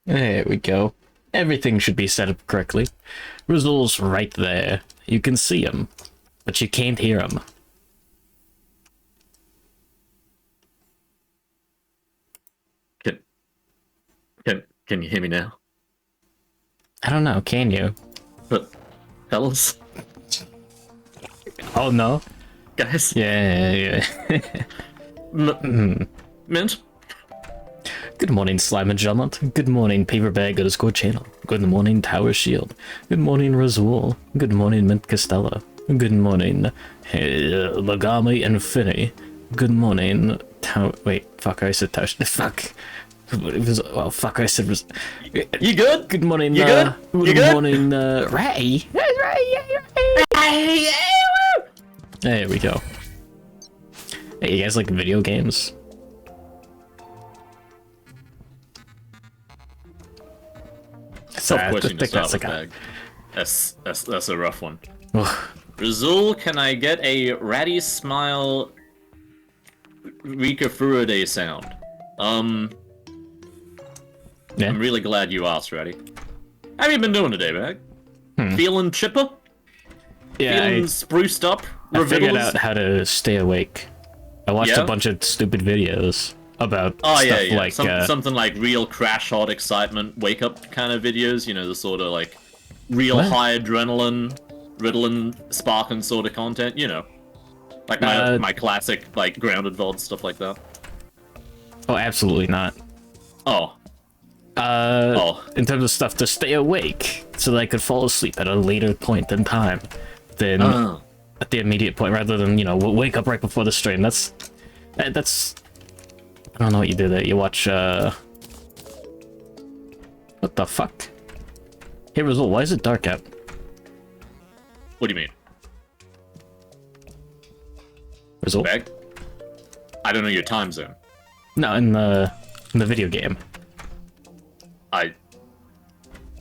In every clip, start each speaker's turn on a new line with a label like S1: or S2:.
S1: There we go. Everything should be set up correctly. Rezuul's right there. You can see him, but you can't hear him.
S2: Can you hear me now?
S1: I don't know, can you?
S2: But, fellas,
S1: Oh no?
S2: guys,
S1: Yeah.
S2: Mint,
S1: Good morning, Slime and Jumlet. Good morning, Paperbag _channel. Good morning, Tower Shield. Good morning, Rezuul. Good morning, Mint Costello. Good morning, Lagami and Finny. Good morning, Wait, fuck, I said Tower. Fuck. It was, well, fuck, I said
S2: you good?
S1: Good morning,
S2: You good? You good?
S1: morning, Ray. There we go. Hey, you guys like video games?
S2: Tough question to start with, Bag. That's a rough one. Rezuul, can I get a ratty smile Rika Furude sound?
S1: Yeah.
S2: I'm really glad you asked, Ratty. How have you been doing today, Bag? Feeling chipper?
S1: Yeah,
S2: Feeling spruced up?
S1: I figured
S2: Revittles?
S1: out how to stay awake. I watched a bunch of stupid videos about stuff like
S2: something like real crash hot excitement wake up kind of videos, you know, the sort of like real high adrenaline riddling sparking sort of content, you know, like my classic like grounded VOD stuff like that.
S1: Oh, absolutely not. In terms of stuff to stay awake so that I could fall asleep at a later point in time than at the immediate point, rather than, you know, wake up right before the stream. That's I don't know what you do there. You watch what the fuck? Hey Rezuul, why is it dark out?
S2: What do you mean?
S1: Rezuul?
S2: Bag? I don't know your time zone.
S1: No, in the video game.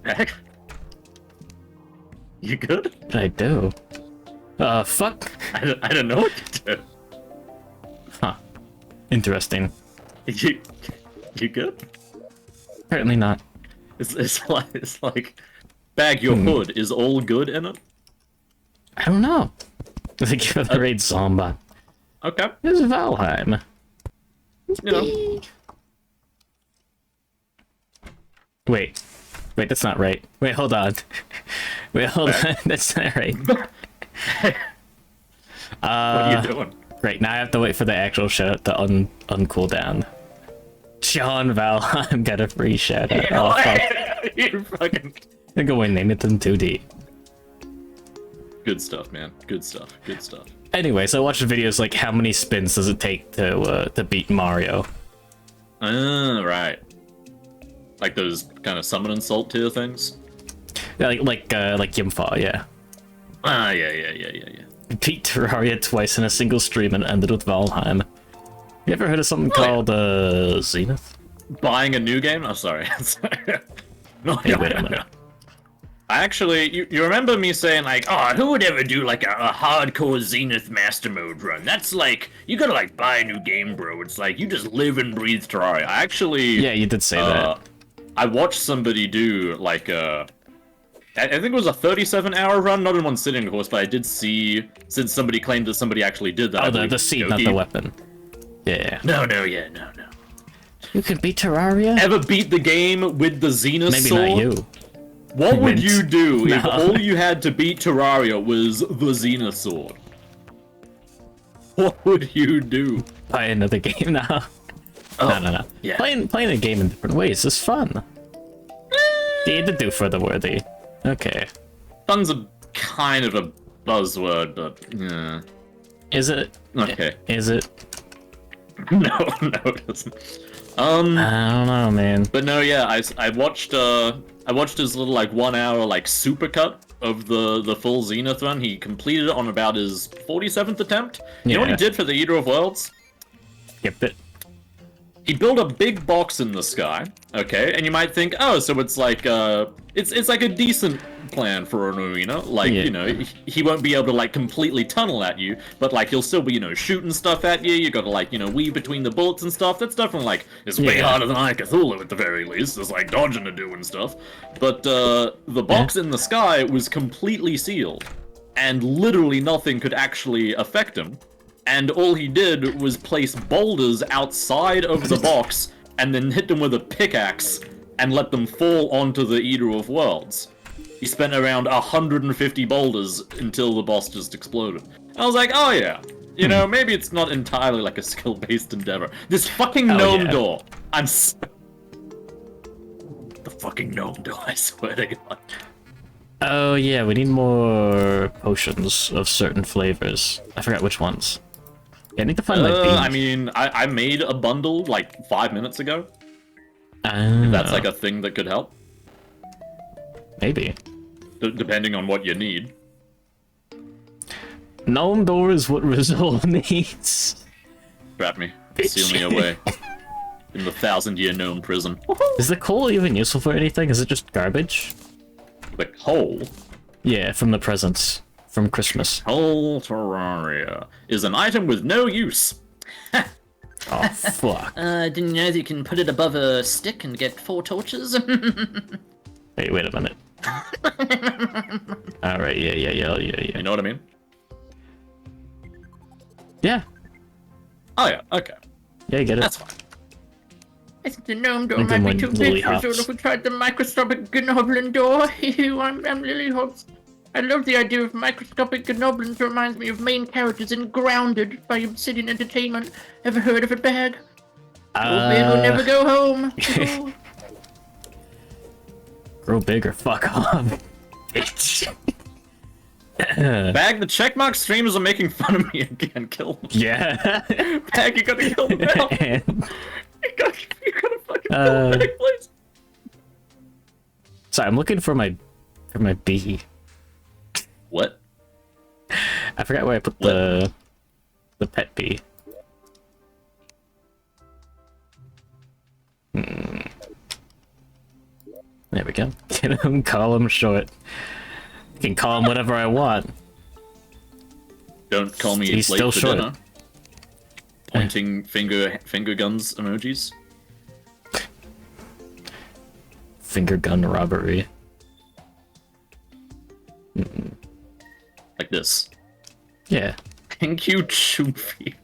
S2: Bag? You good?
S1: I do. Fuck.
S2: I don't know what you do.
S1: Huh. Interesting.
S2: You good?
S1: Apparently not.
S2: It's like Bag, your hood is all good in it?
S1: I don't know. Thank you for the raid, Zomba.
S2: Okay.
S1: This is Valheim.
S2: You know.
S1: Wait, that's not right. Wait, hold on. Wait, hold on. That's not right.
S2: What are you doing?
S1: Right, now I have to wait for the actual shout to uncool down. Sean Valheim got a free shout out. Oh, fuck.
S2: You're fucking...
S1: I'm going name it in 2D.
S2: Good stuff, man. Good stuff. Good stuff.
S1: Anyway, so I watched videos like how many spins does it take to beat Mario?
S2: Right. Like those kind of summon and salt tier things?
S1: Yeah, like Yimfa, yeah.
S2: Yeah.
S1: Beat Terraria twice in a single stream and ended with Valheim. You ever heard of something called Zenith?
S2: Buying a new game? Oh, sorry. No,
S1: Hey, wait a minute.
S2: I actually, you remember me saying like, oh, who would ever do like a hardcore Zenith Master Mode run? That's like, you gotta like buy a new game, bro. It's like, you just live and breathe Terraria. I actually...
S1: Yeah, you did say that.
S2: I watched somebody do like I think it was a 37-hour run, not in one sitting, of course, but I did see, since somebody claimed that somebody actually did that.
S1: Oh, the seed, not the weapon. Yeah.
S2: No.
S1: You can beat Terraria?
S2: Ever beat the game with the Zenith
S1: Maybe
S2: sword?
S1: not you.
S2: What would you do if
S1: No.
S2: all you had to beat Terraria was the Zenith sword? What would you do?
S1: Play another game now.
S2: Oh,
S1: No.
S2: yeah.
S1: Playing a game in different ways is fun. You to do for the worthy. Okay.
S2: Fun's a kind of a buzzword, but yeah.
S1: Is it?
S2: Okay.
S1: Is it?
S2: No, it doesn't.
S1: I don't know, man.
S2: But no, yeah, I watched his little like 1 hour like supercut of the full Zenith run. He completed it on about his 47th attempt. You know what he did for the Eater of Worlds?
S1: Skipped it.
S2: He built a big box in the sky, okay, and you might think, oh, so it's like a decent plan for an arena. Like,
S1: Yeah.
S2: you know, he won't be able to, like, completely tunnel at you, but, like, he'll still be, you know, shooting stuff at you. You gotta, like, you know, weave between the bullets and stuff. That's definitely, like, it's way
S1: Yeah.
S2: harder than Cthulhu at the very least. There's, like, dodging to do and stuff. But, the box in the sky was completely sealed, and literally nothing could actually affect him. And all he did was place boulders outside of the box, and then hit them with a pickaxe, and let them fall onto the Eater of Worlds. He spent around 150 boulders until the boss just exploded. I was like, oh yeah, you know, maybe it's not entirely like a skill-based endeavor. This fucking gnome door. The fucking gnome door, I swear to God.
S1: Oh yeah, we need more potions of certain flavors. I forgot which ones. Yeah, I need to find my beans.
S2: I mean, I made a bundle like 5 minutes ago.
S1: Oh.
S2: If that's like a thing that could help.
S1: Maybe.
S2: Depending on what you need.
S1: Gnome door is what Rezuul needs.
S2: Trap me.
S1: Bitch.
S2: Seal me away. In the 1,000-year gnome prison.
S1: Is the coal even useful for anything? Is it just garbage?
S2: The coal?
S1: Yeah, from the presents. From Christmas.
S2: Coal Terraria is an item with no use.
S1: Oh, fuck.
S3: Didn't you know that you can put it above a stick and get 4 torches?
S1: Wait a minute. Alright, yeah.
S2: You know what I mean?
S1: Yeah.
S2: Oh yeah, okay.
S1: Yeah, you get it.
S2: That's fine.
S3: I think the gnome door
S1: Think
S3: might
S1: of
S3: be too
S1: when
S3: big
S1: Lily
S3: for us all
S1: hops.
S3: if we tried the microscopic goblin door. I'm Lily Hops. I love the idea of microscopic goblins. Reminds me of main characters in Grounded by Obsidian Entertainment. Ever heard of it, Bag? Go big or never go home. Oh.
S1: Grow big or fuck off. Bitch.
S2: Bag, the checkmark streamers are making fun of me again. Kill them.
S1: Yeah.
S2: Bag, you gotta kill them now.
S1: And-
S2: You gotta fucking kill Bag, please.
S1: Sorry, I'm looking for my bee.
S2: What?
S1: I forgot where I put the pet bee. There we go. Get him, call him short. You can call him whatever I want.
S2: Don't call me
S1: He's
S2: late
S1: still
S2: for
S1: short.
S2: dinner. Pointing finger guns emojis.
S1: Finger gun robbery.
S2: Like this.
S1: Yeah.
S2: Thank you, Choofy.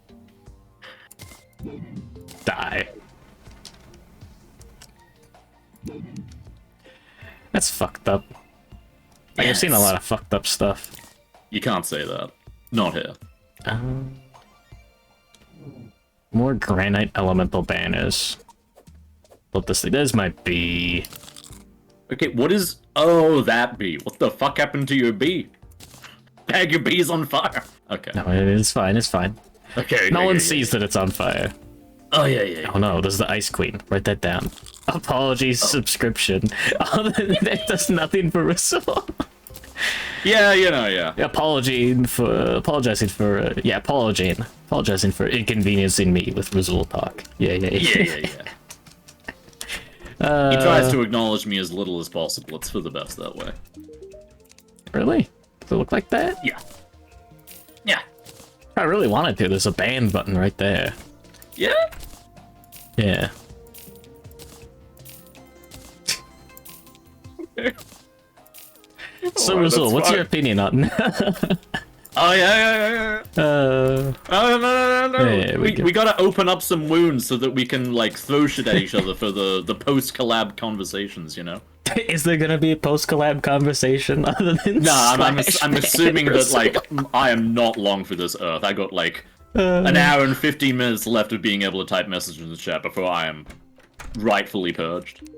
S1: Die. That's fucked up. Like, I've seen a lot of fucked up stuff.
S2: You can't say that. Not here.
S1: More granite elemental banners. But this thing, there's my bee.
S2: Okay, what is... Oh, that bee. What the fuck happened to your bee? Bag, your bee's on fire. Okay.
S1: No, it's fine, it's fine.
S2: Okay.
S1: No
S2: yeah,
S1: one
S2: yeah,
S1: sees that it's on fire.
S2: Oh, yeah.
S1: Oh no, this is the Ice Queen. Write that down. Apologies, subscription. That does nothing for Rezuul.
S2: Yeah, you know, yeah.
S1: Apologizing for inconveniencing me with Rezuul talk. Yeah.
S2: Yeah. He tries to acknowledge me as little as possible. It's for the best that way.
S1: Really? Does it look like that?
S2: Yeah. Yeah.
S1: I really wanted to. There's a ban button right there.
S2: Yeah?
S1: Yeah.
S2: Okay.
S1: So
S2: Alright,
S1: Rezuul,
S2: that's
S1: what's your
S2: fine.
S1: opinion on?
S2: Oh, yeah. Oh, no.
S1: Yeah,
S2: we gotta open up some wounds so that we can, like, throw shit at each other for the post-collab conversations, you know?
S1: Is there gonna be a post-collab conversation other than
S2: Nah, I'm
S1: Slash
S2: assuming
S1: ban
S2: that,
S1: Rezuul?
S2: like, I am not long for this earth. I got, like, an hour and 15 minutes left of being able to type messages in the chat before I am rightfully purged.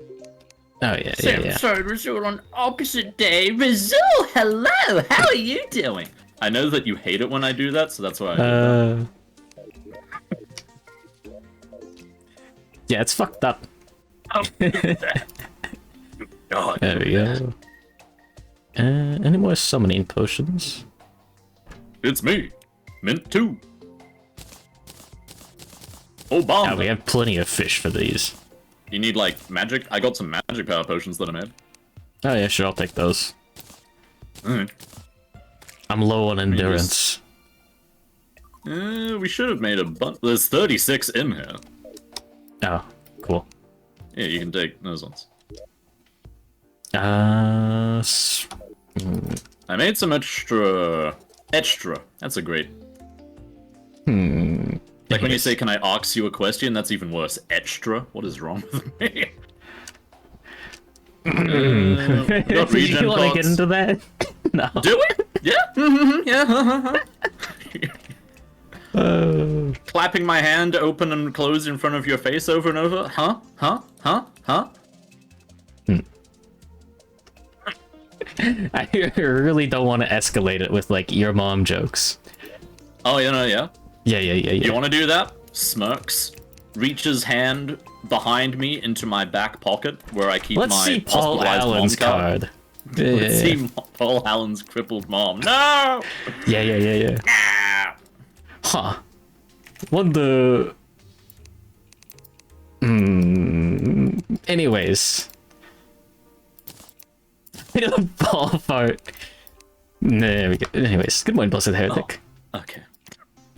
S1: Oh, yeah.
S3: Sorry, Rezuul on opposite day. Rezuul, hello! How are you doing?
S2: I know that you hate it when I do that, so that's why I do that.
S1: Yeah, it's fucked up.
S2: Oh, God.
S1: There we go. Any more summoning potions?
S2: It's me, Mint 2. Oh, bomb!
S1: Yeah, we have plenty of fish for these.
S2: You need, like, magic? I got some magic power potions that I made.
S1: Oh yeah, sure, I'll take those.
S2: Alright.
S1: I'm low on endurance.
S2: We should have made a bunch. There's 36 in here.
S1: Oh, cool.
S2: Yeah, you can take those ones.
S1: Uh,
S2: I made some extra. That's a great. Like when you say, "Can I ask you a question?" That's even worse. Extra. What is wrong with me? Got
S1: Do
S2: regen
S1: you want to
S2: pots.
S1: get into that? No.
S2: Do we? Yeah. Yeah. Clapping my hand open and closed in front of your face over and over. Huh?
S1: I really don't want to escalate it with like your mom jokes.
S2: Oh, yeah.
S1: Yeah.
S2: You want to do that? Smirks, reaches hand behind me into my back pocket where I keep
S1: Let's
S2: my
S1: see Paul
S2: hospitalized
S1: Allen's
S2: mom card.
S1: card.
S2: Let's
S1: Yeah.
S2: see Paul Allen's crippled mom. No!
S1: Yeah.
S2: Ah!
S1: Huh. Wonder. Anyways. Ball fart. There we go. Anyways, good morning, Blessed Heretic.
S2: Okay.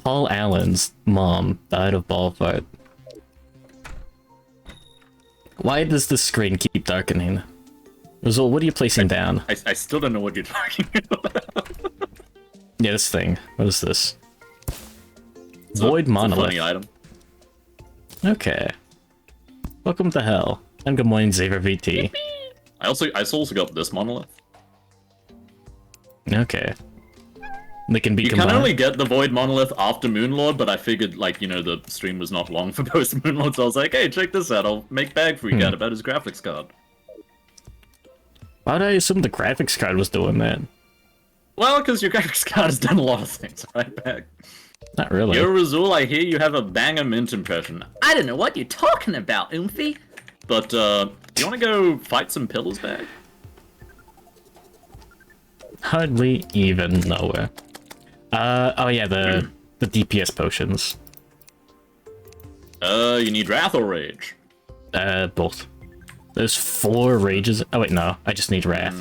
S1: Paul Allen's mom died of ball fart. Why does the screen keep darkening? Rezuul, what are you placing down?
S2: I still don't know what you're talking about.
S1: Yeah, this thing. What is this?
S2: It's
S1: Void
S2: it's a
S1: monolith.
S2: funny item.
S1: Okay. Welcome to hell. And good morning, Xavier VT.
S2: I also got this monolith.
S1: Okay. They can be
S2: You
S1: combined.
S2: can only get the Void Monolith after Moonlord, but I figured, like, you know, the stream was not long for post Moonlord, so I was like, hey, check this out, I'll make Bag freak out about his graphics card.
S1: Why did I assume the graphics card was doing that?
S2: Well, because your graphics card has done a lot of things, right, Bag?
S1: Not really.
S2: Yo, Rezuul, I hear you have a banger mint impression. I don't know what you're talking about, Oomphy. But, do you want to go fight some pillars, Bag?
S1: Hardly even nowhere. Oh yeah, the DPS potions.
S2: You need Wrath or Rage?
S1: Both. There's 4 rages. Oh wait, no, I just need Wrath.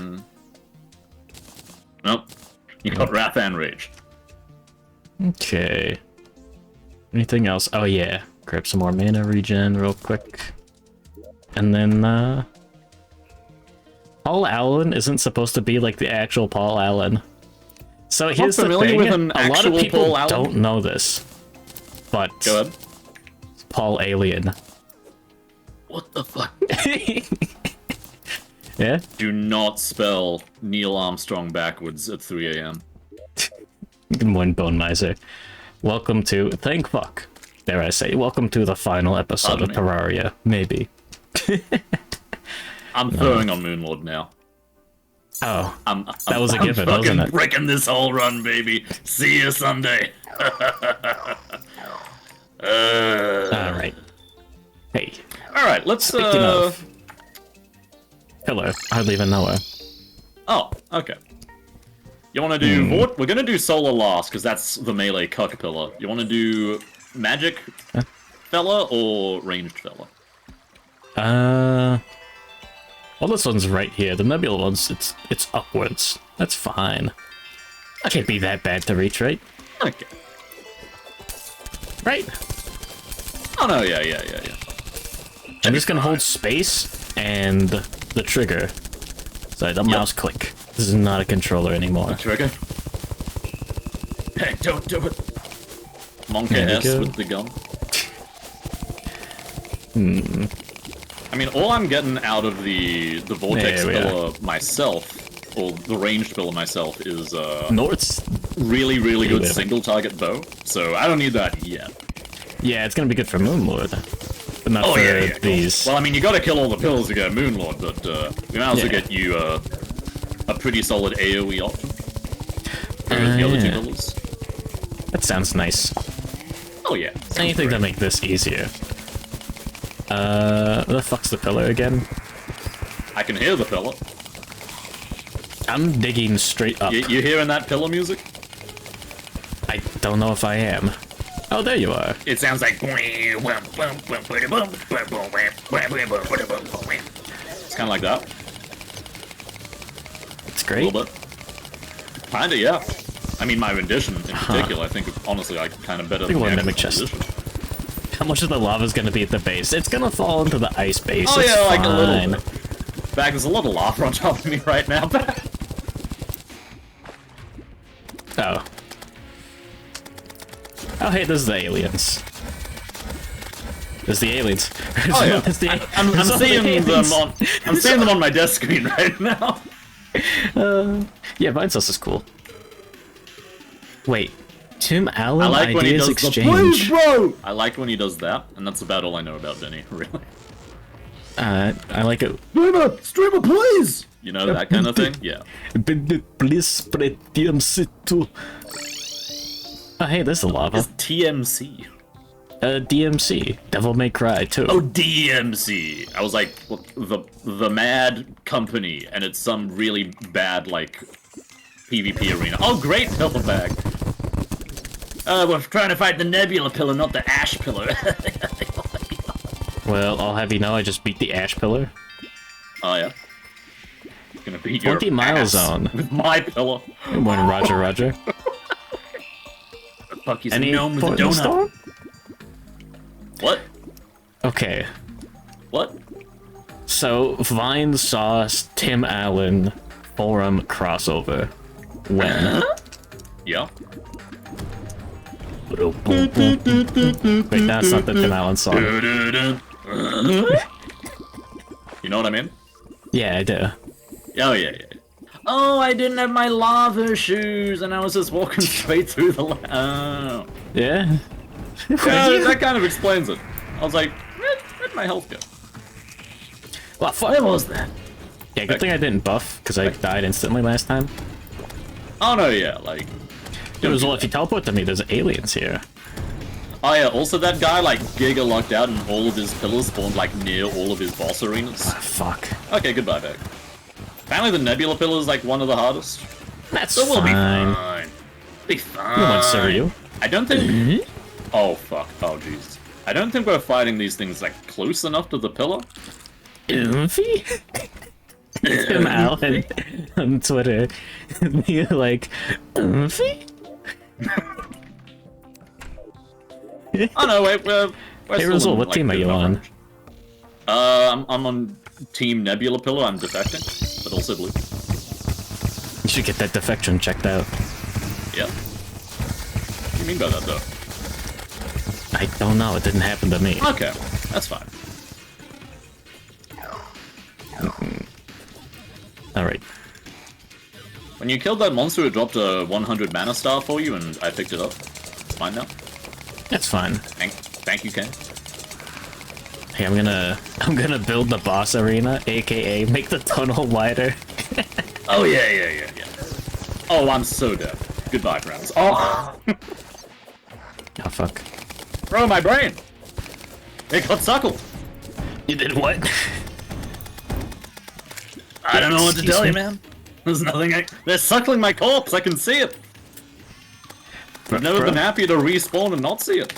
S2: Nope. You got Wrath and Rage.
S1: Okay. Anything else? Oh yeah, grab some more mana regen real quick. And then, Paul Allen isn't supposed to be like the actual Paul Allen. So here's the
S2: familiar
S1: thing,
S2: with an
S1: a lot of
S2: actual
S1: people
S2: Paul Allen?
S1: don't know this, but
S2: Go ahead.
S1: Paul Alien.
S2: What the fuck?
S1: Yeah?
S2: Do not spell Neil Armstrong backwards at 3 a.m.
S1: Good morning, Bone Miser. Welcome to, thank fuck, dare I say, welcome to the final episode of
S2: Pardon me.
S1: Terraria, maybe.
S2: I'm throwing on Moonlord now.
S1: Oh,
S2: I'm
S1: that was a given,
S2: fucking
S1: wasn't it?
S2: breaking this whole run, baby. See you Sunday.
S1: alright. Hey,
S2: Alright, let's,
S1: speaking of... Hello, hardly even know her.
S2: Oh, okay. You want to do Vort? We're gonna do Solar last, because that's the melee cuck pillar. You want to do Magic fella or Ranged fella?
S1: Well, this one's right here. The nebula one's, it's upwards. That's fine. Can't be that bad to reach, right?
S2: Okay.
S1: Right?
S2: Oh no, yeah.
S1: I'm just gonna hold space and the trigger. Sorry, the mouse click. This is not a controller anymore.
S2: Trigger. Hey, don't do it. Monka
S1: There we
S2: S
S1: go.
S2: with the gun. I mean, all I'm getting out of the Vortex
S1: There we
S2: pillar myself, or the ranged pillar myself, is
S1: North's...
S2: really good
S1: Yeah.
S2: single target bow. So I don't need that yet.
S1: Yeah, it's gonna be good for Moonlord. But not
S2: Oh
S1: for
S2: yeah, cool.
S1: these.
S2: Well, I mean, you gotta kill all the pillars to get Moonlord, but we might also
S1: Yeah.
S2: get you a pretty solid AoE option. Whereas the other two
S1: yeah.
S2: pillars.
S1: That sounds nice.
S2: Oh yeah.
S1: Anything to make this easier. What the fuck's the pillar again?
S2: I can hear the pillar.
S1: I'm digging straight up.
S2: You hearing that pillar music?
S1: I don't know if I am. Oh, there you are.
S2: It sounds like. It's kind of like that.
S1: It's
S2: A
S1: great.
S2: little bit. Kinda, yeah. I mean, my rendition in particular, I think, honestly, like, kind of better than the
S1: mimic
S2: actual
S1: chest.
S2: rendition.
S1: How much of the lava's gonna be at the base? It's gonna fall into the ice base.
S2: Oh,
S1: it's
S2: yeah, like
S1: fine.
S2: a little bit. In fact, there's a lot of lava on top of me right now.
S1: Oh. Oh, hey, there's the aliens. There's the aliens.
S2: Oh, yeah.
S1: There's the-
S2: I'm
S1: there's all the
S2: seeing them
S1: aliens.
S2: on... I'm seeing them on my desk screen right now.
S1: Yeah, Vine Sauce is cool. Wait. Tim Allen
S2: I like when he
S1: Ideas
S2: does
S1: Exchange.
S2: the please, bro! I like when he does that, and that's about all I know about Vinny, really.
S1: I like it.
S2: Streamer, please! You know, that kind of thing? Yeah.
S1: Please spread TMC too. Oh, hey, there's the lava.
S2: It's TMC.
S1: DMC. Devil May Cry 2.
S2: Oh, DMC! I was like, what, the Mad Company, and it's some really bad, like, PvP arena. Oh, great, pillar bag! We're trying to fight the Nebula Pillar, not the Ash Pillar.
S1: Well, I'll have you know I just beat the Ash Pillar.
S2: Oh, yeah? Gonna beat your
S1: 20 mile
S2: ass
S1: zone.
S2: with my pillar.
S1: When Roger.
S2: Fuck, he's a
S1: Any
S2: gnome with a
S1: point in the
S2: donut.
S1: storm?
S2: What?
S1: Okay.
S2: What?
S1: So, Vine Sauce, Tim Allen, forum crossover. When?
S2: Yeah.
S1: Wait, that's not the Tim Allen song.
S2: You know what I mean?
S1: Yeah, I do.
S2: Oh, yeah. Oh, I didn't have my lava shoes, and I was just walking straight through the oh.
S1: Yeah?
S2: Yeah, that kind of explains it. I was like, where'd my health go?
S1: Well, fuck.
S2: Where was that?
S1: Yeah, good thing I didn't buff, because I died instantly last time.
S2: Oh, no, yeah, like...
S1: It was, well, if you teleport to me, there's aliens here.
S2: Oh, yeah, also that guy, like, giga locked out and all of his pillars spawned, like, near all of his boss arenas.
S1: Ah, fuck.
S2: Okay, goodbye, Beck. Apparently the Nebula Pillar is, like, one of the hardest.
S1: That's
S2: So we'll
S1: fine.
S2: be fine. Be fine.
S1: No one serve you.
S2: I don't think... Oh, fuck. Oh, jeez. I don't think we're fighting these things, like, close enough to the pillar.
S1: Oofy? Tim Allen on Twitter. You're like, Oofy?
S2: Oh, no, wait, we're
S1: Hey,
S2: still
S1: Rezuul,
S2: in,
S1: what
S2: like,
S1: team are
S2: good
S1: you
S2: enough
S1: on?
S2: range. I'm on Team Nebula Pillar. I'm defecting, but also blue.
S1: You should get that defection checked out.
S2: Yeah. What do you mean by that, though?
S1: I don't know, it didn't happen to me.
S2: Okay, that's fine.
S1: Alright.
S2: When you killed that monster, it dropped a 100 mana star for you, and I picked it up. It's fine now.
S1: That's fine.
S2: Thank you, Ken.
S1: Hey, I'm gonna build the boss arena, aka make the tunnel wider.
S2: Oh, yeah. Oh, I'm so dead. Goodbye, friends. Oh!
S1: Oh, fuck.
S2: Bro, my brain! It got suckled!
S1: You did what?
S2: I don't know what to
S1: Excuse
S2: tell you,
S1: me?
S2: man. There's nothing They're suckling my corpse, I can see it! I've never been happier to respawn and not see it.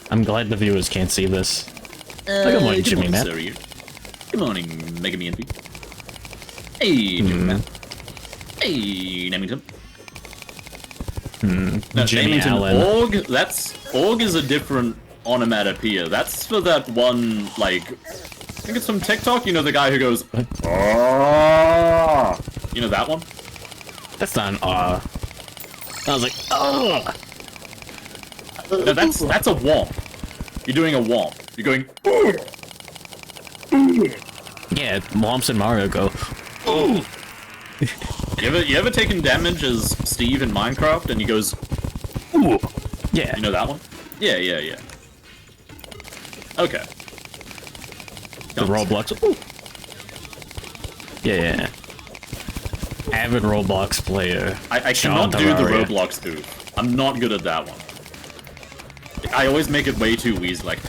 S1: I'm glad the viewers can't see this. Good morning, Jimmy Matt.
S2: Sir, you. Good morning, Mega Me and P. Hey, Jimmy Man. Hey, Nemington. No,
S1: Jimmy
S2: Nemington.
S1: Allen.
S2: Org is a different onomatopoeia. That's for that one, like, I think it's from TikTok, you know, the guy who goes, ah. You know that one?
S1: That's not an I was like, oh!
S2: No, that's a womp. You're doing a womp. You're going,
S1: Yeah, Womps and Mario go, ooh!
S2: You ever taken damage as Steve in Minecraft and he goes, ooh?
S1: Yeah.
S2: You know that one? Yeah. Okay.
S1: The Roblox. Ooh. Yeah. Avid Roblox player.
S2: I
S1: Sean
S2: cannot do the
S1: Terraria.
S2: Roblox oof. I'm not good at that one. I always make it way too easy, like...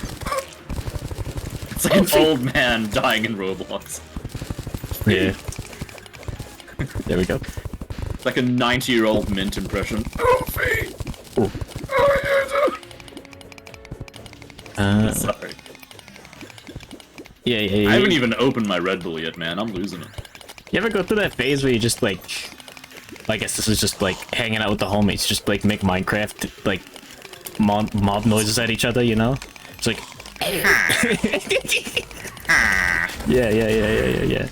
S2: It's like an old man dying in Roblox.
S1: Yeah. There we go.
S2: It's like a 90-year-old Mint impression.
S1: Ooh.
S2: Sorry.
S1: Yeah.
S2: I haven't even opened my Red Bull yet, man. I'm losing it.
S1: You ever go through that phase where you just like I guess this is just like hanging out with the homies, just like make Minecraft like mob noises at each other, you know? It's like yeah.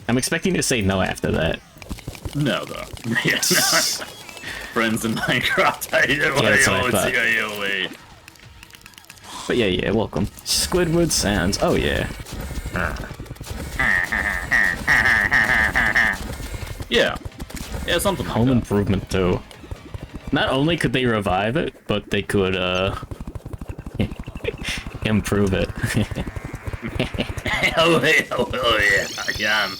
S1: I'm expecting you to say no after that.
S2: No, though. Yeah, no. Friends in Minecraft.
S1: That's what I thought. But yeah, welcome. Squidward sounds. Oh yeah.
S2: Yeah, something like
S1: Home
S2: that.
S1: Improvement too. Not only could they revive it, but they could improve it.
S2: Oh yeah, I can.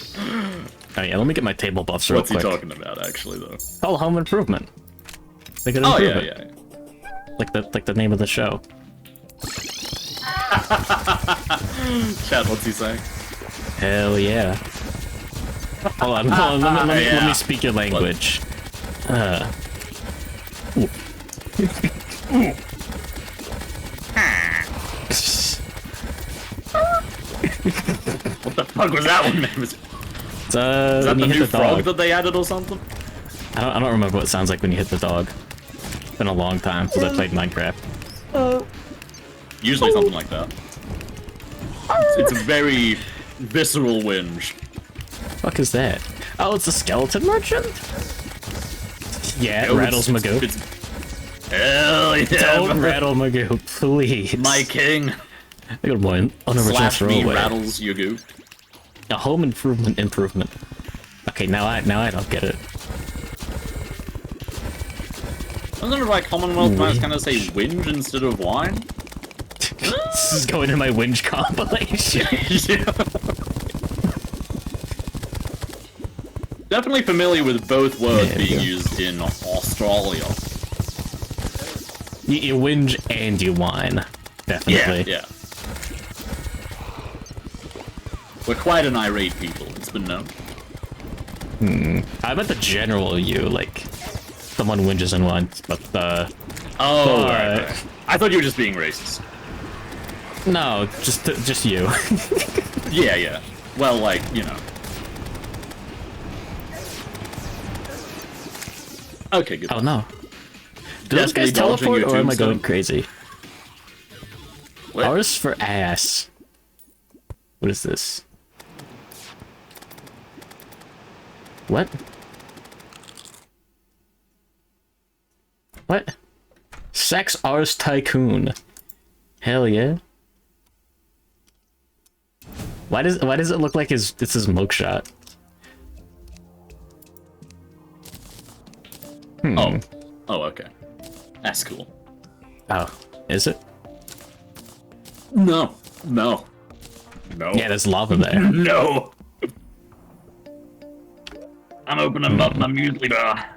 S1: Oh yeah, let me get my table buffs real
S2: What's
S1: quick.
S2: he talking about, actually, though?
S1: Oh, Home Improvement. They could improve it.
S2: Yeah.
S1: Like the name of the show.
S2: Chat, what's he saying?
S1: Hell yeah. Hold on, let me speak your language.
S2: What the fuck was that one, man? Was that the new frog that they added or something?
S1: I don't remember what it sounds like when you hit the dog. It's been a long time since I played Minecraft.
S2: Usually something like that. It's a very visceral whinge.
S1: Fuck is that? Oh, it's a skeleton merchant? Yeah, it rattles Magoo.
S2: Hell yeah!
S1: Don't rattle Magoo, please.
S2: My king.
S1: Good one. Unoriginal
S2: Slash me
S1: throwaway.
S2: rattles your goo.
S1: A home improvement. Okay, now I don't get it.
S2: Wasn't it like Commonwealth might kind of say whinge instead of wine?
S1: This is going in my whinge compilation.
S2: Yeah. Definitely familiar with both words being used in Australia.
S1: You whinge and you whine. Definitely.
S2: Yeah. We're quite an irate people, it's been known.
S1: I meant the general you, like, someone whinges and whines, but
S2: right. I thought you were just being racist.
S1: No, just you.
S2: Yeah. Well, like, you know. Okay, good.
S1: Oh no. Do those guys teleport or am I going crazy?
S2: What?
S1: Ours for ass. What is this? What? What? Sex Ars Tycoon. Hell yeah. Why does it look like it's his mugshot?
S2: Oh, okay. That's cool.
S1: Oh, is it?
S2: No.
S1: Yeah, there's lava there.
S2: No. I'm opening up my muesli bar.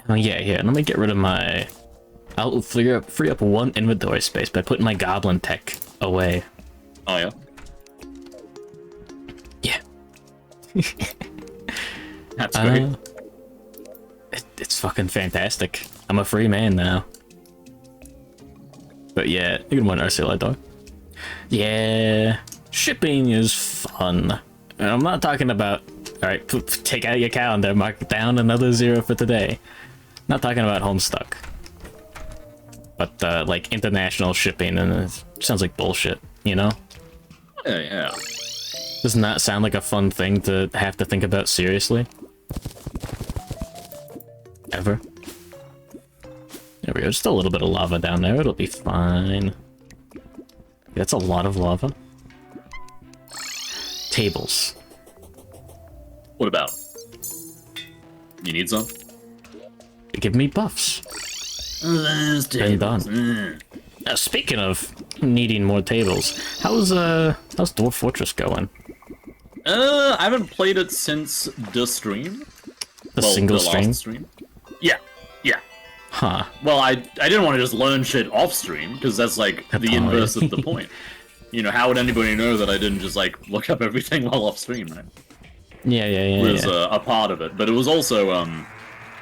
S1: Oh yeah. Let me get rid of my. I'll free up one inventory space by putting my goblin tech away.
S2: Oh yeah.
S1: Yeah.
S2: That's great.
S1: It's fucking fantastic. I'm a free man now. But yeah, you can win RCLI dog. Yeah, shipping is fun. And I'm not talking about. All right, take out your calendar, mark down another 0 for today. Not talking about Homestuck. But like international shipping, and it sounds like bullshit, you know?
S2: Yeah.
S1: Does not sound like a fun thing to have to think about seriously. Ever. There we go, just a little bit of lava down there, it'll be fine. That's a lot of lava. Tables.
S2: What about? You need some?
S1: They give me buffs. Been done. Now, speaking of needing more tables, how's Dwarf Fortress going?
S2: I haven't played it since the stream.
S1: The single stream?
S2: Last stream. Yeah.
S1: Huh.
S2: Well, I didn't want to just learn shit off stream, because that's like the inverse of the point. You know, how would anybody know that I didn't just like look up everything while off stream, right?
S1: Yeah.
S2: It was a part of it, but it was also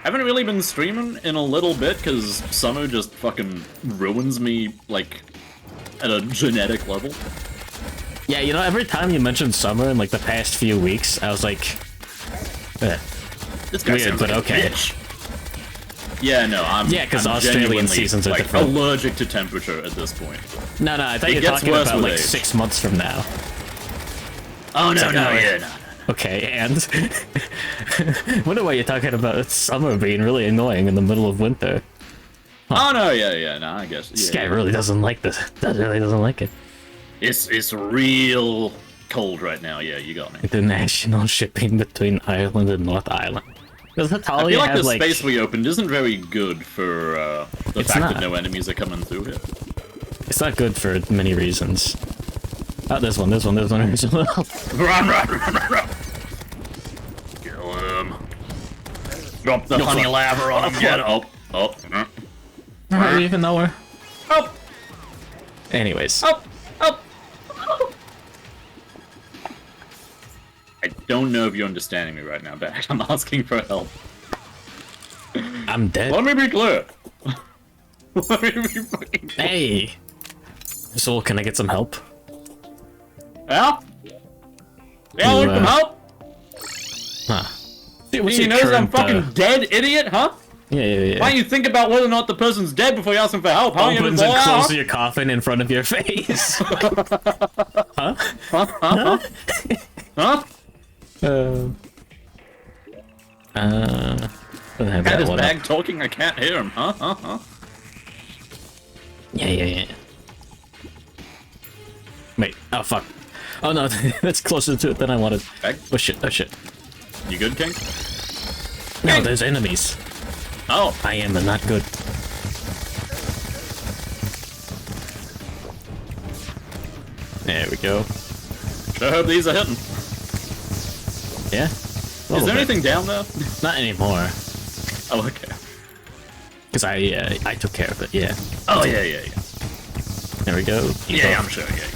S2: haven't really been streaming in a little bit because summer just fucking ruins me like at a genetic level.
S1: Yeah, you know, every time you mention summer in like the past few weeks, I was like,
S2: This guy
S1: Weird,
S2: sounds
S1: but
S2: like a
S1: okay.
S2: bitch. Yeah, no,
S1: Yeah, 'cause
S2: I'm
S1: Australian
S2: genuinely,
S1: seasons are
S2: like,
S1: different.
S2: allergic to temperature at this point.
S1: No, I thought
S2: It
S1: you were
S2: gets
S1: talking
S2: worse
S1: about
S2: with
S1: like
S2: age.
S1: 6 months from now.
S2: Oh, no,
S1: like,
S2: no,
S1: oh,
S2: yeah, no.
S1: Okay, and wonder why you're talking about summer being really annoying in the middle of winter.
S2: Oh, no, yeah, no, I guess.
S1: This
S2: Yeah,
S1: guy really doesn't like this. Really doesn't like it.
S2: It's real cold right now, yeah, you got me.
S1: International shipping between Ireland and North Ireland. Does
S2: I
S1: Natalia
S2: feel like
S1: have
S2: the
S1: like?
S2: space we opened isn't very good for the
S1: It's
S2: fact
S1: not.
S2: that no enemies are coming through here.
S1: It's not good for many reasons. Oh, there's one as well.
S2: Run! Kill him. Drop the honey lava on him, get up.
S1: I don't even know her.
S2: Up!
S1: Anyways,
S2: Up! I don't know if you're understanding me right now, Dak. I'm asking for help.
S1: I'm dead.
S2: Let me be clear. Let me be fucking clear.
S1: Hey, Soul, can I get some help?
S2: Yeah? Yeah,
S1: You,
S2: want some help?
S1: Huh? Dude, what's
S2: You
S1: your
S2: notice I'm
S1: current,
S2: fucking dead, idiot, huh?
S1: Yeah.
S2: Why don't you think about whether or not the person's dead before you ask them for help, huh? You
S1: Opens
S2: ever
S1: and
S2: go,
S1: closes your coffin in front of your face. Huh?
S2: Huh?
S1: Don't have
S2: Had
S1: that
S2: his
S1: one
S2: bag
S1: up.
S2: talking, I can't hear him, huh?
S1: Yeah. Wait, oh fuck. Oh no, that's closer to it than I wanted.
S2: Bag?
S1: Oh shit.
S2: You good, King?
S1: No, there's enemies.
S2: Oh,
S1: I am not good. There we go.
S2: sure hope these are hitting.
S1: Yeah?
S2: Is there anything down there?
S1: Not anymore.
S2: Oh, okay.
S1: Because I took care of it, yeah.
S2: Oh, yeah.
S1: There we go.
S2: Yeah, I'm sure, yeah.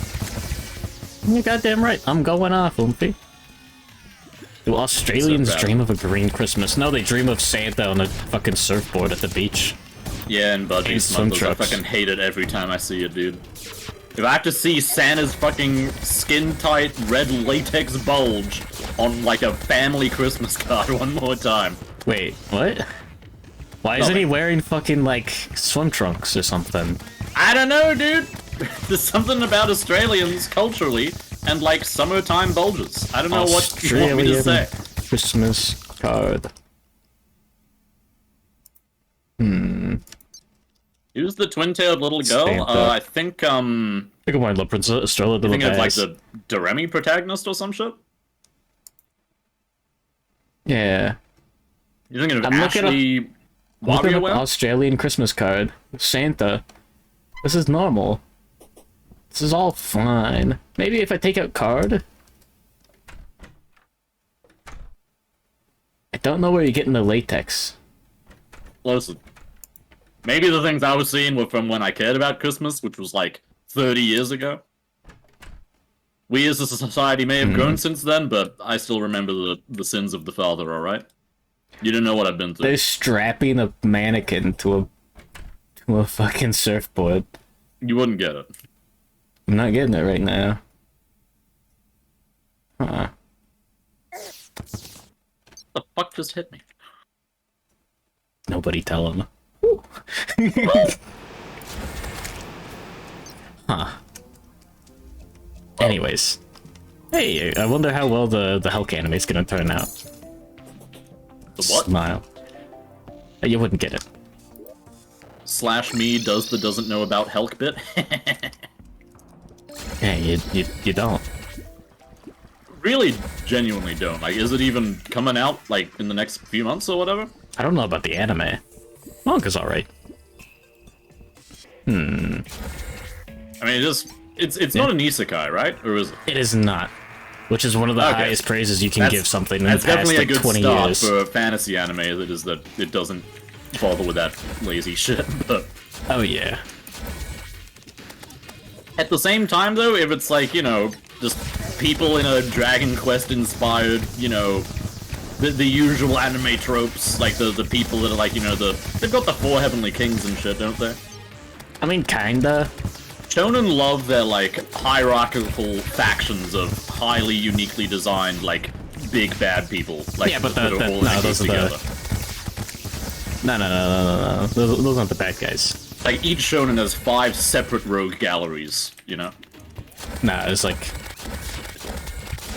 S1: You're goddamn right. I'm going off, Oompy. Do Australians
S2: So proud.
S1: dream of a green Christmas? No, they dream of Santa on a fucking surfboard at the beach.
S2: Yeah, and budgie
S1: And swim
S2: smugglers. I
S1: trucks.
S2: fucking hate it every time I see it, dude. If I have to see Santa's fucking skin-tight red latex bulge on, like, a family Christmas card one more time.
S1: Wait, what? Why isn't he
S2: Nothing.
S1: wearing fucking, like, swim trunks or something?
S2: I don't know, dude. There's something about Australians culturally and, like, summertime bulges. I don't know what you want me to say.
S1: Christmas card.
S2: Who's the twin-tailed little girl?
S1: Santa.
S2: I think,
S1: I think I'm La Princess Estrella de
S2: I
S1: la
S2: think it's like
S1: Paz.
S2: the Doremi protagonist or some shit.
S1: Yeah.
S2: You're thinking of
S1: I'm looking
S2: Ashley
S1: Looking up
S2: WarioWare?
S1: Australian Christmas card. Santa. This is normal. This is all fine. Maybe if I take out card? I don't know where you're getting the latex.
S2: Listen. Maybe the things I was seeing were from when I cared about Christmas, which was like 30 years ago. We as a society may have grown since then, but I still remember the sins of the father, alright? You didn't know what I've been through.
S1: They're strapping a mannequin to a fucking surfboard.
S2: You wouldn't get it.
S1: I'm not getting it right now. Huh.
S2: The fuck just hit me?
S1: Nobody tell him. Huh. Anyways. Hey, I wonder how well the Hulk anime is gonna turn out.
S2: The what?
S1: Smile. You wouldn't get it.
S2: Slash me does the doesn't know about Helk bit?
S1: Yeah, you don't.
S2: Really, genuinely don't. Like, is it even coming out, like, in the next few months or whatever?
S1: I don't know about the anime. Manga's alright.
S2: I mean, it's not an isekai, right? Or is it?
S1: It is not. Which is one of the
S2: Okay.
S1: highest praises you can give something in the
S2: That's
S1: past,
S2: definitely
S1: like,
S2: a good
S1: 20
S2: start
S1: years.
S2: for a fantasy anime, that is that it doesn't bother with that lazy shit, but...
S1: Oh, yeah.
S2: At the same time, though, if it's like, you know, just people in a Dragon Quest-inspired, you know, the usual anime tropes, like the people that are like, you know, they've got the 4 Heavenly Kings and shit, don't they?
S1: I mean, kinda.
S2: Shonen love their, like, hierarchical factions of highly uniquely designed, like, big bad people. Like,
S1: Yeah, but
S2: that are all in a
S1: those
S2: case
S1: are
S2: together.
S1: No. Those aren't the bad guys.
S2: Like, each shonen has 5 separate rogue galleries, you know?
S1: Nah, it's like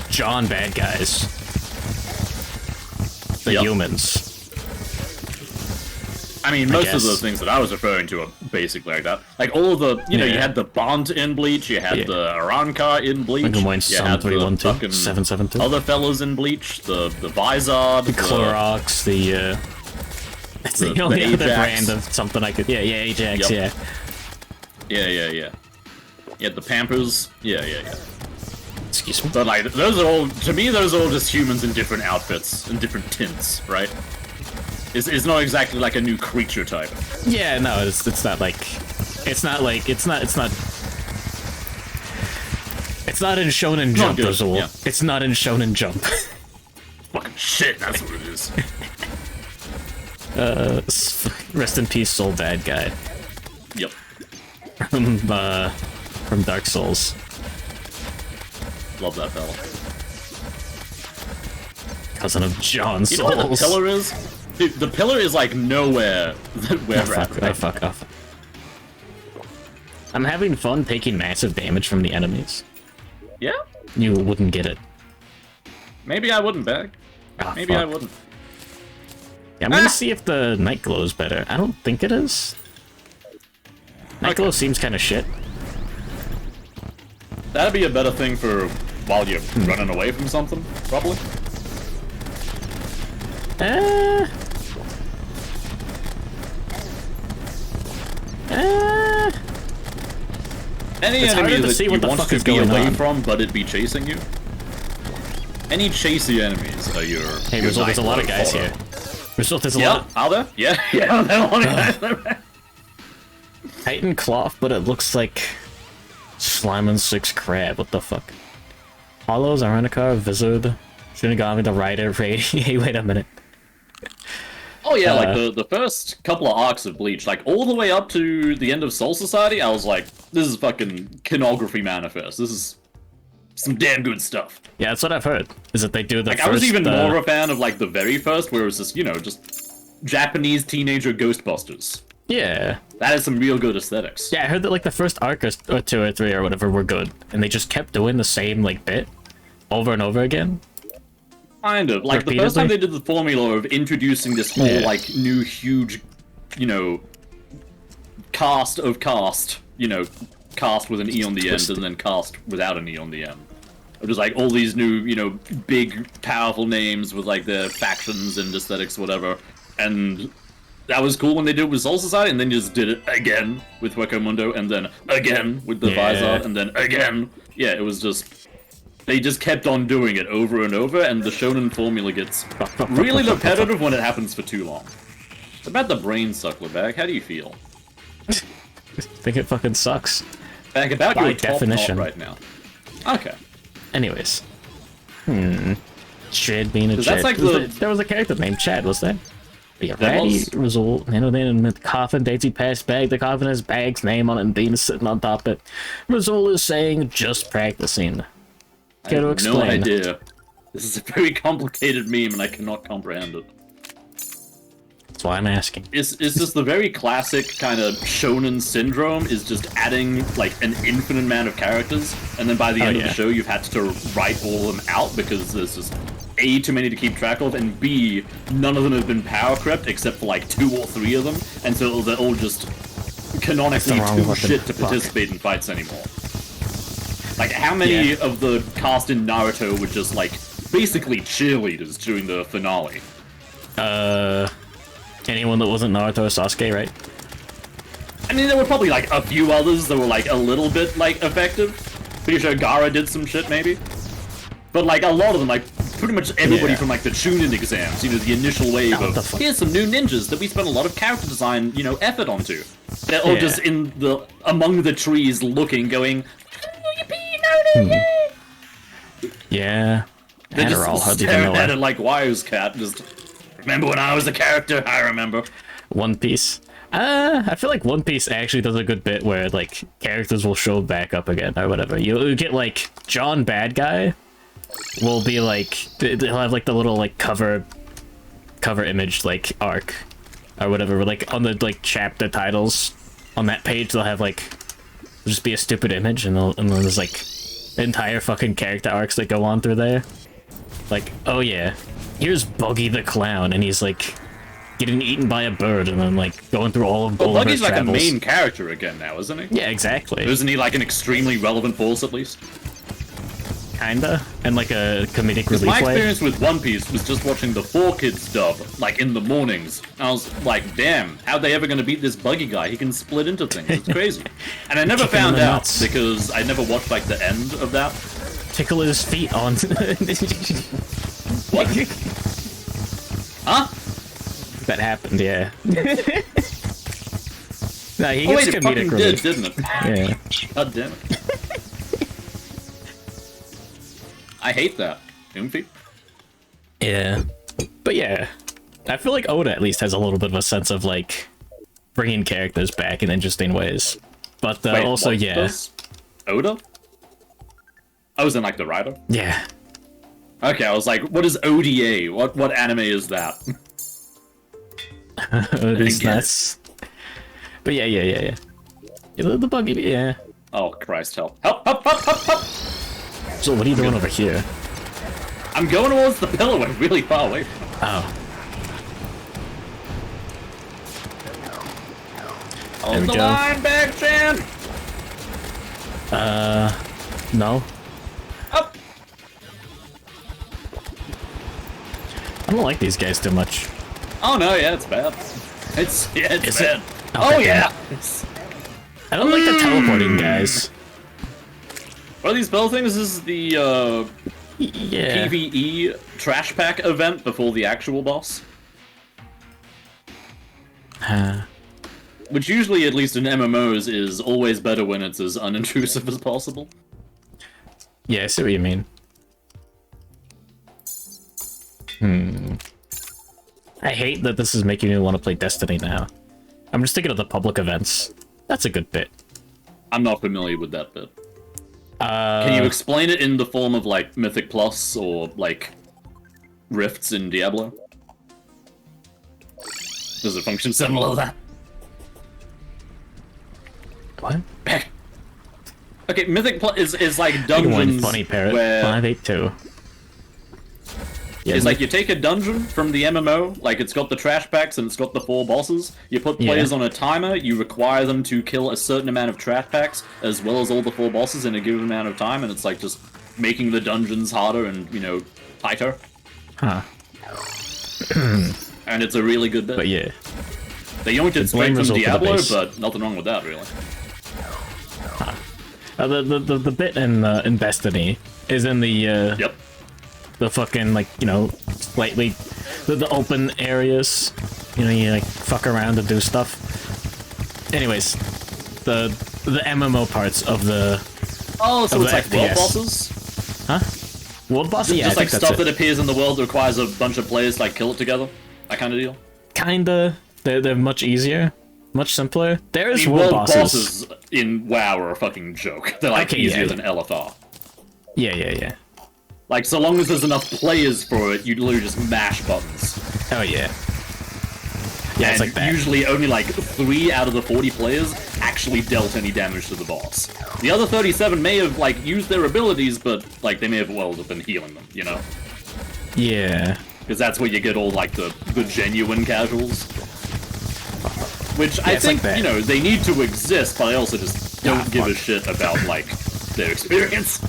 S1: John bad guys. The
S2: Yep.
S1: humans.
S2: I mean, most of
S1: guess.
S2: the things that I was referring to are basically like that. Like, all of the, you know, you
S1: Yeah.
S2: had the Bond in Bleach, you had the Arankar in Bleach,
S1: Good morning,
S2: you
S1: Sun
S2: had the
S1: 312,
S2: fucking
S1: 772.
S2: other fellas in Bleach, the Vizard,
S1: The Clorox, the that's the only other
S2: Ajax.
S1: brand of something I could. Yeah, Ajax.
S2: Yep.
S1: Yeah.
S2: Yeah. You had the Pampers, yeah.
S1: Excuse me.
S2: But, like, those are all, to me, those are all just humans in different outfits, in different tints, right? It's not exactly like a new creature type.
S1: Yeah, no, it's not like it's not in Shonen Jump,
S2: good,
S1: Rezuul.
S2: yeah.
S1: It's not in Shonen Jump.
S2: Fucking shit, that's what it is.
S1: Rest in peace, Soul Bad Guy
S2: Yep.
S1: from Dark Souls.
S2: Love that fella.
S1: Cousin of John
S2: You know what the
S1: Souls.
S2: pillar is? Dude, the pillar is like nowhere where we're at right
S1: Fuck off. I'm having fun taking massive damage from the enemies.
S2: Yeah?
S1: You wouldn't get it.
S2: Maybe I wouldn't bag.
S1: Ah,
S2: Maybe I
S1: fuck.
S2: wouldn't.
S1: Yeah, I'm gonna see if the night glow is better. I don't think it is. Night glow seems kind of shit.
S2: That'd be a better thing for while you're running away from something, probably. Any
S1: It's harder
S2: enemy
S1: to
S2: that
S1: see
S2: you
S1: what the
S2: want
S1: fuck
S2: to
S1: is
S2: be
S1: going
S2: away
S1: on.
S2: from, but it'd be chasing you. Any chasey enemies are your.
S1: Hey,
S2: your
S1: Rezuul, there's a lot of
S2: night
S1: guys
S2: fodder.
S1: here. Rezuul, there's a
S2: Yeah,
S1: lot of
S2: are there? Yeah, there's a lot of guys there.
S1: Titan cloth, but it looks like Slime and 6 Crab. What the fuck? Hollows, Arankar, Vizard, Shinigami, the Rider, Raid. Hey, wait a minute.
S2: Oh yeah, like the first couple of arcs of Bleach, like all the way up to the end of Soul Society, I was like, this is fucking Kinography Manifest. This is some damn good stuff.
S1: Yeah, that's what I've heard. Is that they do the
S2: Like
S1: first.
S2: I was even more a fan of like the very first, where it was just, you know, just Japanese teenager Ghostbusters.
S1: Yeah.
S2: That is some real good aesthetics.
S1: Yeah, I heard that like the first arc or 2 or 3 or whatever were good, and they just kept doing the same like bit over and over again.
S2: Kind of. Like the first
S1: Repeatedly?
S2: time they did the formula of introducing this whole like new huge, you know, cast, you know, cast with an E on the end and then cast without an E on the end. Of just like all these new, you know, big, powerful names with like their factions and aesthetics, whatever. And that was cool when they did it with Soul Society, and then just did it again with Hueco Mundo, and then again with the Vizard, and then again. Yeah, it was just. They just kept on doing it over and over, and the shonen formula gets really repetitive when it happens for too long. It's about the brain suckler bag. How do you feel?
S1: I think it fucking sucks.
S2: Bag about
S1: By
S2: your top
S1: definition.
S2: knot right now. Okay.
S1: Anyways. Chad being a
S2: 'Cause
S1: Chad.
S2: that's like the-
S1: There was a character named Chad, was there? Yeah,
S2: There
S1: Ratty,
S2: was.
S1: Rezuul, Nanodan, and Coffin, Daisy Pass Bag. The coffin has Bag's name on it, and Dean is sitting on top of it. Rezuul is saying, just practicing.
S2: I
S1: Care to
S2: have
S1: explain?
S2: no idea. This is a very complicated meme, and I cannot comprehend it.
S1: That's why I'm asking.
S2: It's just the very classic kind of shonen syndrome is just adding like an infinite amount of characters, and then by the end of
S1: yeah.
S2: the show you've had to write all of them out because there's just A, too many to keep track of, and B, none of them have been power crept except for like 2 or 3 of them, and so they're all just canonically
S1: That's the wrong
S2: too
S1: weapon.
S2: shit to
S1: Fuck.
S2: participate in fights anymore. Like how many of the cast in Naruto were just like basically cheerleaders during the finale?
S1: Anyone that wasn't Naruto or Sasuke, right?
S2: I mean, there were probably like a few others that were like a little bit like effective. Pretty sure Gaara did some shit maybe. But like a lot of them, like pretty much everybody
S1: Yeah.
S2: from like the Chunin exams, you know, the initial wave
S1: what the
S2: of
S1: fuck?
S2: here's some new ninjas that we spent a lot of character design, you know, effort onto. They're all
S1: Yeah.
S2: just in the among the trees looking, going,
S1: Yeah.
S2: they're just
S1: Adderall, how'd you
S2: staring
S1: even know
S2: at
S1: that?
S2: it like Wires Cat. Just remember when I was a character? I remember.
S1: One Piece. I feel like One Piece actually does a good bit where like characters will show back up again or whatever. You get like John Bad Guy will be like they'll have like the little like cover image like arc or whatever, like on the like chapter titles on that page they'll have like just be a stupid image and then there's like entire fucking character arcs that go on through there. Like, oh yeah, here's Buggy the Clown and he's like getting eaten by a bird and then like going through all of
S2: Buggy's like
S1: travels.
S2: a main character again now, isn't he?
S1: Yeah, exactly.
S2: Isn't he like an extremely relevant force at least?
S1: Kinda, and like a comedic relief
S2: My
S1: way.
S2: experience with One Piece was just watching the 4Kids dub, like in the mornings. And I was like, damn, how they ever gonna beat this Buggy guy? He can split into things, it's crazy. And I never
S1: Kick him in
S2: found
S1: the
S2: out
S1: nuts.
S2: because I never watched like the end of that.
S1: Tickle his feet on.
S2: What? Huh?
S1: That happened, yeah. Nah, he
S2: Oh
S1: gets
S2: wait, it fucking
S1: comedic
S2: did,
S1: relief.
S2: didn't it?
S1: Yeah.
S2: God damn it. I hate that. Oomfy?
S1: Yeah. But yeah, I feel like Oda at least has a little bit of a sense of like bringing characters back in interesting ways. But
S2: Wait,
S1: also,
S2: what
S1: yeah.
S2: does Oda? I was in like the writer.
S1: Yeah.
S2: Okay, I was like, what is ODA? What anime is that?
S1: Oda's
S2: get it.
S1: nuts. But yeah. Yeah, the Buggy, yeah.
S2: Oh Christ, help. Help!
S1: So what are you doing over here?
S2: I'm going towards the pillar, we're really far away from it.
S1: Oh.
S2: Hold
S1: we
S2: the
S1: go.
S2: line back, Chan!
S1: No.
S2: Up!
S1: I don't like these guys too much.
S2: Oh no, yeah, it's bad. It's
S1: Is it?
S2: bad.
S1: Oh,
S2: Oh
S1: damn
S2: yeah!
S1: I don't like the teleporting guys.
S2: What are these spell things? This is the
S1: Yeah.
S2: PvE trash pack event before the actual boss. Which usually, at least in MMOs, is always better when it's as unintrusive as possible.
S1: Yeah, I see what you mean. I hate that this is making me want to play Destiny now. I'm just thinking of the public events. That's a good bit.
S2: I'm not familiar with that bit. Can you explain it in the form of, like, Mythic Plus or, like, Rifts in Diablo? Does it function similar to that?
S1: What?
S2: Okay, Mythic Plus is like
S1: One
S2: dungeons
S1: funny parrot.
S2: where...
S1: 582. Yeah,
S2: It's like you take a dungeon from the MMO, like it's got the trash packs and it's got the 4 bosses. You put players on a timer, you require them to kill a certain amount of trash packs as well as all the 4 bosses in a given amount of time, and it's like just making the dungeons harder and, you know, tighter.
S1: Huh.
S2: And it's a really good bit.
S1: But yeah.
S2: They yoinked it straight
S1: blame
S2: from
S1: Rezuul for the
S2: Diablo,
S1: base.
S2: but nothing wrong with that, really.
S1: The bit in Destiny is in the
S2: Yep.
S1: the fucking like, you know, slightly the open areas. You know, you like fuck around and do stuff. Anyways, the MMO parts of the
S2: Oh, so
S1: Of
S2: it's
S1: the
S2: like world
S1: FPS.
S2: bosses?
S1: world boss. Yeah,
S2: Just
S1: I
S2: like
S1: think that's
S2: stuff
S1: it.
S2: that appears in the world that requires a bunch of players to like kill it together? That kind of deal?
S1: Kinda. They're much easier, much simpler. There
S2: I
S1: is
S2: mean,
S1: world
S2: world
S1: bosses.
S2: bosses in WoW are a fucking joke. They're like
S1: Okay,
S2: easier
S1: yeah.
S2: than LFR.
S1: Yeah.
S2: Like, so long as there's enough players for it, you literally just mash buttons.
S1: Oh yeah. Yeah,
S2: And
S1: it's like that.
S2: usually only like 3 out of the 40 players actually dealt any damage to the boss. The other 37 may have like used their abilities, but like they may have well have been healing them, you know?
S1: Yeah.
S2: Because that's where you get all like the genuine casuals. Which I
S1: it's like
S2: think,
S1: that.
S2: you know, they need to exist, but I also just don't give a
S1: fuck.
S2: shit about like their experience.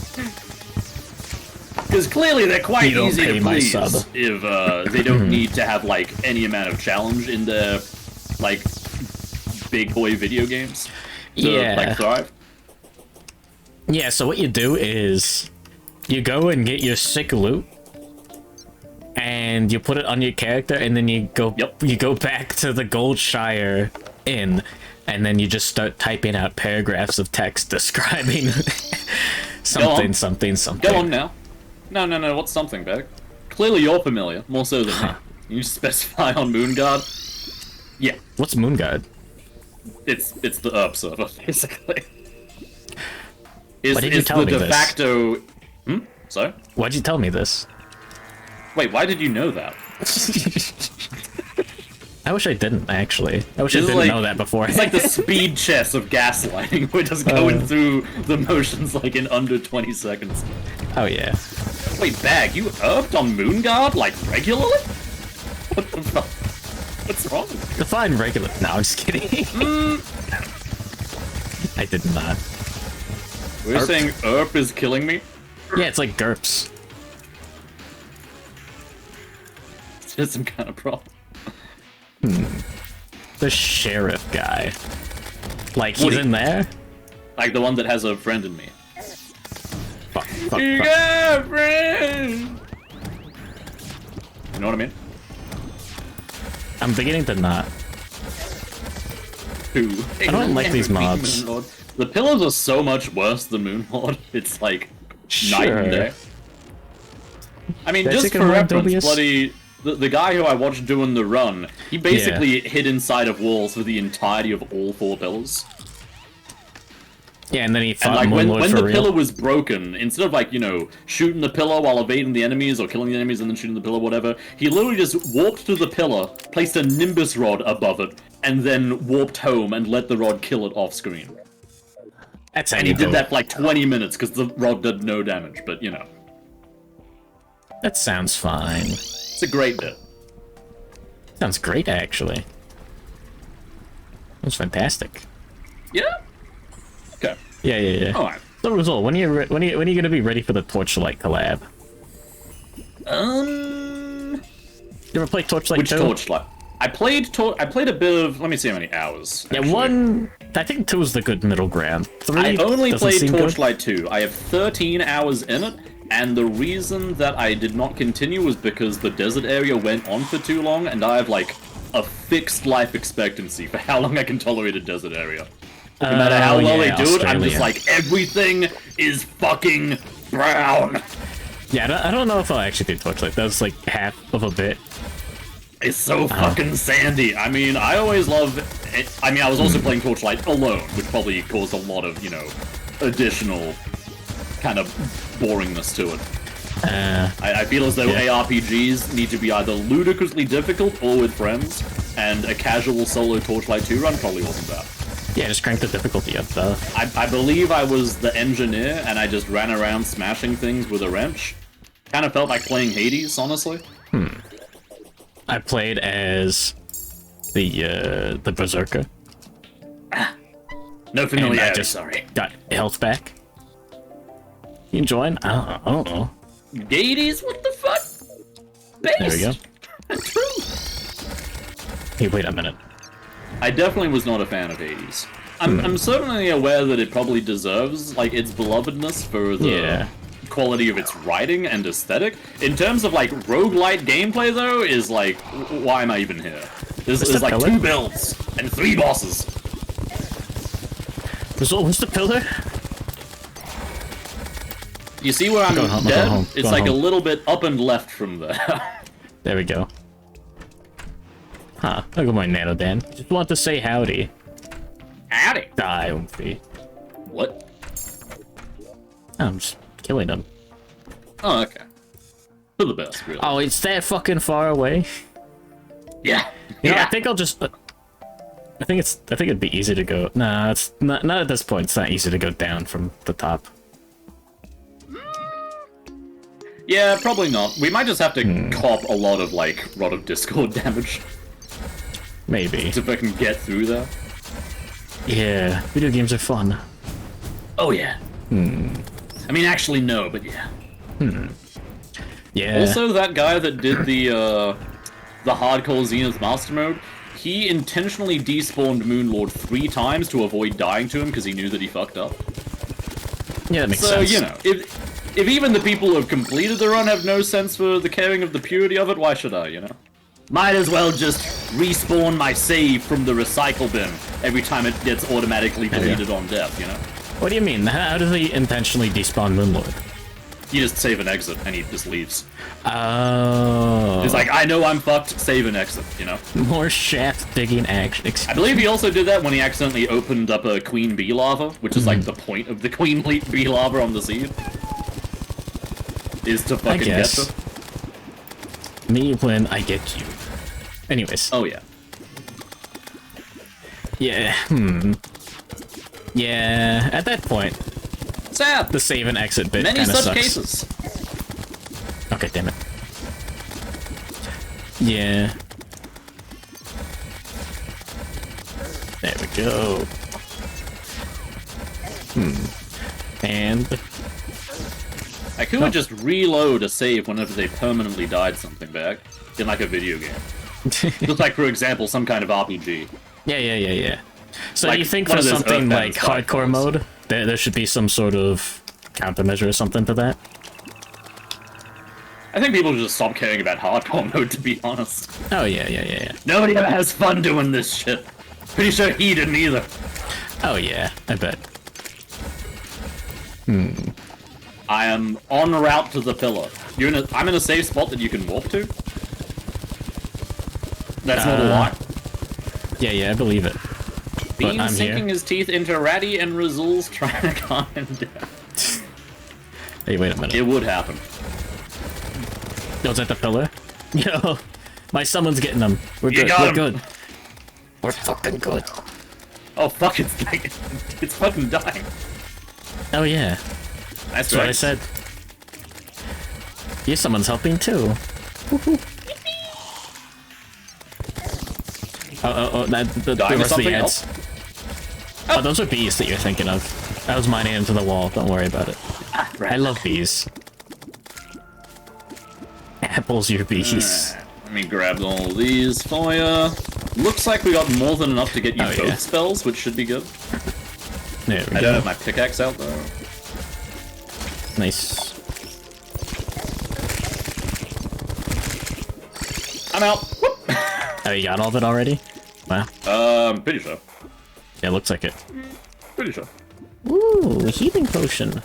S2: Because clearly they're quite
S1: You don't
S2: easy
S1: pay
S2: to
S1: my
S2: please
S1: sub.
S2: if they don't need to have like any amount of challenge in their like big boy video games to
S1: Yeah.
S2: like thrive.
S1: Yeah, so what you do is you go and get your sick loot and you put it on your character and then you go
S2: Yep.
S1: you go back to the Goldshire Inn and then you just start typing out paragraphs of text describing something.
S2: Go on now. No, what's something, Beg? Clearly you're familiar, more so than me.
S1: Huh.
S2: You specify on Moonguard? Yeah,
S1: What's Moonguard?
S2: it's the herb server, basically.
S1: Why didn't you
S2: It's
S1: tell
S2: the
S1: me
S2: de
S1: this?
S2: facto... So?
S1: Why'd you tell me this?
S2: Wait, why did you know that?
S1: I wish I didn't, actually. I wish I
S2: This is
S1: didn't
S2: like-
S1: know that before.
S2: It's like the speed chess of gaslighting. We're just going through the motions like in under 20 seconds.
S1: Oh, yeah.
S2: Wait, Bag, you herbed on Moonguard, like, regularly? What the fuck? What's wrong with you?
S1: Define regular. No, I'm just kidding. I did not.
S2: We're saying Erp is killing me?
S1: Yeah, it's like GURPS.
S2: Is there some kind of problem?
S1: The sheriff guy. Like, he's
S2: Woody.
S1: in there?
S2: Like the one that has a friend in me.
S1: Fuck, fuck,
S2: You
S1: fuck.
S2: got a friend! You know what I mean?
S1: I'm beginning to not.
S2: Who?
S1: I don't like these mobs.
S2: The pillars are so much worse than Moonlord. It's like night and
S1: Sure.
S2: day. I mean,
S1: Did I
S2: just
S1: take a
S2: for
S1: more
S2: reference,
S1: dubious?
S2: bloody the guy who I watched doing the run, he basically hid inside of walls for the entirety of all 4 pillars.
S1: Yeah, and then he
S2: And
S1: fought
S2: like when
S1: Moonlord
S2: the
S1: for real.
S2: pillar was broken, instead of like, you know, shooting the pillar while evading the enemies or killing the enemies and then shooting the pillar, whatever, he literally just warped to the pillar, placed a Nimbus rod above it, and then warped home and let the rod kill it off screen.
S1: That's how
S2: And
S1: you
S2: he did
S1: do
S2: that
S1: it.
S2: for like 20 minutes because the rod did no damage, but you know,
S1: That sounds fine.
S2: it's a great bit.
S1: Sounds great, actually. That's fantastic.
S2: Yeah? Okay.
S1: Yeah, yeah, yeah.
S2: Alright.
S1: So, Rezuul, when are you gonna be ready for the Torchlight collab? You ever play Torchlight
S2: Which
S1: 2?
S2: Torchlight? I played a bit of, let me see how many hours.
S1: Yeah,
S2: actually.
S1: 1... I think 2 is the good middle ground. 3
S2: I only
S1: doesn't
S2: played
S1: seem good.
S2: Torchlight 2. I have 13 hours in it, and the reason that I did not continue was because the desert area went on for too long, and I have, like, a fixed life expectancy for how long I can tolerate a desert area. No matter how well they do it, I'm just
S1: Australia.
S2: like, everything is fucking brown.
S1: Yeah, I don't know if I'll actually do Torchlight. That was like half of a bit.
S2: It's so fucking sandy. I mean, I always love it. I mean, I was also playing Torchlight alone, which probably caused a lot of, you know, additional kind of boringness to it. I feel as though
S1: Yeah.
S2: ARPGs need to be either ludicrously difficult or with friends, and a casual solo Torchlight 2 run probably wasn't bad.
S1: Yeah, just crank the difficulty up, though.
S2: I believe I was the engineer, and I just ran around smashing things with a wrench. Kind of felt like playing Hades, honestly.
S1: I played as the Berserker.
S2: No
S1: And
S2: familiarity,
S1: I just
S2: sorry.
S1: got health back. You join? I don't know.
S2: Hades? What the fuck? Based.
S1: There we go.
S2: True.
S1: Hey, wait a minute.
S2: I definitely was not a fan of Hades. I'm certainly aware that it probably deserves, like, its belovedness for the
S1: Yeah.
S2: quality of its writing and aesthetic. In terms of, like, roguelite gameplay, though, is like, why am I even here? There's
S1: the
S2: like
S1: pillar?
S2: 2 builds and 3 bosses.
S1: Rezuul, what's the pillar?
S2: You see where I'm
S1: Going home,
S2: dead?
S1: going home,
S2: It's
S1: going
S2: like a
S1: home.
S2: little bit up and left from there.
S1: There we go. Huh. Look at my Nano Dan. Just want to say howdy.
S2: Howdy.
S1: Die, Oomphy.
S2: What?
S1: I'm just killing them.
S2: Oh, okay. For the best, really.
S1: Oh, it's that fucking far away.
S2: Yeah.
S1: You know,
S2: Yeah.
S1: I think I'll just. I think it'd be easy to go. Nah, it's not at this point. It's not easy to go down from the top.
S2: Yeah, probably not. We might just have to cop a lot of, like, Rod of Discord damage
S1: Maybe.
S2: to fucking get through there.
S1: Yeah, video games are fun.
S2: Oh, yeah. I mean, actually, no, but yeah.
S1: Yeah.
S2: Also, that guy that did the hardcore Zenith Master Mode, he intentionally despawned Moonlord 3 times to avoid dying to him because he knew that he fucked up.
S1: Yeah, that makes
S2: So,
S1: sense.
S2: you know, if even the people who have completed the run have no sense for the caring of the purity of it, why should I, you know? Might as well just respawn my save from the recycle bin every time it gets automatically
S1: you go.
S2: deleted on death, you know?
S1: What do you mean? How does he intentionally despawn Moonlord?
S2: You just save and exit, and he just leaves.
S1: Oh.
S2: He's like, I know I'm fucked, save and exit, you know?
S1: More shaft digging action.
S2: I believe he also did that when he accidentally opened up a Queen Bee lava, which is like the point of the Queen Bee lava on the seed. is to fucking get
S1: guess.
S2: them.
S1: Me when I get you. Anyways.
S2: Oh yeah.
S1: Yeah, Yeah, at that point,
S2: Sad.
S1: the save and exit bit
S2: Many
S1: kind of
S2: such
S1: sucks.
S2: cases.
S1: Okay, damn it. Yeah. There we go. And...
S2: Like, who would just reload a save whenever they permanently died something back in, like, a video game? Just like, for example, some kind of RPG.
S1: Yeah. So
S2: Like,
S1: do you think
S2: one
S1: for
S2: of those
S1: something
S2: Earthbound
S1: like
S2: style
S1: hardcore
S2: games.
S1: mode, there should be some sort of countermeasure or something to that?
S2: I think people just stop caring about hardcore mode, to be honest.
S1: Oh, yeah.
S2: Nobody ever has fun doing this shit. Pretty sure he didn't either.
S1: Oh, yeah, I bet.
S2: I am en route to the pillar. I'm in a safe spot that you can walk to. That's not a lie.
S1: Yeah, I believe it. But
S2: Bean
S1: I'm
S2: sinking
S1: here.
S2: his teeth into Ratty and Rezuul's trying to calm him down.
S1: Hey, wait a minute.
S2: It would happen.
S1: Oh, is that the pillar? Yo, my summon's getting them. We're
S2: You
S1: good,
S2: got
S1: we're
S2: 'em.
S1: good. We're fucking good.
S2: Oh fuck, it's like, it's fucking dying.
S1: Oh, yeah.
S2: That's
S1: That's what I said. Yeah, someone's helping too. Oh, the
S2: Dying
S1: rest
S2: of
S1: of the
S2: something
S1: ads. Oh, those are bees that you're thinking of. I was mining into the wall, don't worry about it. I love bees. Apples, your bees.
S2: Let me grab all of these for ya. Looks like we got more than enough to get you
S1: Oh,
S2: both
S1: yeah.
S2: spells, which should be good.
S1: There we
S2: I
S1: go.
S2: don't have my pickaxe out though.
S1: Nice.
S2: I'm out. Whoop.
S1: Oh, you got all of it already? Wow.
S2: Pretty sure.
S1: Yeah, looks like it.
S2: Pretty sure.
S1: Ooh, healing potion.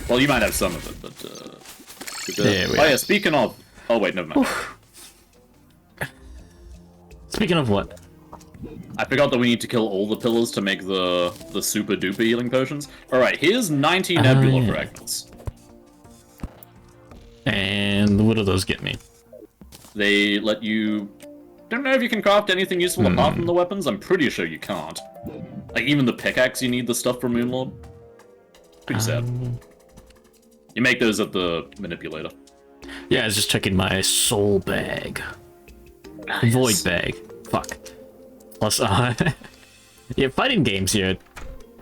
S2: Well, you might have some of it, but
S1: There we
S2: oh
S1: are.
S2: yeah, speaking of, oh wait, never mind.
S1: Speaking of what?
S2: I forgot that we need to kill all the pillars to make the super duper healing potions. All right, here's 90 nebula
S1: yeah.
S2: fragments.
S1: And what do those get me?
S2: They let you. Don't know if you can craft anything useful apart from the weapons. I'm pretty sure you can't. Like even the pickaxe, you need the stuff from Moonlord. Pretty sad. You make those at the manipulator.
S1: Yeah, I was just checking my soul bag. Void bag. Fuck. Plus, yeah, fighting games, you're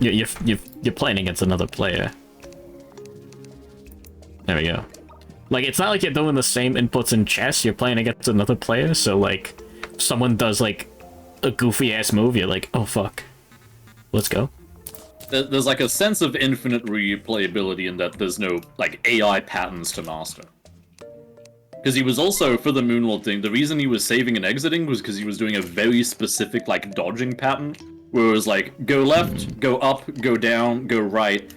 S1: playing against another player. There we go. Like, it's not like you're doing the same inputs in chess, you're playing against another player, so, like, if someone does, like, a goofy-ass move, you're like, oh, fuck. Let's go.
S2: There's like a sense of infinite replayability in that there's no, like, AI patterns to master. Because he was also, for the Moonlord thing, the reason he was saving and exiting was because he was doing a very specific, like, dodging pattern, where it was like, go left, go up, go down, go right.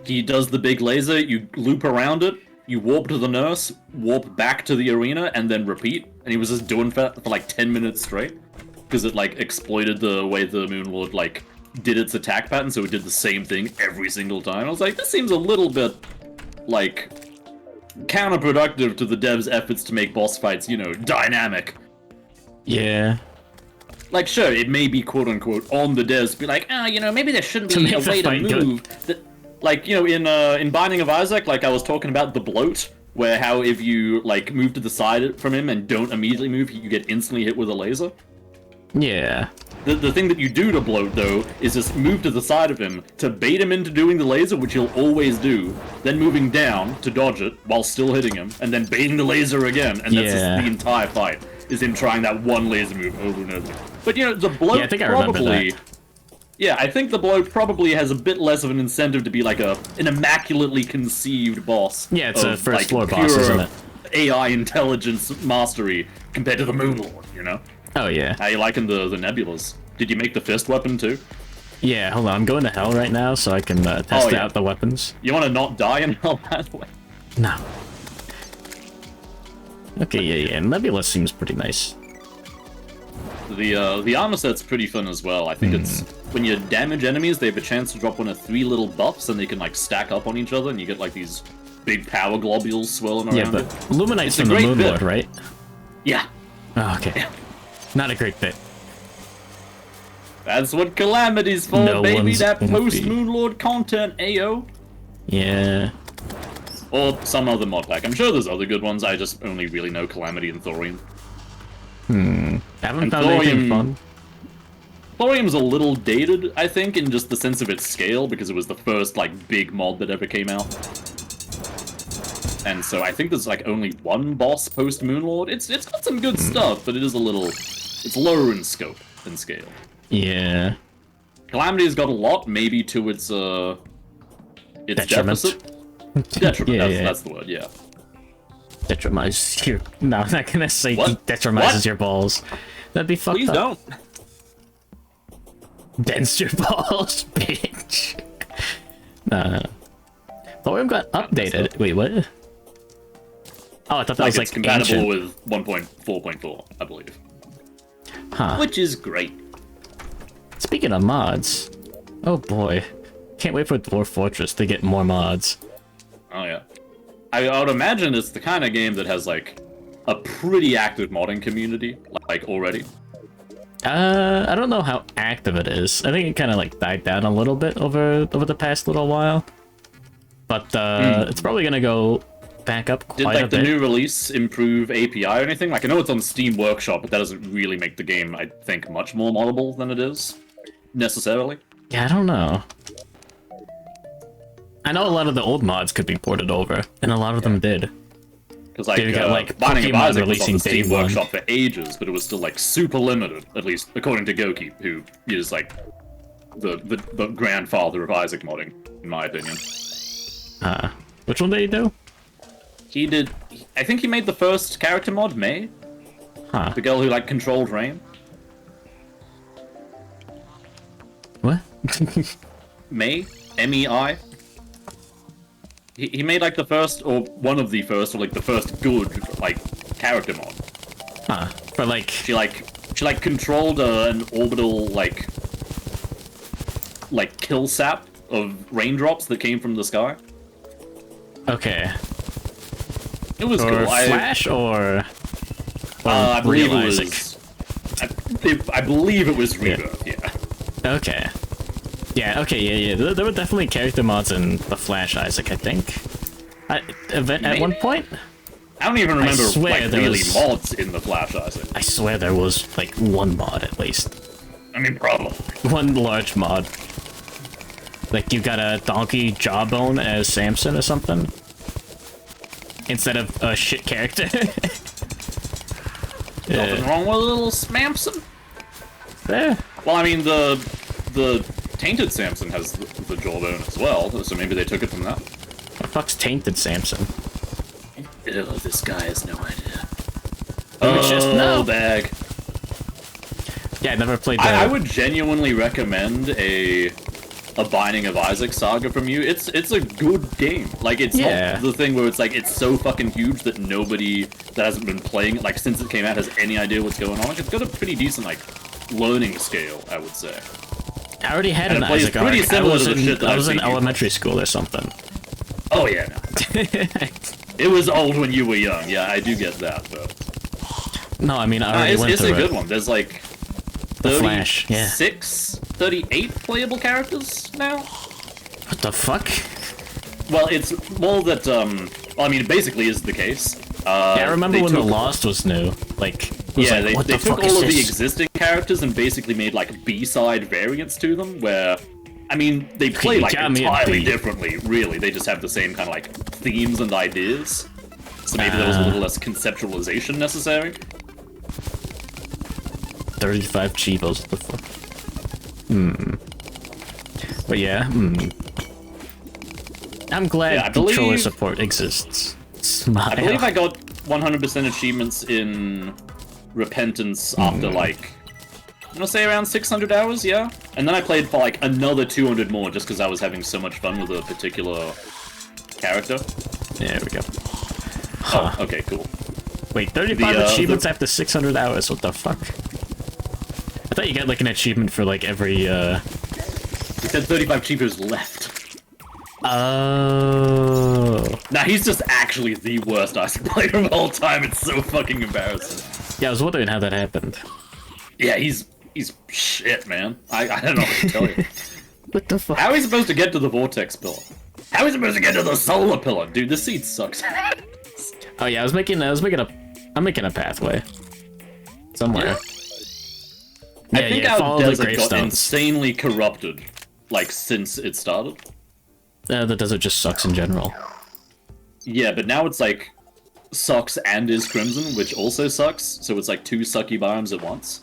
S2: He does the big laser, you loop around it, you warp to the nurse, warp back to the arena, and then repeat. And he was just doing that for like 10 minutes straight. Because it like exploited the way the Moonlord like did its attack pattern, so it did the same thing every single time. I was like, this seems a little bit like counterproductive to the devs' efforts to make boss fights, you know, dynamic.
S1: Yeah.
S2: Like, sure, it may be quote-unquote on the devs to be like, you know, maybe there shouldn't
S1: To
S2: be a
S1: make the
S2: way to
S1: fight good.
S2: move. Like, you know, in Binding of Isaac, like I was talking about the bloat, where how if you, like, move to the side from him and don't immediately move, you get instantly hit with a laser.
S1: Yeah.
S2: The thing that you do to bloat, though, is just move to the side of him to bait him into doing the laser, which he'll always do, then moving down to dodge it while still hitting him, and then baiting the laser again, and that's just
S1: Yeah.
S2: the entire fight, is him trying that one laser move over and over. But, you know, the bloat
S1: Yeah, I think I remember
S2: probably...
S1: that.
S2: Yeah, I think the bloat probably has a bit less of an incentive to be like an immaculately conceived boss.
S1: Yeah, it's a
S2: of,
S1: first
S2: like,
S1: floor boss,
S2: pure
S1: isn't it?
S2: AI intelligence mastery compared to the Moonlord, you know?
S1: Oh, yeah.
S2: How you liking the nebulas? Did you make the fist weapon too?
S1: Yeah, hold on, I'm going to hell right now so I can test
S2: yeah.
S1: out the weapons.
S2: You want to not die in hell, by the way?
S1: No. Okay, yeah, Nebula seems pretty nice.
S2: The armor set's pretty fun as well. I think it's when you damage enemies, they have a chance to drop one of 3 little buffs, and they can like stack up on each other, and you get like these big power globules swirling around.
S1: Yeah, but
S2: it.
S1: Luminite's
S2: It's a
S1: from the
S2: great
S1: Moon
S2: bit.
S1: Lord, right?
S2: Yeah,
S1: Oh, okay. Not a great bit.
S2: that's what Calamity's for,
S1: No
S2: baby.
S1: one's
S2: That
S1: gonna
S2: post
S1: be-
S2: Moon Lord content, ayo.
S1: Yeah.
S2: Or some other mod pack. I'm sure there's other good ones. I just only really know Calamity and Thorium.
S1: Haven't
S2: And
S1: found anything
S2: Thorium-
S1: fun.
S2: Thorium's a little dated, I think, in just the sense of its scale, because it was the first, like, big mod that ever came out. And so I think there's, like, only one boss post-Moonlord. It's got some good stuff, but it is a little... It's lower in scope than scale.
S1: Yeah.
S2: Calamity's got a lot, maybe to its
S1: Detriment.
S2: deficit. Detriment,
S1: Yeah.
S2: that's the word, yeah.
S1: Detrimize your... No, I'm not gonna say
S2: What?
S1: detrimizes
S2: What?
S1: your balls. That'd be fucked
S2: Please
S1: up.
S2: don't.
S1: Dents your balls, bitch. No. Thorium got updated. Wait, what? Oh, I thought that
S2: Like,
S1: was
S2: it's
S1: like
S2: compatible
S1: ancient.
S2: with 1.4.4, I believe.
S1: Huh.
S2: Which is great.
S1: Speaking of mods, oh boy, can't wait for Dwarf Fortress to get more mods.
S2: Oh yeah. I would imagine it's the kind of game that has, like, a pretty active modding community, like, already.
S1: I don't know how active it is. I think it kind of like died down a little bit over the past little while, but it's probably gonna go back up
S2: Did,
S1: quite a
S2: like, the
S1: bit.
S2: new release improve API or anything? Like, I know it's on Steam Workshop, but that doesn't really make the game, I think, much more moddable than it is, necessarily.
S1: Yeah, I don't know. I know a lot of the old mods could be ported over, and a lot of them did.
S2: Because, like,
S1: Dude, got, like,
S2: Binding of
S1: Pokemon
S2: Isaac was on
S1: releasing
S2: the Steam
S1: day one.
S2: Workshop for ages, but it was still, like, super limited, at least according to Goki, who is, like, the grandfather of Isaac modding, in my opinion.
S1: Which one did he do?
S2: He did... I think he made the first character mod, May?
S1: Huh.
S2: The girl who, like, controlled Rain?
S1: What?
S2: May? M-E-I? He made, like, the first, or one of the first, or, like, the first good, like, character mod.
S1: Huh. For like...
S2: She controlled an orbital, like, kill sap of raindrops that came from the sky.
S1: Okay.
S2: It was
S1: Or
S2: cool.
S1: Flash, or
S2: I believe
S1: real
S2: it was...
S1: Isaac?
S2: I believe it was Rebirth, yeah.
S1: Okay. Yeah, okay, yeah. There were definitely character mods in the Flash Isaac, I think. At one point?
S2: I don't even remember,
S1: swear
S2: like,
S1: there
S2: really
S1: was-
S2: mods in the Flash Isaac.
S1: I swear there was, like, one mod at least.
S2: I mean, probably.
S1: One large mod. Like, you got a donkey jawbone as Samson or something? Instead of a shit character.
S2: Nothing wrong with a little Smamson.
S1: Yeah.
S2: Well, I mean, the Tainted Samson has the jawbone as well, so maybe they took it from that.
S1: What the fuck's tainted Samson?
S2: Ew, this guy has no idea.
S1: It's just no.
S2: bag.
S1: Yeah, I never played the...
S2: I would genuinely recommend a Binding of Isaac saga from you. It's a good game. Like, it's not the thing where it's like, it's so fucking huge that nobody that hasn't been playing it, like, since it came out has any idea what's going on. Like, it's got a pretty decent, like, learning scale, I would say.
S1: I already had
S2: And
S1: an
S2: it plays
S1: Isaac
S2: pretty
S1: arc.
S2: similar to the shit that
S1: I
S2: I've
S1: was in
S2: seen you
S1: elementary school or something.
S2: Oh, yeah, no. It was old when you were young. Yeah, I do get that, but...
S1: No, I mean, I already went
S2: it's
S1: through
S2: a good
S1: it.
S2: one. There's, like,
S1: The Flash, yeah.
S2: 38 playable characters now?
S1: What the fuck?
S2: Well, it's more that, well, I mean, it basically is the case.
S1: Yeah, I remember
S2: they
S1: when The
S2: took-
S1: Lost was new. Like, it was
S2: Yeah,
S1: like, what
S2: they
S1: the
S2: took
S1: fuck is
S2: all of the
S1: this?
S2: existing characters and basically made, like, B-side variants to them, where, I mean, they play, like,
S1: got me a
S2: entirely
S1: B.
S2: differently, really. They just have the same kind of, like, themes and ideas. So maybe there was a little less conceptualization necessary.
S1: 35 Chivos, what the fuck? But yeah, I'm glad
S2: Yeah, I
S1: controller
S2: believe-
S1: support exists. Smile.
S2: I believe I got 100% achievements in Repentance after, like, I'm gonna say around 600 hours, yeah? And then I played for, like, another 200 more just because I was having so much fun with a particular character.
S1: There we go.
S2: Oh, okay, cool.
S1: Wait, 35
S2: The,
S1: achievements after 600 hours, what the fuck? I thought you got like an achievement for like every,
S2: He said 35 achievers left.
S1: Oh.
S2: Nah, he's just actually the worst Isaac player of all time. It's so fucking embarrassing.
S1: Yeah, I was wondering how that happened.
S2: Yeah, he's shit, man. I don't know what to tell you.
S1: What the fuck?
S2: How are we supposed to get to the vortex pillar? How are we supposed to get to the solar pillar? Dude, this seed sucks.
S1: Oh yeah, I'm making a pathway. Somewhere.
S2: Yeah.
S1: Yeah,
S2: I think
S1: follow
S2: our
S1: the
S2: desert got
S1: gravestones.
S2: insanely corrupted, like, since it started.
S1: The desert just sucks in general.
S2: Yeah, but now it's like sucks and is crimson, which also sucks. So it's like 2 sucky biomes at once.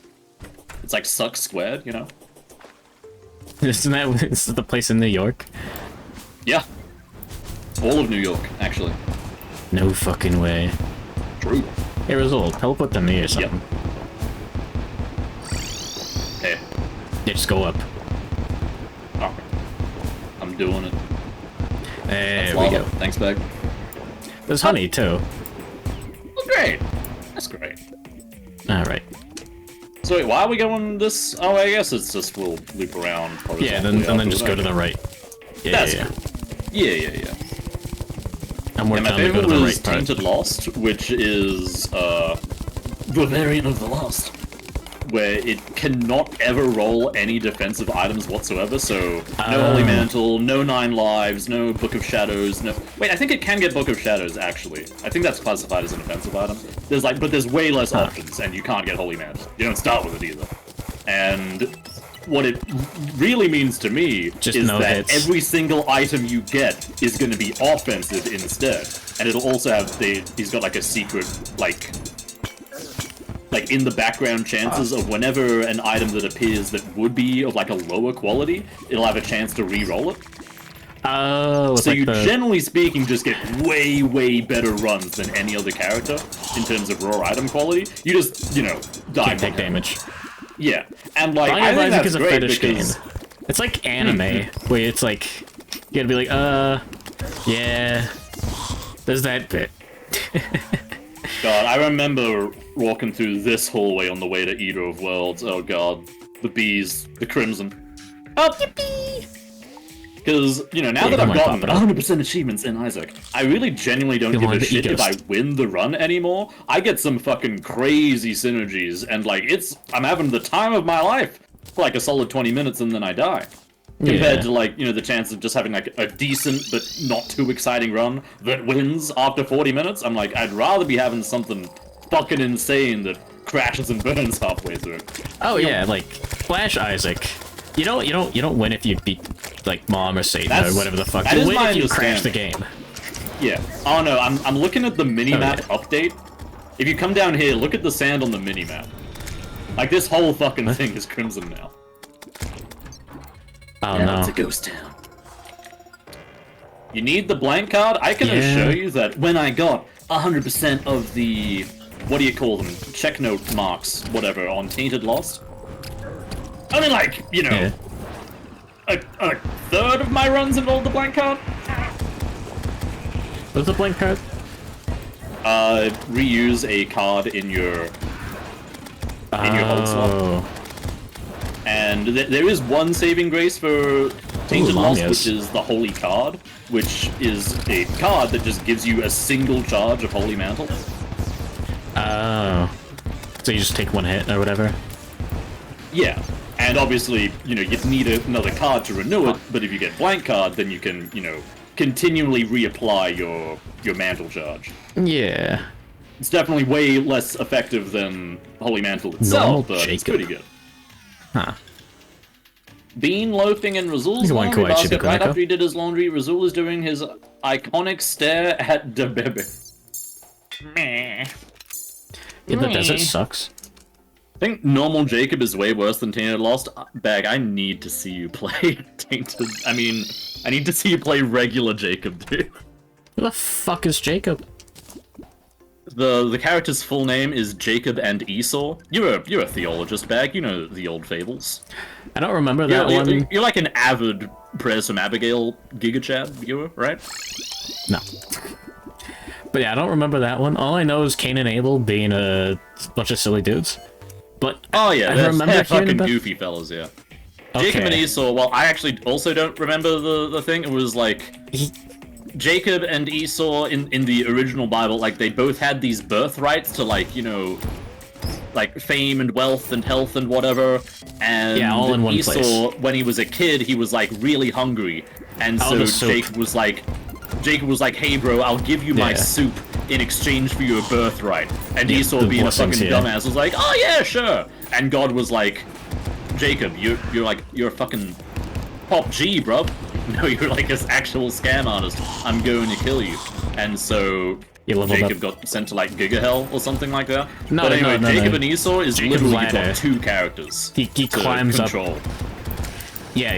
S2: It's like suck squared, you know?
S1: Isn't that this is the place in New York?
S2: Yeah. All of New York, actually.
S1: No fucking way.
S2: True.
S1: Hey, Rezuul, teleport to me or something.
S2: Hey.
S1: Yeah, just go up.
S2: Oh. I'm doing it.
S1: There
S2: Lava.
S1: we go.
S2: Thanks, Bag.
S1: There's honey too.
S2: Oh, great. That's great.
S1: Alright.
S2: So wait, why are we going this? Oh, I guess it's just we'll loop around.
S1: Yeah, and then just go to the right. Yeah,
S2: That's
S1: yeah,
S2: yeah.
S1: I'm working
S2: My
S1: on to go
S2: favorite
S1: to the
S2: was
S1: right part.
S2: Tainted Lost, which is the variant of the Lost, where it cannot ever roll any defensive items whatsoever. So no Holy Mantle, no 9 lives, no Book of Shadows. No, wait, I think it can get Book of Shadows actually. I think that's classified as an offensive item. But there's way less options, and you can't get Holy Mantle. You don't start with it either. And what it really means to me
S1: Just
S2: is
S1: no
S2: that
S1: hits.
S2: every single item you get is going to be offensive instead, and it'll also have he's got like a secret like in the background chances of whenever an item that appears that would be of like a lower quality, it'll have a chance to re-roll it.
S1: Oh, it's
S2: So
S1: like
S2: you,
S1: the...
S2: generally speaking, just get way better runs than any other character in terms of raw item quality. You just, die.
S1: can't take damage.
S2: Yeah, and like
S1: Binding
S2: I
S1: of
S2: think
S1: Isaac
S2: that's
S1: is a
S2: great
S1: fetish
S2: because
S1: game. It's like anime, where it's like you gotta be like, yeah. There's that bit.
S2: God, I remember walking through this hallway on the way to Eater of Worlds. Oh god, the bees, the crimson. Oh, yippee! Because, now that I've gotten 100% achievements in Isaac, I really genuinely don't give a shit if I win the run anymore. I get some fucking crazy synergies, and like, I'm having the time of my life for like a solid 20 minutes and then I die. Compared to like, the chance of just having like a decent but not too exciting run that wins after 40 minutes. I'm like, I'd rather be having something fucking insane that crashes and burns halfway through.
S1: Oh yeah, like Flash Isaac. You don't win if you beat like Mom or Satan or whatever the fuck. You win if you crash the game.
S2: Yeah. Oh no, I'm looking at the minimap update. If you come down here, look at the sand on the minimap. Like this whole fucking thing is crimson now.
S1: Oh no.
S2: It's a ghost town. You need the blank card? I can assure you that when I got 100% of the, what do you call them? Check note marks, whatever, on Tainted Lost. Only like, a third of my runs involved the blank card.
S1: What's the blank card?
S2: Reuse a card in your hold slot. And there is one saving grace for Tainted Lost, which is the Holy Card, which is a card that just gives you a single charge of Holy Mantle.
S1: Oh. So you just take one hit or whatever?
S2: Yeah. And obviously, you'd need another card to renew it, but if you get blank card, then you can, continually reapply your mantle charge.
S1: Yeah.
S2: It's definitely way less effective than Holy Mantle itself, but it's pretty good.
S1: Huh.
S2: Bean loafing in Rezuul's laundry basket right after he did his laundry. Rezuul is doing his iconic stare at the baby. Meh.
S1: Yeah, the desert sucks.
S2: I think normal Jacob is way worse than Tainted Lost. Bag, I need to see you play Tainted. I need to see you play regular Jacob, dude.
S1: Who the fuck is Jacob?
S2: The character's full name is Jacob and Esau. You're a theologist, Bag. You know the old fables.
S1: I don't remember that one.
S2: You're like an avid Prayers from Abigail Giga Chat viewer, right?
S1: No. But yeah, I don't remember that one. All I know is Cain and Abel being a bunch of silly dudes. But
S2: oh yeah,
S1: I remember
S2: they're fucking goofy fellas, yeah.
S1: Okay.
S2: Jacob and Esau, well, I actually also don't remember the thing. It was like... Jacob and Esau in the original Bible, like, they both had these birthrights to, like, you know, like, fame and wealth and health and whatever. And
S1: yeah, all in one
S2: Esau,
S1: place.
S2: when he was a kid, he was, like, really hungry. And so Jacob was like, hey, bro, I'll give you my soup in exchange for your birthright. And Esau, being a fucking dumbass, was like, oh, yeah, sure. And God was like, Jacob, you're a fucking Pop G, bro. No, you're like this actual scam artist. I'm going to kill you. And so Jacob got sent to like Giga Hell or something like that.
S1: No,
S2: but anyway,
S1: no.
S2: Jacob and Esau is
S1: Jacob
S2: literally
S1: ladder.
S2: you've got two characters.
S1: He climbs
S2: control.
S1: up. Yeah.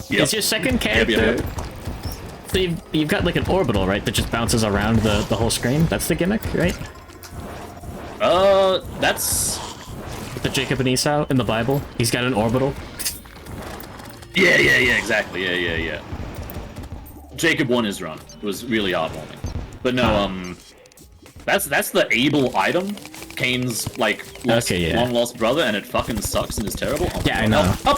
S1: It's your second character.
S2: Yep.
S1: So you've got like an orbital, right, that just bounces around the whole screen. That's the gimmick, right?
S2: That's
S1: The Jacob and Esau in the Bible. He's got an orbital.
S2: yeah, exactly. Yeah. Jacob won his run. It was really heartwarming. But no, that's the Abel item. Cain's like long lost brother, and it fucking sucks and is terrible. Oh,
S1: yeah, I know.
S2: I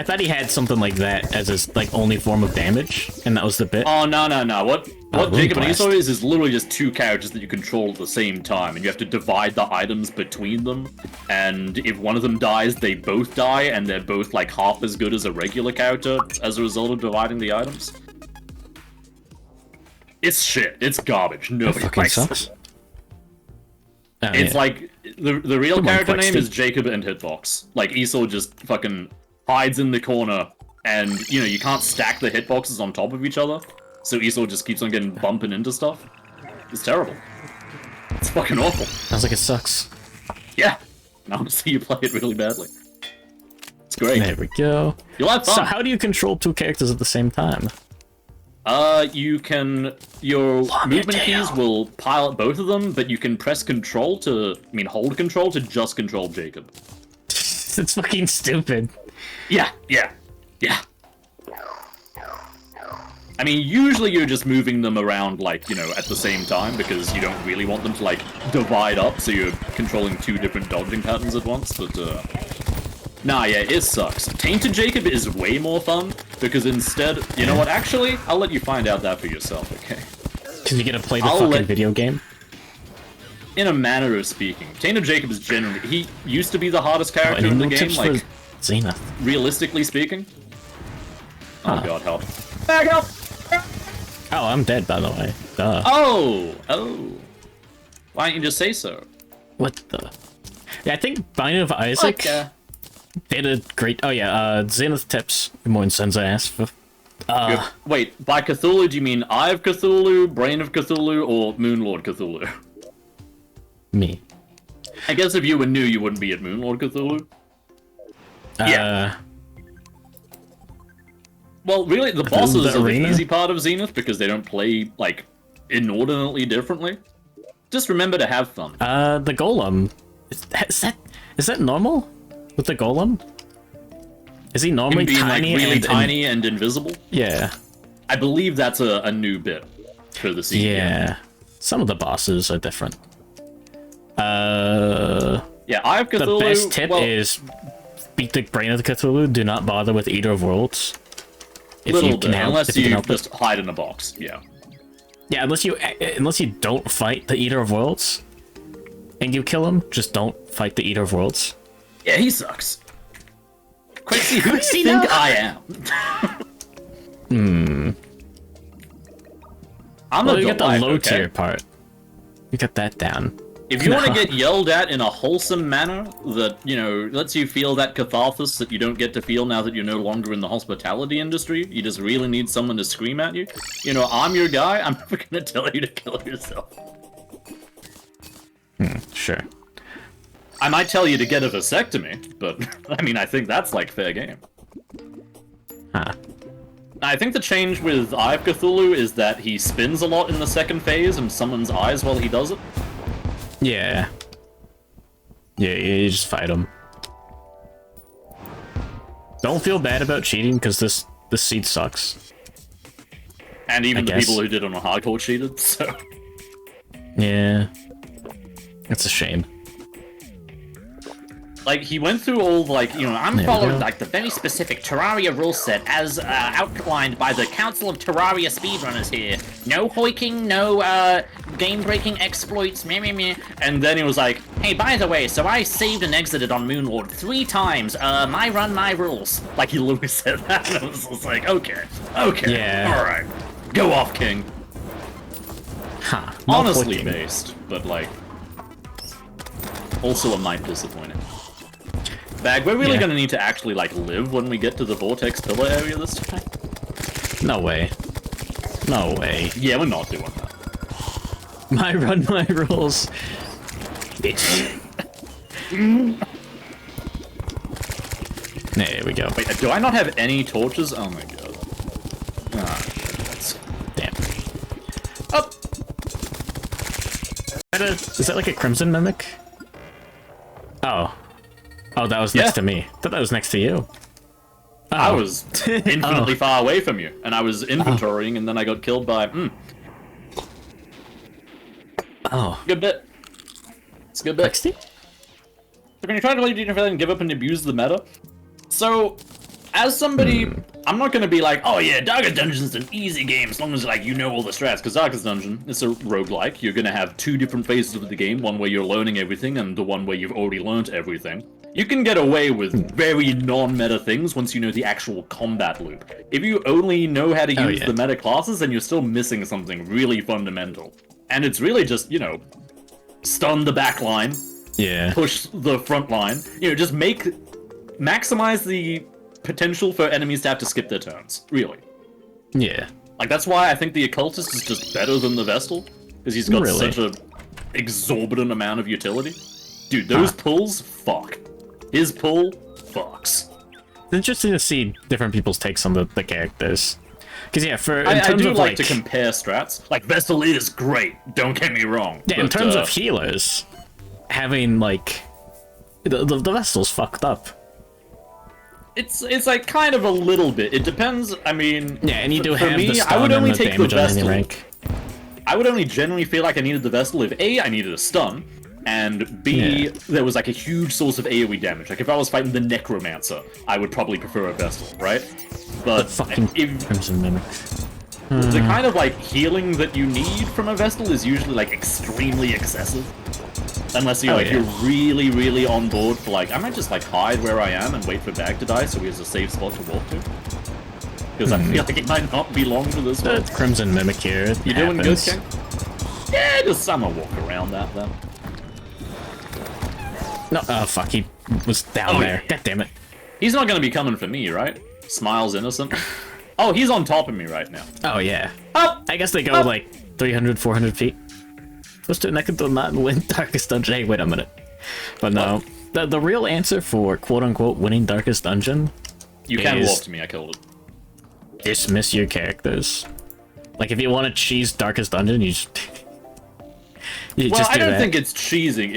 S1: I thought he had something like that as his like only form of damage, and that was the bit.
S2: Oh no! What Jacob and
S1: Blast.
S2: Esau is literally just two characters that you control at the same time, and you have to divide the items between them. And if one of them dies, they both die, and they're both like half as good as a regular character as a result of dividing the items. It's shit. It's garbage. Nobody likes it.
S1: Oh,
S2: it's like the real character name is
S1: Steve.
S2: Jacob and Hitbox. Like Esau just fucking hides in the corner, and you know you can't stack the hitboxes on top of each other, so Esau just keeps on getting bumping into stuff. It's terrible. It's fucking awful.
S1: Sounds like it sucks.
S2: Yeah. Now to see you play it really badly. It's great.
S1: There we go.
S2: You'll have fun.
S1: So how do you control two characters at the same time?
S2: You can... Your movement keys will pilot both of them, but you can press control to... hold control to just control Jacob.
S1: It's fucking stupid.
S2: Yeah. Usually you're just moving them around, like, you know, at the same time, because you don't really want them to, like, divide up, so you're controlling two different dodging patterns at once, but, nah, yeah, it sucks. Tainted Jacob is way more fun, because instead... You know what, actually, I'll let you find out that for yourself, okay?
S1: Because you get to play the fucking video game?
S2: In a manner of speaking. Tainted Jacob is generally... He used to be the hardest character in the game, like...
S1: Zenith.
S2: Realistically speaking. Oh
S1: Huh.
S2: god, help. Back help!
S1: Oh, I'm dead, by the way. Duh.
S2: Oh! Why don't you just say so?
S1: What the? Yeah, I think Binding of Isaac did a great... Oh yeah, Zenith tips. Good morning, Sensei asked for...
S2: Wait, by Cthulhu do you mean Eye of Cthulhu, Brain of Cthulhu, or Moonlord Cthulhu?
S1: Me.
S2: I guess if you were new, you wouldn't be at Moonlord Cthulhu. Yeah. Well, really, the bosses are the easy part of Zenith because they don't play, like, inordinately differently. Just remember to have fun.
S1: The Golem. Is that normal? With the Golem? Is he normally
S2: Him being,
S1: tiny
S2: like, really
S1: and
S2: tiny and invisible?
S1: Yeah.
S2: I believe that's a new bit for the season.
S1: Yeah. Some of the bosses are different.
S2: Yeah, Eye of Cthulhu...
S1: The best tip is beat the Brain of the Cthulhu. Do not bother with Eater of Worlds.
S2: Unless you just hide in a box, yeah.
S1: Yeah, unless you don't fight the Eater of Worlds, and you kill him, just don't fight the Eater of Worlds.
S2: Yeah, he sucks. Quincy, who do you think I am?
S1: Well, you got the low tier part. You got that down.
S2: If you want to get yelled at in a wholesome manner that, you know, lets you feel that catharsis that you don't get to feel now that you're no longer in the hospitality industry, you just really need someone to scream at you. You know, I'm your guy, I'm never gonna tell you to kill yourself.
S1: Sure.
S2: I might tell you to get a vasectomy, but, I think that's, like, fair game.
S1: Huh.
S2: I think the change with Eye of Cthulhu is that he spins a lot in the second phase and summons eyes while he does it.
S1: Yeah. Yeah, you just fight him. Don't feel bad about cheating, because this seed sucks.
S2: And even the people who did it on hardcore cheated, so...
S1: Yeah. It's a shame.
S2: Like, he went through all, like, you know, I'm
S1: There we
S2: following,
S1: go.
S2: like, the very specific Terraria rule set as outlined by the Council of Terraria Speedrunners here. No hoiking, no game-breaking exploits, meh meh meh. And then he was like, hey, by the way, so I saved and exited on Moonlord 3 times. My run, my rules. Like, he literally said that, and I was just like, okay,
S1: Yeah.
S2: alright. Go off, King.
S1: Huh. No
S2: Honestly
S1: clicking.
S2: based, but, like, also a mite disappointing. Bag, we're really
S1: Yeah.
S2: gonna need to actually, like, live when we get to the Vortex Pillar area this time?
S1: No way. No way.
S2: Yeah, we're not doing that.
S1: My run, my rules. Bitch. There we go.
S2: Wait, do I not have any torches? Oh my god. Ah, shit.
S1: Damn.
S2: Up!
S1: Is that like a crimson mimic? Oh. Oh, that was next
S2: Yeah.
S1: to me. I thought that was next to you. Oh.
S2: I was infinitely
S1: Oh.
S2: far away from you, and I was inventorying, and then I got killed by,
S1: Oh.
S2: good bit. It's a good bit.
S1: Lexi?
S2: So can you try to play DNF and give up and abuse the meta? So, as somebody, I'm not gonna be like, oh yeah, Darkest Dungeon's an easy game as long as like you know all the strats, because Darkest Dungeon is a roguelike. You're gonna have 2 different phases of the game, one where you're learning everything and the one where you've already learned everything. You can get away with very non-meta things once you know the actual combat loop. If you only know how to use
S1: yeah.
S2: the meta classes, then you're still missing something really fundamental. And it's really just, you know, stun the back line,
S1: Yeah.
S2: push the front line, you know, just maximize the potential for enemies to have to skip their turns, really.
S1: Yeah.
S2: Like, that's why I think the Occultist is just better than the Vestal, because he's got
S1: Really?
S2: such a exorbitant amount of utility. Dude, those pulls, fuck. His pull, fucks.
S1: It's interesting to see different people's takes on the characters. Because, yeah, in
S2: I
S1: terms
S2: do
S1: of,
S2: like to compare strats. Like, Vestal is great, don't get me wrong.
S1: Yeah, in
S2: but,
S1: terms of healers, having, like... The Vestal's fucked up.
S2: It's like kind of a little bit. It depends. I mean,
S1: Yeah, and you do
S2: for
S1: have
S2: me,
S1: the stun
S2: I would only
S1: and the
S2: take the
S1: damage on any
S2: Vestal.
S1: rank.
S2: I would only generally feel like I needed the Vestal if A, I needed a stun, and B,
S1: Yeah.
S2: there was like a huge source of AoE damage. Like if I was fighting the Necromancer, I would probably prefer a Vestal, right? But
S1: Fucking
S2: if,
S1: Crimson Mimic.
S2: the kind of like healing that you need from a Vestal is usually like extremely excessive. Unless you're
S1: Oh,
S2: like
S1: yeah.
S2: you're really, really on board for like, I might just like hide where I am and wait for Bag to die so he has a safe spot to walk to. Because I feel like it might not be long for this one.
S1: It's Crimson Mimic here. It
S2: You doing good,
S1: happens.
S2: King? Yeah, just I'm gonna walk around that then.
S1: No, oh fuck, he was down
S2: Oh,
S1: there.
S2: yeah.
S1: God damn it.
S2: He's not gonna be coming for me, right? Smiles innocent. Oh, he's on top of me right now.
S1: Oh yeah.
S2: Up!
S1: I guess they go
S2: Up!
S1: like 300, 400 feet. Supposed to do not and win Darkest Dungeon. Hey, wait a minute. But no, the real answer for quote-unquote winning Darkest Dungeon
S2: You can
S1: is-
S2: walk to me, I killed it.
S1: dismiss your characters. Like, if you want to cheese Darkest Dungeon, you just... you
S2: Well,
S1: just
S2: I
S1: do
S2: don't
S1: that.
S2: think it's cheesing.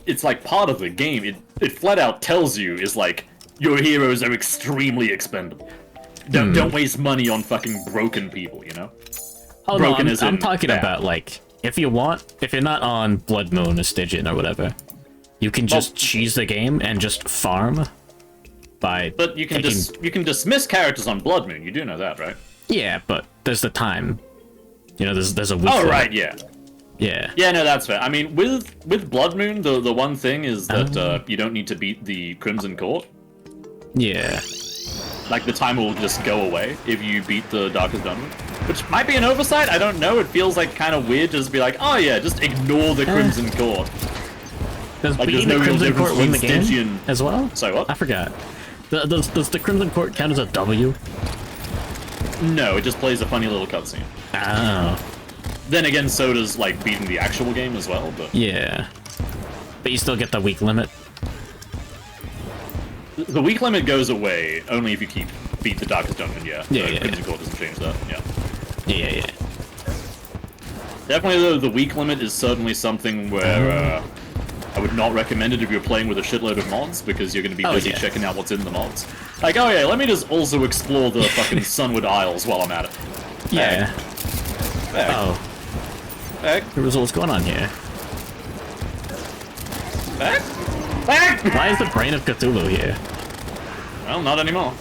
S2: It's like part of the game. It flat out tells you is like your heroes are extremely expendable. Don't waste money on fucking broken people, you know?
S1: Oh,
S2: broken
S1: no,
S2: as
S1: I'm
S2: in
S1: talking
S2: bad.
S1: about, like, if you're not on Blood Moon or Stygian or whatever, you can just cheese the game and just farm by
S2: But you can
S1: taking...
S2: you can dismiss characters on Blood Moon. You do know that, right?
S1: Yeah, but there's the time. You know, there's a week.
S2: Oh
S1: limit.
S2: right, yeah.
S1: Yeah.
S2: Yeah, no, that's fair. I mean, with Blood Moon, the one thing is that you don't need to beat the Crimson Court.
S1: Yeah.
S2: Like, the time will just go away if you beat the Darkest Dungeon. Which might be an oversight, I don't know. It feels like kind of weird to just be like, oh yeah, just ignore the Crimson Court.
S1: Does
S2: Like,
S1: beating
S2: there's
S1: the
S2: no real
S1: Crimson
S2: difference
S1: Court win the
S2: between
S1: game
S2: Stygian-
S1: as well?
S2: Sorry, what?
S1: I forgot. Does the Crimson Court count as a W?
S2: No, it just plays a funny little cutscene.
S1: Oh.
S2: Then again, so does, like, beating the actual game as well, but...
S1: Yeah. But you still get the week limit?
S2: The week limit goes away only if you beat the Darkest Dungeon, yeah.
S1: Yeah,
S2: The
S1: yeah,
S2: Crimson
S1: yeah.
S2: Court doesn't change that, yeah.
S1: Yeah.
S2: Definitely, though, the weak limit is certainly something where I would not recommend it if you're playing with a shitload of mods, because you're going to be
S1: Oh,
S2: busy
S1: yeah.
S2: checking out what's in the mods. Like, oh yeah, let me just also explore the fucking Sunwood Isles while I'm at it.
S1: Yeah.
S2: Back.
S1: Oh.
S2: Back.
S1: What's going on here?
S2: Back.
S1: Why is the brain of Cthulhu here?
S2: Well, not anymore.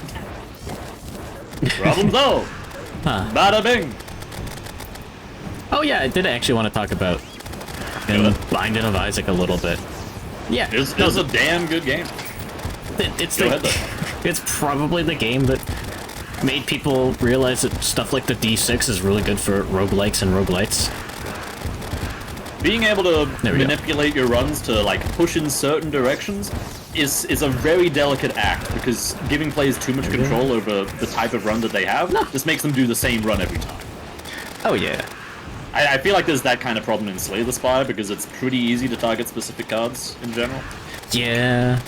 S2: Problem solved.
S1: Huh.
S2: Bada bing.
S1: Oh yeah, I did actually want to talk about Binding of Isaac a little bit. Yeah,
S2: It was a damn good game.
S1: it's
S2: Go
S1: the,
S2: ahead, though.
S1: it's probably the game that made people realize that stuff like the D6 is really good for roguelikes and roguelites.
S2: Being able to
S1: There we go.
S2: manipulate your runs to like push in certain directions is a very delicate act, because giving players too much control over the type of run that they have just makes them do the same run every time.
S1: Oh yeah.
S2: I feel like there's that kind of problem in Slay the Spire, because it's pretty easy to target specific cards in general.
S1: Yeah.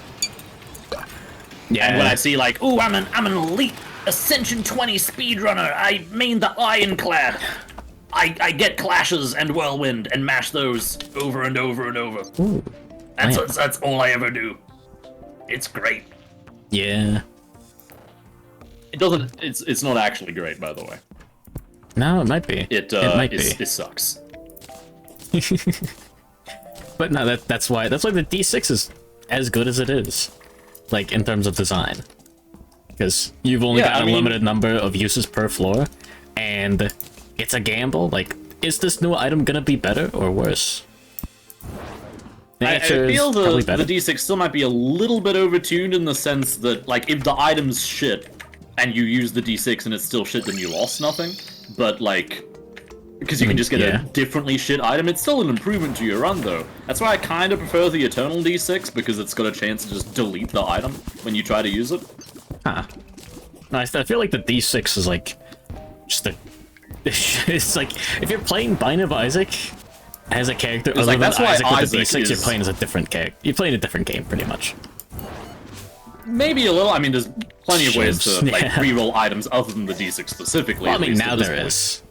S1: Yeah.
S2: And when I see like, ooh, I'm an elite Ascension 20 speedrunner, I main the Ironclad. I get Clashes and Whirlwind and mash those over and over and over.
S1: Ooh, man.
S2: That's all I ever do. It's great.
S1: Yeah.
S2: It doesn't. It's not actually great, by the way.
S1: No, it might be.
S2: It
S1: might be.
S2: It sucks.
S1: But no, that's why the D6 is as good as it is, like in terms of design, because you've only got a limited number of uses per floor, and it's a gamble. Like, is this new item gonna be better or worse? The
S2: I
S1: answer is
S2: feel
S1: probably
S2: the
S1: better.
S2: D6 still might be a little bit overtuned in the sense that, like, if the item's shit and you use the D6 and it's still shit, then you lost nothing. But, like, because you can just get a differently shit item, it's still an improvement to your run, though. That's why I kind of prefer the Eternal D6, because it's got a chance to just delete the item when you try to use it.
S1: Huh. No, I feel like the D6 is like just a. It's like if you're playing Bind of Isaac as a character other
S2: like,
S1: than
S2: that's why
S1: Isaac with the
S2: Isaac
S1: D6, you're
S2: is-
S1: playing as a different character. You're playing a different game, pretty much.
S2: Maybe a little. I mean, there's plenty of ways to
S1: Shivs,
S2: like
S1: yeah.
S2: reroll items other than the D6 specifically.
S1: Well, I
S2: at
S1: mean,
S2: least
S1: now
S2: at this
S1: there
S2: point.
S1: is.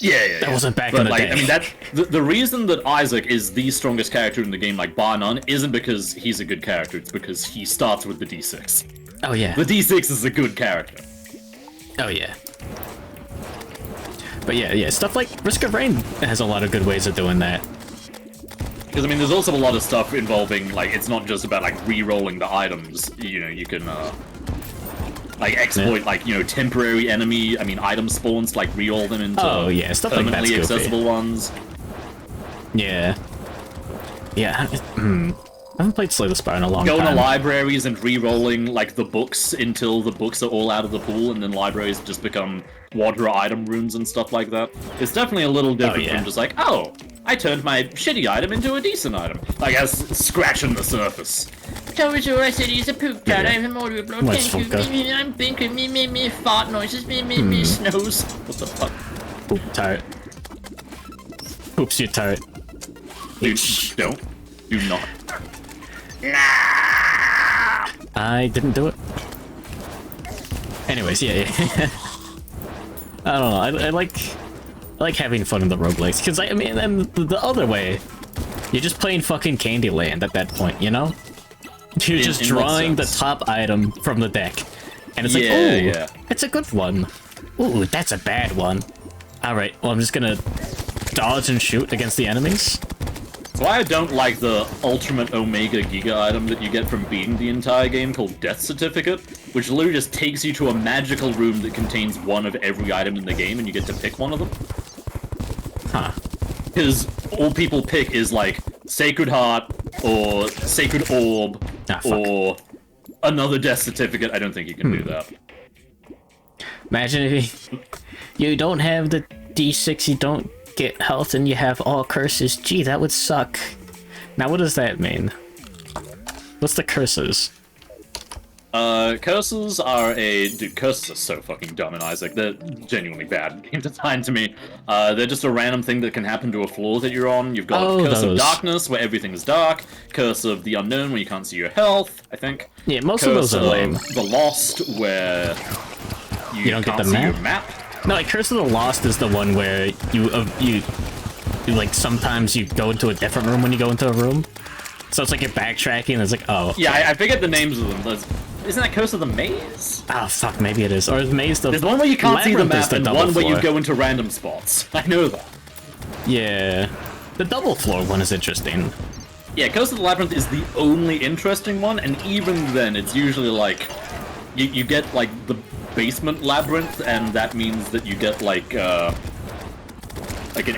S2: Yeah.
S1: That wasn't back
S2: but
S1: in the
S2: like,
S1: day.
S2: I mean, that the reason that Isaac is the strongest character in the game, like bar none, isn't because he's a good character. It's because he starts with the D6.
S1: Oh yeah.
S2: The D6 is a good character.
S1: Oh yeah. But yeah, stuff like Risk of Rain has a lot of good ways of doing that.
S2: Because I mean, there's also a lot of stuff involving like it's not just about like re-rolling the items. You know, you can like exploit like temporary enemy. I mean, item spawns to, like re-roll them into
S1: stuff like that's
S2: permanently
S1: goofy.
S2: accessible ones.
S1: Yeah. Yeah. I haven't played Slay the Spire in a long
S2: Going to
S1: time.
S2: libraries and re-rolling like the books until the books are all out of the pool, and then libraries just become water item rooms and stuff like that. It's definitely a little different
S1: yeah.
S2: from just like, oh, I turned my shitty item into a decent item. Like, as scratching the surface.
S3: Told you I said he's a poop cat. I have a motor blow.
S1: Nice
S3: Thank you.
S1: fucker.
S3: Me, I'm thinking. Me, fart noises. Me, snows.
S2: What the fuck?
S1: Poop turret. Oops, you turret.
S2: Dude, don't. Do not.
S1: I didn't do it. Anyways, yeah. I don't know. I like having fun in the roguelikes, because I mean, and the other way, you're just playing fucking Candyland at that point, you know? You're just
S2: in what
S1: drawing the
S2: sense?
S1: top item from the deck, and it's like,
S2: Yeah,
S1: oh,
S2: yeah.
S1: it's a good one. Ooh, that's a bad one. All right, well, I'm just gonna dodge and shoot against the enemies.
S2: That's why I don't like the Ultimate Omega Giga item that you get from beating the entire game called Death Certificate, which literally just takes you to a magical room that contains one of every item in the game, and you get to pick one of them.
S1: Huh.
S2: Because all people pick is like Sacred Heart, or Sacred Orb,
S1: Ah, fuck.
S2: or another Death Certificate. I don't think you can do that.
S1: Imagine if you don't have the D6, you don't get health, and you have all curses. Gee, that would suck. Now, what does that mean? What's the curses?
S2: Curses are dude, curses are so fucking dumb in Isaac. They're genuinely bad game design to me. They're just a random thing that can happen to a floor that you're on. You've got Curse of
S1: those.
S2: Darkness, where everything is dark. Curse of the Unknown, where you can't see your health, I think.
S1: Yeah, most of those are lame.
S2: The Lost, where you
S1: don't get
S2: can't
S1: the
S2: see
S1: map?
S2: your map.
S1: No, like Curse of the Lost is the one where you like sometimes you go into a different room when you go into a room. So it's like you're backtracking, and it's like, oh.
S2: Yeah, I forget the names of them. Isn't that Curse of the Maze?
S1: Oh, fuck, maybe it is. Or is Maze the...
S2: There's one where you can't see the
S1: Labyrinth is
S2: map,
S1: the
S2: and
S1: double
S2: one where you
S1: floor.
S2: go into random spots. I know that.
S1: Yeah. The double floor one is interesting.
S2: Yeah, Curse of the Labyrinth is the only interesting one, and even then, it's usually like you get like the basement labyrinth, and that means that you get like an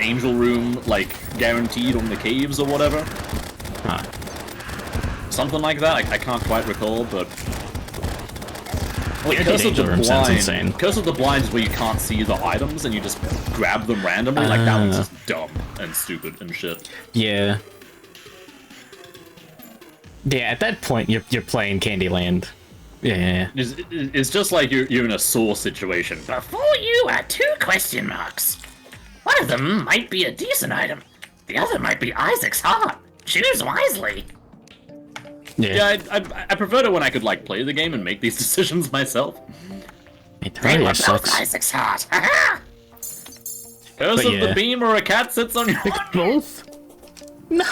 S2: angel room like guaranteed on the caves or whatever.
S1: Huh.
S2: Something like that. I can't quite recall, but wait,
S1: Curse of the Room sounds insane.
S2: Curse of the Blind is where you can't see the items and you just grab them randomly. Like that one's just dumb and stupid and shit.
S1: Yeah. Yeah, at that point, you're playing Candyland. Yeah.
S2: It's just like you're in a Saw situation.
S3: Before you are 2 question marks. One of them might be a decent item. The other might be Isaac's heart. Choose wisely.
S2: Yeah, I preferred it when I could like play the game and make these decisions myself.
S1: Terraria sucks.
S3: Isaac's heart.
S2: Curse of the Beam or a cat sits on your
S1: Both? No.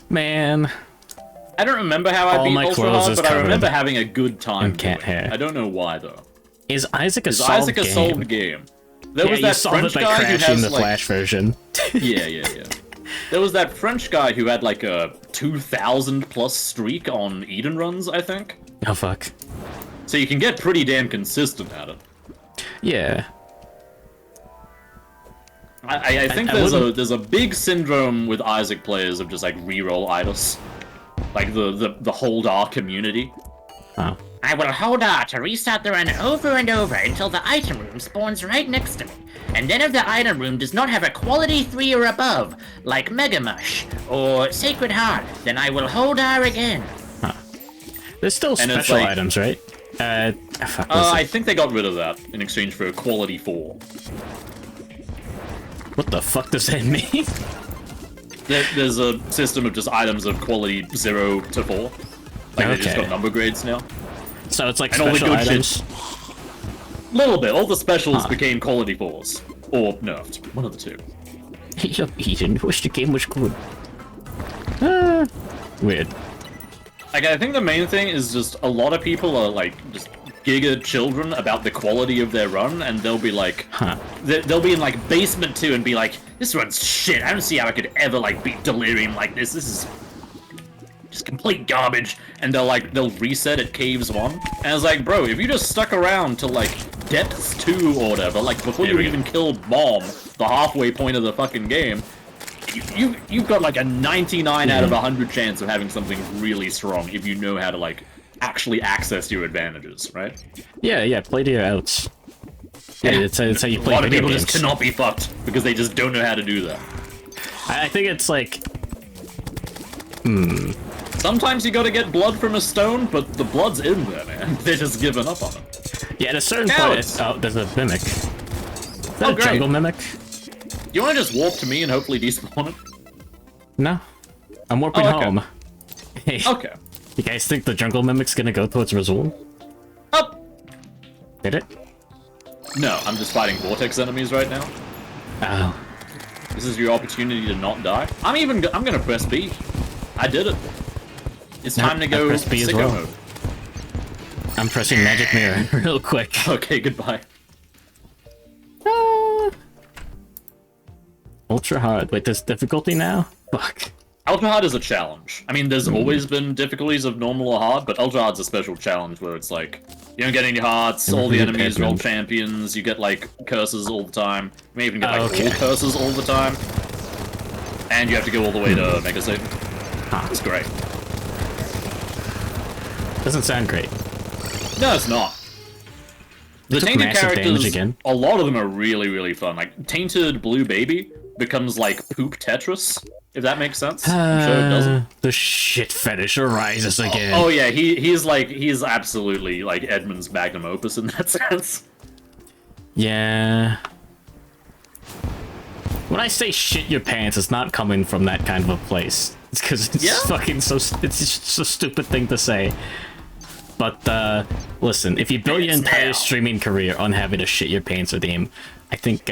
S1: Man.
S2: I don't remember how I beat
S1: my
S2: Ultra
S1: clothes
S2: Hard,
S1: is
S2: but I
S1: covered
S2: remember having a good time.
S1: in cat hair.
S2: I don't know why though.
S1: Is Isaac a
S2: Is
S1: solved
S2: Isaac a
S1: game?
S2: solved game? There was
S1: you
S2: that
S1: solve
S2: French
S1: it by
S2: guy who
S1: crashing
S2: has
S1: the
S2: like
S1: Flash version.
S2: yeah. There was that French guy who had like a 2,000 plus streak on Eden runs, I think.
S1: Oh fuck.
S2: So you can get pretty damn consistent at it.
S1: Yeah.
S2: I think there's a big syndrome with Isaac players of just like reroll idols, like the hold R community.
S1: Oh.
S3: I will hold R to restart the run over and over until the item room spawns right next to me. And then if the item room does not have a quality 3 or above, like Mega Mush or Sacred Heart, then I will hold R again.
S1: Huh. There's still
S2: And it's
S1: special
S2: like-
S1: items, right? Fuck,
S2: I think they got rid of that in exchange for a quality 4.
S1: what the fuck does that mean?
S2: There's a system of just items of quality 0 to 4. Like they just got number grades now.
S1: So it's like
S2: And all the
S1: special
S2: good
S1: items.
S2: shit. Little bit. All the specials became quality 4s. Or nerfed. One of the two.
S1: Hey up, Eden. Wish the game was good. Weird.
S2: Like, I think the main thing is just a lot of people are, like, just giga children about the quality of their run, and they'll be like... They'll be in, like, Basement 2 and be like, this run's shit, I don't see how I could ever, like, beat Delirium like this is... just complete garbage, and they'll reset at Caves 1, and I was like, bro, if you just stuck around to, like, Depths 2 or whatever, like, before you even killed Mom, the halfway point of the fucking game, you've got like a 99 out of 100 chance of having something really strong if you know how to like actually access your advantages, right?
S1: Yeah, play to your outs. Yeah, it's how you play
S2: A lot of
S1: video
S2: people
S1: games.
S2: just cannot be fucked because they just don't know how to do that.
S1: I think it's like...
S2: Sometimes you gotta get blood from a stone, but the blood's in there, man. They're just giving up on it.
S1: Yeah, at a certain
S2: Now
S1: point...
S2: it's-
S1: Oh, there's a mimic. Is that a
S2: great.
S1: jungle mimic?
S2: You wanna just warp to me and hopefully despawn it?
S1: No. I'm warping
S2: Oh, okay.
S1: home. Hey,
S2: Okay.
S1: you guys think the jungle mimic's gonna go towards Rezuul?
S2: Up!
S1: Did it?
S2: No, I'm just fighting vortex enemies right now.
S1: Oh.
S2: This is your opportunity to not die. I'm gonna press B. I did it. It's time to
S1: I
S2: go
S1: pressed B as
S2: sicko
S1: well.
S2: mode.
S1: I'm pressing Magic Mirror real quick.
S2: Okay, goodbye.
S1: Ultra hard. Wait, there's difficulty now? Fuck.
S2: Ultra hard is a challenge. I mean, there's always been difficulties of normal or hard, but ultra hard's a special challenge where it's like, you don't get any hearts, all the enemies are all champions, you get like curses all the time. You may even get like all curses all the time. And you have to go all the way to Mega Satan. It's great.
S1: Doesn't sound great.
S2: No, it's not. The
S1: took
S2: Tainted
S1: massive damage
S2: characters,
S1: again.
S2: a lot of them are really, really fun. Like, Tainted Blue Baby becomes like Poop Tetris, if that makes sense. I'm sure it doesn't.
S1: The shit fetish arises again.
S2: Oh yeah, he's absolutely like Edmund's magnum opus in that sense.
S1: Yeah. When I say shit your pants, it's not coming from that kind of a place. It's because it's fucking so... It's just a stupid thing to say. But, listen, if you build your entire streaming career on having to shit your pants with game, I think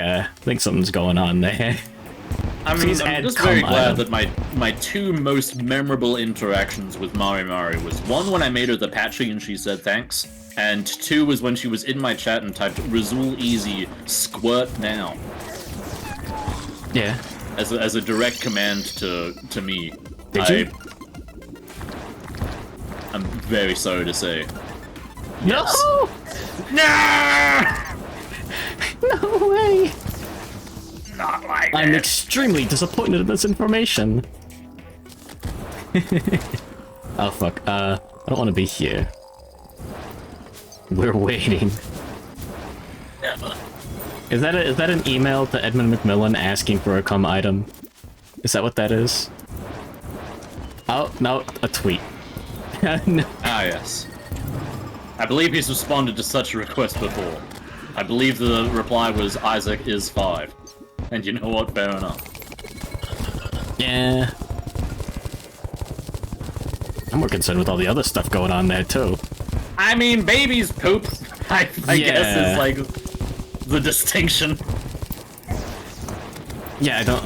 S1: something's going on there.
S2: I mean, I'm just very glad that my two most memorable interactions with Mari was one when I made her the Patchy and she said thanks, and two was when she was in my chat and typed Rezuul easy, squirt now.
S1: Yeah.
S2: As a direct command to me.
S1: Did you?
S2: I'm very sorry to say.
S1: No!
S2: No!
S1: No way!
S2: Not like
S1: I'm
S2: that.
S1: extremely disappointed in this information. Oh fuck, I don't want to be here. We're waiting. Is that an email to Edmund McMillan asking for a come item? Is that what that is? Oh, no, a tweet. No.
S2: Ah, yes. I believe he's responded to such a request before. I believe the reply was Isaac is 5. And you know what? Fair enough.
S1: Yeah. I'm more concerned with all the other stuff going on there, too.
S2: I mean, babies poop, I guess is like the distinction.
S1: Yeah, I don't...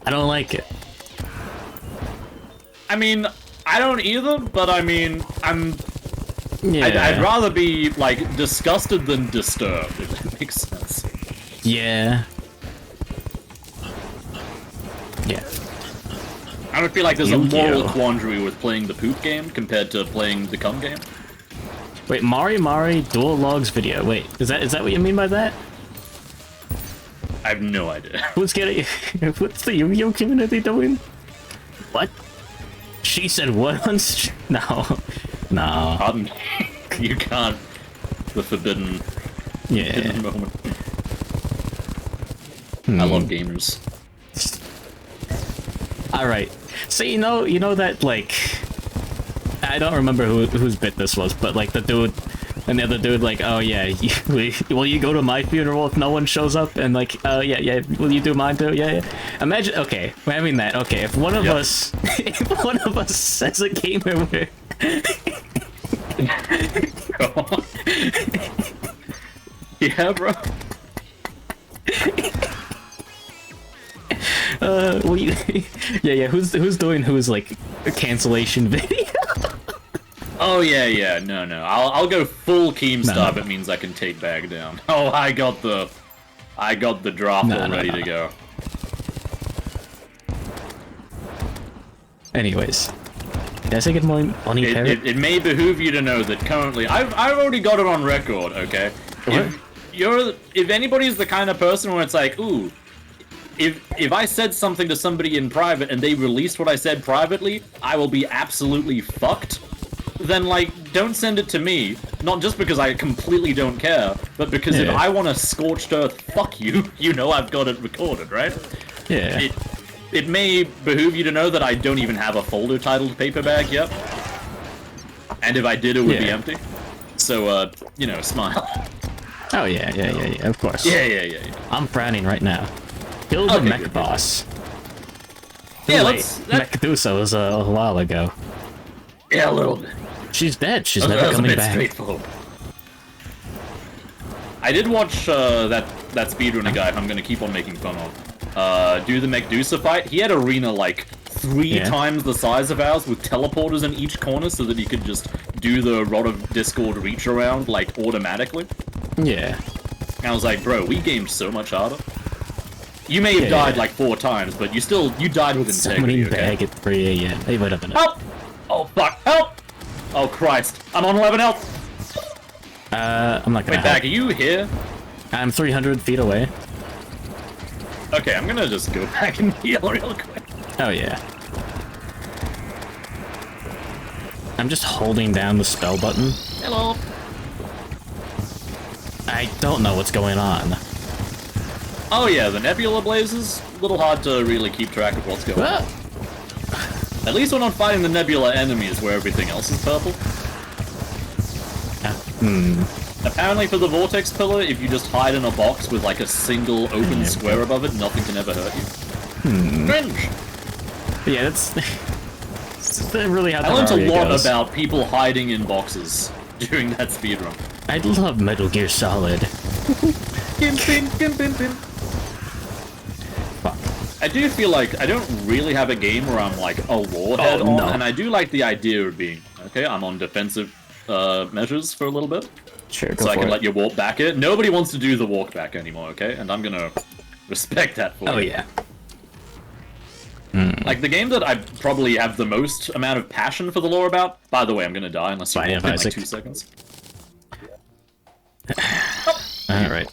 S1: I don't like it.
S2: I mean, I don't either, but I mean,
S1: Yeah.
S2: I'd rather be, like, disgusted than disturbed, if that makes sense.
S1: Yeah. Yeah.
S2: I don't feel like there's a moral
S1: Yu-Gi-Oh.
S2: quandary with playing the poop game compared to playing the cum game.
S1: Wait, Mari dual logs video. Wait, is that what you mean by that?
S2: I have no idea.
S1: What's the Yu-Gi-Oh community doing? What? She said what on No. No.
S2: Pardon me. You can't. The forbidden hidden moment. I love gamers.
S1: Alright. So you know that, like, I don't remember whose bit this was, but like the dude and the other dude, like, oh yeah, will you go to my funeral if no one shows up? And like, oh yeah, will you do mine too? Yeah. Imagine, okay, we're having that. Okay, if one of us, says a gamer where
S2: Yeah, bro.
S1: will you, yeah, who's doing who's like a cancellation video?
S2: Oh yeah, no. I'll go full Keemstar
S1: No.
S2: if it means I can take bag down. Oh, I got the draft all ready to go.
S1: Anyways, did I say good morning, Bonnie Parrot?
S2: It may behoove you to know that currently I've already got it on record. Okay,
S1: What?
S2: if anybody's the kind of person where it's like, ooh, if I said something to somebody in private and they released what I said privately, I will be absolutely fucked. Then, like, don't send it to me. Not just because I completely don't care, but because if
S1: Yeah.
S2: I want to scorched earth fuck you, you know I've got it recorded, right?
S1: Yeah.
S2: It may behoove you to know that I don't even have a folder titled paper bag yet. And if I did, it would be
S1: Yeah.
S2: empty. So, you know, smile.
S1: Oh yeah, of course.
S2: Yeah.
S1: I'm frowning right now. Kill the
S2: Okay,
S1: mech
S2: good.
S1: boss.
S2: Yeah,
S1: Wait,
S2: that-
S1: Mechadusa was a while ago.
S2: Yeah, a little bit.
S1: She's dead. She's
S2: That
S1: never
S2: was a
S1: coming
S2: bit
S1: back.
S2: straightforward. I did watch that speedrunner guy who I'm gonna keep on making fun of. Do the Mechadusa fight. He had arena like 3 times the size of ours with teleporters in each corner so that he could just do the Rod of Discord reach around like automatically.
S1: Yeah.
S2: And I was like, bro, we gamed so much harder. You may have died like 4 times, but you died with integrity.
S1: Summoning bag at 3 a.m. Hey, wait up a minute.
S2: Help! Oh fuck! Help! Oh Christ! I'm on 11 health.
S1: I'm not gonna
S2: Wait, Bag,
S1: help.
S2: are you here?
S1: I'm 300 feet away.
S2: Okay, I'm gonna just go back and heal real quick.
S1: Oh yeah. I'm just holding down the spell button.
S2: Hello.
S1: I don't know what's going on.
S2: Oh yeah, the nebula blazes. A little hard to really keep track of what's going on. At least we're not fighting the nebula enemies where everything else is purple. Apparently for the vortex pillar, if you just hide in a box with like a single open square above it, nothing can ever hurt you. Cringe!
S1: Yeah, that's really how
S2: I learned a
S1: Terraria
S2: lot
S1: goes.
S2: about people hiding in boxes during that speedrun.
S1: I love Metal Gear Solid. Fuck.
S2: I do feel like I don't really have a game where I'm like a warhead on,
S1: no.
S2: and I do like the idea of being, okay, I'm on defensive measures for a little bit,
S1: Sure, go
S2: so I
S1: for
S2: can
S1: it.
S2: let you walk back it. Nobody wants to do the walk back anymore, okay? And I'm gonna respect that for
S1: Oh
S2: you.
S1: yeah.
S2: Like, the game that I probably have the most amount of passion for the lore about... By the way, I'm gonna die unless you walk in like 2 seconds.
S1: Alright.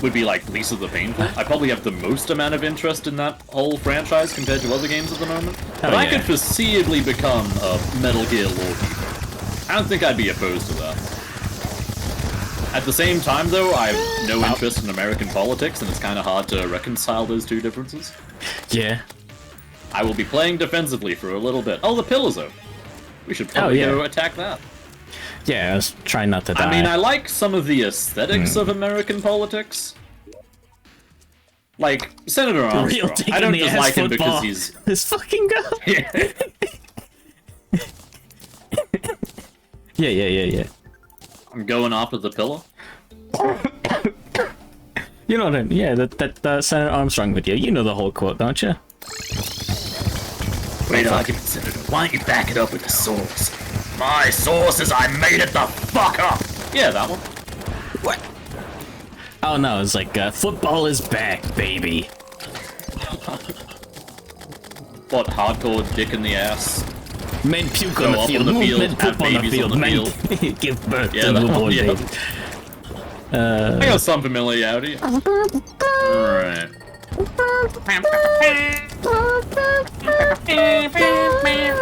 S2: Would be like Lisa the Painful. I probably have the most amount of interest in that whole franchise compared to other games at the moment. But I could foreseeably become a Metal Gear lorekeeper. I don't think I'd be opposed to that. At the same time, though, I have no interest in American politics, and it's kind of hard to reconcile those two differences.
S1: Yeah.
S2: I will be playing defensively for a little bit. Oh, the Pillow. We should probably go attack that.
S1: Yeah, I was trying not to die.
S2: I mean, I like some of the aesthetics of American politics. Like, Senator Armstrong. I don't just like him because he's...
S1: This fucking guy! Yeah.
S2: I'm going after the Pillow.
S1: You know what I mean? Yeah, that Senator Armstrong video. You know the whole quote, don't you?
S2: Great argument, Senator. Why don't you back it up with the source? My source is I made it the fuck up! Yeah, that one.
S1: What? Oh no, it's like, football is back, baby.
S2: What, hardcore dick in the ass?
S1: Men puke on the field, men poop on the field, men give birth to newborn baby.
S2: I got some familiarity. Alright.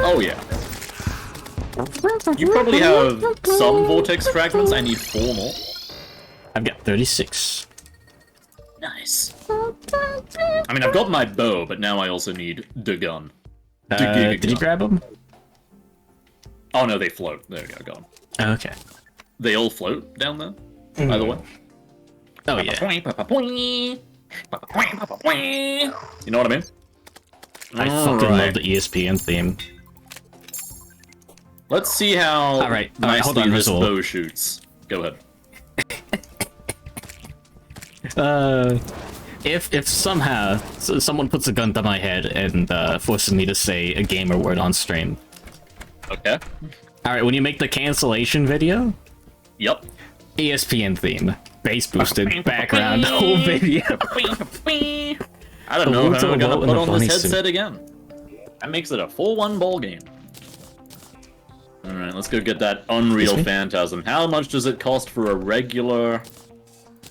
S2: Oh yeah. You probably have some vortex fragments. I need 4 more.
S1: I've got 36.
S2: Nice. I mean, I've got my bow, but now I also need the gun.
S1: Did you grab them?
S2: Oh no, they float. There we go, got them.
S1: Oh, okay.
S2: They all float down there, by the way.
S1: Oh yeah.
S2: You know what I mean?
S1: I fucking love the ESPN theme.
S2: Let's see how
S1: hold on,
S2: this
S1: Rezuul.
S2: bow shoots. Go ahead.
S1: If somehow someone puts a gun to my head and forces me to say a gamer word on stream.
S2: Okay.
S1: Alright, when you make the cancellation video,
S2: Yep.
S1: ESPN theme. Bass boosted background, whole video.
S2: I don't know how I'm gonna put on this headset again. That makes it a 4-1 ball game. Alright, let's go get that Unreal Phantasm. How much does it cost for a regular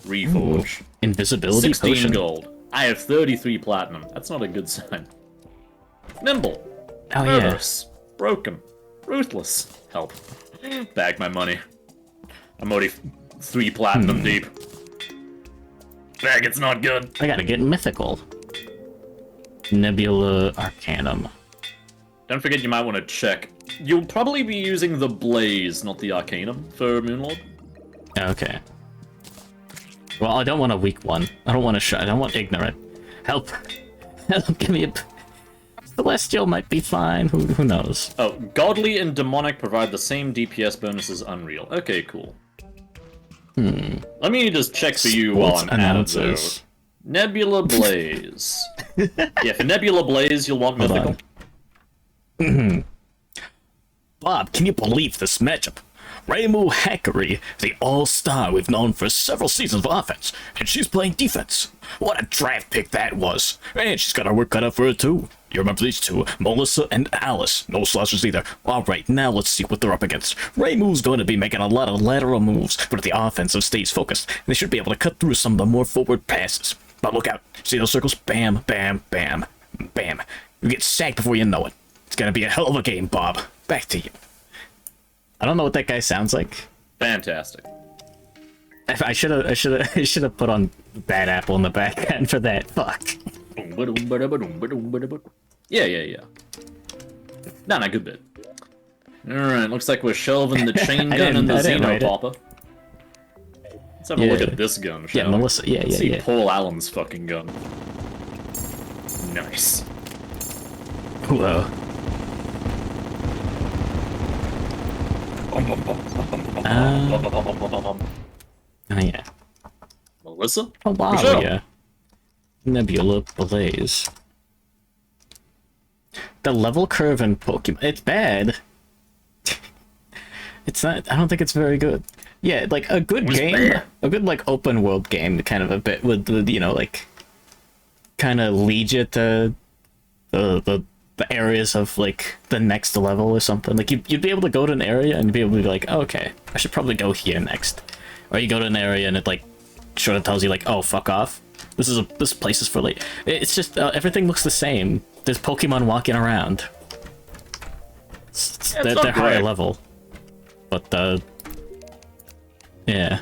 S2: Reforge?
S1: Ooh, invisibility
S2: 16
S1: potion.
S2: gold. I have 33 platinum. That's not a good sign. Nimble.
S1: Oh
S2: Murderous. Broken. Ruthless. Help. Bag my money. I'm already 3 platinum deep. Bag, it's not good.
S1: I gotta get mythical. Nebula Arcanum.
S2: Don't forget you might want to check. You'll probably be using the Blaze, not the Arcanum, for Moonlord.
S1: Okay. Well, I don't want a weak one. I don't want I don't want ignorant. Help. Help, give me a... Celestial might be fine. Who knows?
S2: Oh, Godly and Demonic provide the same DPS bonus as Unreal. Okay, cool. Let me just check for you while I'm at it, though. Nebula Blaze. Yeah, for Nebula Blaze, you'll want Mythical.
S1: Bob, can you believe this matchup? Rezuul Hackery, the all-star we've known for several seasons of offense, and she's playing defense. What a draft pick that was. And she's got her work cut out for her too. You remember these two, Melissa and Alice. No slouches either. Alright, now let's see what they're up against. Rezuul's going to be making a lot of lateral moves, but if the offensive stays focused, they should be able to cut through some of the more forward passes. But look out. See those circles? Bam, bam, bam, bam. You get sacked before you know it. It's gonna be a hell of a game, Bob. Back to you. I don't know what that guy sounds like.
S2: Fantastic.
S1: I should have put on Bad Apple in the back end for that. Fuck.
S2: Yeah. Not a good bit. Alright, looks like we're shelving the chain gun and the Xeno Popper. Let's have a look at this gun, shall we?
S1: Melissa. Yeah.
S2: See Paul Allen's fucking gun. Nice.
S1: Whoa. Oh yeah.
S2: Melissa?
S1: Oh wow,
S2: Michelle.
S1: yeah. Nebula Blaze. The level curve in Pokemon, it's bad. It's not, I don't think it's very good. Yeah, like a good game, a good like open world game, kind of a bit with you know, like kind of lead you to the areas of like the next level or something. Like you'd be able to go to an area and be able to be like, oh, okay, I should probably go here next. Or you go to an area and it like sort of tells you like, oh, fuck off. This place is for late. It's just everything looks the same. There's Pokemon walking around. They're higher level, but yeah.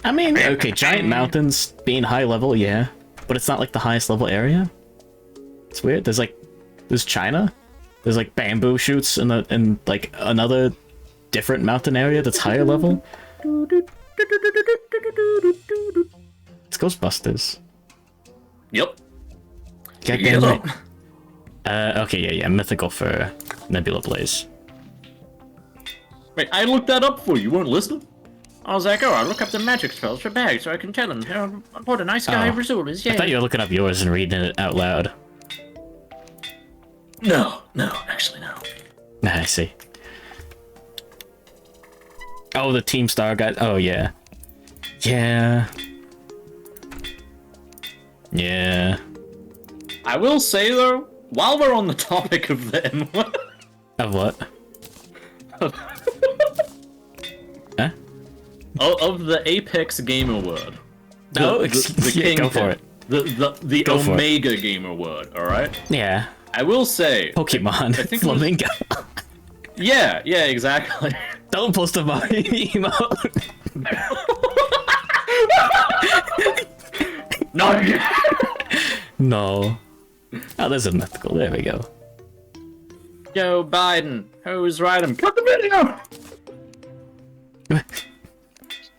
S1: I mean, okay, giant mountains being high level, yeah, but it's not like the highest level area. It's weird. There's China. There's like bamboo shoots in like another different mountain area that's higher level. It's Ghostbusters.
S2: Yep.
S1: Goddamn right. Okay, yeah, mythical for Nebula Blaze.
S2: Wait, I looked that up for you. You weren't listening?
S3: I was like, oh, I'll look up the magic spells for bags so I can tell him what a nice guy Rezuul is. Yeah.
S1: I thought you were looking up yours and reading it out loud.
S2: No, actually no.
S1: I see. Oh, the Team Star guy. Oh, yeah. Yeah. Yeah.
S2: I will say, though, while we're on the topic of the N-word...
S1: Of what? Huh?
S2: Of the Apex Game Award.
S1: The yeah, go for it.
S2: The Omega Game Award, alright?
S1: Yeah.
S2: I will say...
S1: Pokemon. I think Flamingo.
S2: Yeah, exactly.
S1: Don't post a Mario emote.
S2: No!
S1: No. Oh, there's a mythical. There we go.
S2: Joe Biden, who's right? Cut the video!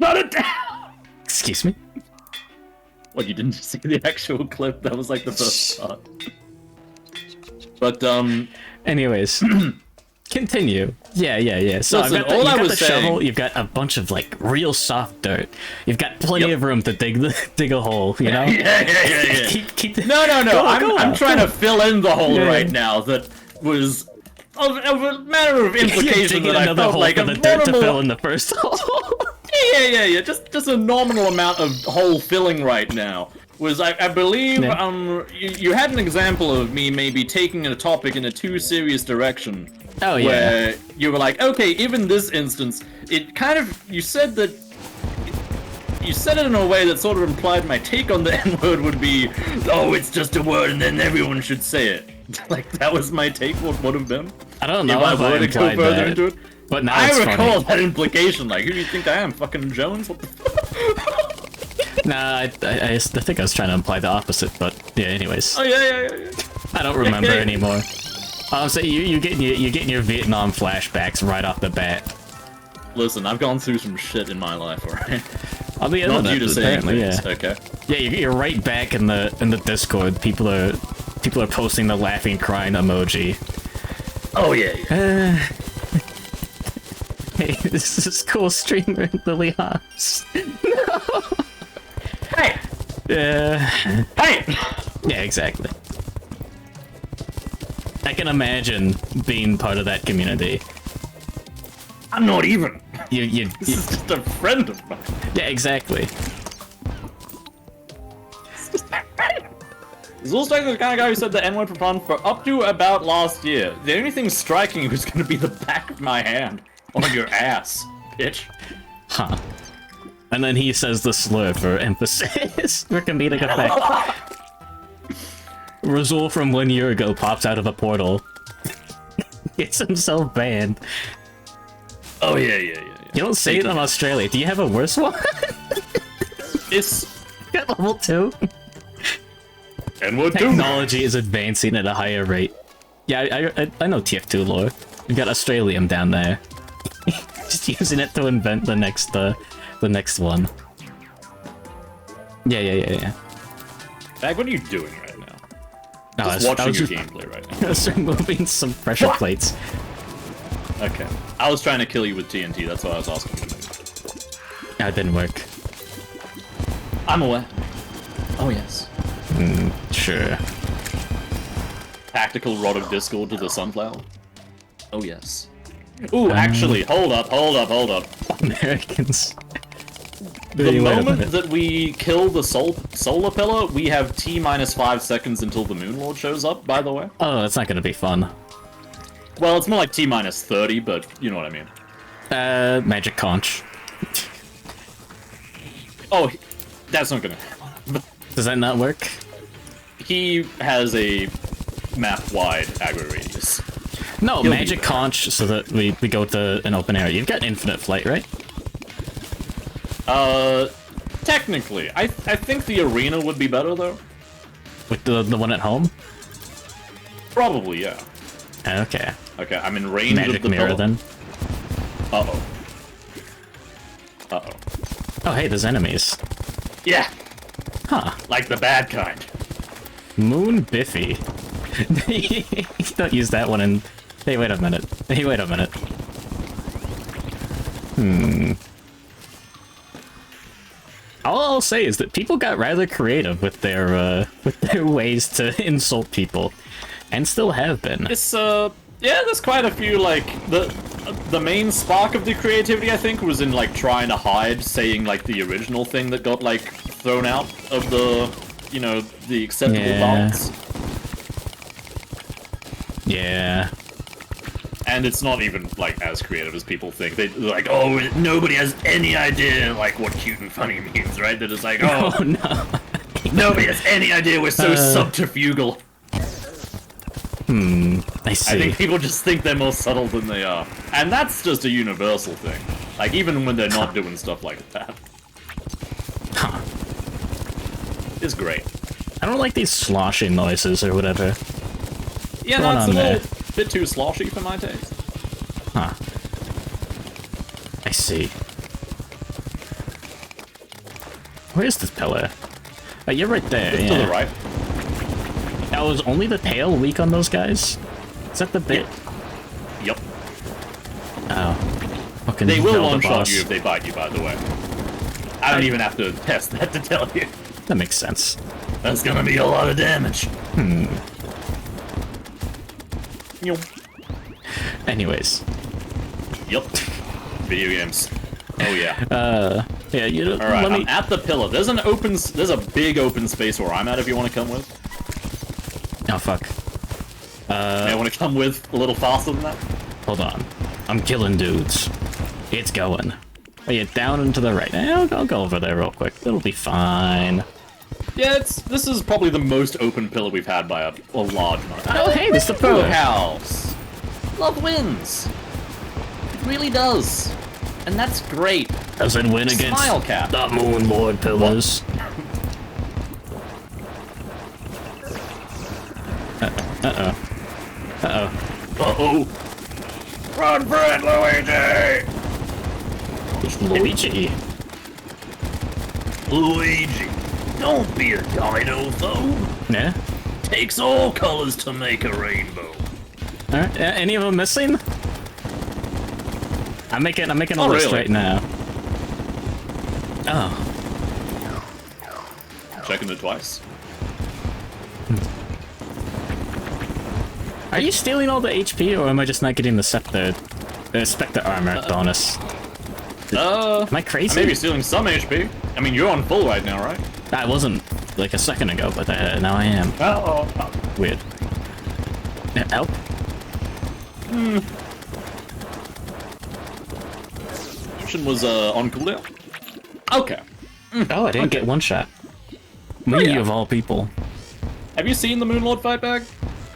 S2: Shut it down!
S1: Excuse me?
S2: What, you didn't see the actual clip? That was like the first part. But,
S1: anyways. Continue. Yeah. So
S2: listen,
S1: I've got
S2: all I
S1: got
S2: was
S1: the
S2: saying...
S1: shovel, you've got a bunch of, like, real soft dirt. You've got plenty of room to dig a hole, you know?
S2: Yeah.
S1: keep
S2: No, I'm trying to fill in the hole right
S1: yeah.
S2: now that was of a matter of implication that I felt
S1: hole
S2: like
S1: for
S2: a
S1: the dirt to
S2: normal...
S1: fill in the first hole.
S2: Yeah. Just a nominal amount of hole filling right now. Was I believe you had an example of me maybe taking a topic in a too serious direction.
S1: Oh yeah.
S2: Where you were like, okay, even this instance, it kind of you said it in a way that sort of implied my take on the N-word would be, oh, it's just a word and then everyone should say it. Like that was my take. What would have been?
S1: I don't know if I
S2: were to go
S1: implied
S2: further
S1: that.
S2: into it.
S1: But now
S2: I
S1: it's
S2: recall
S1: funny.
S2: that implication. Like, who do you think I am? Fucking Jones? What the fuck?
S1: Nah, I think I was trying to imply the opposite, but yeah, anyways.
S2: Oh, yeah.
S1: I don't remember anymore. So you're getting your Vietnam flashbacks right off the bat.
S2: Listen, I've gone through some shit in my life, alright?
S1: On the
S2: Not
S1: internet,
S2: you to say
S1: apparently,
S2: things,
S1: yeah.
S2: okay?
S1: Yeah, you're right back in the Discord. People are posting the laughing, crying emoji.
S2: Oh, yeah.
S1: Hey, this is cool streamer Lily Hobbs. No.
S2: Hey! Hey!
S1: Yeah, exactly. I can imagine being part of that community.
S2: I'm not even.
S1: This
S2: is just a friend of mine.
S1: Yeah, exactly.
S2: Rezuul's the kind of guy who said the N-word for fun for up to about last year. The only thing striking was going to be the back of my hand on your ass, bitch.
S1: Huh. And then he says the slur for emphasis, for comedic effect. Rezuul from 1 year ago pops out of a portal. Gets himself banned.
S2: Oh, yeah.
S1: You don't say it in Australia. Do you have a worse one?
S2: It's...
S1: Got level 2?
S2: N-word 2.
S1: Technology is advancing at a higher rate. Yeah, I know TF2 lore. We got Australium down there. Just using it to invent the next one. Yeah.
S2: Bag, what are you doing right now?
S1: No,
S2: Just watching your gameplay right now.
S1: I was removing some pressure plates.
S2: Okay. I was trying to kill you with TNT, that's what I was asking you.
S1: That didn't work.
S2: I'm aware. Oh, yes.
S1: Sure.
S2: Tactical Rod of Discord to the Sunflower? Oh, yes. Ooh, actually, hold up.
S1: Americans.
S2: The moment that we kill the solar pillar, we have T-5 seconds until the Moon Lord shows up, by the way.
S1: Oh, that's not gonna be fun.
S2: Well, it's more like T-30, but you know what I mean.
S1: Magic conch.
S2: Oh, that's not gonna happen.
S1: Does that not work?
S2: He has a map-wide aggro radius.
S1: No,
S2: He'll
S1: magic conch so that we go to an open area. You've got infinite flight, right?
S2: Technically. I think the arena would be better, though.
S1: With the one at home?
S2: Probably, yeah.
S1: Okay.
S2: Okay, I'm in range
S1: Magic
S2: of the
S1: mirror,
S2: pillar.
S1: then.
S2: Uh-oh. Uh-oh.
S1: Oh, hey, there's enemies.
S2: Yeah,
S1: Huh.
S2: like the bad kind.
S1: Moon Biffy. Don't use that one in... Hey, wait a minute. Hey, wait a minute. All I'll say is that people got rather creative with their ways to insult people, and still have been.
S2: It's, yeah, there's quite a few, like, the main spark of the creativity, I think, was in, like, trying to hide saying, like, the original thing that got, like, thrown out of the, you know, the acceptable balance.
S1: Yeah.
S2: And it's not even, like, as creative as people think. They're like, oh, nobody has any idea, like, what cute and funny means, right? They're just like, oh,
S1: Oh no.
S2: nobody has any idea, we're so subterfugal.
S1: I see.
S2: I think people just think they're more subtle than they are. And that's just a universal thing. Like, even when they're not doing stuff like that.
S1: Huh.
S2: It's great.
S1: I don't like these sloshing noises or whatever.
S2: Yeah,
S1: Going
S2: no, it's
S1: on
S2: a
S1: there?
S2: little bit too sloshy for my taste.
S1: Huh. I see. Where's this pillar? Oh, you're right there,
S2: It's
S1: yeah.
S2: to the right.
S1: That was only the tail weak on those guys? Is that the bit?
S2: Yep.
S1: Oh. Fucking
S2: They will
S1: Zelda
S2: one-shot
S1: boss.
S2: you if they bite you, by the way. I don't even have to test that to tell you.
S1: That makes sense.
S2: That's gonna be a lot of damage. Yup.
S1: Anyways.
S2: Yup. Video games. Oh yeah.
S1: Yeah, you know,
S2: Alright,
S1: let me...
S2: I'm at the pillar. There's a big open space where I'm at if you want to come with.
S1: Oh, fuck.
S2: May I want to come with a little faster than that?
S1: Hold on. I'm killing dudes. It's going. Oh, yeah, down and to the right. I'll go over there real quick. It'll be fine.
S2: Yeah, this is probably the most open pillar we've had by a large margin.
S1: Oh, hey, there's the
S2: Pillar
S1: pillar.
S2: house. Love wins. It really does. And that's great.
S1: Does it win against
S2: Smile Cat.
S1: the Moon Lord pillars? Uh-oh.
S2: Uh-oh. Run for it, Luigi!
S1: It's Luigi.
S2: Luigi, don't be a dino, though.
S1: Yeah?
S2: Takes all colors to make a rainbow.
S1: Alright, any of them missing? I'm making a list
S2: really?
S1: right now. Oh.
S2: Checking it twice.
S1: Are you stealing all the HP, or am I just not getting the Spectre armor bonus? Am I
S2: I
S1: crazy?
S2: may be stealing some HP. I mean, you're on full right now, right?
S1: I wasn't, like, a second ago, but now I am.
S2: Oh.
S1: Weird. Help?
S2: Mission was, on cooldown? Okay.
S1: Oh, I didn't get one shot. Me,
S2: yeah.
S1: of all people.
S2: Have you seen the Moonlord fight back?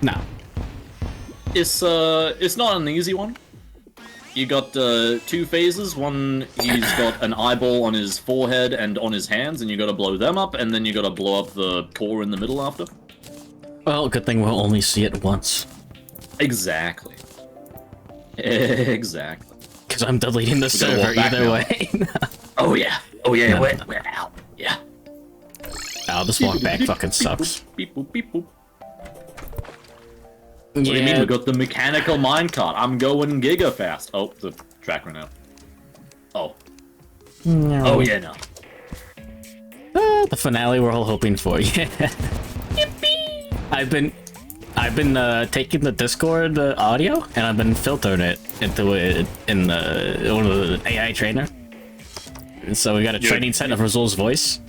S1: No.
S2: It's not an easy one. You got, two phases. One, he's got an eyeball on his forehead and on his hands, and you gotta blow them up, and then you gotta blow up the core in the middle after.
S1: Well, good thing we'll only see it once.
S2: Exactly. Exactly.
S1: Because I'm deleting the
S2: gotta walk
S1: server
S2: back
S1: either
S2: now.
S1: way.
S2: Oh yeah. Oh yeah,
S1: No.
S2: we're out. Yeah.
S1: Oh, this walk back fucking sucks.
S2: Beep boop, beep boop. What do you mean we got the mechanical minecart? I'm going giga fast. Oh, the track ran out. Oh.
S1: No.
S2: Oh yeah, no.
S1: The finale we're all hoping for, yeah. Yippee! I've been taking the Discord audio, and I've been filtering it into it in one of the AI trainer. So we got a training set of Rezuul's voice.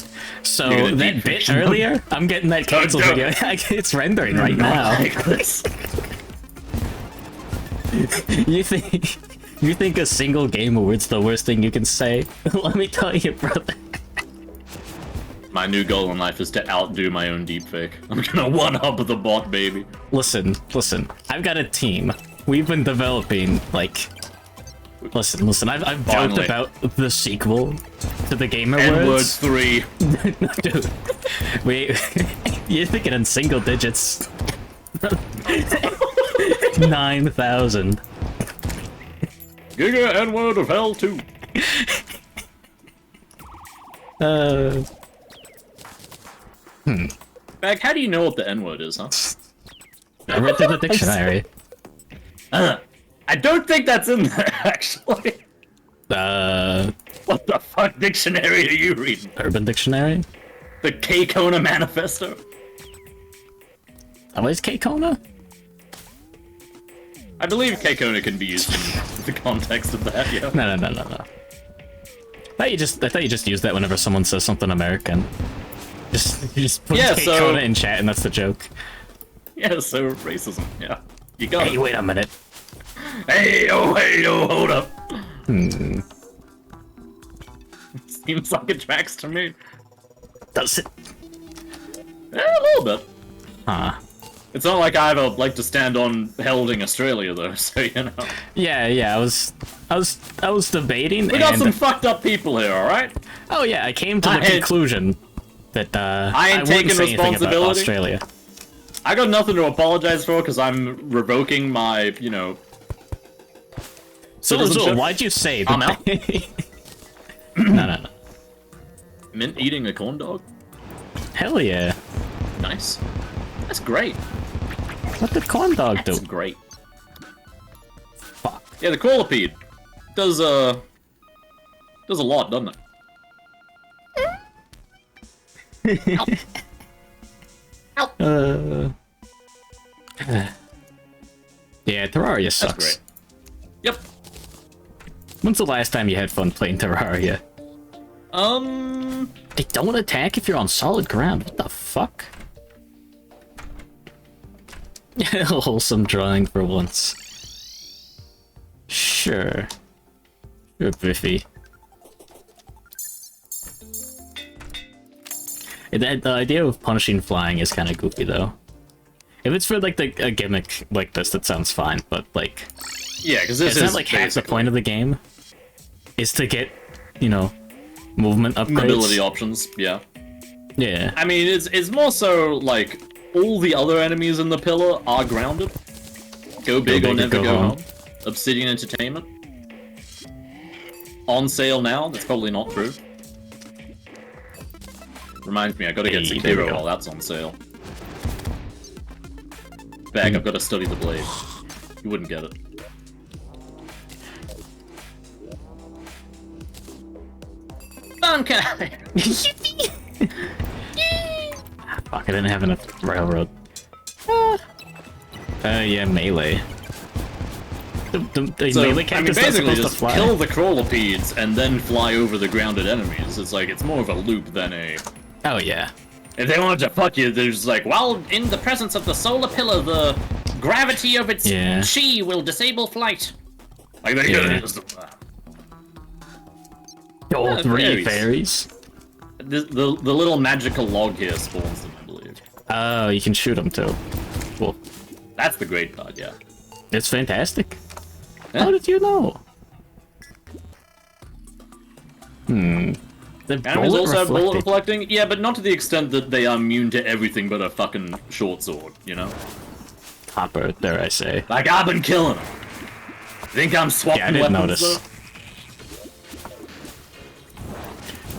S1: So
S2: You're gonna
S1: that
S2: deep
S1: bit
S2: fake
S1: earlier, I'm getting that cancel video. It's rendering right now. You think a single game award's the worst thing you can say? Let me tell you, brother.
S2: My new goal in life is to outdo my own deepfake. I'm gonna one-up the bot, baby.
S1: Listen. I've got a team. We've been developing, like... Listen, I've joked about the sequel to the Game Awards.
S2: N-word 3.
S1: Dude, you're thinking in single digits. 9,000.
S2: Giga N-word of hell 2. Bag, how do you know what the N-word is, huh?
S1: I read through the dictionary.
S2: I don't think that's in there, actually.
S1: What
S2: the fuck dictionary are you reading?
S1: Urban Dictionary?
S2: The K-Kona Manifesto?
S1: Oh, is K-Kona?
S2: I believe K-Kona can be used in the context of that, yeah.
S1: No. I thought you just used that whenever someone says something American. You just put K-Kona in chat and that's the joke.
S2: Yeah, so racism, yeah. You got
S1: Hey, wait a minute.
S2: Hey, oh, hold up. Seems like it tracks to me.
S1: Does it?
S2: Yeah, a little bit.
S1: Huh.
S2: It's not like I ever like to stand on Helding Australia, though, so you know.
S1: Yeah. I was debating.
S2: We got some fucked up people here, all right?
S1: Oh yeah, I came to the conclusion that
S2: I ain't
S1: wouldn't
S2: taking
S1: say anything about
S2: responsibility.
S1: Australia.
S2: I got nothing to apologize for because I'm revoking my, you know.
S1: So
S2: citizenship.
S1: why'd you say that?
S2: I'm out.
S1: No.
S2: Mint eating a corn dog?
S1: Hell yeah.
S2: Nice. That's great.
S1: What did corn dog do?
S2: That's great.
S1: Fuck.
S2: Yeah, the Corlipede does a lot, doesn't it?
S1: Yeah, Terraria
S2: That's
S1: sucks.
S2: great. Yep.
S1: When's the last time you had fun playing Terraria? They don't attack if you're on solid ground. What the fuck? Wholesome drawing for once. Sure. Sure, Biffy. The idea of punishing flying is kind of goofy, though. If it's for, like, a gimmick like this, that sounds fine, but, like...
S2: Yeah, because this
S1: isn't
S2: is
S1: that, like, half the point of the game? Is to get, you know, movement upgrades?
S2: Mobility options, yeah.
S1: Yeah.
S2: I mean, it's more so, like, all the other enemies in the pillar are grounded. Go big or never go home. Obsidian Entertainment. On sale now, that's probably not true. Reminds me, I gotta get Sekiro while that's on sale. Bag, I've gotta study the blade. You wouldn't get it. Okay.
S1: Fuck, I didn't have enough railroad. Yeah, melee. The melee character's not
S2: basically
S1: supposed to
S2: just
S1: fly.
S2: kill the Crawlipedes and then fly over the grounded enemies. It's like, it's more of a loop than a...
S1: Oh, yeah.
S2: If they wanted to fuck you, they're just like, well, in the presence of the solar pillar, the gravity of its chi will disable flight. Like, they
S1: Oh, three fairies.
S2: The little magical log here spawns them, I believe.
S1: Oh, you can shoot them too. Cool.
S2: That's the great part, yeah.
S1: It's fantastic.
S2: Yeah.
S1: How did you know? The
S2: Enemies also have bullet reflecting? Yeah, but not to the extent that they are immune to everything but a fucking short sword, you know?
S1: Hopper, dare I say.
S2: Like, I've been killing them. Think I'm swapping
S1: I didn't
S2: weapons,
S1: notice.
S2: though?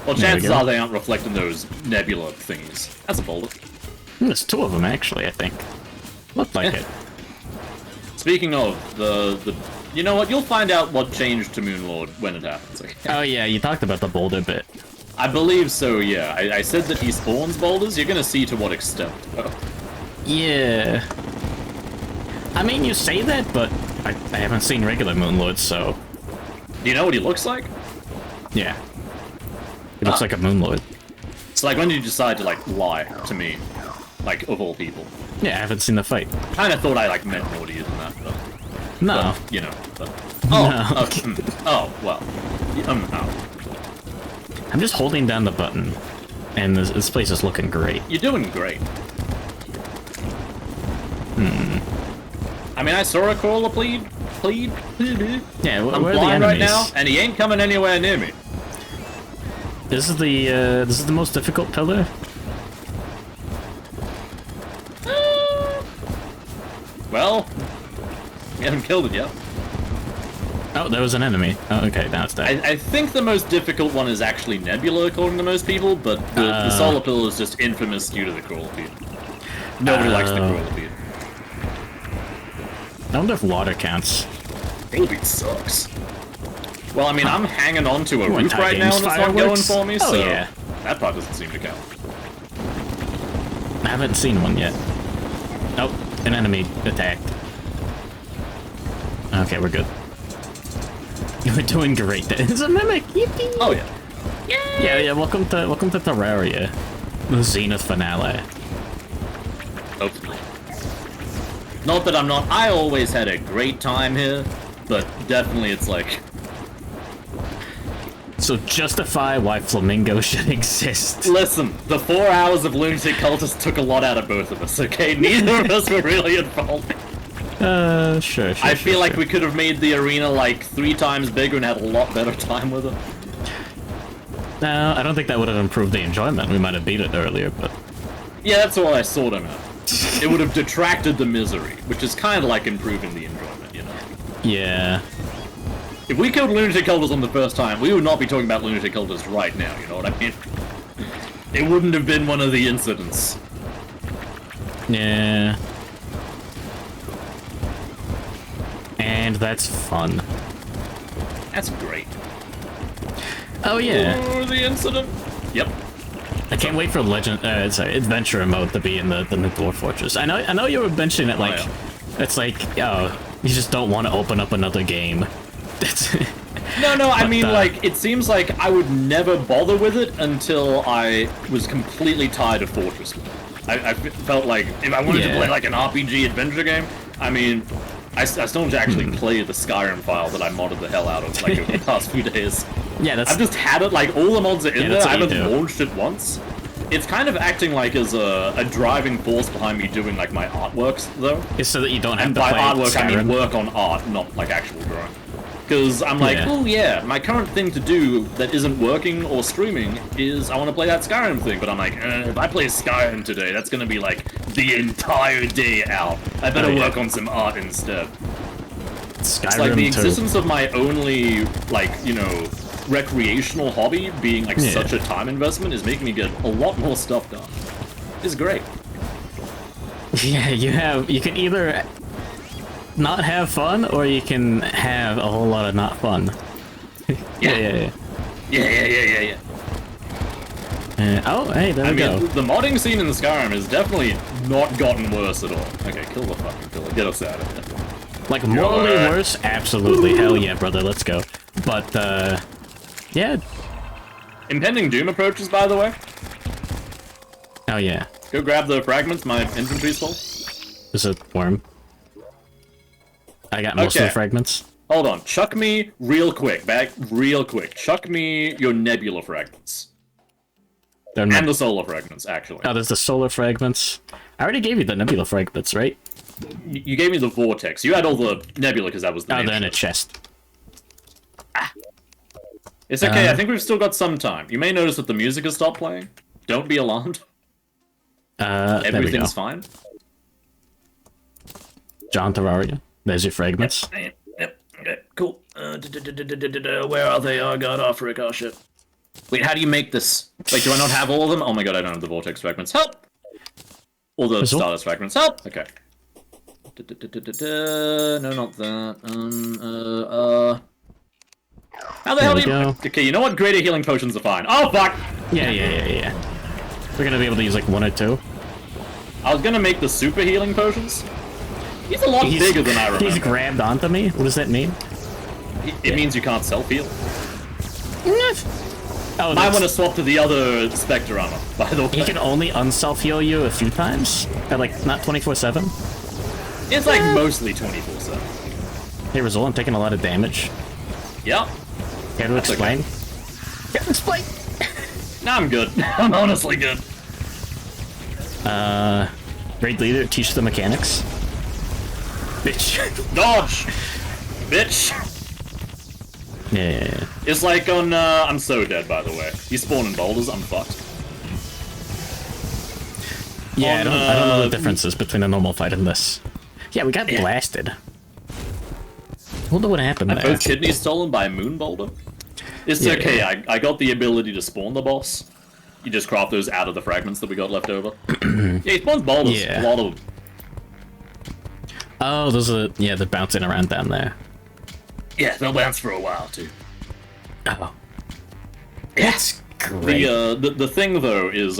S2: Well, chances are they aren't reflecting those nebula thingies. That's a boulder.
S1: There's two of them, actually, I think. Looked like it.
S2: Speaking of, the... You know what? You'll find out what changed to Moonlord when it happens.
S1: Oh, yeah, you talked about the boulder bit.
S2: I believe so, yeah. I said that he spawns boulders. You're gonna see to what extent, though.
S1: Yeah. I mean, you say that, but I haven't seen regular Moonlords, so...
S2: Do you know what he looks like?
S1: Yeah. He looks like a moon lord.
S2: So, like, when did you decide to, like, lie to me? Like, of all people?
S1: Yeah, I haven't seen the fight.
S2: Kind of thought I, like, meant more to you than that, but...
S1: No.
S2: But, you know, but...
S1: No.
S2: Oh, well. Oh.
S1: I'm just holding down the button, and this place is looking great.
S2: You're doing great. I mean, I saw a crawler plead.
S1: Yeah,
S2: I'm
S1: where are the
S2: blind right
S1: enemies?
S2: now, and he ain't coming anywhere near me.
S1: This is the most difficult pillar.
S2: Well, we haven't killed it yet.
S1: Oh, there was an enemy. Oh, okay, now it's dead.
S2: I think the most difficult one is actually Nebula, according to most people, but the Solar Pillar is just infamous due to the crawler feed. Nobody likes the crawler feed.
S1: I wonder if water counts.
S2: Crawler feed sucks. Well, I mean, I'm hanging on to a
S1: You want
S2: roof right now, and it's not going
S1: fireworks?
S2: for me,
S1: Oh,
S2: so
S1: yeah.
S2: that part doesn't seem to count.
S1: I haven't seen one yet. Oh, an enemy attacked. Okay, we're good. We're doing great. It's a mimic. Yippee!
S2: Oh yeah.
S1: Yeah. Welcome to Terraria, the Zenith finale.
S2: Hopefully. Not that I'm not. I always had a great time here, but definitely it's like.
S1: So justify why Flamingo should exist.
S2: Listen, the 4 hours of Lunatic Cultist took a lot out of both of us. Okay, neither of us were really involved.
S1: Sure.
S2: I feel like we could have made the arena like 3 times bigger and had a lot better time with it.
S1: No, I don't think that would have improved the enjoyment. We might have beat it earlier, but...
S2: Yeah, that's what I sort of meant. It would have detracted the misery, which is kind of like improving the enjoyment, you know?
S1: Yeah.
S2: If we killed Lunatic Cultist on the first time, we would not be talking about Lunatic Cultist right now, you know what I mean? It wouldn't have been one of the incidents.
S1: Yeah. And that's fun.
S2: That's great.
S1: Oh yeah.
S2: Oh, the incident. Yep.
S1: I can't wait for adventure mode to be in the nuclear fortress. I know you were mentioning it like, it's like, oh, you just don't want to open up another game.
S2: No, I mean, like, it seems like I would never bother with it until I was completely tired of Fortress Mode. I felt like if I wanted to play like an RPG adventure game, I mean, I still have to actually play the Skyrim file that I modded the hell out of like over the past few days.
S1: Yeah, that's...
S2: I've just had it, like, all the mods are in there, I
S1: what you
S2: haven't
S1: do.
S2: launched it once. It's kind of acting like as a driving force behind me doing, like, my artworks, though.
S1: It's so that you don't have
S2: And
S1: to
S2: by
S1: play
S2: artwork, I mean
S1: Skyrim.
S2: work on art, not, like, actual drawing. Because I'm like,
S1: Yeah.
S2: oh yeah, my current thing to do that isn't working or streaming is I want to play that Skyrim thing, but I'm like, if I play Skyrim today, that's going to be, like, the entire day out. I better work on some art instead.
S1: Skyrim
S2: It's like the
S1: 2.
S2: existence of my only, like, you know, recreational hobby being like such a time investment is making me get a lot more stuff done. It's great.
S1: Yeah, you can either not have fun or you can have a whole lot of not fun. Yeah. Oh, hey, there we go.
S2: The modding scene in the Skyrim has definitely not gotten worse at all. Okay, kill the fucking killer. Get us out of here.
S1: Like, morally worse? Absolutely. Hell yeah, brother, let's go. But, yeah.
S2: Impending Doom approaches, by the way.
S1: Oh, yeah.
S2: Go grab the fragments, my inventory's full.
S1: There's a worm. I got most of the fragments.
S2: Hold on, chuck me real quick, chuck me your nebula fragments.
S1: They're not...
S2: And the solar fragments, actually.
S1: Oh, there's the solar fragments. I already gave you the nebula fragments, right?
S2: You gave me the vortex. You had all the nebula because that was the
S1: Oh,
S2: main
S1: they're in a
S2: ship.
S1: chest.
S2: It's okay, I think we've still got some time. You may notice that the music has stopped playing. Don't be alarmed. Everything's fine.
S1: John Terraria. There's your fragments.
S2: Yep. Okay, cool. Where are they? Oh god, off Rick. Oh shit. Wait, how do you make this? Wait, do I not have all of them? Oh my god, I don't have the vortex fragments. Help! All the
S1: Rezuul?
S2: stardust fragments. Help! Okay. No, not that. How the hell do you...
S1: go.
S2: Okay, you know what? Greater healing potions are fine. Oh, fuck!
S1: Yeah. We're gonna be able to use like 1 or 2.
S2: I was gonna make the super healing potions. He's a lot bigger than I remember.
S1: He's grabbed onto me? What does that mean?
S2: It means you can't self-heal.
S1: Oh,
S2: Might want to swap to the other Spectre armor, by the way.
S1: He can only unself-heal you a few times? At, like, not 24/7?
S2: It's like mostly 24/7.
S1: Hey, Rezuul, I'm taking a lot of damage.
S2: Yep.
S1: Care to explain?
S2: Care to explain? Nah, I'm good. I'm honestly good.
S1: Raid leader, teach the mechanics.
S2: Bitch. Dodge! Bitch!
S1: Yeah.
S2: It's like on, I'm so dead, by the way. You spawn in boulders, I'm fucked.
S1: Yeah,
S2: On,
S1: I don't know the differences between a normal fight and this. Yeah, we got blasted. I wonder what happened there.
S2: Both kidneys stolen by a moon boulder? It's okay, I got the ability to spawn the boss. You just craft those out of the fragments that we got left over. Yeah, he spawns boulders, a lot of them.
S1: Oh, those are, yeah, they're bouncing around down there.
S2: Yeah, they'll bounce for a while, too.
S1: Oh. That's great.
S2: The thing, though, is,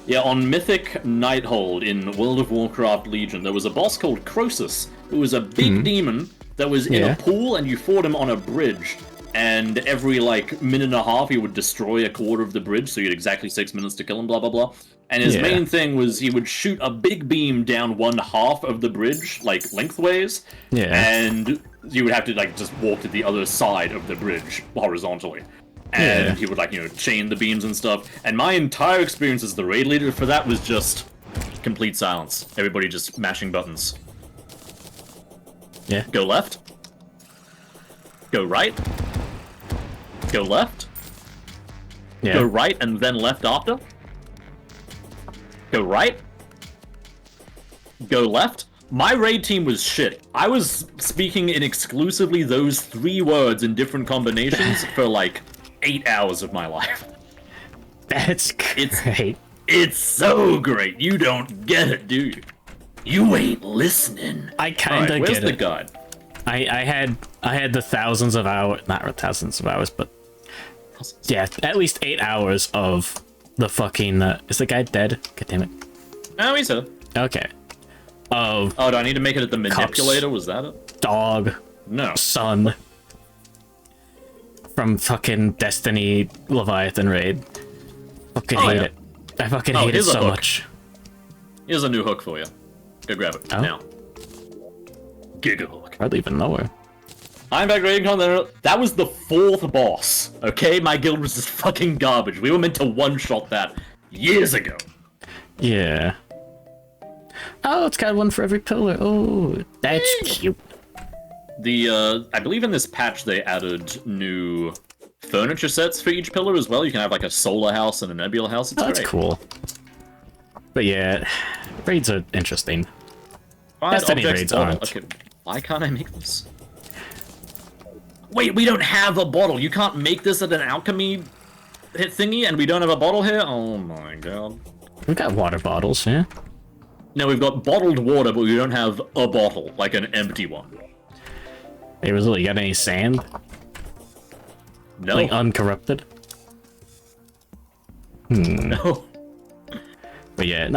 S2: yeah, on Mythic Nighthold in World of Warcraft Legion, there was a boss called Croesus, who was a big demon that was in a pool, and you fought him on a bridge. And every, like, minute and a half, he would destroy a quarter of the bridge, so you had exactly 6 minutes to kill him, blah, blah, blah. And his main thing was he would shoot a big beam down one half of the bridge, like, lengthways. Yeah. And you would have to, like, just walk to the other side of the bridge horizontally. And he would, like, you know, chain the beams and stuff. And my entire experience as the raid leader for that was just complete silence. Everybody just mashing buttons.
S1: Yeah.
S2: Go left. Go right. Go left.
S1: Yeah.
S2: Go right and then left after. Go right. Go left. My raid team was shit. I was speaking in exclusively those 3 words in different combinations for like 8 hours of my life.
S1: That's great.
S2: It's so great. You don't get it, do you? You ain't listening.
S1: I kinda get it.
S2: Where's the guide?
S1: I had the thousands of hours, not thousands of hours, but yeah, at least 8 hours of the fucking. Is the guy dead? God damn it.
S2: No, he's dead.
S1: Okay. Of.
S2: Oh, do I need to make it at the manipulator? Was that it?
S1: Dog.
S2: No.
S1: Son. From fucking Destiny Leviathan raid. Fucking hate it. I fucking hate it so much.
S2: Here's a new hook for you. Go grab it now. Giga hook.
S1: I don't even know her.
S2: I'm back raiding content. That was the 4th boss. Okay, my guild was just fucking garbage. We were meant to one-shot that years ago.
S1: Yeah. Oh, it's got one for every pillar. Oh, that's cute.
S2: I believe in this patch they added new furniture sets for each pillar as well. You can have like a solar house and a nebula house. It's
S1: that's
S2: great.
S1: Cool. But yeah, raids are interesting. Destiny raids aren't.
S2: Okay, why can't I make this? Wait, we don't have a bottle. You can't make this at an alchemy hit thingy, and we don't have a bottle here? Oh my god.
S1: We've got water bottles, yeah?
S2: No, we've got bottled water, but we don't have a bottle, like an empty one.
S1: Hey, Rezuul, you got any sand?
S2: No.
S1: Like, uncorrupted?
S2: No.
S1: But yeah,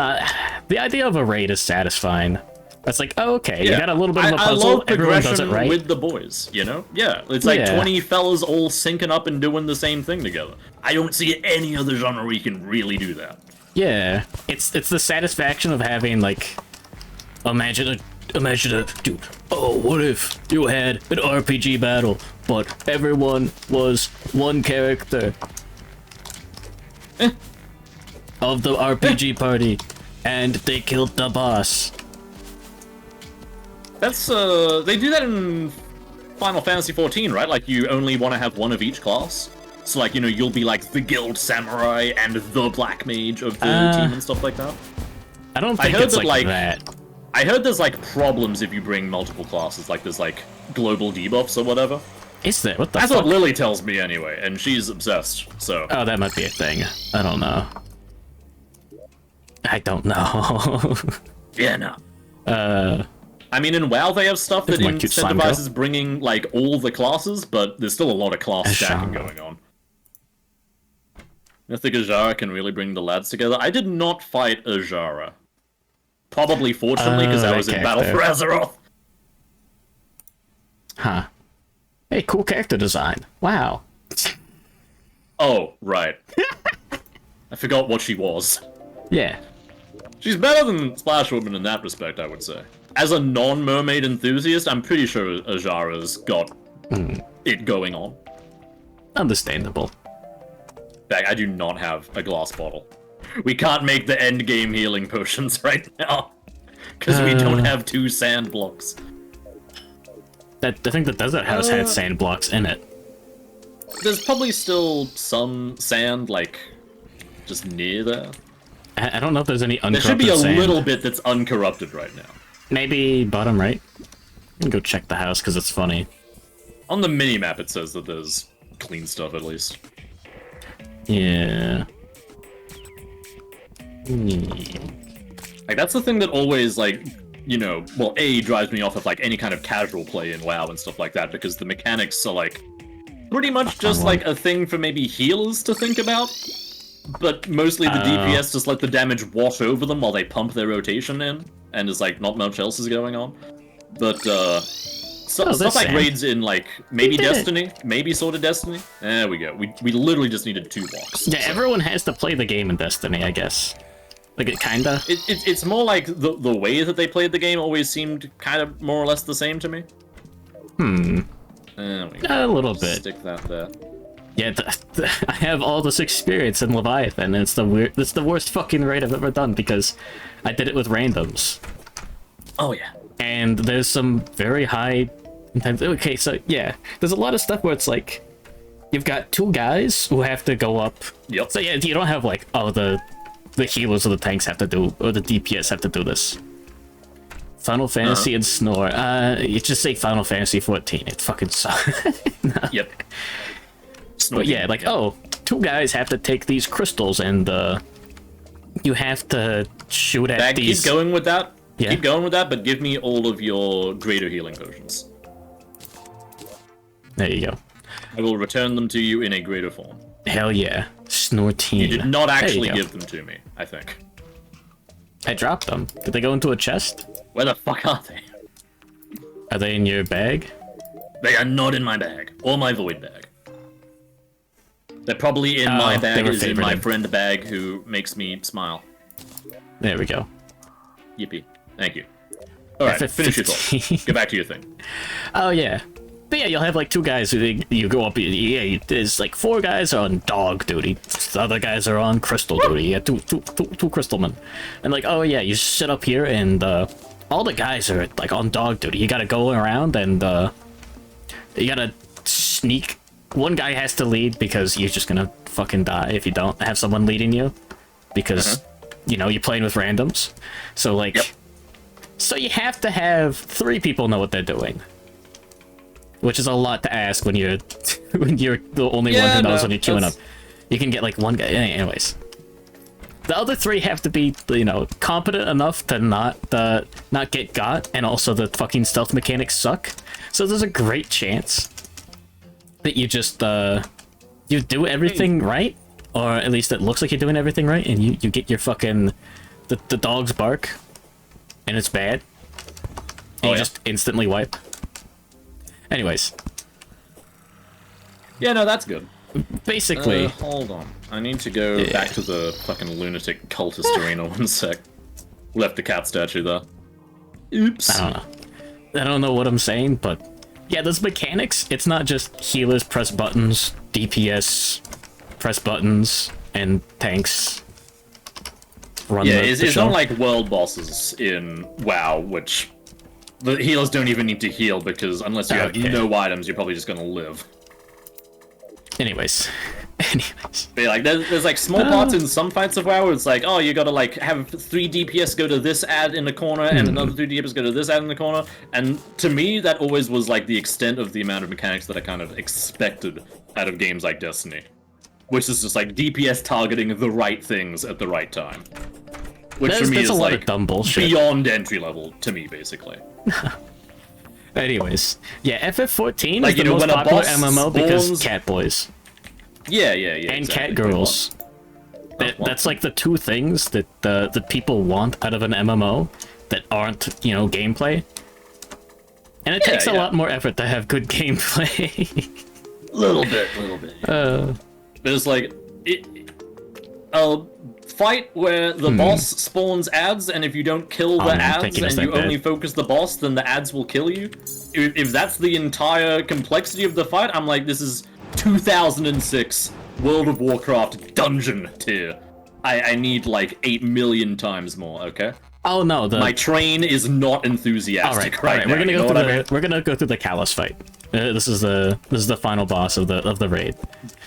S1: the idea of a raid is satisfying. It's like, oh, okay, you got a little bit of a puzzle,
S2: I love
S1: everyone does it right.
S2: with the boys, you know? Yeah, it's like 20 fellas all syncing up and doing the same thing together. I don't see any other genre where you can really do that.
S1: Yeah, it's the satisfaction of having, like, imagine a dude. Oh, what if you had an RPG battle, but everyone was one character of the RPG party, and they killed the boss.
S2: That's, they do that in Final Fantasy XIV, right? Like, you only want to have one of each class. So, like, you know, you'll be, like, the guild samurai and the black mage of the team and stuff like that.
S1: I don't think it's like that.
S2: I heard there's, like, problems if you bring multiple classes. Like, there's, like, global debuffs or whatever.
S1: Is there? What the
S2: fuck?
S1: That's
S2: what Lily tells me, anyway, and she's obsessed, so...
S1: Oh, that might be a thing. I don't know. I don't know.
S2: Yeah, no. I mean, in WoW they have stuff that incentivizes bringing, like, all the classes, but there's still a lot of class stacking going on. I think Ajara can really bring the lads together. I did not fight Ajara. Probably fortunately, because I was in battle for Azeroth.
S1: Huh. Hey, cool character design. Wow.
S2: Oh, right. I forgot what she was.
S1: Yeah.
S2: She's better than Splash Woman in that respect, I would say. As a non-mermaid enthusiast, I'm pretty sure Ajara's got it going on.
S1: Understandable.
S2: In fact, I do not have a glass bottle. We can't make the end game healing potions right now. Because we don't have 2 sand blocks.
S1: I think the desert house had sand blocks in it.
S2: There's probably still some sand, like, just near there.
S1: I don't know if there's any uncorrupted
S2: There should be a
S1: sand.
S2: little bit that's uncorrupted right now.
S1: Maybe bottom right? I can go check the house because it's funny.
S2: On the mini-map it says that there's clean stuff, at least.
S1: Yeah.
S2: Like, that's the thing that always, like, you know, well, A, drives me off of, like, any kind of casual play in WoW and stuff like that, because the mechanics are, like, pretty much just, like, a thing for maybe healers to think about. But mostly the DPS just let the damage wash over them while they pump their rotation in, and it's like not much else is going on. But stuff like
S1: sand.
S2: raids in like maybe Destiny, maybe sort of Destiny. There we go. We literally just needed 2 blocks.
S1: Yeah, everyone has to play the game in Destiny, I guess. Like it kinda.
S2: It's more like the way that they played the game always seemed kind of more or less the same to me. There we go.
S1: A little bit.
S2: Stick that there.
S1: Yeah, I have all this experience in Leviathan, and it's the worst fucking raid I've ever done because I did it with randoms.
S2: Oh yeah.
S1: And there's some very high intensity. Okay, so yeah, there's a lot of stuff where it's like you've got 2 guys who have to go up.
S2: Yep.
S1: So yeah, you don't have like the healers or the tanks have to do, or the DPS have to do this. Final Fantasy and Snore. You just say Final Fantasy 14. It fucking sucks. No.
S2: Yep.
S1: But yeah, like, oh, 2 guys have to take these crystals and you have to shoot at these.
S2: Keep going with that.
S1: Yeah.
S2: Keep going with that, but give me all of your greater healing potions.
S1: There you go.
S2: I will return them to you in a greater form.
S1: Hell yeah. Snorteen.
S2: You did not actually
S1: There you
S2: give them to me, I think.
S1: go. I dropped them. Did they go into a chest?
S2: Where the fuck are they?
S1: Are they in your bag?
S2: They are not in my bag, or my void bag. They're probably in my
S1: they
S2: bag,
S1: were
S2: is in my
S1: favorited.
S2: friend bag who makes me smile.
S1: There we go.
S2: Yippee. Thank you. Alright, finish your thought. Go back to your thing.
S1: Oh yeah. But yeah, you'll have like 2 guys who you go up. Yeah, there's like 4 guys are on dog duty. The other guys are on crystal duty. Yeah, two crystal men. And like, oh yeah, you sit up here and all the guys are like on dog duty. You gotta go around and you gotta sneak. One guy has to lead because you're just gonna fucking die if you don't have someone leading you. Because, you know, you're playing with randoms. So like, so you have to have 3 people know what they're doing. Which is a lot to ask when you're the only one who knows when you're queuing up. You can get like 1 guy. Anyways, the other 3 have to be, you know, competent enough to not get got, and also the fucking stealth mechanics suck. So there's a great chance that you just you do everything right, or at least it looks like you're doing everything right, and you get your fucking the dogs bark, and it's bad. And you just instantly wipe. Anyways.
S2: Yeah, no, that's good.
S1: Basically.
S2: Hold on. I need to go back to the fucking lunatic cultist arena 1 sec. Left the cat statue there. Oops.
S1: I don't know what I'm saying, but yeah, those mechanics, it's not just healers press buttons, DPS press buttons, and tanks run the
S2: it's
S1: show.
S2: not like world bosses in WoW, which the healers don't even need to heal because unless you have no items, you're probably just gonna live.
S1: Anyways.
S2: But yeah, like there's like small parts in some fights of WoW where it's like, oh, you gotta like have 3 DPS go to this ad in the corner and another 3 DPS go to this ad in the corner. And to me, that always was like the extent of the amount of mechanics that I kind of expected out of games like Destiny. Which is just like DPS targeting the right things at the right time. Which for me is
S1: a lot
S2: like
S1: of dumb bullshit.
S2: beyond entry level to me, basically.
S1: Anyways, yeah, FF14
S2: Like,
S1: is
S2: you
S1: the
S2: know,
S1: most
S2: when a
S1: popular
S2: boss
S1: MMO because
S2: spawns-
S1: cat boys
S2: Yeah,
S1: and
S2: exactly.
S1: cat girls. That's like the 2 things that the people want out of an MMO that aren't, you know, gameplay. And it takes a lot more effort to have good gameplay.
S2: Little bit. There's like a fight where the boss spawns ads, and if you don't kill the ads and you only focus the boss, then the ads will kill you. If that's the entire complexity of the fight, I'm like, this is 2006 World of Warcraft dungeon tier. I need like 8 million times more, okay?
S1: Oh no,
S2: my train is not enthusiastic right now.
S1: We're gonna go through the Callus fight. This is the final boss of the raid.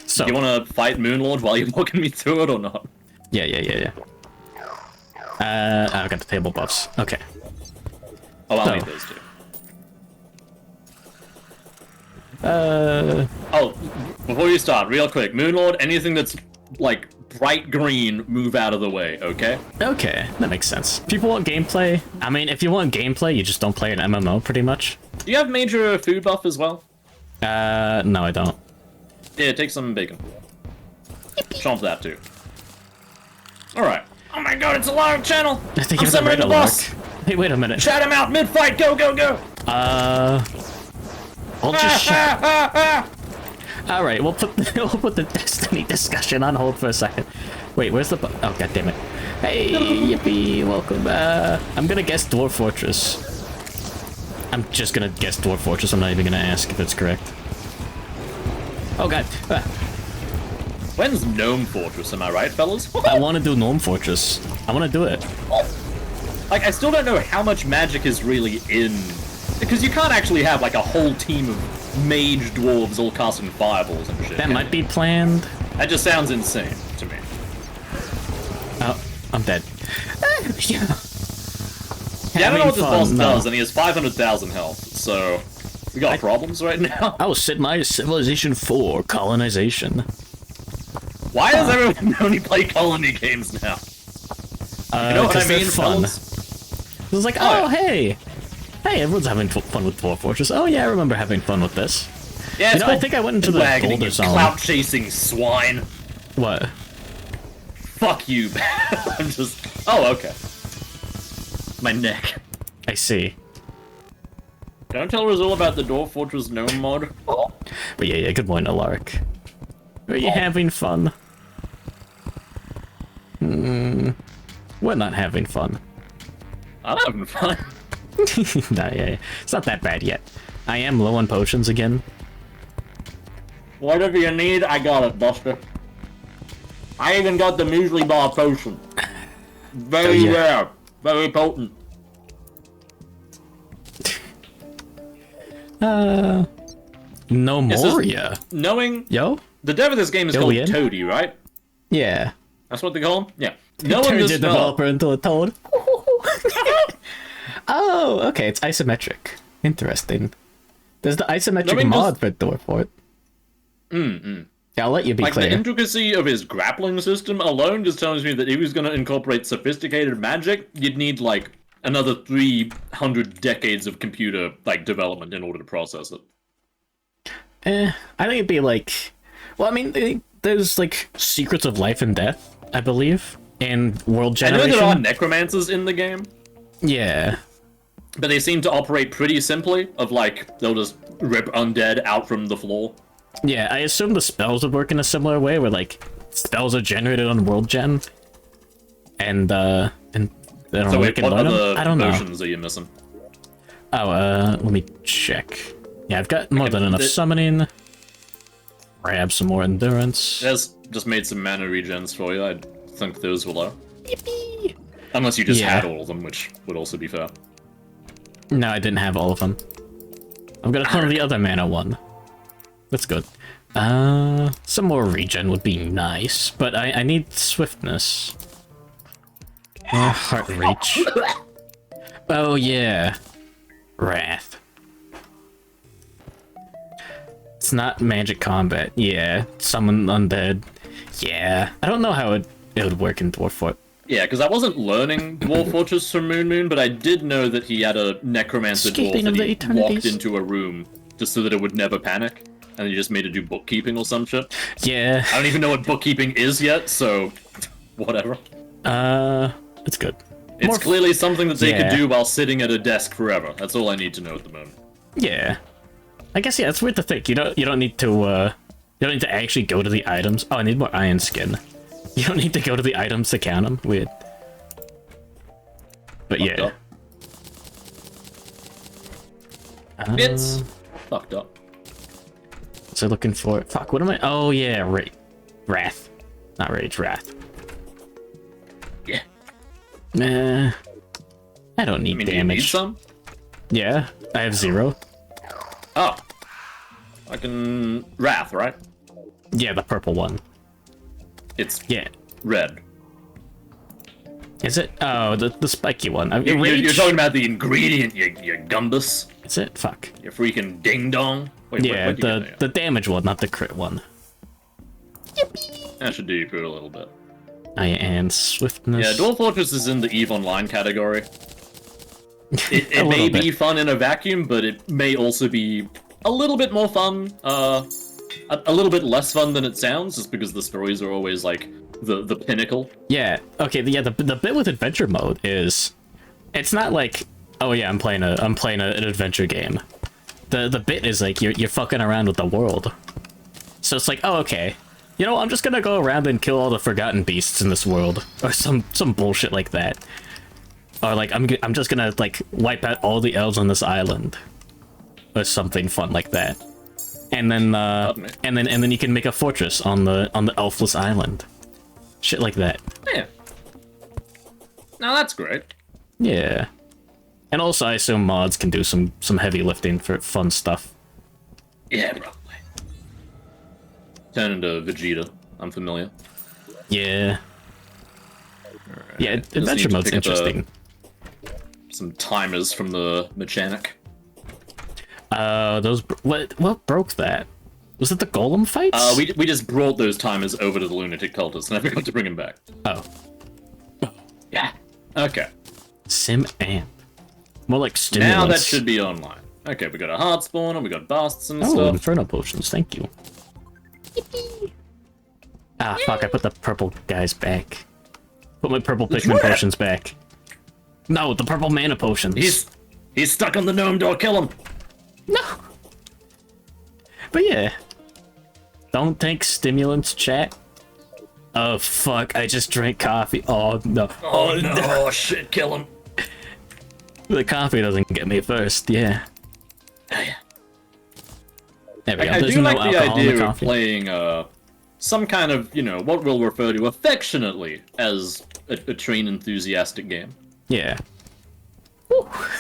S1: So
S2: you want to fight Moonlord while you're walking me through it or not?
S1: Yeah. I've got the table buffs. Okay.
S2: Oh, I'll need those too. Oh, before you start, real quick, Moonlord, anything that's like bright green, move out of the way, okay?
S1: Okay, that makes sense. People want gameplay. I mean, if you want gameplay, you just don't play an MMO, pretty much.
S2: Do you have major food buff as well?
S1: No, I don't.
S2: Yeah, take some bacon. Chomp that too. Alright. Oh my god, it's a live channel!
S1: I think I'm summoning the boss! Hey, wait a minute.
S2: Shout him out mid-fight, go!
S1: Hold your shot. Alright, we'll put the Destiny discussion on hold for a second. Wait, where's the oh, god damn it. Hey, yippee, welcome. I'm gonna guess Dwarf Fortress. I'm just gonna guess Dwarf Fortress, I'm not even gonna ask if it's correct. Oh god.
S2: When's Gnome Fortress, am I right, fellas?
S1: I wanna do Gnome Fortress. I wanna do it.
S2: Like, I still don't know how much magic is really in... Because you can't actually have, like, a whole team of mage dwarves all casting fireballs and shit.
S1: That might be planned.
S2: That just sounds insane to me.
S1: Oh, I'm dead.
S2: Yeah, I don't know what this boss does, and he has 500,000 health, so... We got problems right now.
S1: I will set my Civilization 4 colonization.
S2: Why does everyone only play colony games now? You know what I mean,
S1: fun.
S2: fellas?
S1: It was like, oh, hey! Hey, everyone's having fun with Dwarf Fortress. Oh yeah, I remember having fun with this.
S2: Yeah,
S1: you know, I think I went into the Boulder Zone.
S2: Clout-chasing swine.
S1: What?
S2: Fuck you, I'm just... Oh, okay. My neck.
S1: I see.
S2: Don't tell Rezuul about the Dwarf Fortress Gnome mod. Oh.
S1: But yeah, good morning, Alaric. Are you having fun? We're not having fun.
S2: I'm having fun.
S1: Nah, yeah, it's not that bad yet. I am low on potions again.
S2: Whatever you need, I got it, Buster. I even got the muesli bar potion. Very rare, very potent.
S1: No Moria.
S2: Knowing...
S1: Yo?
S2: The dev of this game is called Toady, right?
S1: Yeah.
S2: That's what they call him? Yeah.
S1: Turns your developer into a toad. Oh, okay, it's isometric. Interesting. There's the isometric mod for Dwarf Fort. Yeah, I'll let you be clear.
S2: The intricacy of his grappling system alone just tells me that if he was going to incorporate sophisticated magic, you'd need, like, another 300 decades of computer, like, development in order to process it.
S1: I think it'd be like... Well, I mean, there's, like, Secrets of Life and Death, I believe, and World Generation.
S2: I know there are necromancers in the game.
S1: Yeah.
S2: But they seem to operate pretty simply, of, like, they'll just rip undead out from the floor.
S1: Yeah, I assume the spells would work in a similar way, where, like, spells are generated on World Gen, and I don't know,
S2: wait, what other
S1: I don't know.
S2: potions are you missing?
S1: Oh, let me check. Yeah, I've got more than enough summoning. Grab some more endurance.
S2: Just made some mana regens for you. I think those were low.
S1: Yippee!
S2: Unless you just had all of them, which would also be fair.
S1: No, I didn't have all of them. I'm gonna clone the other mana one. That's good. Some more regen would be nice, but I need swiftness. Heart reach. Oh yeah. Wrath. It's not magic combat. Yeah. Summon undead. Yeah. I don't know how it would work in Dwarf Fort.
S2: Yeah, because I wasn't learning Dwarf Fortress from Moon, but I did know that he had a necromancer dwarf that he walked into a room just so that it would never panic, and he just made it do bookkeeping or some shit.
S1: Yeah.
S2: I don't even know what bookkeeping is yet, so whatever.
S1: It's good.
S2: It's clearly something that they could do while sitting at a desk forever. That's all I need to know at the moment.
S1: Yeah. I guess, yeah, it's weird to think. You don't need to You don't need to actually go to the items. Oh, I need more iron skin. You don't need to go to the items to count them. Weird. But yeah.
S2: It's fucked up.
S1: So looking for... Fuck, what am I... Oh, yeah, Wrath. Not Rage, Wrath.
S2: Yeah.
S1: Nah. I don't need
S2: Do you
S1: damage.
S2: need some?
S1: Yeah, I have 0.
S2: Oh. I can... Wrath, right?
S1: Yeah, the purple one.
S2: It's
S1: Yeah.
S2: red.
S1: Is it? Oh, the spiky one.
S2: You're talking about the ingredient, you gumbus.
S1: Is it? Fuck.
S2: You freaking ding-dong. Wait,
S1: Yeah,
S2: what'd you get there?
S1: the damage one, not the crit one.
S2: That should do you for a little bit.
S1: And swiftness.
S2: Yeah, Dwarf Fortress is in the EVE Online category. It may be fun in a vacuum, but it may also be a little bit more fun, a little bit less fun than it sounds, just because the stories are always, like, the pinnacle.
S1: Yeah, okay, the bit with adventure mode is... It's not like, oh yeah, I'm playing an adventure game. The bit is like, you're fucking around with the world. So it's like, oh, okay. You know, I'm just gonna go around and kill all the forgotten beasts in this world. Or some bullshit like that. Or like, I'm just gonna, like, wipe out all the elves on this island. Or something fun like that. And then, and then you can make a fortress on the elfless island. Shit like that.
S2: Yeah. Now that's great.
S1: Yeah. And also, I assume mods can do some heavy lifting for fun stuff.
S2: Yeah, probably. Turn into Vegeta. I'm familiar.
S1: Yeah.
S2: Right.
S1: Yeah, adventure mode's interesting.
S2: Some timers from the mechanic.
S1: What broke that? Was it the golem fights?
S2: We just brought those timers over to the lunatic cultists, and I forgot to bring them back.
S1: Oh.
S2: Yeah. Okay.
S1: Sim amp. More like stimulus.
S2: Now that should be online. Okay, we got a heart spawn, and we got busts and
S1: Oh,
S2: stuff.
S1: inferno potions, thank you. Ah, fuck, I put the purple guys back. Put my purple Pikmin potions back. No, the purple mana potions.
S2: He's stuck on the gnome door, kill him!
S1: No! But yeah. Don't take stimulants, chat. Oh, fuck, I just drank coffee. Oh, no.
S2: Oh, no. Oh, shit, kill him.
S1: The coffee doesn't get me first, yeah.
S2: Oh, yeah.
S1: There we go.
S2: I
S1: There's
S2: do
S1: no
S2: like the
S1: alcohol in
S2: idea
S1: the
S2: of
S1: coffee.
S2: playing some kind of, you know, what we'll refer to affectionately as a train enthusiastic game.
S1: Yeah.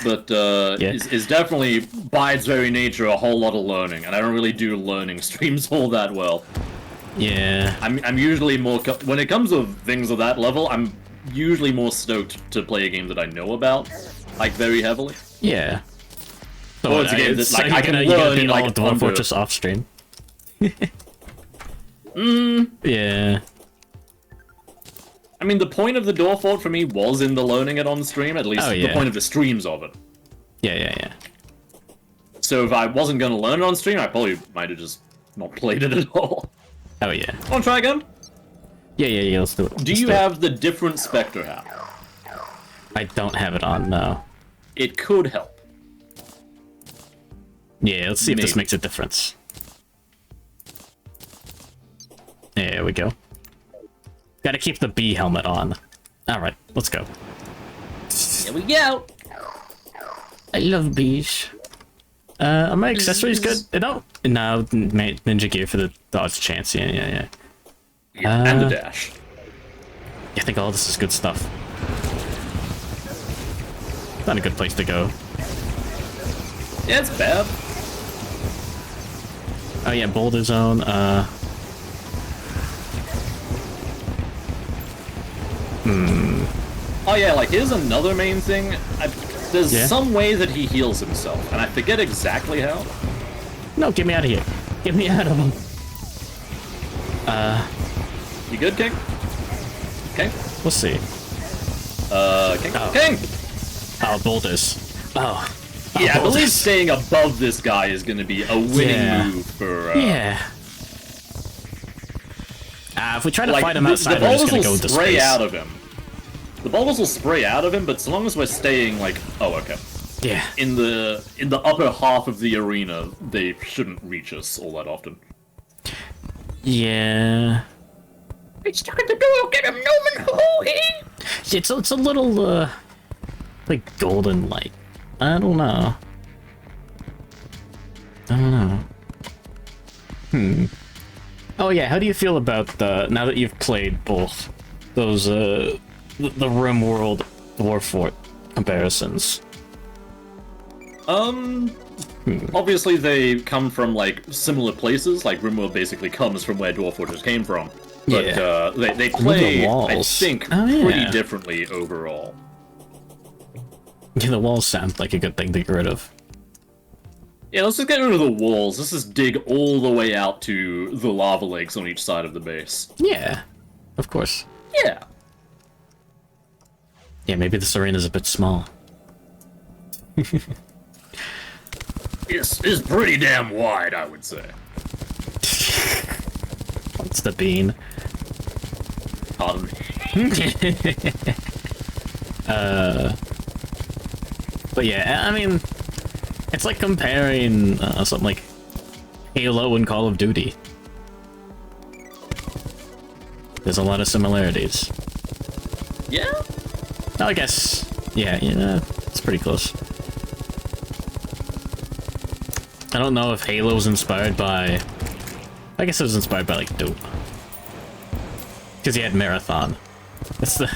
S2: But
S1: Yeah.
S2: is definitely, by its very nature, a whole lot of learning, and I don't really do learning streams all that well.
S1: Yeah.
S2: I'm usually more, when it comes to things of that level, I'm usually more stoked to play a game that I know about, like, very heavily.
S1: Yeah. So
S2: Or it's a game that, like, I can
S1: you gotta
S2: learn,
S1: beat all
S2: like,
S1: of Dwarf
S2: under-
S1: Fortress off stream. Yeah.
S2: I mean, the point of the Dwarf Fort for me was in the learning it on stream, at least
S1: Oh,
S2: the
S1: yeah.
S2: point of the streams of it.
S1: Yeah.
S2: So if I wasn't going to learn it on stream, I probably might have just not played it at all.
S1: Oh, yeah.
S2: Want to try again?
S1: Yeah, let's do it.
S2: Do you have the different Spectre hat?
S1: I don't have it on, no.
S2: It could help.
S1: Yeah, let's see if this
S2: Maybe.
S1: makes a difference. There we go. Gotta keep the bee helmet on. Alright, let's go.
S2: Here we go.
S1: I love bees. Are my accessories good? No, ninja gear for the dodge chance. Yeah.
S2: Yeah, and the dash.
S1: I think all this is good stuff. Not a good place to go.
S2: Yeah, it's bad.
S1: Oh yeah, boulder zone.
S2: Oh yeah, like, here's another main thing. There's
S1: Yeah?
S2: some way that he heals himself, and I forget exactly how.
S1: No, get me out of here. Get me out of them.
S2: You good, King? King?
S1: We'll see.
S2: King?
S1: Oh.
S2: King!
S1: Oh, boulders. Oh.
S2: Yeah, I believe
S1: boulders.
S2: staying above this guy is going to be a winning
S1: Yeah.
S2: move for...
S1: Yeah. If we try to
S2: like,
S1: fight him
S2: the
S1: outside, we're
S2: boulders
S1: just gonna
S2: will
S1: go into
S2: spray
S1: space.
S2: out of him. The boulders will spray out of him, but so long as we're staying, like... Oh, okay.
S1: Yeah.
S2: In the upper half of the arena, they shouldn't reach us all that often.
S1: Yeah.
S3: He's stuck at the door. Get him, Norman. Hoo-hee.
S1: It's a little, like golden light. I don't know. Oh yeah, how do you feel about now that you've played both those the RimWorld Dwarf Fort comparisons?
S2: Obviously they come from like similar places. Like RimWorld basically comes from where Dwarf Fortress came from, but
S1: Yeah.
S2: they play,
S1: The
S2: I
S1: walls.
S2: think,
S1: Oh, yeah.
S2: pretty differently overall.
S1: Yeah, the walls sound like a good thing to get rid of.
S2: Yeah, let's just get rid of the walls. Let's just dig all the way out to the lava lakes on each side of the base.
S1: Yeah, of course.
S2: Yeah.
S1: Yeah, maybe this arena's a bit small.
S2: It's pretty damn wide, I would say.
S1: What's the bean?
S2: Pardon.
S1: But yeah, I mean, it's like comparing something like Halo and Call of Duty. There's a lot of similarities.
S2: Yeah?
S1: I guess, yeah, it's pretty close. I don't know if Halo's inspired by... I guess it was inspired by, like, Doom. Because he had Marathon. That's the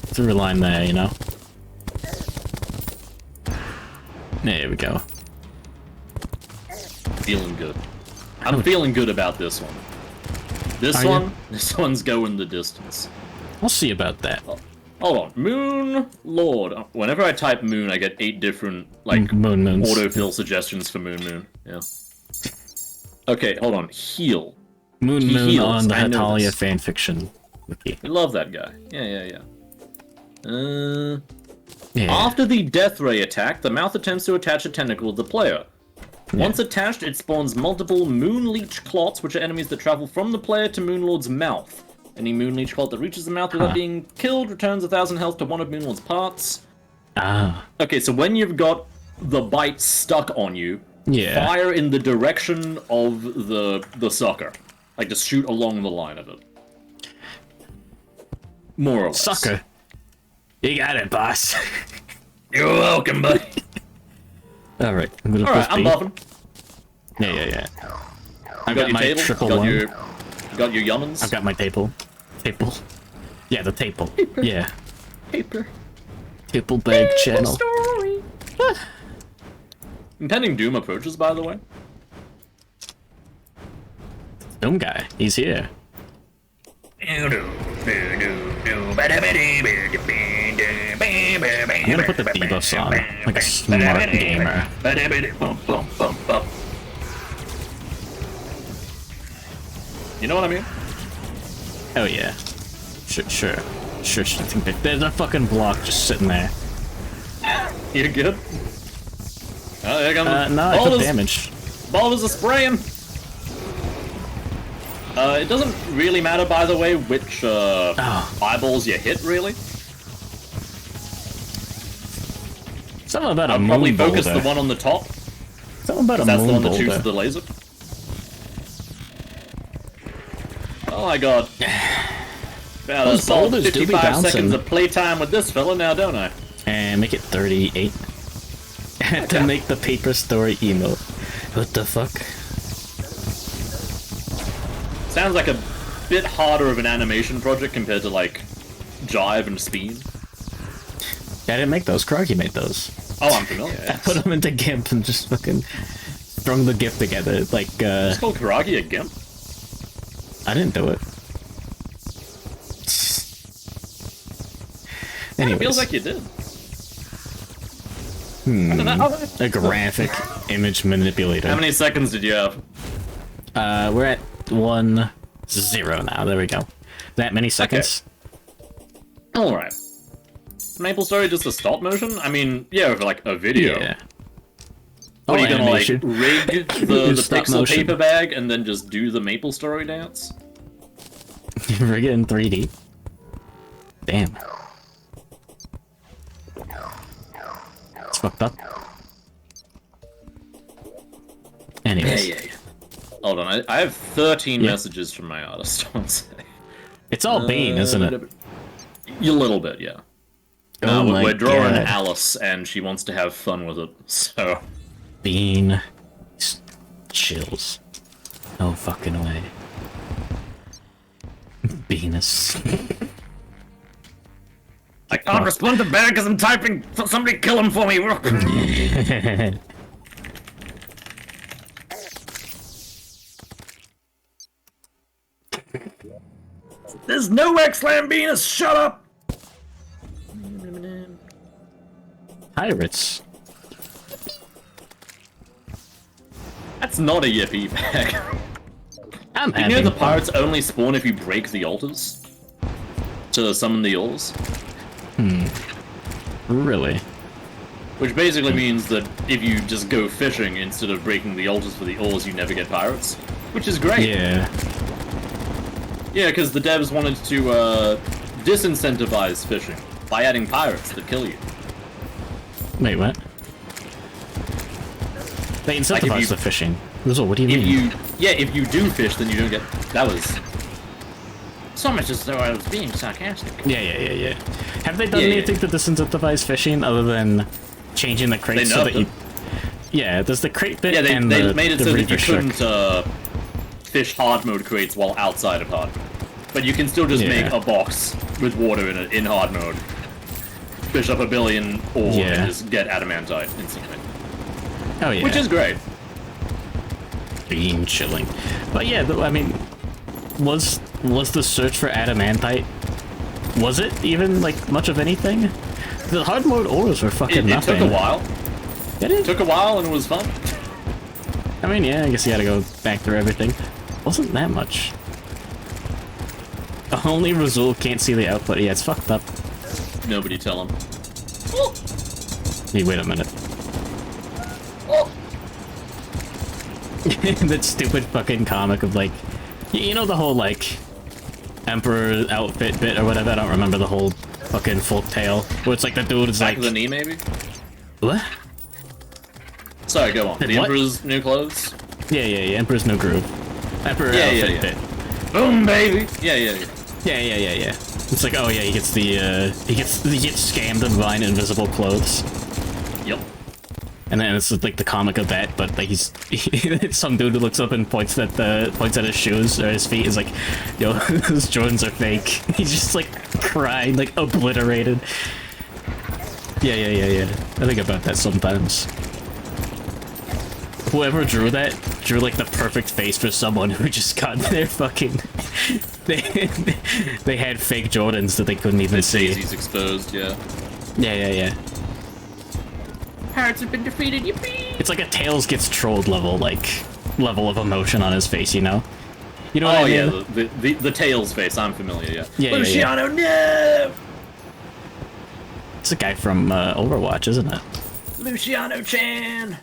S1: through line there, you know? There we go.
S2: Feeling good. I'm feeling good about this one. This one's going the distance.
S1: We'll see about that.
S2: Hold on. Moon Lord. Whenever I type moon, I get 8 different, like,
S1: Moons.
S2: autofill suggestions for Moon. Yeah. Okay, hold on. Heal.
S1: Moon
S2: He heals,
S1: on the
S2: I know
S1: Hatalia
S2: this.
S1: fanfiction wiki.
S2: We love that guy. Yeah.
S1: Yeah.
S2: After the Death Ray attack, the mouth attempts to attach a tentacle to the player. Once attached, it spawns multiple Moon Leech clots, which are enemies that travel from the player to Moonlord's mouth. Any Moon Leech clot that reaches the mouth without being killed returns 1,000 health to one of Moonlord's parts.
S1: Ah.
S2: Okay, so when you've got the bite stuck on you,
S1: Yeah.
S2: fire in the direction of the sucker. Like, just shoot along the line of it. More or less.
S1: Sucker. You got it, boss.
S2: You're welcome, buddy.
S1: Alright, I'm gonna
S2: Alright, I'm buffing.
S1: Yeah.
S2: You got
S1: I've got
S2: your
S1: my
S2: table?
S1: triple
S2: You got
S1: one.
S2: your, you got your yummins?
S1: I've got my table. Yeah, the table. Yeah.
S3: Paper.
S1: Table bag channel.
S3: Story.
S2: Impending Doom approaches, by the way.
S1: Doom guy, he's here. I'm gonna put the debuffs on, like a smart gamer.
S2: You know what I mean?
S1: Oh yeah. Sure. There's a fucking block just sitting there.
S2: You good? Oh, there comes
S1: No, I took damage.
S2: Boulders are spraying. It doesn't really matter, by the way, which eyeballs you hit, really.
S1: Something about a
S2: I'll
S1: moon
S2: probably focus
S1: boulder.
S2: the one on the top.
S1: Something about a
S2: That's the
S1: moon
S2: one that shoots
S1: boulder.
S2: the laser. Oh my god. About a
S1: Those
S2: solid
S1: boulders do be
S2: 55 seconds
S1: bouncing.
S2: of playtime with this fella now, don't I?
S1: And make it 38. To make the paper story emote. What the fuck?
S2: Sounds like a bit harder of an animation project compared to, like, Jive and Speed.
S1: Yeah, I didn't make those. Kroggy made those.
S2: Oh, I'm familiar.
S1: I put them into GIMP and just fucking strung the GIF together. Like,
S2: It's called Karagi a GIMP?
S1: I didn't do it. Anyways,
S2: Feels like you did.
S1: a graphic image manipulator.
S2: How many seconds did you have?
S1: We're at 1-0 now. There we go. That many seconds?
S2: Alright. Maple Story just a stop motion? I mean, yeah, for like a video.
S1: Yeah.
S2: What, are you gonna
S1: animation.
S2: like rig the
S1: Stop
S2: pixel
S1: motion.
S2: paper bag and then just do the Maple Story dance?
S1: Rig it in 3D. Damn. It's fucked up. Anyways.
S2: Yeah. Hold on, on, I have 13 messages from my artist. One sec.
S1: It's all Bean, isn't it?
S2: A little bit, yeah.
S1: Oh my
S2: We're drawing
S1: God.
S2: Alice, and she wants to have fun with it, so...
S1: Bean. Chills. No fucking way. Venus.
S2: I can't respond to Bear because I'm typing. Somebody kill him for me. There's no X-Lam Venus. Shut up.
S1: Pirates.
S2: That's not a yippee bag.
S1: I'm
S2: You know the pirates only spawn if you break the altars to summon the ores?
S1: Really?
S2: Which basically means that if you just go fishing instead of breaking the altars for the ores, you never get pirates. Which is great.
S1: Yeah.
S2: Yeah, because the devs wanted to disincentivize fishing by adding pirates that kill you.
S1: Wait, what? They incentivize the fishing. Rezuul, what do you mean?
S2: If you do fish, then you don't get... That was... So much as though I was being sarcastic.
S1: Yeah. Have they done anything to disincentivize fishing other than changing the crates so that you... Yeah, there's the crate bit and
S2: they made it so that you
S1: reaver shark.
S2: couldn't fish hard mode crates while outside of hard mode. But you can still just make a box with water in it in hard mode. Fish up a billion ore and just get adamantite instantly.
S1: Oh yeah.
S2: Which is great.
S1: Being chilling. But yeah, I mean, was the search for adamantite, was it even like much of anything? The hard mode ores were fucking nothing.
S2: It took a while.
S1: Did it?
S2: It took a while and it was fun.
S1: I mean, yeah, I guess you gotta go back through everything. Wasn't that much. Only Rezuul can't see the output. Yeah, it's fucked up.
S2: Nobody tell him.
S1: Hey, wait a minute. That stupid fucking comic of like, you know the whole like Emperor outfit bit or whatever. I don't remember the whole fucking folk tale where it's like the dude is
S2: Back
S1: like
S2: of the knee, maybe.
S1: What?
S2: Sorry, go on. The
S1: What?
S2: Emperor's new clothes.
S1: Yeah. Emperor's no groove. Emperor outfit bit.
S2: Boom, baby. Yeah.
S1: Yeah. It's like, oh yeah, he gets he gets scammed and buying invisible clothes.
S2: Yep.
S1: And then it's like the comic of that, but like he's some dude who looks up and points at his shoes or his feet. Is like, yo, those Jordans are fake. He's just like crying, like obliterated. Yeah. I think about that sometimes. Whoever drew that drew like the perfect face for someone who just got their fucking. They had fake Jordans that they couldn't even see.
S2: Daisy's exposed, yeah.
S1: Yeah.
S3: Pirates have been defeated, yippee!
S1: It's like a Tails gets trolled level of emotion on his face, you know? You know what I mean?
S2: Yeah, the Tails face, I'm familiar, yeah.
S1: Yeah.
S2: Luciano, no!
S1: It's a guy from Overwatch, isn't it?
S2: Luciano-chan!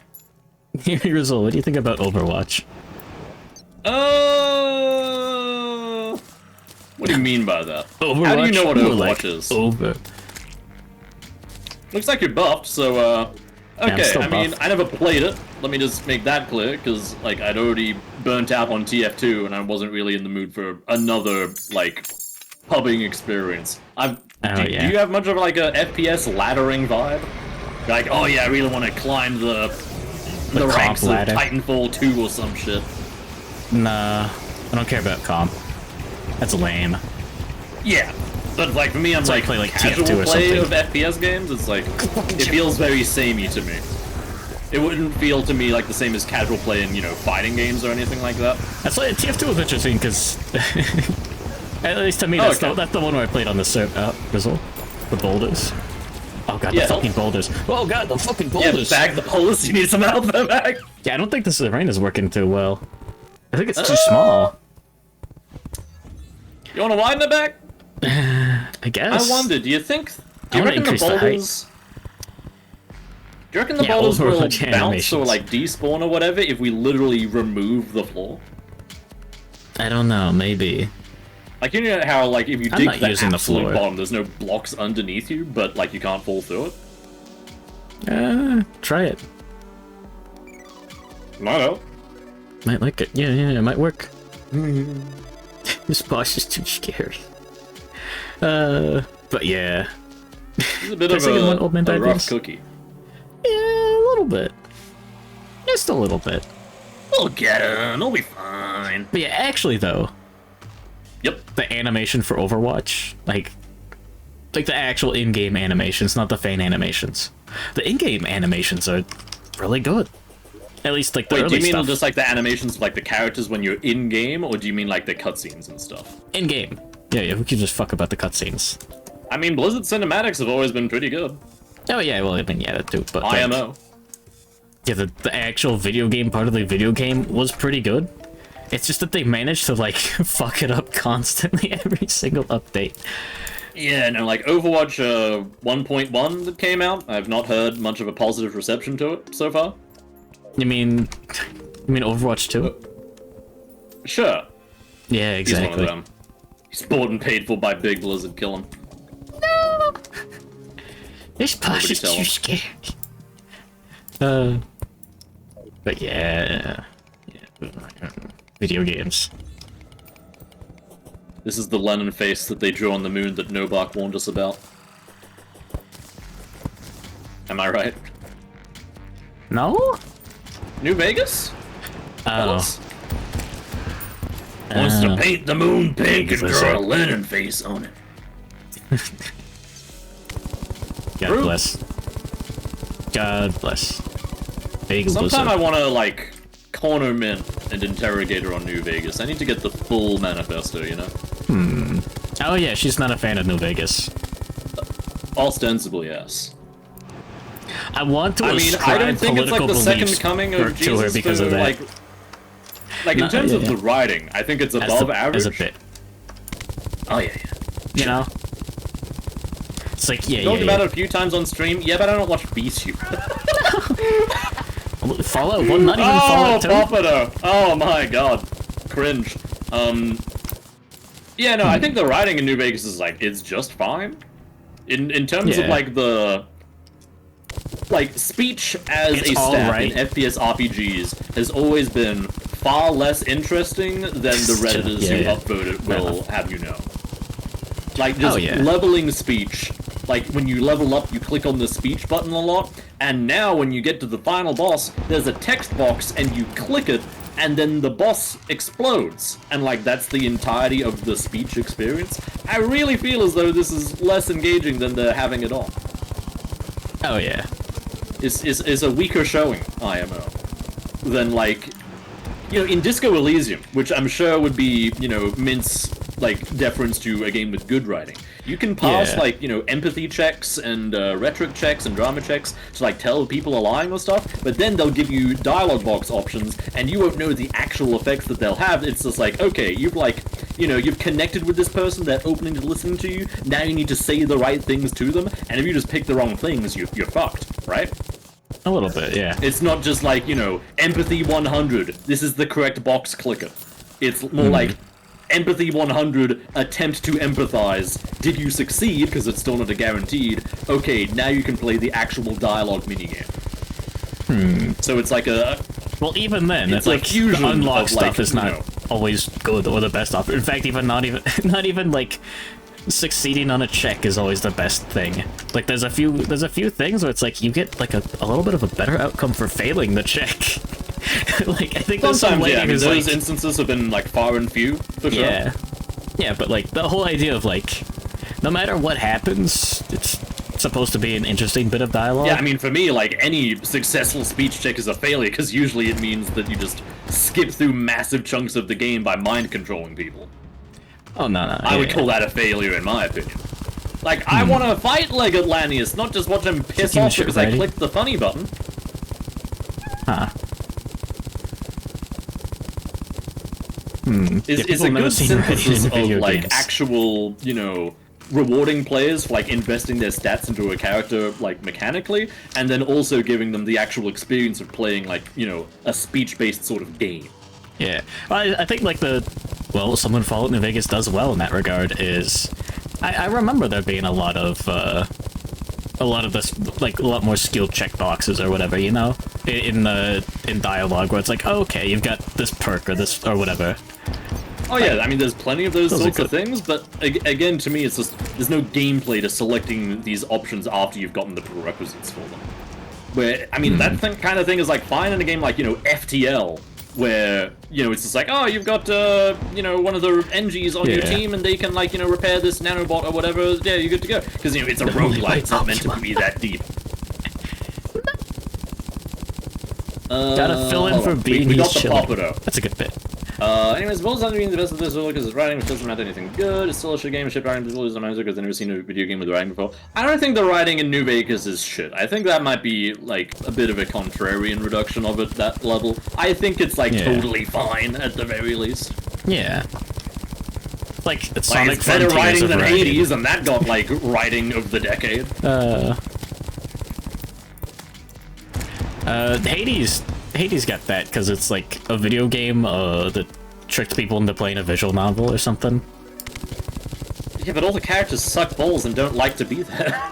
S1: Rezuul, what do you think about Overwatch?
S2: What do you mean by that?
S1: Overwatch?
S2: How do you know what
S1: More
S2: Overwatch
S1: like
S2: is?
S1: Over.
S2: Looks like you're buffed, so, okay,
S1: still
S2: I mean,
S1: buffed.
S2: I never played it. Let me just make that clear, because, like, I'd already burnt out on TF2, and I wasn't really in the mood for another, like, pubbing experience. Do you have much of, like, a FPS laddering vibe? Like, oh yeah, I really want to climb the ranks of
S1: ladder.
S2: Titanfall 2 or some shit.
S1: Nah, I don't care about comp. That's lame.
S2: Yeah, but like for me, I'm like,
S1: play, like,
S2: casual
S1: TF2 or
S2: play
S1: something.
S2: of FPS games. It's like it feels very samey to me. It wouldn't feel to me like the same as casual play in fighting games or anything like that.
S1: That's why TF2 was interesting, because at least to me, that's the one where I played on the server. Rezuul, the boulders. Oh god, the fucking boulders. Oh god, the fucking boulders.
S2: Yeah, bag the boulders. You need some help there, bag.
S1: Yeah, I don't think this arena's working too well. I think it's too small.
S2: You want to widen it back?
S1: I guess.
S2: I wonder. Do you reckon the
S1: increase the height.
S2: boulders? Do you reckon the boulders will
S1: Overwatch
S2: bounce or
S1: animations.
S2: like despawn or whatever if we literally remove the floor?
S1: I don't know, maybe.
S2: Like, you know how, like, if you
S1: I'm
S2: dig
S1: not
S2: the
S1: using the
S2: absolute
S1: floor.
S2: bottom, there's no blocks underneath you, but, like, you can't fall through it?
S1: Try it.
S2: No.
S1: Might like it. Yeah, it might work. This boss is too scary. But yeah.
S2: He's a bit of a rough cookie.
S1: Yeah, a little bit. Just a little bit.
S2: We'll get him. He'll be fine.
S1: But yeah, actually though.
S2: Yep.
S1: The animation for Overwatch, like the actual in-game animations, not the fan animations. The in-game animations are really good. At least like the
S2: Wait,
S1: early
S2: do you mean
S1: stuff.
S2: just like the animations of like the characters when you're in-game, or do you mean like the cutscenes and stuff?
S1: In-game. Yeah, we can just fuck about the cutscenes.
S2: I mean, Blizzard cinematics have always been pretty good.
S1: Oh yeah, well I mean yeah, that too. But
S2: IMO.
S1: Yeah, the actual video game part of the video game was pretty good. It's just that they managed to like fuck it up constantly every single update.
S2: Yeah, no, like Overwatch 1.1 that came out, I've not heard much of a positive reception to it so far.
S1: You mean Overwatch 2?
S2: Sure.
S1: Yeah, exactly.
S2: He's one of them. He's bought and paid for by Big Blizzard, kill him.
S1: No! This boss
S2: Nobody
S1: is
S2: tell
S1: too
S2: him.
S1: scared. But yeah. Video games.
S2: This is the Lennon face that they drew on the moon that Nobak warned us about. Am I right?
S1: No?
S2: New Vegas?
S1: Oh.
S2: Wants to paint the moon pink and
S1: Listen.
S2: draw a Lennon face on it.
S1: God
S2: True.
S1: bless. God bless. Big
S2: Sometime I
S1: Blizzard.
S2: want to, like, corner Mint and Interrogator on New Vegas. I need to get the full manifesto, you know?
S1: Oh yeah, she's not a fan of New Vegas.
S2: Ostensibly, yes.
S1: I want to
S2: I mean, I
S1: ascribe
S2: don't think it's like
S1: political
S2: the second
S1: beliefs
S2: coming
S1: to
S2: of Jesus
S1: her because of that.
S2: like in
S1: No,
S2: terms
S1: yeah,
S2: of
S1: yeah.
S2: the writing, I think it's
S1: As
S2: above
S1: the-
S2: average.
S1: As a bit.
S2: Oh yeah,
S1: You know? It's like, yeah,
S2: Talked
S1: yeah,
S2: about
S1: yeah.
S2: it a few times on stream. Yeah, but I don't watch VTube.
S1: Fallout 1, not even Fallout 2.
S2: Pompadour! Oh my god. Cringe. Yeah, no, I think the writing in New Vegas is like, it's just fine. In terms of
S1: Yeah.
S2: like the... Like, speech as
S1: It's
S2: a stat
S1: alright.
S2: in FPS RPGs has always been far less interesting than the Redditors
S1: Yeah,
S2: who
S1: yeah.
S2: upvote it will have you know. Like, just
S1: Oh, yeah.
S2: leveling speech. Like, when you level up, you click on the speech button a lot, and now when you get to the final boss, there's a text box, and you click it, and then the boss explodes. And, like, that's the entirety of the speech experience. I really feel as though this is less engaging than they're having it on.
S1: Oh yeah.
S2: Is a weaker showing, IMO, than, like, you know, in Disco Elysium, which I'm sure would be, you know, Mint's, like, deference to a game with good writing. You can pass,
S1: Yeah.
S2: like, you know, empathy checks and rhetoric checks and drama checks to, like, tell people are lying or stuff, but then they'll give you dialogue box options, and you won't know the actual effects that they'll have. It's just like, okay, you've, like, you know, you've connected with this person, they're opening to listening to you, now you need to say the right things to them, and if you just pick the wrong things, you're fucked, right?
S1: A little bit, yeah.
S2: It's not just like, you know, empathy 100, this is the correct box clicker. It's more like, empathy 100, attempt to empathize. Did you succeed? Because it's still not a guaranteed. Okay, now you can play the actual dialogue minigame. So it's like a...
S1: Well, even then,
S2: It's
S1: it's
S2: a
S1: like
S2: fusion
S1: the unlock
S2: of,
S1: stuff
S2: like,
S1: is
S2: you
S1: not
S2: know.
S1: always good or the best option. In fact, even not even like succeeding on a check is always the best thing. Like there's a few things where it's like you get like a little bit of a better outcome for failing the check. Like I think there's some
S2: Sometimes, yeah, I
S1: lady
S2: mean,
S1: who's
S2: those
S1: like,
S2: instances have been, like, far and few, for sure.
S1: yeah, but like the whole idea of like, no matter what happens, it's supposed to be an interesting bit of dialogue.
S2: Yeah, I mean, for me, like, any successful speech check is a failure, because usually it means that you just skip through massive chunks of the game by mind controlling people.
S1: Oh no,
S2: I would call that a failure, in my opinion. Like, I want to fight Leg Atlanteus, not just watch him piss
S1: Keeping
S2: off
S1: shit
S2: because I
S1: ready.
S2: clicked the funny button.
S1: Huh.
S2: Is a
S1: people never
S2: good
S1: seen Reddit
S2: synthesis
S1: in
S2: of,
S1: video
S2: like,
S1: games.
S2: actual, you know, rewarding players for, like, investing their stats into a character, like, mechanically, and then also giving them the actual experience of playing, like, you know, a speech-based sort of game.
S1: Yeah, well, I think like someone Fallout New Vegas does well in that regard is, I remember there being a lot of this, like a lot more skill check boxes or whatever, you know? in dialogue where it's like, oh, okay, you've got this perk or this or whatever.
S2: Oh yeah, I mean, there's plenty of those
S1: Those are
S2: sorts of
S1: good.
S2: things, but again, to me, it's just there's no gameplay to selecting these options after you've gotten the prerequisites for them. Where I mean, that kind of thing is like fine in a game like FTL, where it's just like, oh, you've got one of the NGs on your
S1: Yeah.
S2: team and they can like repair this nanobot or whatever. Yeah, you're good to go because it's a roguelike. It's not meant to be that deep.
S1: Gotta fill in
S2: hold
S1: for
S2: on.
S1: being
S2: We got
S1: he's
S2: the
S1: chilling.
S2: Popado.
S1: That's a good bit.
S2: Anyways, Bull's not being the best of this because it's writing, which doesn't matter anything good. It's still a shit game. Shit writing people is amazing because I've never seen a video game with writing before. I don't think the writing in New Vegas is shit. I think that might be like a bit of a contrarian reduction of it, that level. I think it's like totally fine at the very least.
S1: Yeah. Like, it's
S2: Like,
S1: Sonic
S2: it's better
S1: Frontiers
S2: writing
S1: of
S2: than
S1: writing.
S2: Hades, and that got like writing of the decade.
S1: Hades got that because it's like a video game that tricked people into playing a visual novel or something.
S2: Yeah, but all the characters suck balls and don't like to be there.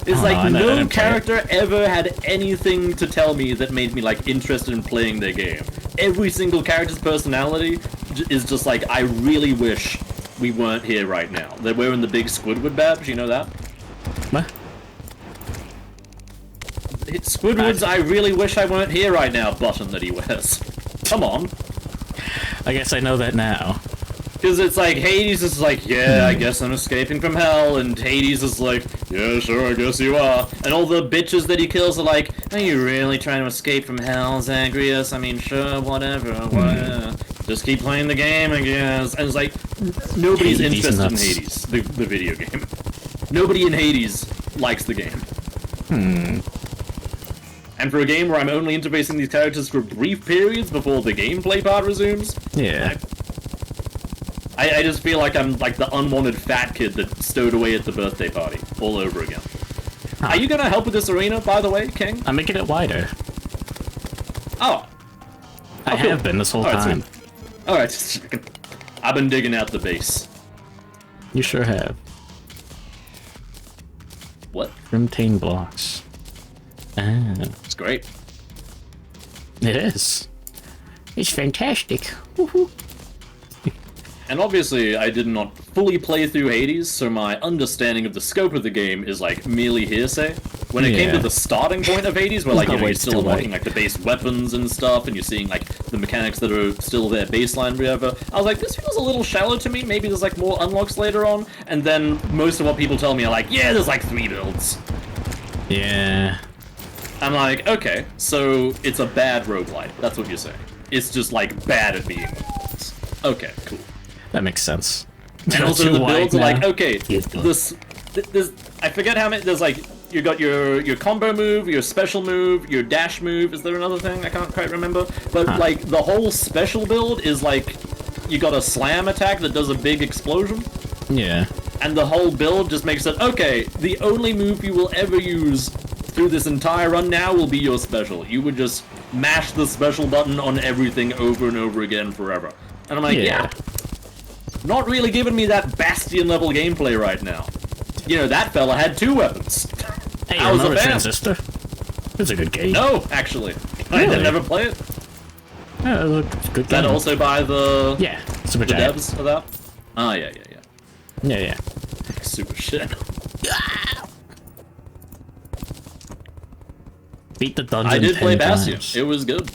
S2: It's
S1: I
S2: like
S1: know, I
S2: no
S1: didn't play it.
S2: character ever had anything to tell me that made me like interested in playing their game. Every single character's personality is just like, I really wish we weren't here right now. They're wearing the big Squidward badge, you know that?
S1: What?
S2: It's Squidward's I really wish I weren't here right now button that he wears. Come on.
S1: I guess I know that now.
S2: Because it's like, Hades is like, yeah, I guess I'm escaping from hell, and Hades is like, yeah, sure, I guess you are. And all the bitches that he kills are like, are you really trying to escape from hell, Zagreus? I mean, sure, whatever, whatever. Just keep playing the game, I guess. And it's like, nobody's
S1: Hades
S2: interested in
S1: nuts.
S2: Hades, the video game. Nobody in Hades likes the game. And for a game where I'm only interfacing these characters for brief periods before the gameplay part resumes,
S1: Yeah.
S2: I just feel like I'm like the unwanted fat kid that stowed away at the birthday party all over again. Are you gonna help with this arena, by the way, King?
S1: I'm making it wider.
S2: Oh.
S1: I
S2: cool.
S1: have been this whole
S2: Alright,
S1: time.
S2: sweet. Alright, just checking. I've been digging out the base.
S1: You sure have.
S2: What?
S1: Grimtane blocks. Ah,
S2: It's great.
S1: it is. It's fantastic. Woohoo.
S2: And obviously, I did not fully play through Hades, so my understanding of the scope of the game is like merely hearsay. When it came to
S1: Yeah.
S2: the starting point of Hades, where like
S1: No,
S2: you're
S1: wait,
S2: still
S1: still
S2: unlocking
S1: wait.
S2: like the base weapons and stuff, and you're seeing like the mechanics that are still there baseline, whatever. I was like, this feels a little shallow to me. Maybe there's like more unlocks later on. And then most of what people tell me are like, yeah, there's like 3 builds.
S1: Yeah.
S2: I'm like, okay, so it's a bad roguelite. That's what you're saying. It's just like bad at being builds. Okay, cool.
S1: That makes sense.
S2: And also
S1: Too
S2: the
S1: wide
S2: builds are like,
S1: now.
S2: okay, this I forget how many, there's like, you got your combo move, your special move, your dash move, is there another thing? I can't quite remember. But like, the whole special build is like, you got a slam attack that does a big explosion,
S1: Yeah.
S2: and the whole build just makes it, okay, the only move you will ever use through this entire run now will be your special. You would just mash the special button on everything over and over again forever. And I'm like, yeah. Not really giving me that Bastion level gameplay right now. You know, that fella had 2 weapons.
S1: Hey,
S2: I was a
S1: remember
S2: fan.
S1: Transistor? It's a good game.
S2: No, actually. I
S1: Really?
S2: did never play it.
S1: Yeah, it's a good
S2: Is that
S1: game.
S2: also by the
S1: Yeah, Super
S2: the
S1: Giant.
S2: devs of that? Ah, yeah.
S1: Yeah, yeah.
S2: Super shit.
S1: Beat the dungeon
S2: I did
S1: 10
S2: play Bastion.
S1: times.
S2: It was good.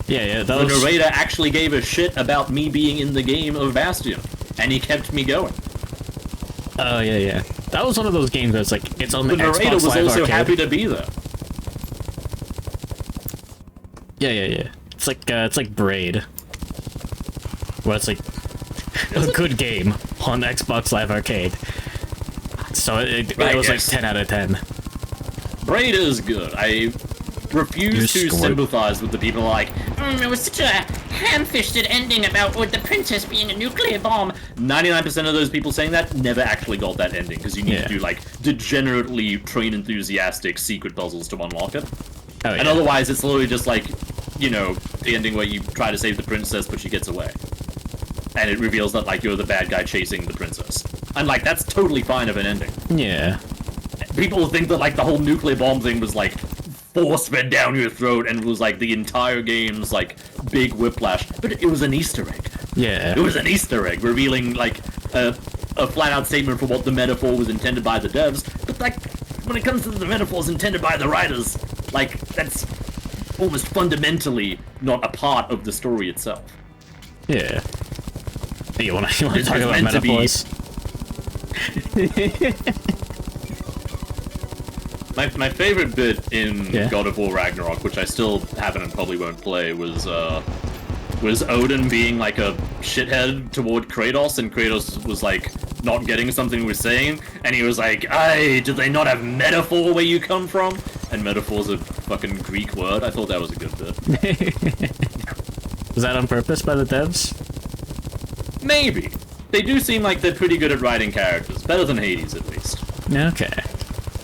S1: Yeah, that
S2: The
S1: was...
S2: narrator actually gave a shit about me being in the game of Bastion, and he kept me going.
S1: Oh, yeah. That was one of those games that's like, it's on
S2: The
S1: the
S2: narrator
S1: Xbox
S2: was
S1: Live
S2: also
S1: Arcade.
S2: happy to be there.
S1: Yeah. It's like Braid. Where it's like a good game on Xbox Live Arcade. So it
S2: Right,
S1: was
S2: yes.
S1: like 10 out of 10.
S2: Braid is good. I refuse
S1: You
S2: to
S1: scored.
S2: sympathize with the people like,
S3: It was such a ham-fisted ending about with the princess being a nuclear bomb.
S2: 99% of those people saying that never actually got that ending, because you need
S1: Yeah.
S2: to do, like, degenerately train-enthusiastic secret puzzles to unlock it.
S1: Oh, yeah.
S2: And otherwise, it's literally just like, you know, the ending where you try to save the princess, but she gets away. And it reveals that, like, you're the bad guy chasing the princess. And, like, that's totally fine of an ending.
S1: Yeah.
S2: People think that, like, the whole nuclear bomb thing was, like, force fed down your throat and was like the entire game's like big whiplash. But it was an Easter egg.
S1: Yeah.
S2: It was an Easter egg revealing like a flat-out statement for what the metaphor was intended by the devs. But like when it comes to the metaphors intended by the writers, like that's almost fundamentally not a part of the story itself.
S1: Yeah. Hey, you wanna talk about
S2: meant to be-
S1: metaphors?
S2: My favorite bit in
S1: Yeah.
S2: God of War Ragnarok, which I still haven't and probably won't play, was Odin being like a shithead toward Kratos, and Kratos was like not getting something he was saying, and he was like, "Aye, do they not have metaphor where you come from?" And metaphor's a fucking Greek word. I thought that was a good bit.
S1: Was that on purpose by the devs?
S2: Maybe. They do seem like they're pretty good at writing characters, better than Hades at least.
S1: Okay.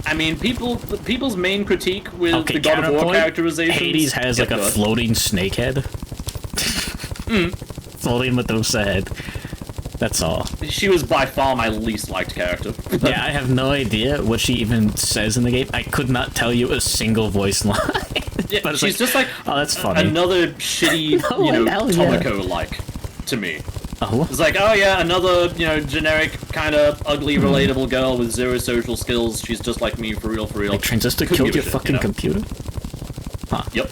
S2: I mean, people's main critique with
S1: Okay,
S2: the God of War
S1: counterpoint,
S2: characterizations...
S1: Hades has like a
S2: good.
S1: floating snake head. Floating Medusa head. That's all.
S2: She was by far my least liked character.
S1: Yeah, I have no idea what she even says in the game. I could not tell you a single voice line.
S2: Yeah,
S1: But it's
S2: she's just like
S1: oh, that's funny.
S2: another shitty,
S1: No,
S2: you know,
S1: hell yeah.
S2: Tomoko-like to me.
S1: Oh,
S2: It's like, oh yeah, another, you know, generic, kind of ugly, relatable girl with zero social skills. She's just like me, for real, for real.
S1: like Transistor
S2: Couldn't
S1: killed
S2: give
S1: your
S2: a shit,
S1: fucking
S2: you know?
S1: computer? Huh.
S2: Yep.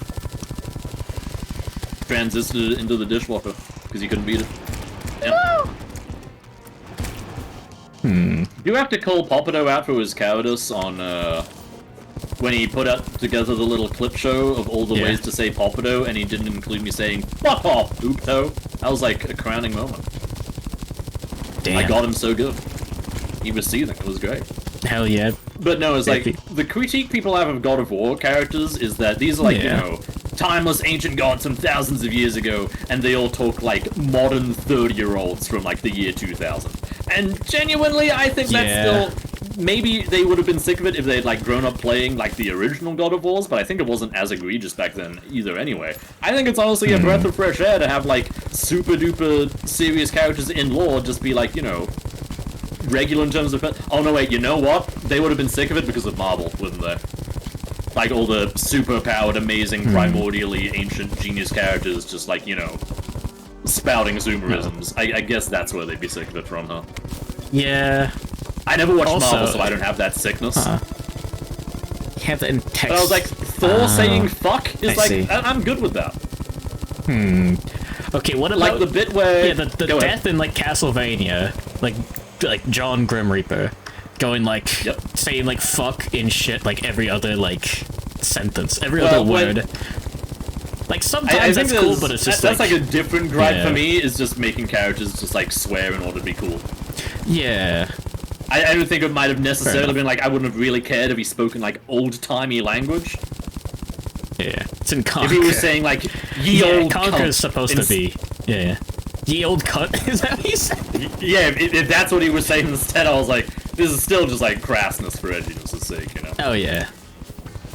S2: Transisted into the dishwasher because you couldn't beat it. Yep. Do you have to call Popato out for his cowardice on when he put out together the little clip show of all the
S1: Yeah.
S2: ways to say Popato, and he didn't include me saying "fuck off, Oopto"? That was like a crowning moment.
S1: Damn.
S2: I got him so good. He was seething. It was great.
S1: Hell yeah.
S2: But no, it's like
S1: Epic.
S2: the critique people have of God of War characters is that these are like,
S1: Yeah.
S2: you know, timeless ancient gods from thousands of years ago, and they all talk like modern 30-year-olds from like the year 2000. And genuinely, I think that's
S1: Yeah.
S2: still... Maybe they would have been sick of it if they had like grown up playing like the original God of Wars, but I think it wasn't as egregious back then either anyway. I think it's honestly a breath of fresh air to have like super duper serious characters in lore just be like, you know, regular in terms of... Oh no, wait, you know what? They would have been sick of it because of Marvel, wouldn't they? Like all the super-powered, amazing, primordially ancient genius characters just like, you know, spouting Zoomerisms. I guess that's where they'd be sick of it from, huh?
S1: Yeah.
S2: I never watched
S1: Also-
S2: Marvel, so I don't have that sickness.
S1: You have that in text.
S2: But I was like, Thor saying fuck is
S1: I
S2: like,
S1: see.
S2: I'm good with that.
S1: Okay, what about
S2: Like the bit where...
S1: yeah, the
S2: Go ahead.
S1: death in like Castlevania, like John Grim Reaper, going like
S2: Yep.
S1: saying like fuck and shit like every other like sentence, every
S2: Well,
S1: other
S2: when-
S1: word. Like
S2: I
S1: sometimes
S2: think
S1: that's cool, but it's just
S2: that's like a different gripe
S1: Yeah.
S2: for me, is just making characters just like swear in order to be cool.
S1: yeah.
S2: I don't think it might have necessarily
S1: enough.
S2: been like, I wouldn't have really cared if he spoke in like old-timey language.
S1: Yeah, it's in Conquer.
S2: If he was saying like, ye
S1: yeah,
S2: old
S1: Conquer
S2: cunt.
S1: is supposed to be. Yeah. Ye old cunt. Is that what he said?
S2: Yeah, if that's what he was saying instead, I was like, this is still just like crassness for edginess' sake, you know?
S1: Oh yeah.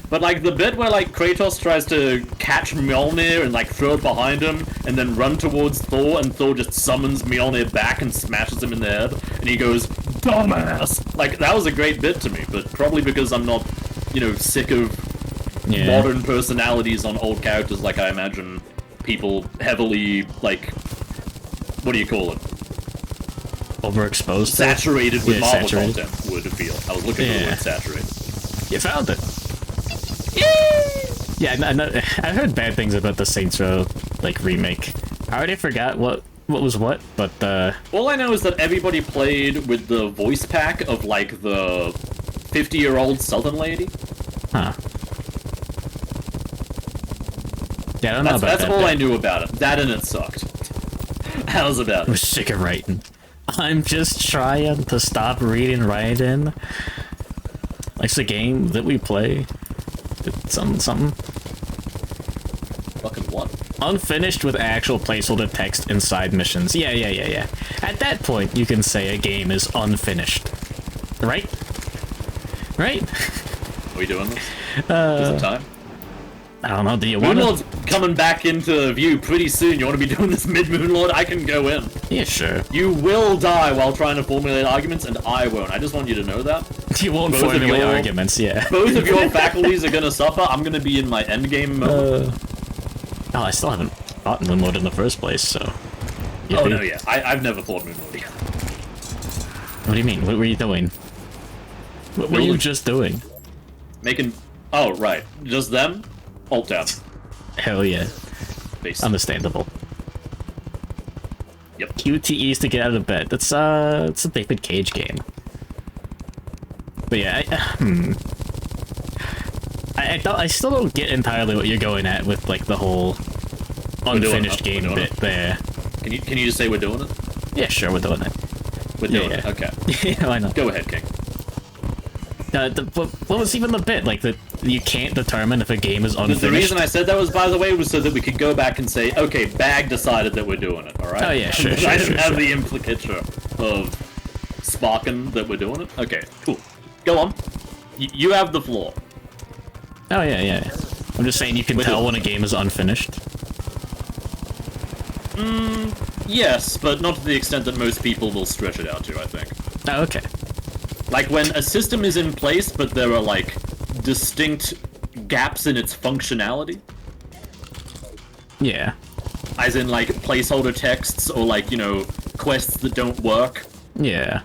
S2: But like the bit where like Kratos tries to catch Mjolnir and like throw it behind him and then run towards Thor, and Thor just summons Mjolnir back and smashes him in the head, and he goes, dumbass! Like, that was a great bit to me, but probably because I'm not, you know, sick of
S1: Yeah.
S2: modern personalities on old characters like I imagine people heavily, like, what do you call it?
S1: Overexposed. to it?
S2: Saturated with
S1: Yeah,
S2: Marvel
S1: saturated.
S2: content would feel. I was looking for the
S1: Yeah.
S2: word saturated.
S1: You found it. Yeah, I heard bad things about the Saints Row like remake. I already forgot what was what, but
S2: All I know is that everybody played with the voice pack of like the 50-year-old Southern lady.
S1: huh. Yeah, I don't know about
S2: That's
S1: that.
S2: all
S1: bit.
S2: I knew about it. That and it sucked. That was about
S1: I
S2: it.
S1: was sick of writing. I'm just trying to stop reading writing. Like's a game that we play. It's something.
S2: Fucking what?
S1: Unfinished with actual placeholder text inside missions. Yeah. At that point, you can say a game is unfinished. Right? Right?
S2: Are we doing this? Is it time?
S1: I don't know, do you want to?
S2: Moonlord's coming back into view pretty soon. You want to be doing this mid-Moonlord? I can go in.
S1: Yeah, sure.
S2: You will die while trying to formulate arguments, and I won't. I just want you to know that.
S1: You won't formulate arguments, yeah.
S2: Both of your faculties are gonna suffer. I'm gonna be in my endgame mode.
S1: Oh, I still haven't fought Moonlord in the first place, so...
S2: Oh, no, yeah. I've never fought Moonlord yet.
S1: What do you mean? What were you doing? What were you just doing?
S2: Making... Oh, right. Just them? Alt tab.
S1: Hell yeah.
S2: Base.
S1: Understandable.
S2: Yep.
S1: QTEs to get out of bed. It's a David Cage game. But yeah, I still don't get entirely what you're going at with like the whole unfinished game bit there.
S2: Can you just say we're doing it?
S1: Yeah, sure, we're doing it.
S2: We're doing it. Okay.
S1: Yeah, why not?
S2: Go ahead, King.
S1: What was even the bit? Like that you can't determine if a game is unfinished.
S2: The reason I said that was, by the way, was so that we could go back and say, okay, Bag decided that we're doing it. All right.
S1: Oh yeah, sure.
S2: I didn't have the implicature of Sparkin that we're doing it. Okay, cool. Go on. You have the floor.
S1: Oh yeah. I'm just saying you can tell when a game is unfinished.
S2: Yes, but not to the extent that most people will stretch it out to, I think.
S1: Oh, okay.
S2: Like when a system is in place, but there are like distinct gaps in its functionality.
S1: Yeah.
S2: As in like placeholder texts or like, you know, quests that don't work.
S1: Yeah.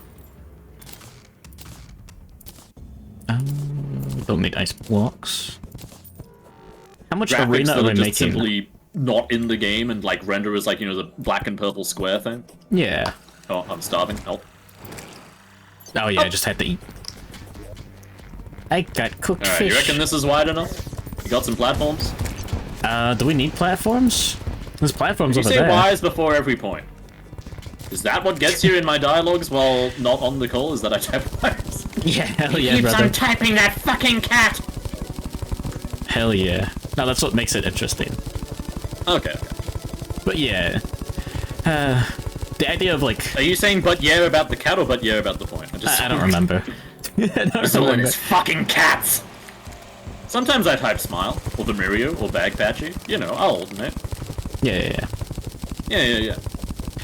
S1: Don't need ice blocks. How much
S2: Graphics
S1: arena
S2: that
S1: are
S2: are
S1: we
S2: just
S1: making?
S2: simply not in the game and like render as like, you know, the black and purple square thing.
S1: Yeah.
S2: Oh, I'm starving. Help.
S1: Oh yeah, I just had to eat. I got cooked
S2: Alright,
S1: fish.
S2: you reckon this is wide enough? You got some platforms?
S1: Do we need platforms? There's platforms
S2: You
S1: over
S2: say
S1: there.
S2: wise before every point. Is that what gets you in my dialogues while not on the call? Is that I type wise?
S1: Yeah, hell yeah,
S3: Keeps
S1: brother.
S3: on typing that fucking cat.
S1: Hell yeah. No, that's what makes it interesting.
S2: Okay.
S1: But yeah. The idea of like...
S2: Are you saying but yeah about the cat or but yeah about the point?
S1: I don't remember. I don't
S2: Rezuul and
S1: remember.
S2: his fucking cats! Sometimes I type smile, or Vimirio, or Bag Patchy. You know, I'll alternate.
S1: Yeah.
S2: Yeah.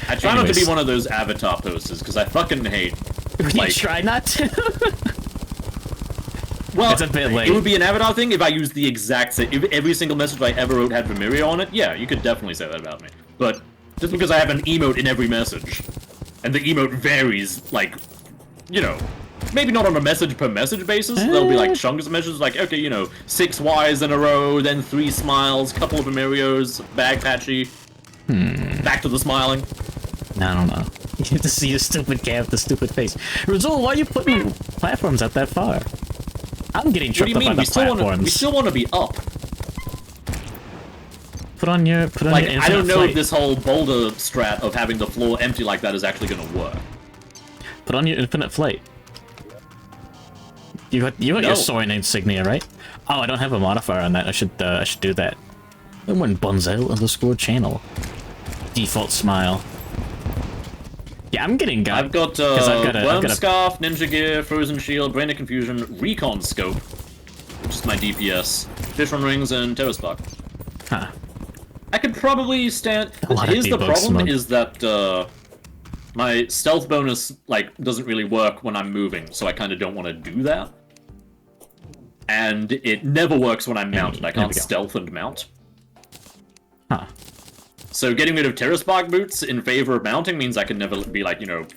S2: I try not to be one of those avatar posters, because I fucking hate...
S1: You try not to?
S2: Well,
S1: it's a bit late.
S2: It would be an avatar thing if I used the exact same... If every single message I ever wrote had Vimirio on it, yeah, you could definitely say that about me. But just because I have an emote in every message, and the emote varies, like, you know... Maybe not on a message-per-message basis. There'll be, like, chunks of messages, like, okay, you know, 6 Ys in a row, then 3 smiles, couple of Vimirios, Bag Patchy. Back to the smiling.
S1: I don't know. You have to see a stupid cat with a stupid face. Rezuul, why are you putting platforms out that far? I'm getting
S2: What do
S1: tripped
S2: you
S1: up by
S2: mean?
S1: the
S2: We still
S1: platforms.
S2: want to be up.
S1: Put on your
S2: Like,
S1: infinite
S2: I don't know
S1: flight.
S2: if this whole boulder strat of having the floor empty like that is actually going to work.
S1: Put on your infinite flight. You got your soaring insignia, right? Oh, I don't have a modifier on that. I should do that. And when Bunzel_channel. Default smile. Yeah, I'm getting got.
S2: I've got Worm Scarf, Ninja Gear, Frozen Shield, Brain of Confusion, Recon Scope, which is my DPS, Fish on Rings, and Terror Spark.
S1: Huh.
S2: I could probably stand...
S1: Here's
S2: the problem is that my stealth bonus like doesn't really work when I'm moving, so I kind of don't want to do that. And it never works when I'm mounted. I can't stealth and mount.
S1: Huh.
S2: So getting rid of Terror Spark boots in favor of mounting means I can never be like, you know...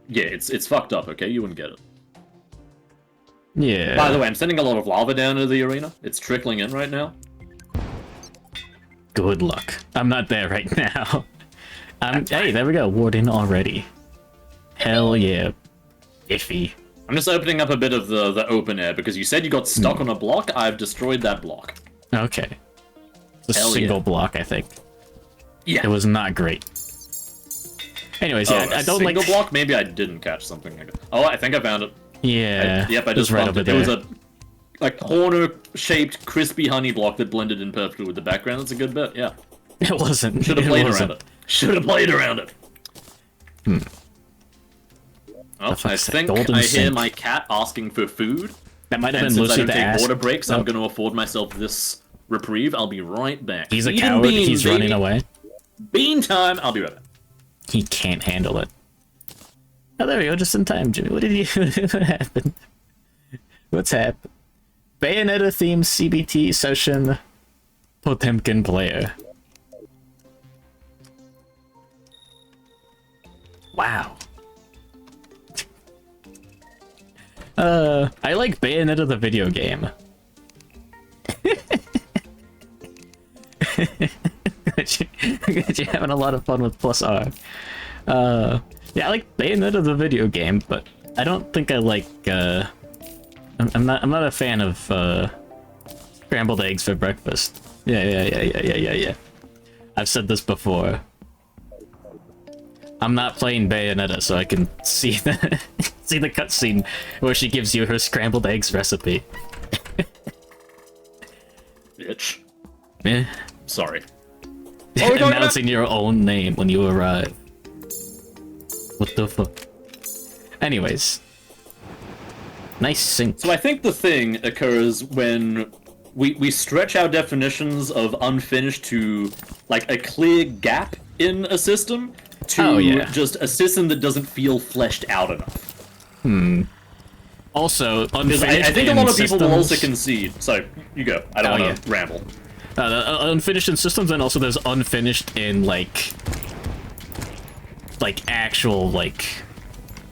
S2: Yeah, it's fucked up, okay? You wouldn't get it.
S1: Yeah.
S2: By the way, I'm sending a lot of lava down into the arena. It's trickling in right now.
S1: Good luck. I'm not there right now. Hey, there we go. Warden already. Hell yeah. Iffy.
S2: I'm just opening up a bit of the open air, because you said you got stuck on a block. I've destroyed that block.
S1: Okay. It's a single block, I think.
S2: Yeah.
S1: It was not great. Anyways, yeah, I don't like...
S2: single block? Maybe I didn't catch something. Oh, I think I found it.
S1: Yeah.
S2: Yep, I just
S1: right
S2: found
S1: over
S2: it.
S1: there.
S2: It was a like corner-shaped, crispy honey block that blended in perfectly with the background. That's a good bit, yeah.
S1: It wasn't.
S2: Should have played around it. Should have played around it. Well, I think I hear my cat asking for food.
S1: That might have
S2: And
S1: been
S2: since I
S1: Lucy
S2: don't
S1: the
S2: take
S1: ass.
S2: water breaks, I'm going to afford myself this reprieve. I'll be right back.
S1: He's a
S2: Feed and
S1: coward.
S2: bean,
S1: He's
S2: baby.
S1: running away.
S2: Bean time. I'll be right back.
S1: He can't handle it. Oh, there we go, just in time, Jimmy. What did you... what happened? What's happened? Bayonetta-themed CBT session. Potemkin player. Wow. I like Bayonetta the video game. You're having a lot of fun with plus R. Yeah, I like Bayonetta the video game, but I don't think I like, I'm not a fan of, scrambled eggs for breakfast. Yeah. I've said this before. I'm not playing Bayonetta, so I can see the, see the cutscene where she gives you her scrambled eggs recipe.
S2: Bitch.
S1: Eh.
S2: Sorry.
S1: Announcing your own name when you arrive. What the fuck? Anyways. Nice sync.
S2: So I think the thing occurs when we stretch our definitions of unfinished to, like, a clear gap in a system to just a system that doesn't feel fleshed out enough.
S1: Also,
S2: Because
S1: unfinished
S2: I think a lot of people will
S1: systems...
S2: also concede. So, you go. I don't want to ramble.
S1: Unfinished in systems, and also there's unfinished in, like actual, like,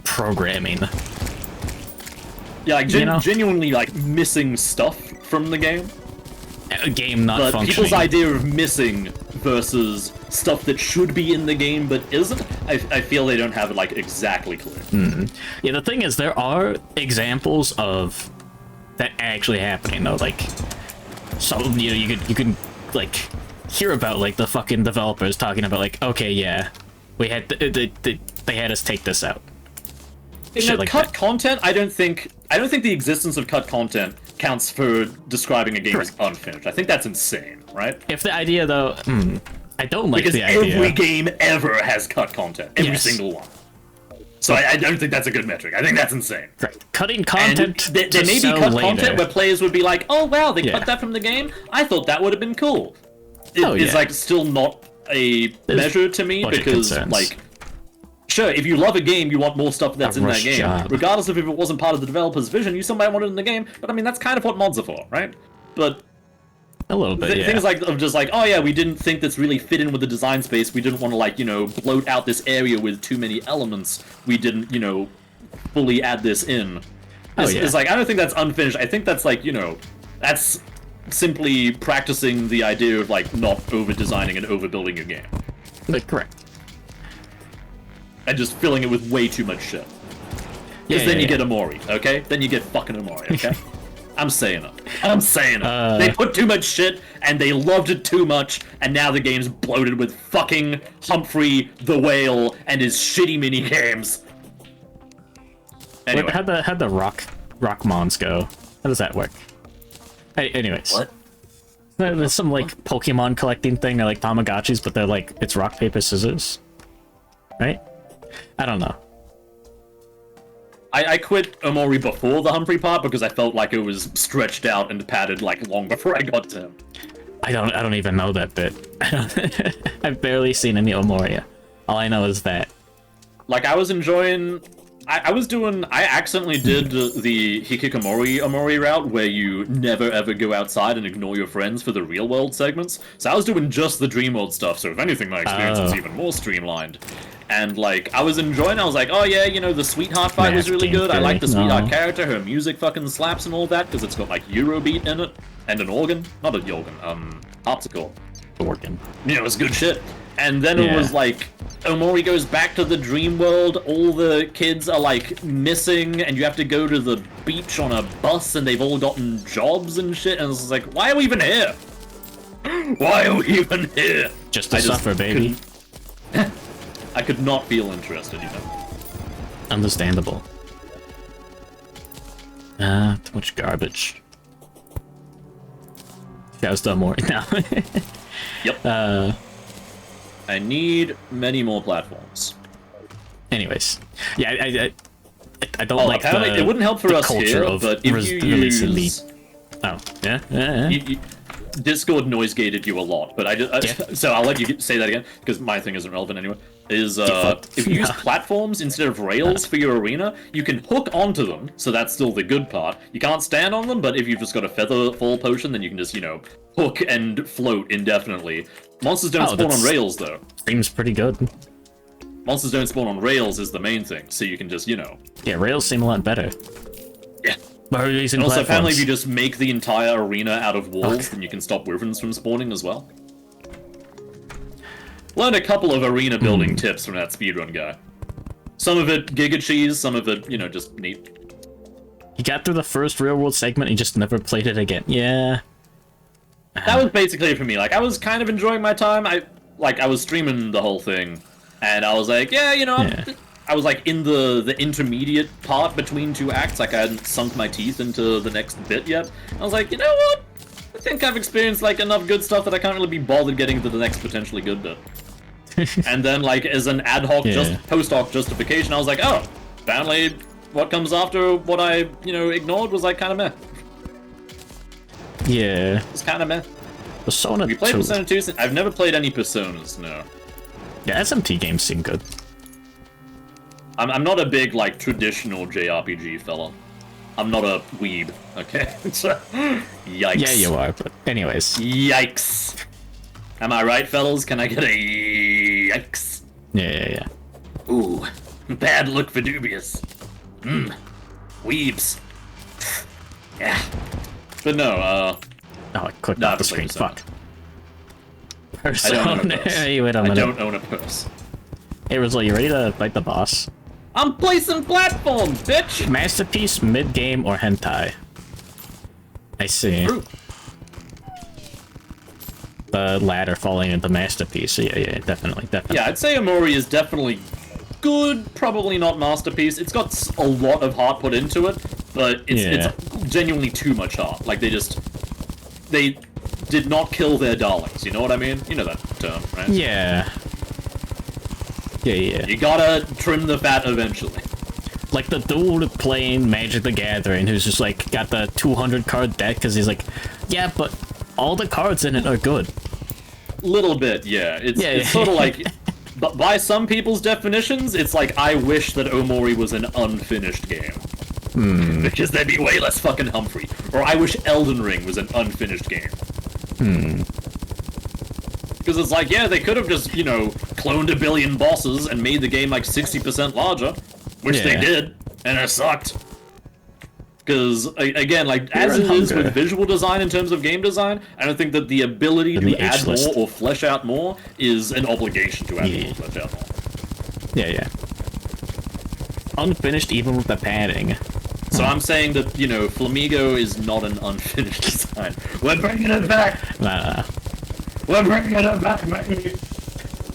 S1: programming.
S2: Yeah, like,
S1: You know?
S2: genuinely, like, missing stuff from the game.
S1: A game not
S2: But
S1: functioning.
S2: people's idea of missing versus stuff that should be in the game but isn't, I feel they don't have it, like, exactly clear.
S1: Yeah, the thing is, there are examples of that actually happening, though. Like, so, you know, you can like, hear about, like, the fucking developers talking about, like, okay, yeah, we had, they had us take this out.
S2: You know, cut content, I don't think the existence of cut content counts for describing a game as unfinished. I think that's insane, right?
S1: If the idea, though, I don't like
S2: Because
S1: the idea.
S2: every game ever has cut content. Every single one. So I don't think that's a good metric. I think that's insane.
S1: Right. Cutting content
S2: And there may be
S1: sell
S2: cut
S1: later.
S2: content where players would be like, oh wow, they cut that from the game? I thought that would have been cool. It's like still not a measure to me because
S1: concerns.
S2: like, sure, if you love a game, you want more stuff that's in that
S1: rush
S2: game.
S1: job.
S2: Regardless of if it wasn't part of the developer's vision, you still might want it in the game. But I mean, that's kind of what mods are for, right? But
S1: a little bit, yeah.
S2: things like of just like, oh yeah, we didn't think this really fit in with the design space. We didn't want to, like, you know, bloat out this area with too many elements. We didn't, you know, fully add this in. It's like, I don't think that's unfinished. I think that's like, you know, that's simply practicing the idea of, like, not over-designing and overbuilding your game.
S1: Correct.
S2: And just filling it with way too much shit. Because then you get Omori, okay? Then you get fucking Omori, okay? I'm saying it. They put too much shit, and they loved it too much, and now the game's bloated with fucking Humphrey the Whale and his shitty mini-games. Anyway.
S1: How'd the rock mons go? How does that work? Hey, anyways.
S2: What?
S1: There's some, like, Pokemon collecting thing, or like Tamagotchis, but they're like, it's rock, paper, scissors. Right? I don't know.
S2: I quit Omori before the Humphrey part because I felt like it was stretched out and padded, like, long before I got to him.
S1: I don't even know that bit. I've barely seen any Omori. All I know is that.
S2: Like, I was enjoying... I accidentally did the Hikikomori Omori route where you never ever go outside and ignore your friends for the real world segments. So I was doing just the dream world stuff, so if anything, my experience was even more streamlined. And, like, I was enjoying it. I was like, oh yeah, you know, the sweetheart fight was really good. I like the sweetheart character. Her music fucking slaps and all that, because it's got, like, Eurobeat in it. And an organ. Not a organ, harpsichord.
S1: Organ.
S2: You know, it was good shit. And then it was like, Omori goes back to the dream world, all the kids are, like, missing, and you have to go to the beach on a bus, and they've all gotten jobs and shit, and it's like, why are we even here? Why are we even here?
S1: Just to suffer, baby.
S2: I could not feel interested, you know.
S1: Understandable. Too much garbage. Shouts done more now.
S2: Yep. I need many more platforms.
S1: Anyways, yeah, I don't like
S2: it wouldn't help for us
S1: culture
S2: here,
S1: of
S2: but if you use...
S1: Oh, yeah?
S2: Discord noise gated you a lot, but so I'll let you say that again because my thing isn't relevant anyway. If you use platforms instead of rails for your arena, you can hook onto them, so that's still the good part. You can't stand on them, but if you've just got a feather fall potion, then you can just, hook and float indefinitely. Monsters don't spawn on rails, though.
S1: Seems pretty good.
S2: Monsters don't spawn on rails is the main thing, so you can just,
S1: Yeah, rails seem a lot better.
S2: Yeah.
S1: And
S2: also, apparently, if you just make the entire arena out of walls, then you can stop wyverns from spawning as well. Learned a couple of arena building tips from that speedrun guy. Some of it Giga Cheese, some of it, just neat.
S1: He got through the first real world segment and he just never played it again. Yeah.
S2: That was basically it for me. Like, I was kind of enjoying my time. I was streaming the whole thing, and I was like, I was like in the intermediate part between two acts. Like, I hadn't sunk my teeth into the next bit yet. I was like, you know what? I think I've experienced like enough good stuff that I can't really be bothered getting to the next potentially good bit. And then, like, as an ad hoc, post hoc justification, I was like, oh, apparently what comes after what I, ignored was like kind of meh.
S1: Yeah.
S2: It's kind of meh.
S1: Persona 2.
S2: You played Persona 2? I've never played any Personas, no.
S1: Yeah, SMT games seem good.
S2: I'm not a big, like, traditional JRPG fella. I'm not a weeb, okay? Yikes.
S1: Yeah, you are, but anyways.
S2: Yikes. Am I right, fellas? Can I get a yikes?
S1: Yeah.
S2: Ooh, bad look for dubious. Weebs. Yeah. But no,
S1: Oh, I clicked off the screen, fuck. Persona.
S2: I don't own a purse.
S1: Hey, wait a minute.
S2: I don't own a purse.
S1: Hey, Rezuul, you ready to fight the boss?
S2: I'm placing platforms, bitch!
S1: Masterpiece, mid-game, or hentai? I see.
S2: True.
S1: The latter falling into Masterpiece. Yeah, definitely.
S2: Yeah, I'd say Omori is definitely good, probably not Masterpiece. It's got a lot of heart put into it, but it's genuinely too much heart. Like, they did not kill their darlings, you know what I mean? You know that term, right?
S1: Yeah. Yeah.
S2: You gotta trim the fat eventually.
S1: Like the dude playing Magic the Gathering who's just like got the 200 card deck because he's like, yeah, but all the cards in it are good.
S2: Little bit, yeah. It's sort of like, but by some people's definitions, it's like, I wish that Omori was an unfinished game. Because there'd be way less fucking Humphrey. Or I wish Elden Ring was an unfinished game. Because it's like, yeah, they could have just, cloned a billion bosses and made the game like 60% larger, which they did, and it sucked. Because, again, like, as it is with visual design in terms of game design, I don't think that the ability to add more or flesh out more is an obligation to add more or flesh out more.
S1: Yeah. Unfinished even with the padding.
S2: So I'm saying that, Flamigo is not an unfinished design. We're bringing it back!
S1: Nah.
S2: We're bringing it back, baby!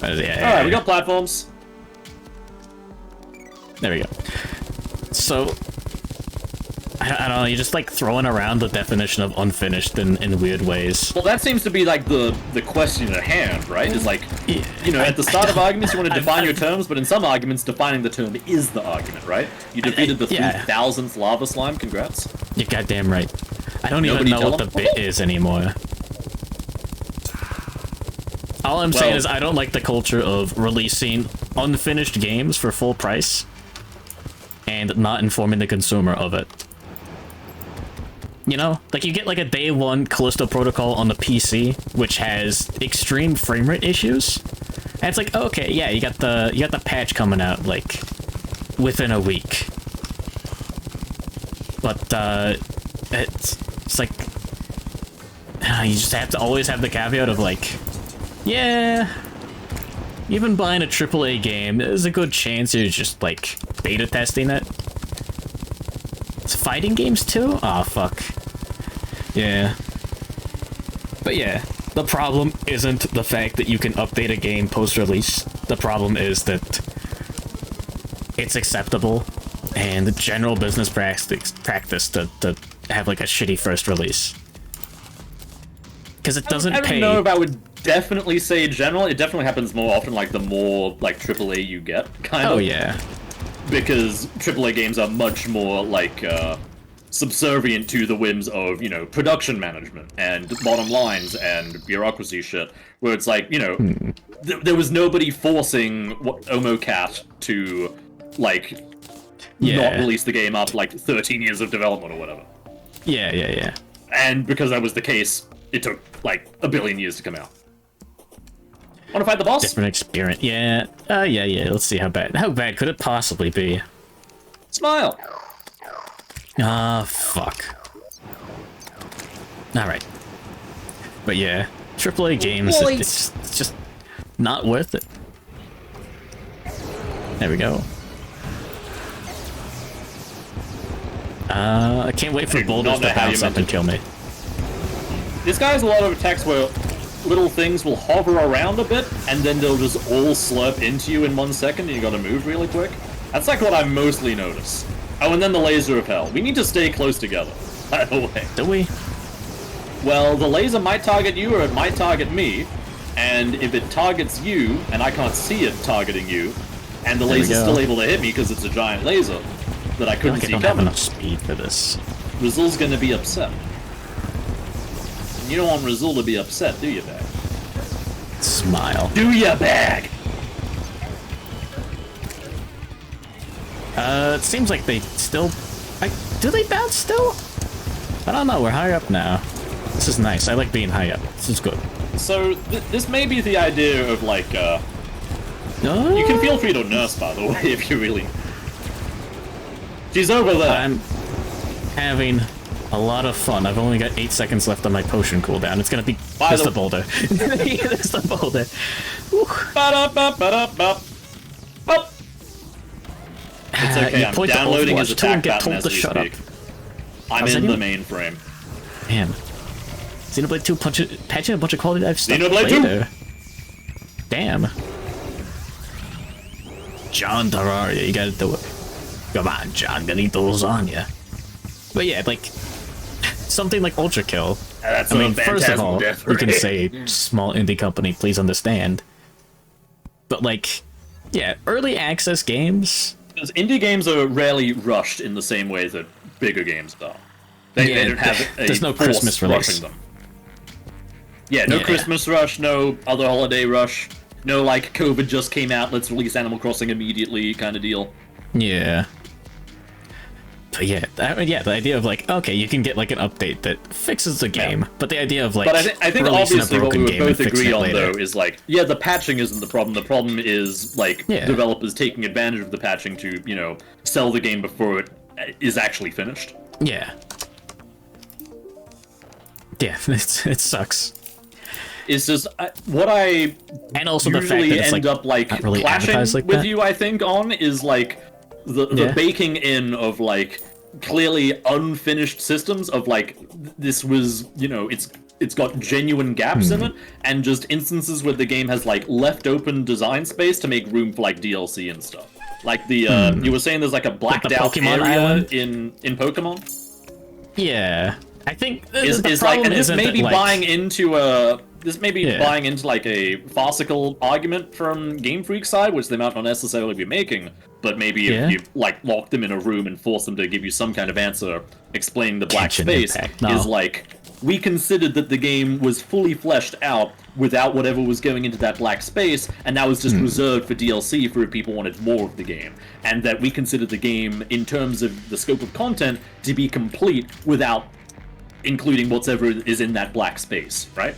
S2: Alright, we got platforms.
S1: There we go. So, I don't know, you're just like throwing around the definition of unfinished in weird ways.
S2: Well, that seems to be like the question at hand, right? Is like, at the start of arguments you want to define your terms, but in some arguments defining the term is the argument, right? You defeated the 3000th lava slime, congrats.
S1: You're goddamn right. I don't even know what the bit is anymore. All I'm saying is I don't like the culture of releasing unfinished games for full price and not informing the consumer of it. Like you get like a day one Callisto Protocol on the PC, which has extreme frame rate issues, and it's like, okay, yeah, you got the patch coming out like within a week, but it's like you just have to always have the caveat of like, yeah, even buying a AAA game, there's a good chance you're just like beta testing it. It's fighting games too? Aw, fuck. Yeah. But yeah, the problem isn't the fact that you can update a game post-release. The problem is that it's acceptable and the general business practice to have like a shitty first release. Because it doesn't pay.
S2: I don't know if I would definitely say general. It definitely happens more often like the more like AAA you get, kind of.
S1: Oh yeah.
S2: Because AAA games are much more like subservient to the whims of, you know, production management and bottom lines and bureaucracy shit, where it's like, you know, there was nobody forcing OmoCat to, like, not release the game after, like, 13 years of development or whatever.
S1: Yeah.
S2: And because that was the case, it took, like, a billion years to come out. Wanna fight the boss?
S1: Different experience. Yeah. Yeah. Let's see how bad. How bad could it possibly be?
S2: Smile!
S1: Ah, fuck. Alright. But yeah, AAA games, it's just not worth it. There we go. I can't wait for boulders to bounce up and kill me.
S2: This guy has a lot of attacks where little things will hover around a bit, and then they'll just all slurp into you in 1 second, and you gotta move really quick. That's like what I mostly notice. Oh, and then the laser of hell. We need to stay close together, by the way.
S1: Do we?
S2: Well, the laser might target you, or it might target me, and if it targets you, and I can't see it targeting you, and the laser's still able to hit me because it's a giant laser that I couldn't see
S1: I don't
S2: coming,
S1: have enough speed for this.
S2: Rezuul's gonna be upset. You don't want Rezuul to be upset, do you, Bag?
S1: Smile.
S2: Do ya, Bag?
S1: It seems like they still... do they bounce still? I don't know, we're high up now. This is nice, I like being high up. This is good.
S2: So, this may be the idea of, like, You can feel free to nurse, by the way, if you really... She's over there.
S1: I'm having a lot of fun. I've only got 8 seconds left on my potion cooldown. It's gonna be... There's the boulder. There's the boulder.
S2: It's okay, I'm downloading his attack pattern as we
S1: speak.
S2: I'm in the mainframe.
S1: Damn. Xenoblade 2 patching a bunch of quality life stuff
S2: Xenoblade
S1: later. Damn. John Terraria, you gotta do it. Come on, John, gonna eat the lasagna. But yeah, like, something like Ultra Kill.
S2: That's
S1: I mean, first of all,
S2: death
S1: you can
S2: ray.
S1: say, small indie company, please understand. But like, yeah, early access games...
S2: Because indie games are rarely rushed in the same way that bigger games are. They don't have
S1: there's no Christmas release.
S2: rushing them. Yeah, no Christmas rush, no other holiday rush, no like COVID just came out, let's release Animal Crossing immediately kind of deal.
S1: Yeah. But yeah, the idea of like, okay, you can get like an update that fixes the game, but the idea of like,
S2: but I think obviously what we would both agree on
S1: later.
S2: though is like, yeah, the patching isn't the problem. The problem is like developers taking advantage of the patching to, you know, sell the game before it is actually finished.
S1: Yeah. Yeah, it sucks.
S2: It's just what I
S1: and also
S2: usually
S1: the fact that it's
S2: end up like
S1: really
S2: clashing
S1: like
S2: with
S1: that.
S2: you, I think, on is like the baking in of like clearly unfinished systems of like this was, you know, it's got genuine gaps in it, and just instances where the game has like left open design space to make room for like DLC and stuff. Like the you were saying there's like a blacked out
S1: Pokemon
S2: area
S1: Island?
S2: in Pokemon.
S1: Yeah, I think
S2: Is like, and this may be buying into a buying into like a farcical argument from Game Freak's side, which they might not necessarily be making, but maybe if you like lock them in a room and force them to give you some kind of answer explaining the black space, is like, we considered that the game was fully fleshed out without whatever was going into that black space, and that was just reserved for DLC for if people wanted more of the game, and that we considered the game in terms of the scope of content to be complete without including whatever is in that black space, right?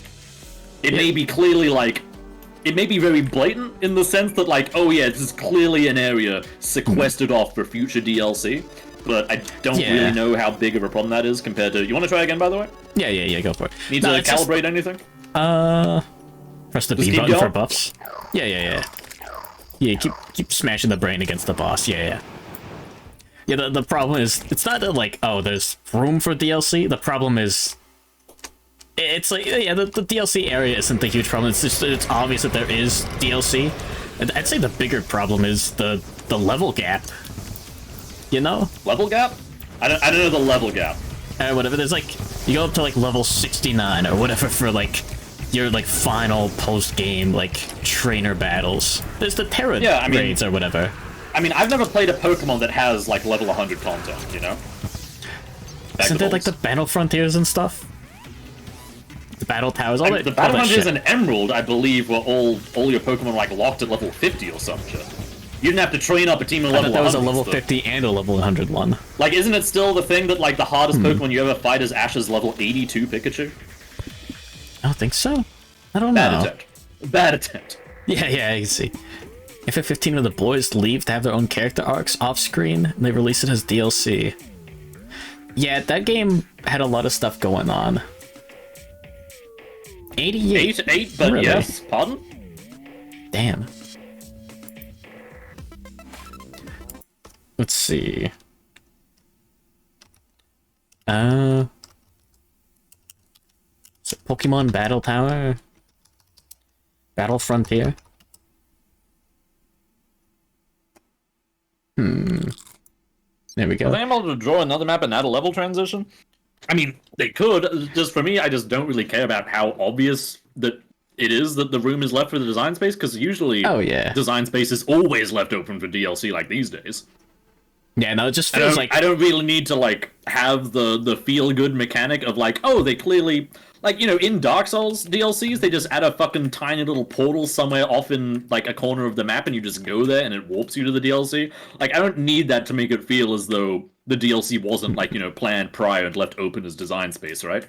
S2: It may be clearly like, it may be very blatant in the sense that like, oh yeah, this is clearly an area sequestered off for future DLC, but I don't really know how big of a problem that is compared to... You want to try again, by the way?
S1: Yeah, go for it.
S2: Need to calibrate anything?
S1: Press the B button for buffs. Yeah, keep smashing the brain against the boss, yeah. Yeah, the problem is, it's not that like, oh, there's room for DLC, the problem is... It's like, yeah, the DLC area isn't the huge problem, it's just, it's obvious that there is DLC. And I'd say the bigger problem is the level gap. You know?
S2: Level gap? I don't know the level gap.
S1: Whatever, there's like, you go up to like level 69 or whatever for like, your like final post-game like trainer battles. There's the Terra raids or whatever.
S2: I mean, I've never played a Pokemon that has like level 100 content, you know?
S1: Isn't there like the battle frontiers and stuff? The battle towers, all that.
S2: The battle
S1: all that
S2: frontiers
S1: shit.
S2: and Emerald, I believe, were all your Pokemon like locked at level 50 or some shit. You didn't have to train up a team at
S1: I
S2: level
S1: thought there was a
S2: 100
S1: level
S2: stuff.
S1: 50 and a level 100 one.
S2: Like, isn't it still the thing that like the hardest Pokemon you ever fight is Ash's level 82 Pikachu?
S1: I don't think so. I don't know.
S2: Bad attempt. Bad attempt.
S1: Yeah, you see. If 15 of the boys leave to have their own character arcs off screen, and they release it as DLC. Yeah, that game had a lot of stuff going on. 88.
S2: 8, but
S1: Really?
S2: yes. Pardon?
S1: Damn. Let's see. Is it Pokemon Battle Tower? Battle Frontier? There we
S2: Are
S1: go.
S2: they able to draw another map and add a level transition? I mean, they could. Just for me, I just don't really care about how obvious that it is that the room is left for the design space, because usually
S1: Oh, yeah.
S2: design space is always left open for DLC like these days.
S1: Yeah, no, it just feels like...
S2: I don't really need to like have the feel good mechanic of like, oh, they clearly like, you know, in Dark Souls DLCs they just add a fucking tiny little portal somewhere off in like a corner of the map and you just go there and it warps you to the DLC. Like, I don't need that to make it feel as though the DLC wasn't like, you know, planned prior and left open as design space, right?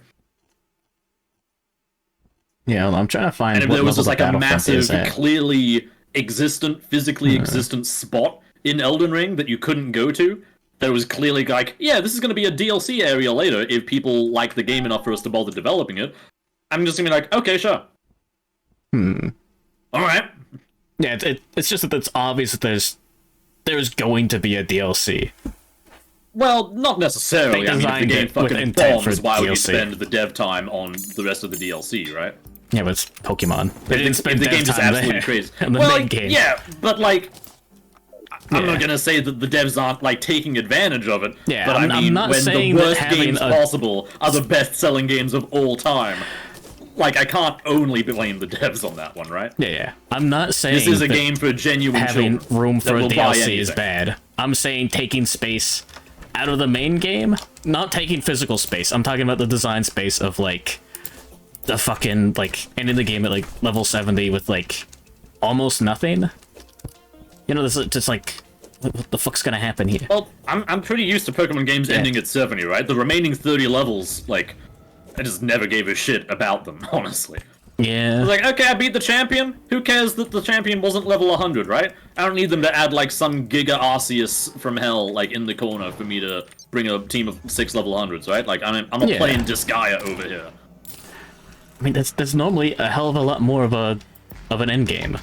S1: Yeah, I'm trying to find
S2: And if
S1: what
S2: there was
S1: level
S2: just
S1: the
S2: like a
S1: Battlefront is
S2: massive,
S1: at.
S2: clearly existent, physically existent spot in Elden Ring that you couldn't go to, that was clearly like, yeah, this is going to be a DLC area later if people like the game enough for us to bother developing it, I'm just going to be like, okay, sure. Alright.
S1: Yeah, it's just that it's obvious that there's going to be a DLC.
S2: Well, not necessarily.
S1: They
S2: I mean, if the
S1: designed
S2: game
S1: it with
S2: fucking
S1: intent for
S2: bombs, why would you
S1: DLC.
S2: spend the dev time on the rest of the DLC, right?
S1: Yeah, but it's Pokemon. They didn't
S2: If
S1: spend
S2: the
S1: dev
S2: game's just
S1: time
S2: absolutely
S1: there
S2: crazy.
S1: in the
S2: Well,
S1: main game.
S2: yeah, but like, I'm
S1: Yeah.
S2: not gonna say that the devs aren't like taking advantage of it.
S1: Yeah,
S2: but
S1: I'm
S2: I mean,
S1: not
S2: when the
S1: saying that
S2: worst
S1: having
S2: games
S1: a-
S2: possible are the best-selling games of all time, like I can't only blame the devs on that one, right?
S1: Yeah. I'm not saying
S2: This is a
S1: that
S2: game for genuine
S1: having
S2: children
S1: room
S2: that
S1: for a
S2: will buy
S1: DLC is
S2: anything.
S1: bad. I'm saying taking space out of the main game, not taking physical space. I'm talking about the design space of like the fucking like ending the game at like level 70 with like almost nothing. You know, this is just like what the fuck's gonna happen here?
S2: Well, I'm pretty used to Pokemon games ending at 70, right? The remaining 30 levels, like, I just never gave a shit about them, honestly. I
S1: Yeah.
S2: was like, okay, I beat the champion. Who cares that the champion wasn't level 100, right? I don't need them to add, like, some Giga Arceus from hell, like, in the corner for me to bring a team of 6 level 100s, right? Like, I'm not
S1: Yeah.
S2: playing Disgaea over here.
S1: I mean, that's normally a hell of a lot more of an end game.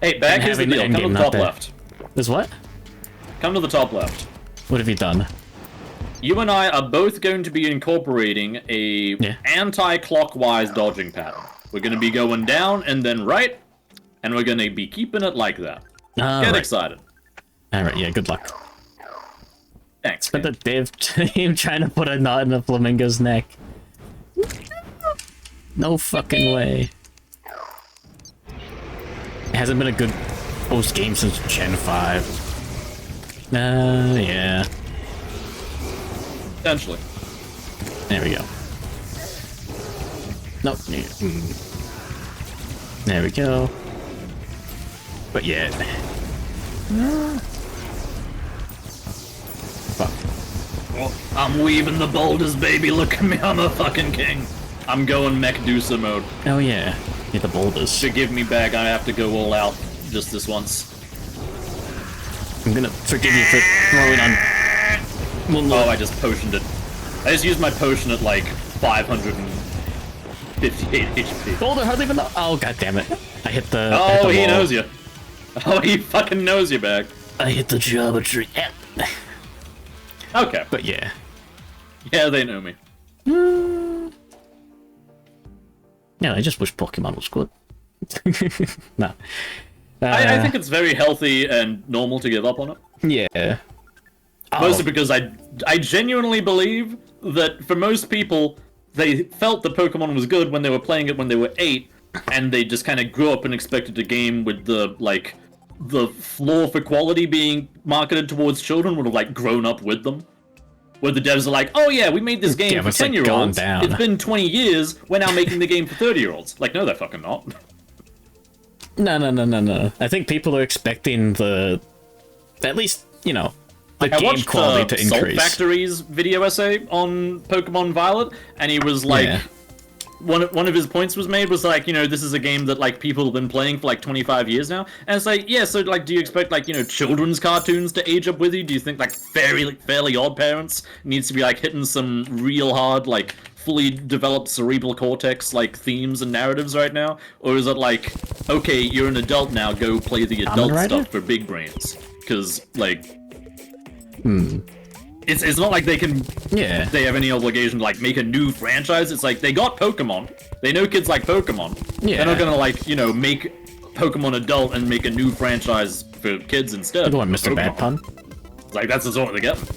S2: Hey, back here's the
S1: having the
S2: deal.
S1: end
S2: Come to
S1: game
S2: the
S1: not
S2: top
S1: there.
S2: left.
S1: Is what?
S2: Come to the top left.
S1: What have you done?
S2: You and I are both going to be incorporating a
S1: Yeah.
S2: anti-clockwise dodging pattern. We're going to be going down and then right, and we're going to be keeping it like that. Get excited.
S1: Alright, yeah, good luck.
S2: Thanks.
S1: But
S2: man.
S1: the dev team trying to put a knot in a flamingo's neck. No fucking way. It hasn't been a good post game since Gen 5. Yeah.
S2: Potentially.
S1: There we go. Nope. There we go. But yeah. Fuck.
S2: Oh, I'm weaving the boulders, baby. Look at me. I'm a fucking king. I'm going Mechdusa mode.
S1: Oh yeah. Get the boulders.
S2: Forgive me, bag. I have to go all out just this once.
S1: I'm gonna forgive you for throwing on.
S2: Oh, I just potioned it. I just used my potion at like 558 HP.
S1: Boulder hardly even know. Oh god damn it! I hit the.
S2: Oh, he knows you. Oh, he fucking knows you, bag.
S1: I hit the geometry.
S2: Okay.
S1: But yeah.
S2: Yeah, they know me.
S1: Yeah, I just wish Pokemon was good. Nah.
S2: I think it's very healthy and normal to give up on it.
S1: Yeah.
S2: Mostly because I genuinely believe that for most people, they felt that Pokemon was good when they were playing it when they were 8, and they just kind of grew up and expected a game with the, like, the floor for quality being marketed towards children would have, like, grown up with them. where the devs are like, oh yeah, we made this game
S1: Yeah,
S2: for
S1: it's, like,
S2: 10-year-olds.
S1: gone down.
S2: It's been 20 years. We're now making the game for 30-year-olds. Like, no, they're fucking not.
S1: No. I think people are expecting at least, you know, the
S2: I
S1: game
S2: watched
S1: quality to
S2: Salt
S1: increase.
S2: Factory's video essay on Pokemon Violet, and he was like,
S1: Yeah.
S2: one of his points was made was like, you know, this is a game that like people have been playing for like 25 years now, and it's like, yeah, so like, do you expect like, you know, children's cartoons to age up with you? Do you think like Fairly Odd Parents needs to be like hitting some real hard like fully developed cerebral cortex like themes and narratives right now, or is it like, okay, you're an adult now, go play the adult stuff for big brains? Because like, it's not like they have any obligation to like make a new franchise. It's like they got Pokemon, they know kids like Pokemon. They're not gonna like, you know, make Pokemon adult and make a new franchise for kids instead.
S1: Good one, Mr. Bad Pun.
S2: Like that's the sort they're getting.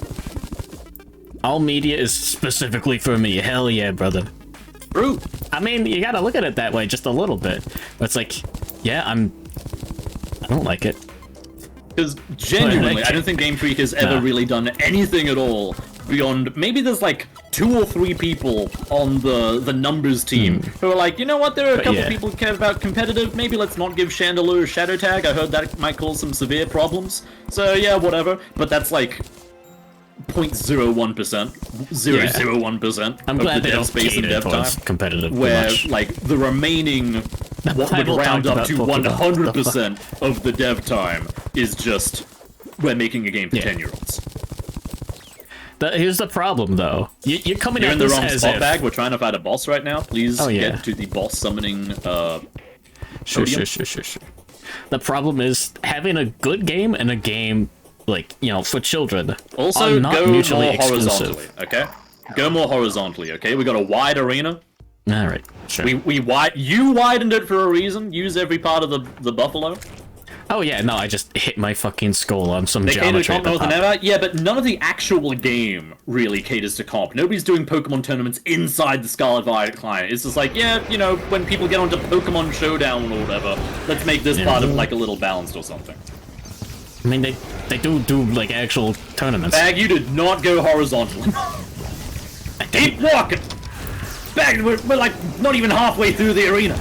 S1: All media is specifically for me. Hell yeah, brother.
S2: True.
S1: I mean, you gotta look at it that way just a little bit. But it's like, yeah, I don't like it.
S2: Because genuinely, I don't think Game Freak has ever really done anything at all beyond maybe there's like 2 or 3 people on the numbers team who are like, you know what, there are a couple people who care about competitive, maybe let's not give Chandelure a shadow tag, I heard that might cause some severe problems. So yeah, whatever. But that's like 0.01%, 0.01%
S1: I'm
S2: of
S1: glad
S2: the
S1: they
S2: dev
S1: don't
S2: space and
S1: cater
S2: dev time.
S1: towards competitive
S2: Where
S1: much.
S2: like the remaining what would
S1: Bible
S2: round
S1: talked
S2: up to
S1: about Pokemon.
S2: 100% of the dev time is just we're making a game for 10-year-olds.
S1: Here's the problem, though. You're coming
S2: You're
S1: at
S2: in the
S1: this
S2: wrong
S1: as
S2: spot
S1: if...
S2: bag. We're trying to fight a boss right now. Please
S1: yeah.
S2: get to the boss summoning
S1: Sure.
S2: podium.
S1: The problem is having a good game and a game, like, you know, for children
S2: Also,
S1: are not
S2: go
S1: mutually
S2: more
S1: exclusive.
S2: horizontally, okay? Go more horizontally, okay? We got a wide arena.
S1: Alright, sure.
S2: You widened it for a reason. Use every part of the buffalo.
S1: Oh yeah, no, I just hit my fucking skull on some
S2: They cater to
S1: geometry at
S2: comp
S1: the
S2: North and
S1: top.
S2: Ever. Yeah, but none of the actual game really caters to comp. Nobody's doing Pokemon tournaments inside the Scarlet Violet client. It's just like, yeah, you know, when people get onto Pokemon Showdown or whatever, let's make this part of like a little balanced or something.
S1: I mean, they do like actual tournaments.
S2: Bag, you did not go horizontally. Keep walking! Bag, we're like not even halfway through the arena.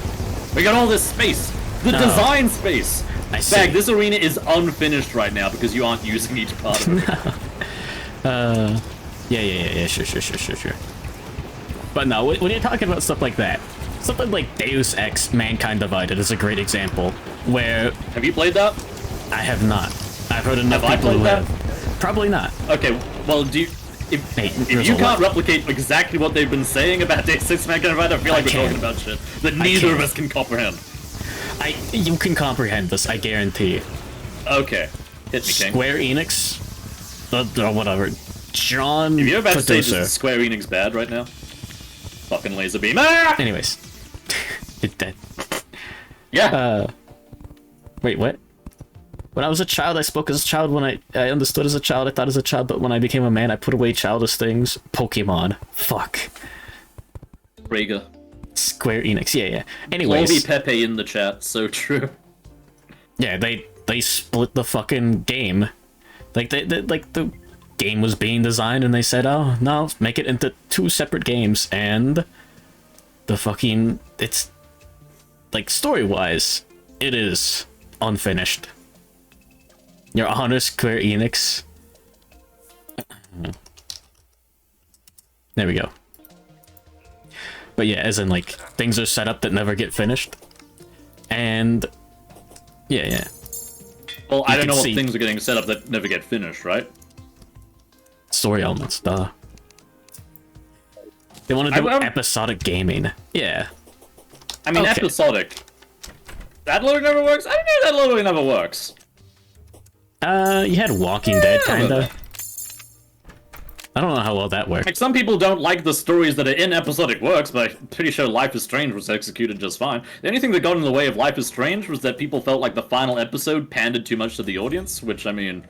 S2: We got all this space. The design space.
S1: I see.
S2: Bag, this arena is unfinished right now because you aren't using each part of it.
S1: Yeah, sure. But no, when you're talking about stuff like that, something like Deus Ex Mankind Divided is a great example, where
S2: Have you played that?
S1: I have not. I've heard enough
S2: Have I
S1: people who
S2: played that?
S1: have. Probably not.
S2: Okay, well, if
S1: there's
S2: you
S1: a
S2: can't
S1: lot.
S2: replicate exactly what they've been saying about Deus Ex Mankind Divided, I feel like we're
S1: can.
S2: talking about shit that neither of
S1: can.
S2: us can comprehend.
S1: You can comprehend this, I guarantee.
S2: Okay, hit me, King.
S1: Square Enix, or whatever. John
S2: If you're about to say this
S1: producer.
S2: is Square Enix bad right now, fucking laser beam. Ah!
S1: Anyways, it's dead.
S2: Yeah.
S1: Wait, what? When I was a child, I spoke as a child. When I understood as a child, I thought as a child. But when I became a man, I put away childish things. Pokemon. Fuck.
S2: Rega.
S1: Square Enix. Yeah. Anyways.
S2: Clovey Pepe in the chat. So true.
S1: Yeah, they split the fucking game. Like the game was being designed, and they said, "Oh no, make it into 2 separate games." And the fucking it's like story-wise, it is unfinished. Your Honor, Square Enix. There we go. But yeah, as in like things are set up that never get finished, and yeah.
S2: Well, I don't
S1: can
S2: know what
S1: see-
S2: things are getting set up that never get finished, right?
S1: Story elements, duh. They want to do
S2: I'm-
S1: episodic gaming. Yeah.
S2: I mean,
S1: Okay.
S2: episodic. That loading never works? I didn't know that loading never works.
S1: You had Walking Dead,
S2: Yeah.
S1: kinda. I don't know how well that worked.
S2: Like, some people don't like the stories that are in episodic works, but I'm pretty sure Life is Strange was executed just fine. The only thing that got in the way of Life is Strange was that people felt like the final episode pandered too much to the audience, which, I mean,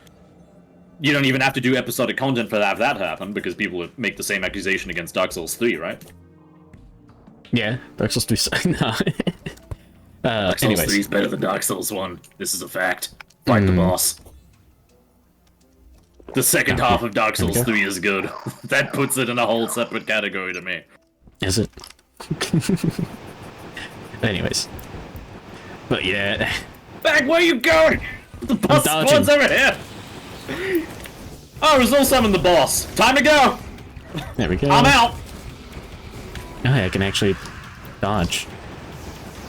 S2: you don't even have to do episodic content for that happen, because people would make the same accusation against Dark Souls 3, right?
S1: Yeah, Dark Souls 3. No.
S2: Dark Souls
S1: Anyways.
S2: 3 is better than Dark Souls 1. This is a fact. Fight the boss. The second half of Dark Souls 3 is good. That puts it in a whole separate category to me.
S1: Is it? Anyways. But yeah.
S2: Bag, where you going? The boss spawns over here! Oh, Rezuul summoned the boss. Time to go!
S1: There we go.
S2: I'm out!
S1: Oh, yeah, I can actually dodge.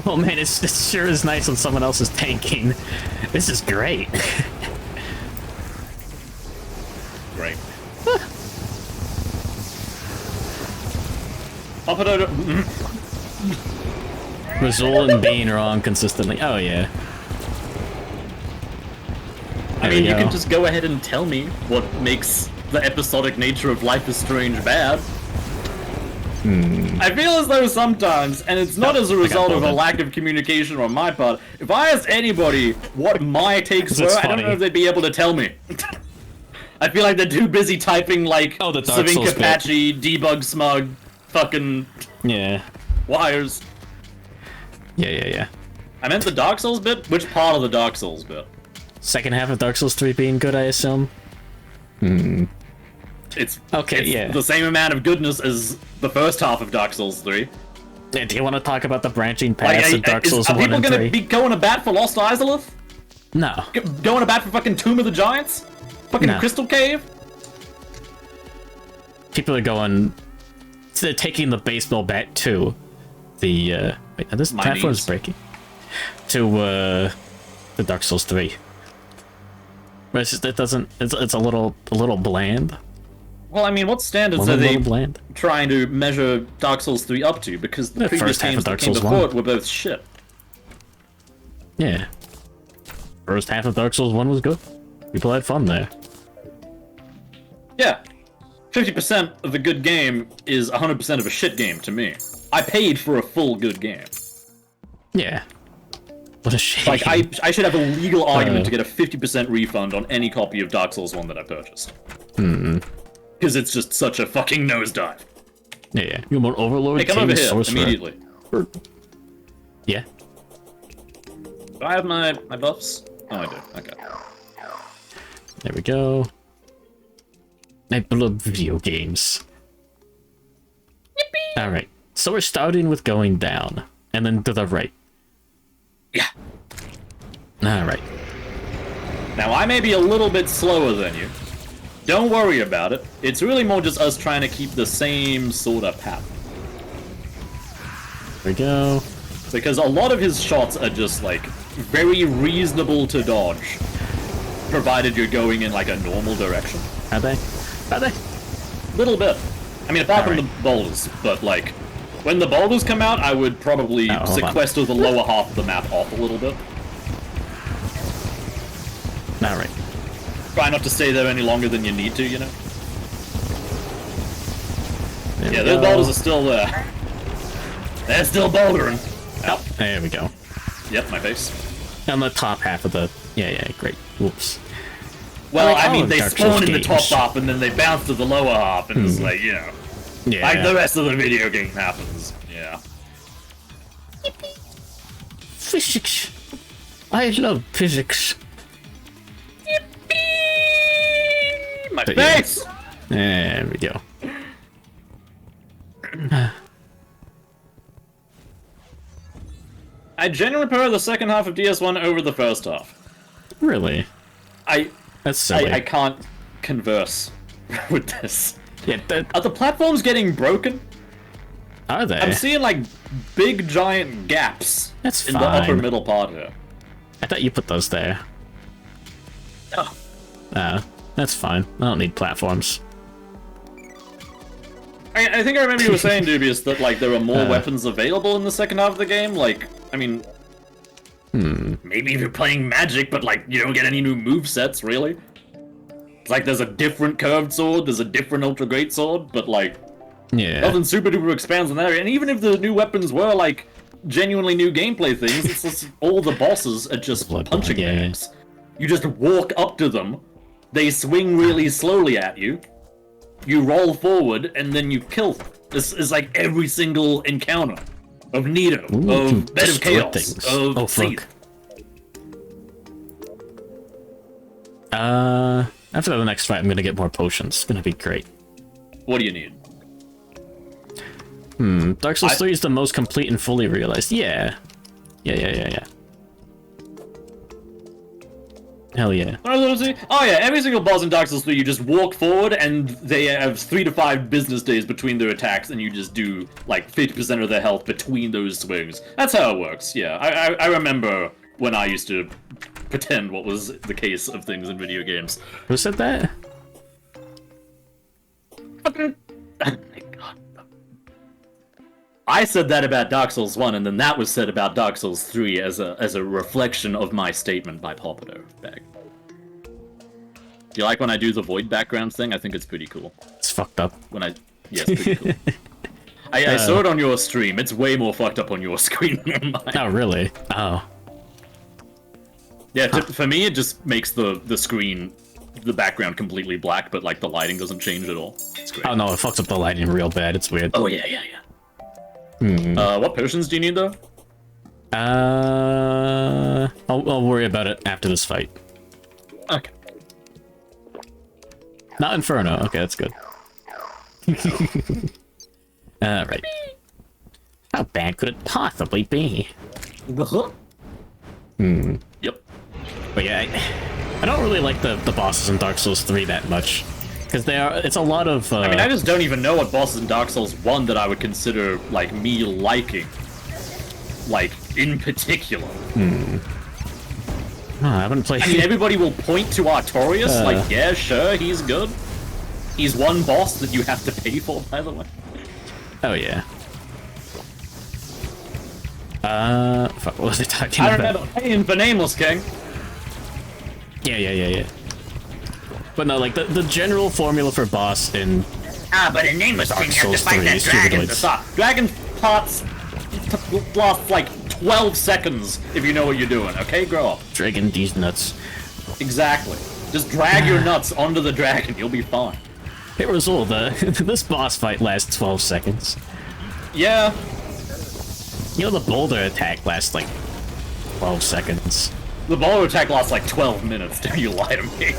S1: Oh man, it sure is nice when someone else is tanking. This is great.
S2: Great. I'll put it.
S1: Rezuul and Bean are on consistently. Oh yeah.
S2: I mean, you can just go ahead and tell me what makes the episodic nature of Life is Strange bad. I feel as though sometimes, and it's not as a result of a lack of communication on my part, if I asked anybody what my takes were, I don't know if they'd be able to tell me. I feel like they're too busy typing like Savinka Apache, debug smug, fucking wires.
S1: Yeah.
S2: I meant the Dark Souls bit? Which part of the Dark Souls bit?
S1: Second half of Dark Souls 3 being good, I assume?
S2: It's the same amount of goodness as the first half of Dark Souls 3.
S1: Yeah, do you want to talk about the branching paths of Dark Souls 1 and 3?
S2: Are people gonna be going to bat for Lost Izalith?
S1: No.
S2: Going to bat for fucking Tomb of the Giants? Fucking Crystal Cave?
S1: People are going... They're taking the baseball bat to the... wait, this platform's breaking. To, the Dark Souls 3. But it's just, it doesn't... It's a little bland.
S2: Well, I mean, what standards are they trying to measure Dark Souls 3 up to? Because the previous games that came before it were both shit.
S1: Yeah. First half of Dark Souls 1 was good. People had fun there.
S2: Yeah. 50% of a good game is 100% of a shit game to me. I paid for a full good game.
S1: Yeah. What a shame.
S2: Like, I should have a legal argument to get a 50% refund on any copy of Dark Souls 1 that I purchased. Because it's just such a fucking nosedive.
S1: Yeah. You want Overlord?
S2: Hey, come over here, immediately.
S1: Yeah.
S2: Do I have my buffs? Oh, I do. Okay.
S1: There we go. I love video games. Yippee! Alright, so we're starting with going down, and then to the right.
S2: Yeah.
S1: Alright.
S2: Now, I may be a little bit slower than you. Don't worry about it. It's really more just us trying to keep the same sort of path.
S1: There we go.
S2: Because a lot of his shots are just, like, very reasonable to dodge. Provided you're going in, like, a normal direction.
S1: Are they? Are they?
S2: Little bit. I mean, apart from the boulders, but, like, when the boulders come out, I would probably sequester the lower half of the map off a little bit.
S1: Alright.
S2: Try not to stay there any longer than you need to, you know? Yeah, those boulders are still there. They're still bouldering.
S1: Oh, there we go.
S2: Yep, my face.
S1: On the top half of the... Yeah, great. Whoops.
S2: Well, I mean, they spawn in the top half and then they bounce to the lower half, and it's like, you know.
S1: Yeah.
S2: Like the rest of the video game happens. Yeah.
S1: Physics. I love physics.
S2: My face!
S1: Yeah. There we go.
S2: I genuinely prefer the second half of DS1 over the first half.
S1: Really? That's silly.
S2: I can't converse with this.
S1: Yeah,
S2: are the platforms getting broken?
S1: Are they?
S2: I'm seeing, like, big giant gaps
S1: That's
S2: in
S1: fine.
S2: the upper middle part here.
S1: I thought you put those there.
S2: Oh.
S1: That's fine. I don't need platforms.
S2: I think I remember you were saying, Dubious, that, like, there are more weapons available in the second half of the game. Like, I mean... Maybe if you're playing Magic, but, like, you don't get any new movesets, really. It's like there's a different curved sword, there's a different Ultra Great Sword, but, like...
S1: Yeah.
S2: Nothing super duper expands in that area. And even if the new weapons were, like, genuinely new gameplay things, it's just all the bosses are just punching bags. You just walk up to them, they swing really slowly at you, you roll forward, and then you kill them. This is like every single encounter of Nito, of Bed of Chaos, of Zenith.
S1: After the next fight, I'm gonna get more potions. It's gonna be great.
S2: What do you need?
S1: Dark Souls 3 is the most complete and fully realized. Yeah. Yeah. Hell yeah.
S2: Oh yeah, every single boss in Dark Souls 3, you just walk forward and they have 3 to 5 business days between their attacks, and you just do like 50% of their health between those swings. That's how it works, yeah. I remember when I used to pretend what was the case of things in video games.
S1: Who said that?
S2: Fucking... Oh my god. I said that about Dark Souls 1, and then that was said about Dark Souls 3 as a reflection of my statement by Popito Bag. Do you like when I do the void background thing? I think it's pretty cool.
S1: It's fucked up.
S2: Yeah, it's pretty cool. I saw it on your stream. It's way more fucked up on your screen than mine.
S1: Oh, really? Oh.
S2: Yeah, for me, it just makes the screen, the background completely black, but like the lighting doesn't change at all. It's great.
S1: Oh no, it fucks up the lighting real bad. It's weird.
S2: Oh, yeah. What potions do you need, though?
S1: I'll worry about it after this fight.
S2: Okay.
S1: Not Inferno. Okay, that's good. Alright. How bad could it possibly be?
S2: Yep.
S1: But yeah, I don't really like the bosses in Dark Souls 3 that much. Because it's a lot of...
S2: I mean, I just don't even know what bosses in Dark Souls 1 that I would consider, like, me liking. Like, in particular.
S1: Oh, I haven't played...
S2: I mean, everybody will point to Artorias, like, yeah, sure, he's good. He's one boss that you have to pay for, by the way.
S1: Oh, yeah. Fuck, what was I talking about?
S2: I remember paying for Nameless King.
S1: Yeah. But no, like, the general formula for boss in
S3: but in Nameless King, you have to
S1: Souls
S3: fight
S1: 3
S3: that
S1: is
S3: dragon.
S1: humanoids.
S2: Dragon parts last, like, 12 seconds if you know what you're doing, okay? Grow up.
S1: Dragon these nuts.
S2: Exactly. Just drag your nuts onto the dragon, you'll be fine.
S1: Hey, Rezuul, this boss fight lasts 12 seconds.
S2: Yeah.
S1: You know, the boulder attack lasts, like, 12 seconds.
S2: The boulder attack lasts like 12 minutes, don't you lie to me.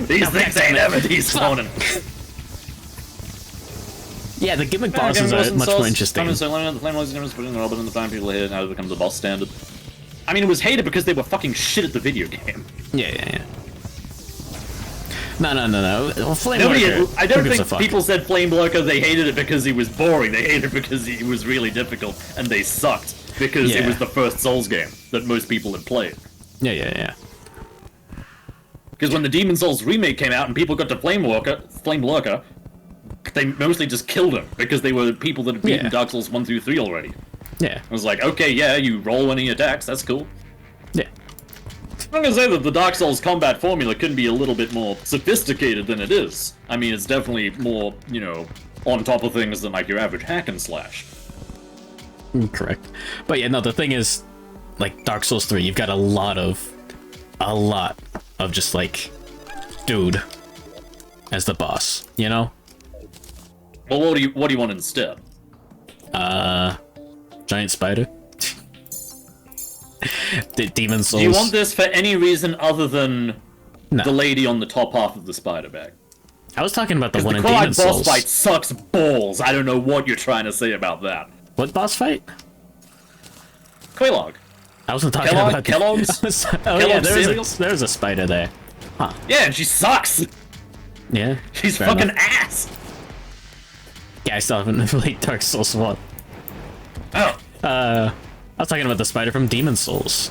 S2: These things ain't ever despawning.
S1: Yeah, the gimmick bosses are much more interesting.
S2: The flame was putting the Robin in the time people hit, how it becomes a boss standard. I mean, it was hated because they were fucking shit at the video game.
S1: Yeah. No. Well, Flame
S2: Nobody,
S1: Lurker,
S2: I don't
S1: who gives a
S2: think
S1: fuck?
S2: people said Flame Lurker, they hated it because he was boring. They hated it because he was really difficult, and they sucked. Because it
S1: Yeah.
S2: was the first Souls game that most people had played.
S1: Yeah.
S2: Because when the Demon Souls remake came out and people got to Flame Lurker, they mostly just killed him because they were people that had beaten
S1: Yeah.
S2: Dark Souls 1 through 3 already.
S1: Yeah.
S2: I was like, okay, yeah, you roll when he attacks, that's cool.
S1: Yeah.
S2: I'm gonna say that the Dark Souls combat formula could be a little bit more sophisticated than it is. I mean, it's definitely more, you know, on top of things than like your average hack and slash.
S1: Correct. But yeah, no, the thing is, like, Dark Souls 3, you've got a lot of just, like, dude as the boss, you know?
S2: Well, what do you want instead?
S1: Giant spider? The Demon Souls.
S2: Do you want this for any reason other than
S1: No.
S2: the lady on the top half of the spider bag?
S1: I was talking about the
S2: Because
S1: one
S2: the
S1: in
S2: Clyde
S1: Demon
S2: boss
S1: Souls.
S2: fight sucks balls. I don't know what you're trying to say about that.
S1: What boss fight?
S2: Quelaag.
S1: I wasn't talking
S2: Kellogg-
S1: about
S2: Kellogg's?
S1: Oh yeah,
S2: Kellogg's cereal?
S1: there's a spider there. Huh.
S2: Yeah, and she sucks.
S1: Yeah.
S2: She's
S1: fair
S2: fucking
S1: enough.
S2: ass.
S1: Yeah, I still haven't played Dark Souls 1.
S2: Oh.
S1: I was talking about the spider from Demon Souls.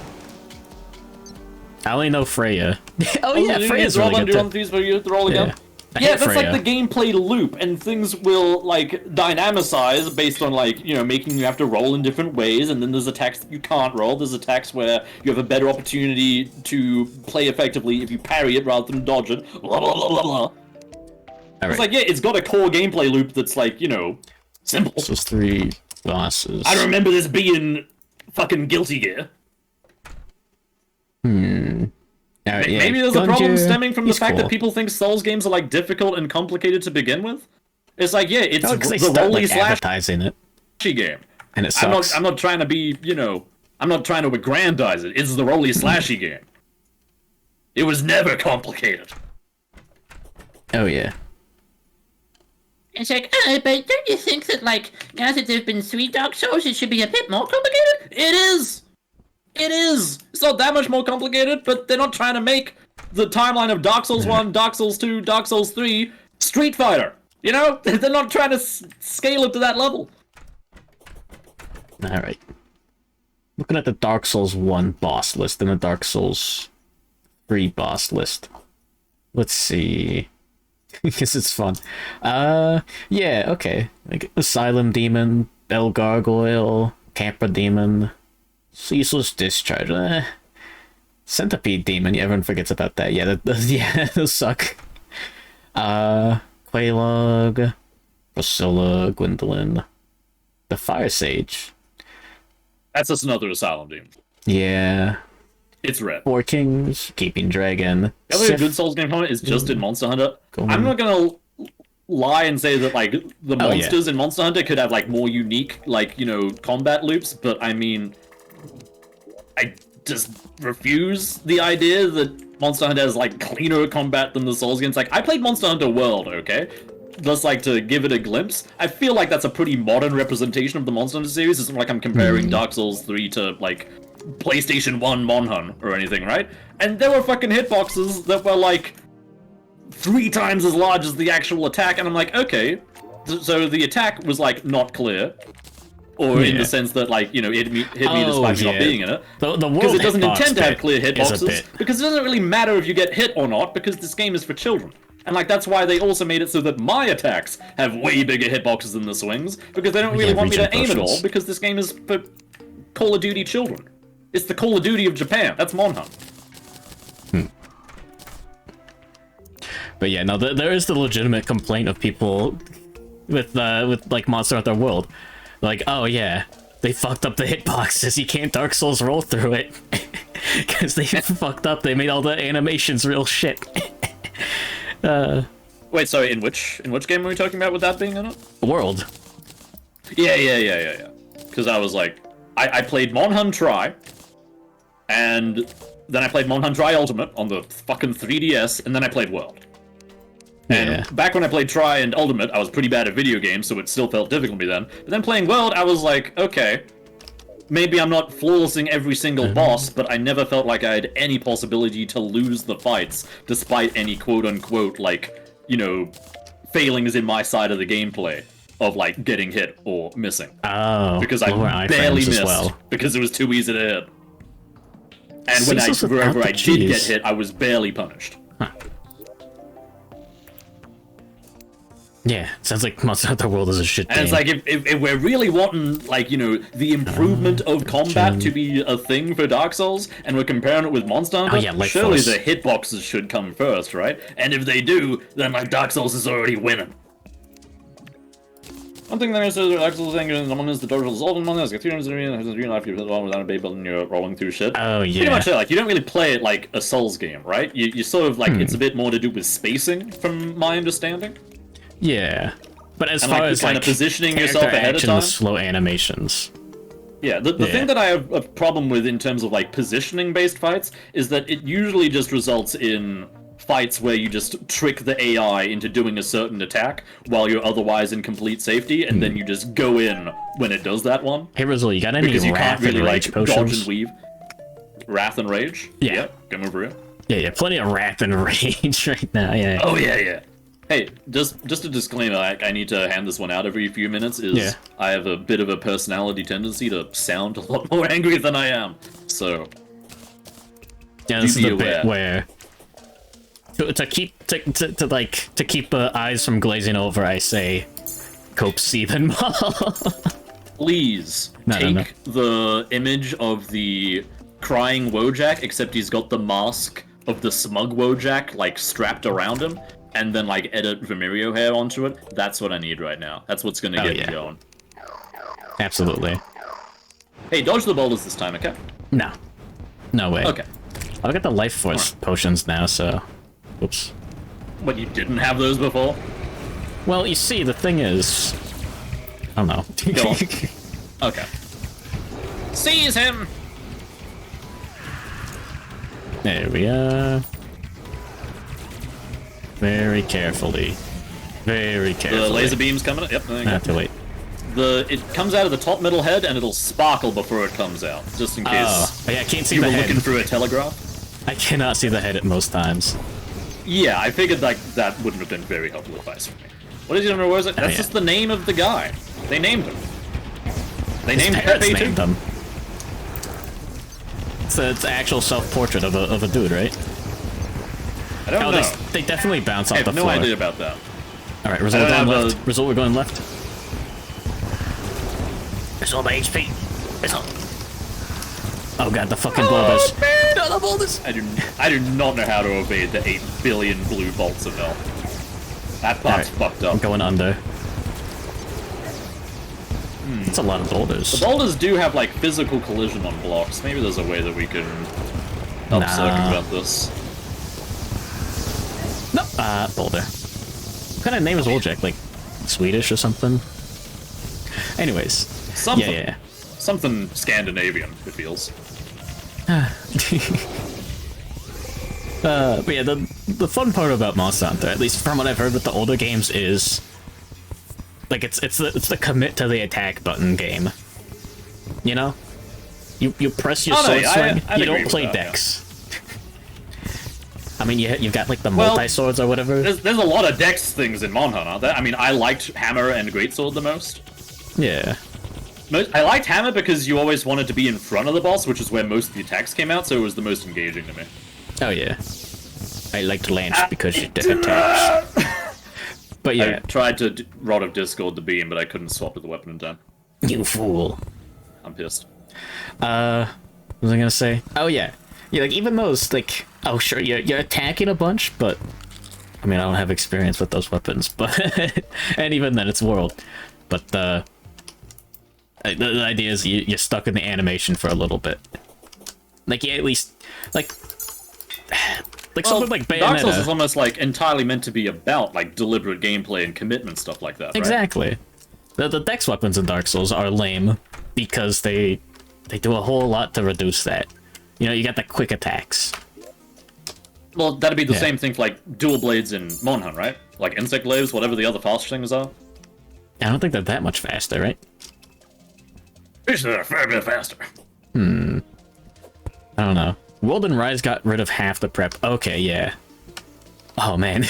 S1: I only know Freya. Oh yeah, Freya's really good too.
S2: These for you to roll again.
S1: Yeah. I
S2: Yeah,
S1: hate
S2: that's
S1: Freya.
S2: like the gameplay loop, and things will, like, dynamicize based on, like, you know, making you have to roll in different ways, and then there's attacks that you can't roll, there's attacks where you have a better opportunity to play effectively if you parry it rather than dodge it, blah blah blah blah blah.
S1: All
S2: It's
S1: right.
S2: like, yeah, it's got a core gameplay loop that's, like, you know, simple.
S1: So it's 3 bosses.
S2: I remember this being fucking Guilty Gear.
S1: All right, yeah,
S2: Maybe there's a problem
S1: Gungear,
S2: stemming from the
S1: he's
S2: fact
S1: cool.
S2: that people think Souls games are, like, difficult and complicated to begin with. It's like, yeah, it's
S1: Oh, 'cause they
S2: the
S1: start,
S2: rolly
S1: like,
S2: slash
S1: advertising it,
S2: game.
S1: and it
S2: I'm
S1: sucks.
S2: not trying to be, you know, I'm not trying to aggrandize it. It's the rolly slashy game. It was never complicated.
S1: Oh yeah.
S3: It's like, but don't you think that, like, now that there've been 3 Dark Souls, it should be a bit more complicated?
S2: It is! It is! It's not that much more complicated, but they're not trying to make the timeline of Dark Souls 1, Dark Souls 2, Dark Souls 3 Street Fighter. You know? They're not trying to scale it to that level.
S1: Alright. Looking at the Dark Souls 1 boss list and the Dark Souls 3 boss list. Let's see. Because it's fun. Yeah, okay. Like Asylum Demon, Bell Gargoyle, Camper Demon, Ceaseless Discharge. Centipede Demon, yeah, everyone forgets about that. Yeah, yeah, those suck. Quelaag, Priscilla, Gwendolyn, the Fire Sage.
S2: That's just another Asylum Demon.
S1: Yeah.
S2: It's red.
S1: Four Kings, Keeping Dragon.
S2: The other good Souls game from it is just in Monster Hunter. I'm not gonna lie and say that like the monsters in Monster Hunter could have like more unique like, you know, combat loops, but I mean, I just refuse the idea that Monster Hunter has like cleaner combat than the Souls games. Like I played Monster Hunter World, okay? Just like to give it a glimpse. I feel like that's a pretty modern representation of the Monster Hunter series. It's not like I'm comparing Dark Souls 3 to like PlayStation 1 Monhun or anything, right? And there were fucking hitboxes that were like 3 times as large as the actual attack, and I'm like, okay, so the attack was like not clear, or in the sense that like, you know, it hit me despite not being in it, because it doesn't intend to have clear hitboxes, because it doesn't really matter if you get hit or not, because this game is for children. And like that's why they also made it so that my attacks have way bigger hitboxes than the swings, because they don't really want me to aim at all, because this game is for Call of Duty children. It's the Call of Duty of Japan. That's Monhun.
S1: But yeah, no, there is the legitimate complaint of people with like Monster Hunter World, like, oh yeah, they fucked up the hitboxes. You can't Dark Souls roll through it because they fucked up. They made all the animations real shit.
S2: Wait, sorry. In which game are we talking about with that being in it?
S1: World.
S2: Yeah. Because I was like, I played Monhun Tri, and then I played Monhun Tri Ultimate on the fucking 3DS, and then I played World. And back when I played Tri and Ultimate, I was pretty bad at video games, so it still felt difficult to me then. But then playing World, I was like, okay, maybe I'm not flawlessing every single boss, but I never felt like I had any possibility to lose the fights, despite any quote-unquote, like, you know, failings in my side of the gameplay of, like, getting hit or missing.
S1: Oh,
S2: because I barely missed, because it was too easy to hit. And wherever I did get hit, I was barely punished.
S1: Huh. Yeah, sounds like Monster Hunter World is a shit game.
S2: And it's like, if we're really wanting, like, you know, the improvement of combat to be a thing for Dark Souls, and we're comparing it with Monster Hunter, surely the hitboxes should come first, right? And if they do, then, like, Dark Souls is already winning. One thing that I said, Dark Souls thing is one is the Dark Souls Ultimate one is like 3 times in life, you're without a baby and you're rolling through shit.
S1: Oh, yeah.
S2: Pretty much, like, you don't really play it like a Souls game, right? You sort of, like, it's a bit more to do with spacing, from my understanding.
S1: Yeah, but as far as
S2: kind of positioning yourself ahead of time,
S1: slow animations.
S2: Yeah, the thing that I have a problem with in terms of like positioning based fights is that it usually just results in fights where you just trick the AI into doing a certain attack while you're otherwise in complete safety, and then you just go in when it does that one.
S1: Hey Rezuul, you got any
S2: because you
S1: Wrath
S2: can't really
S1: and Rage
S2: like
S1: potions?
S2: dodge and weave. Wrath and Rage?
S1: Yeah.
S2: Come over here.
S1: Yeah, plenty of Wrath and Rage right now, yeah.
S2: Oh yeah. Hey, just a disclaimer, I need to hand this one out every few minutes, I have a bit of a personality tendency to sound a lot more angry than I am, so...
S1: Yeah, this is the bit where... To keep eyes from glazing over, I say, Cope Seethen Mall.
S2: Please, take the image of the crying Wojak, except he's got the mask of the smug Wojak, like, strapped around him, and then, like, edit Vimirio hair onto it. That's what I need right now. That's what's gonna get me going.
S1: Absolutely.
S2: Hey, dodge the boulders this time, okay?
S1: No. No way.
S2: Okay.
S1: I've got the Life Force potions now, so... Oops.
S2: What, you didn't have those before?
S1: Well, you see, the thing is... I don't know.
S2: Go on. Okay. Seize him!
S1: There we are. Very carefully. Very carefully.
S2: The laser beam's coming up. Yep, there you go.
S1: Not too late.
S2: It comes out of the top middle head, and it'll sparkle before it comes out, just in case
S1: Oh, yeah, I can't see
S2: you
S1: the
S2: were
S1: head.
S2: looking through a telegraph.
S1: I cannot see the head at most times.
S2: Yeah, I figured like that wouldn't have been very helpful advice for me. What is he gonna was it? That's
S1: yeah.
S2: just the name of the guy. They named him. They
S1: His
S2: named
S1: parents
S2: Pepe
S1: named
S2: too.
S1: him. It's an actual self-portrait of a dude, right?
S2: I don't
S1: Oh,
S2: know.
S1: they definitely bounce
S2: I
S1: off
S2: have
S1: the
S2: no
S1: floor.
S2: idea about that.
S1: All right, Rezuul,
S2: I don't
S1: going
S2: have
S1: left. Rezuul, we're going left.
S3: It's all my HP. It's all.
S1: Oh god, the fucking boulders.
S3: No, the boulders.
S2: I do not know how to evade the 8 billion blue bolts of hell. That part's fucked up.
S1: I'm going under. It's a lot of boulders.
S2: The boulders do have like physical collision on blocks. Maybe there's a way that we can help
S1: Nah.
S2: circumvent this.
S1: No, boulder. What kind of name is Wojak? Like Swedish or something? Anyways,
S2: Something.
S1: yeah.
S2: Something Scandinavian, it feels.
S1: But yeah, the fun part about Monster Hunter, at least from what I've heard with the older games, is like it's the commit to the attack button game. You know, you press your
S2: Oh, no,
S1: sword
S2: yeah,
S1: swing.
S2: I'd
S1: You
S2: agree
S1: don't
S2: with
S1: play
S2: that, yeah.
S1: Dex. I mean, you've got like the
S2: Well,
S1: multi swords or whatever.
S2: There's a lot of Dex things in Mon Hun, aren't there? I mean, I liked Hammer and Greatsword the most.
S1: Yeah.
S2: I liked Hammer because you always wanted to be in front of the boss, which is where most of the attacks came out, so it was the most engaging to me.
S1: Oh yeah. I liked Lance because you did attacks. But yeah,
S2: I tried to Rod of Discord the beam, but I couldn't swap with the weapon in time.
S1: you fool.
S2: I'm pissed.
S1: What was I gonna say? Oh yeah, like even those like, oh sure, you're attacking a bunch, but I mean I don't have experience with those weapons, but and even then it's world. But the idea is you're stuck in the animation for a little bit. Like yeah, at least like something like Bayonetta.
S2: Dark Souls is almost like entirely meant to be about like deliberate gameplay and commitment stuff like that. Right?
S1: Exactly. The Dex weapons in Dark Souls are lame because they do a whole lot to reduce that. You know, you got the quick attacks.
S2: Well, that'd be the
S1: Yeah.
S2: same thing for like dual blades in Mon Hun, right? Like insect glaives, whatever the other fast things are.
S1: I don't think they're that much faster, right?
S2: It's a fair bit faster.
S1: I don't know. World and Rise got rid of half the prep. Okay, yeah. Oh man.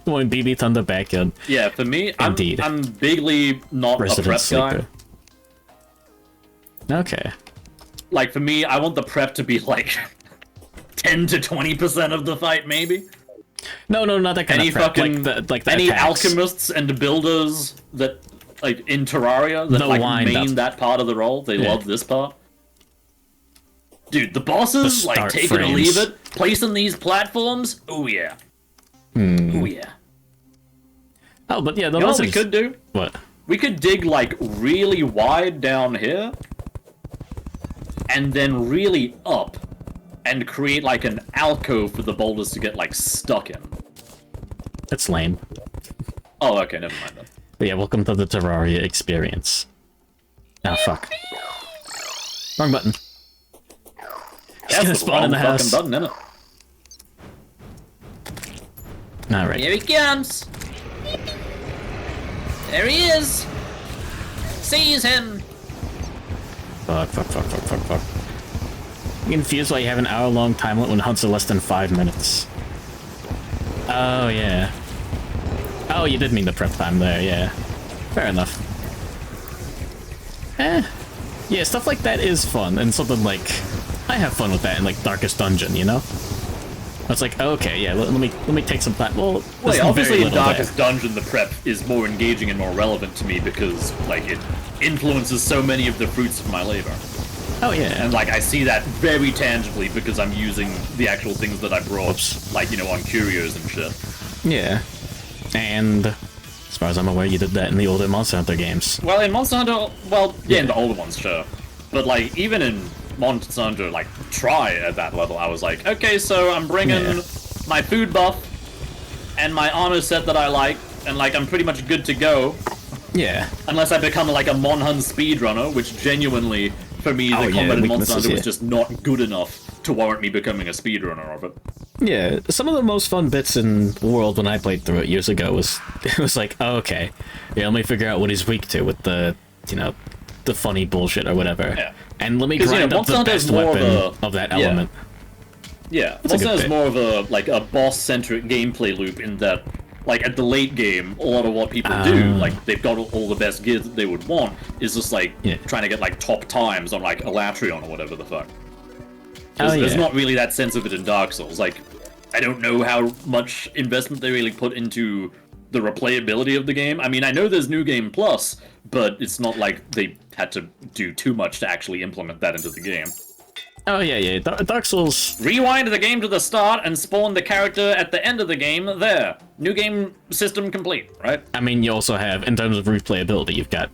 S1: When BB Thunder back in.
S2: Yeah, for me,
S1: Indeed.
S2: I'm bigly not
S1: Resident
S2: a prep
S1: Sleeper.
S2: guy.
S1: Okay.
S2: Like for me, I want the prep to be like 10 to 20% of the fight, maybe.
S1: No, not that kind
S2: Any
S1: of prep.
S2: fucking
S1: like the
S2: any
S1: attacks.
S2: alchemists and builders that like in Terraria that
S1: The
S2: like
S1: wind
S2: main
S1: up.
S2: that part of the role. They
S1: Yeah.
S2: love this part. Dude, the bosses,
S1: The
S2: like,
S1: start
S2: take it or
S1: frames.
S2: leave it, placing these platforms, oh yeah. Oh yeah.
S1: Oh, but yeah, the
S2: You know what we
S1: lizards.
S2: could do?
S1: What?
S2: We could dig, like, really wide down here, and then really up, and create, like, an alcove for the boulders to get, like, stuck in.
S1: That's lame.
S2: Oh, okay, never mind then.
S1: But yeah, welcome to the Terraria experience. Oh, fuck. Wrong button.
S2: That's
S1: gonna
S2: the
S1: spawn in the
S2: wrong fucking
S1: house.
S2: button, innit?
S1: Alright.
S3: Here he comes. There he is. Seize him.
S1: Fuck. I'm confused why you have an hour-long time limit when hunts are less than 5 minutes. Oh, yeah. Oh, you did mean the prep time there, yeah. Fair enough. Yeah, stuff like that is fun, and something like... I have fun with that in, like, Darkest Dungeon, you know? It's like, okay, yeah, let me take some time. Well,
S2: Wait,
S1: there's
S2: obviously
S1: very
S2: in
S1: little
S2: Darkest Dungeon, the prep is more engaging and more relevant to me because, like, it influences so many of the fruits of my labor.
S1: there. Oh, yeah.
S2: And, like, I see that very tangibly because I'm using the actual things that I brought,
S1: Whoops.
S2: like, you know, on curios and shit.
S1: Yeah. And as far as I'm aware, you did that in the older Monster Hunter games.
S2: Well, in Monster Hunter, well, yeah, in
S1: Yeah.
S2: the older ones, sure. But, like, even in Monster Hunter, like, try at that level, I was like, okay, so I'm bringing
S1: Yeah.
S2: my food buff and my armor set that I like, and, like, I'm pretty much good to go.
S1: Yeah.
S2: Unless I become, like, a Mon Hun speedrunner, which genuinely, for me,
S1: Oh,
S2: the
S1: yeah,
S2: combat in Monster
S1: weaknesses,
S2: Hunter was
S1: yeah.
S2: just not good enough to warrant me becoming a speedrunner of it.
S1: Yeah, some of the most fun bits in the world when I played through it years ago was it was like, oh, okay, yeah, let me figure out what he's weak to with the, you know, the funny bullshit or whatever, and let me grind up the best weapon of that element.
S2: Yeah, Monster Hunter is more of a like a boss-centric gameplay loop in that, like at the late game, a lot of what people do, like they've got all the best gear that they would want, is just like trying to get like top times on like Elatrion or whatever the fuck. There's not really that sense of it in Dark Souls. Like, I don't know how much investment they really put into the replayability of the game. I mean, I know there's New Game Plus, but it's not like they had to do too much to actually implement that into the game.
S1: Oh yeah. Dark Souls.
S2: Rewind the game to the start and spawn the character at the end of the game there. New game system complete, right?
S1: I mean, you also have, in terms of replayability, you've got,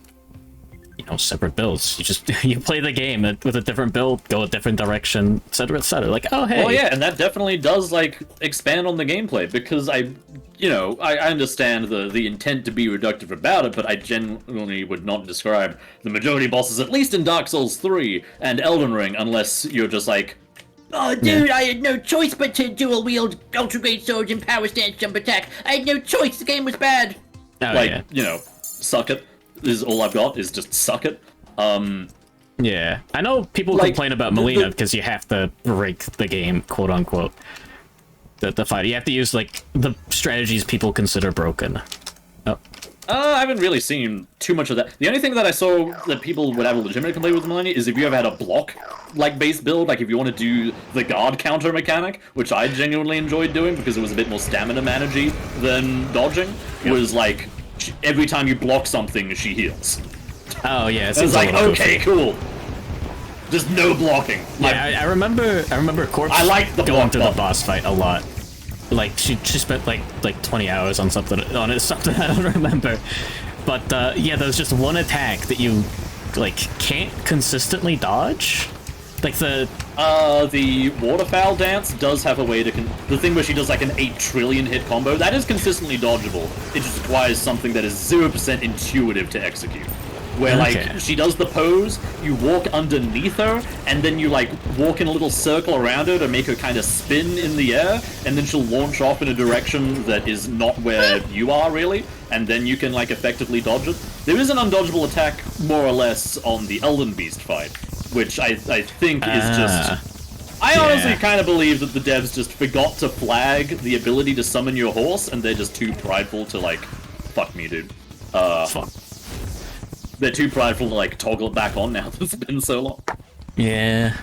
S1: you know, separate builds. You just you play the game with a different build, go a different direction, etc., etc. Like, oh hey.
S2: Well, yeah, and that definitely does like expand on the gameplay, because I understand the intent to be reductive about it, but I genuinely would not describe the majority of bosses, at least in Dark Souls 3 and Elden Ring, unless you're just like, oh dude, I had no choice but to dual wield ultra great swords and power stance jump attack. I had no choice. The game was bad. You know, suck it. This is all I've got, is just suck it.
S1: Yeah, I know people complain about Melina because you have to break the game, quote unquote. The fight. You have to use like the strategies people consider broken. Oh.
S2: I haven't really seen too much of that. The only thing that I saw that people would have a legitimate complaint with Melina is if you ever had a block like base build, like if you want to do the guard counter mechanic, which I genuinely enjoyed doing because it was a bit more stamina managey than dodging, was like every time you block something, she heals.
S1: Oh yeah,
S2: it's like, okay, cool. Just no blocking.
S1: Yeah, I remember Corpse going through the boss fight a lot. Like she spent like 20 hours on something I don't remember. But yeah, there's just one attack that you like can't consistently dodge. Like the waterfowl dance does have a way to the thing where she does like an 8 trillion hit combo, that is consistently dodgeable. It just requires something that is 0% intuitive to execute. Where like she does the pose, you walk underneath her, and then you like walk in a little circle around her to make her kind of spin in the air, and then she'll launch off in a direction that is not where you are really, and then you can like effectively dodge it. There is an undodgeable attack more or less on the Elden Beast fight, which I think is just... I honestly kind of believe that the devs just forgot to flag the ability to summon your horse, and they're just too prideful to like, fuck me, dude. Fuck.
S2: They're too prideful to like toggle it back on now that it's been so long.
S1: Yeah.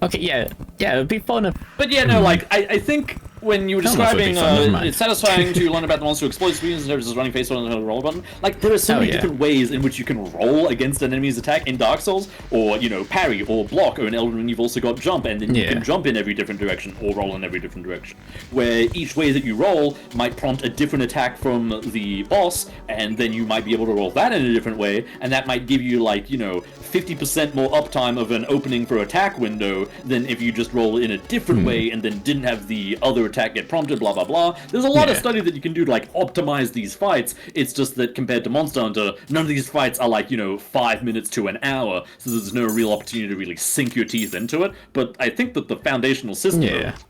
S1: Okay, yeah, it'd be fun if...
S2: But yeah, no, like, I think when you were describing, it's satisfying to learn about the monster who explodes speeds instead of just running face on the roll button. Like, there are so many different ways in which you can roll against an enemy's attack in Dark Souls, or, you know, parry, or block, or in Elden Ring you've also got jump, and then you can jump in every different direction, or roll in every different direction. Where each way that you roll might prompt a different attack from the boss, and then you might be able to roll that in a different way, and that might give you, like, you know, 50% more uptime of an opening for attack window than if you just roll in a different way and then didn't have the other attack get prompted, blah blah blah. There's a lot of study that you can do to like optimize these fights. It's just that compared to Monster Hunter, none of these fights are like, you know, 5 minutes to an hour, so there's no real opportunity to really sink your teeth into it. But I think that the foundational system of,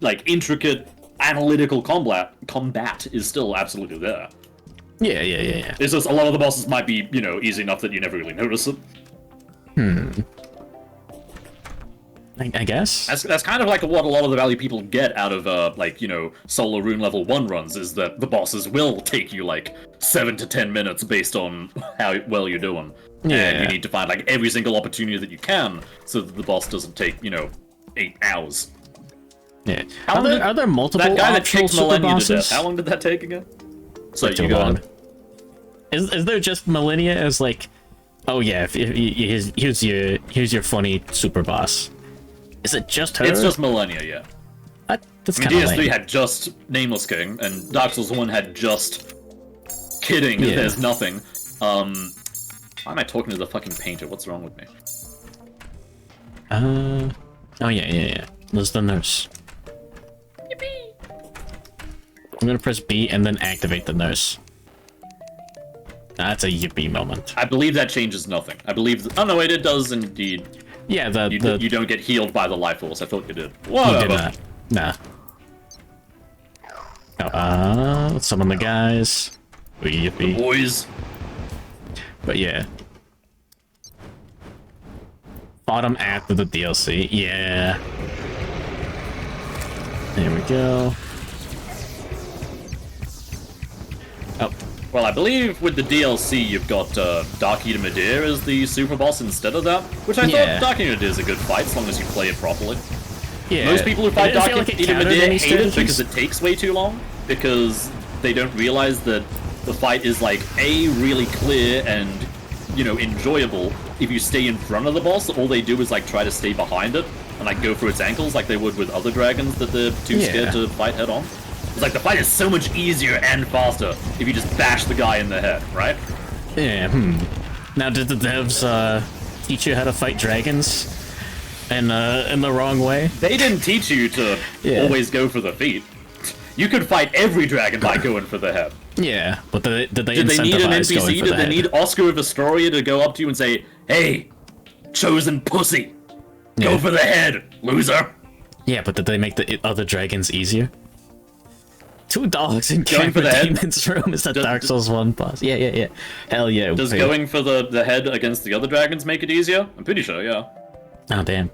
S2: like, intricate analytical combat is still absolutely there.
S1: Yeah.
S2: It's just a lot of the bosses might be, you know, easy enough that you never really notice them.
S1: I guess
S2: that's kind of like what a lot of the value people get out of like, you know, solo rune level 1 runs, is that the bosses will take you like 7 to 10 minutes based on how well you're doing. And you need to find like every single opportunity that you can so that the boss doesn't take, you know, 8 hours.
S1: Yeah. Are there multiple
S2: that guy that
S1: optional
S2: kicked
S1: super
S2: Millennia
S1: bosses?
S2: to death, how long did that take again? So
S1: you go on. Is there just Millennia as like, oh yeah, here's your funny super boss? Is it just her?
S2: It's just Millennia, yeah.
S1: That's
S2: I mean,
S1: kind of
S2: DS3
S1: lame.
S2: had just Nameless King, and Dark Souls 1 had just Kidding. There's nothing. Why am I talking to the fucking painter? What's wrong with me?
S1: Oh yeah. There's the nurse.
S3: Yippee!
S1: I'm gonna press B and then activate the nurse. That's a yippee moment.
S2: I believe that changes nothing. I believe... Oh no, wait, it does indeed.
S1: Yeah,
S2: you don't get healed by the life force. I thought you did.
S1: Whatever. You did not. Nah. go. Let's summon the guys. Yippee.
S2: Boys.
S1: But yeah. Bottom after the DLC. Yeah. There we go. Oh.
S2: Well, I believe with the DLC you've got Dark Eater Midir as the super boss instead of that, which I thought Dark Eater Midir is a good fight as long as you play it properly.
S1: Yeah.
S2: Most people who fight Dark Eater Midir hate it
S1: strategies.
S2: because it takes way too long, because they don't realize that the fight is like A, really clear and, you know, enjoyable if you stay in front of the boss. All they do is like try to stay behind it and like go for its ankles like they would with other dragons that they're too scared to fight head on. It's like the fight is so much easier and faster if you just bash the guy in the head, right?
S1: Yeah, Now, did the devs teach you how to fight dragons in the wrong way?
S2: They didn't teach you to always go for the feet. You could fight every dragon by going for the head.
S1: Yeah, but did they
S2: need an
S1: incentivize going
S2: NPC?
S1: for
S2: Did
S1: the
S2: they
S1: head?
S2: need Oscar of Astoria to go up to you and say, "Hey, chosen pussy, go for the head, loser"?
S1: Yeah, but did they make the other dragons easier? 2 dogs in
S2: Going for the head?
S1: Demon's Room is a Dark Souls 1 boss. Yeah. Hell yeah.
S2: Does going for the head against the other dragons make it easier? I'm pretty sure, yeah.
S1: Oh, damn.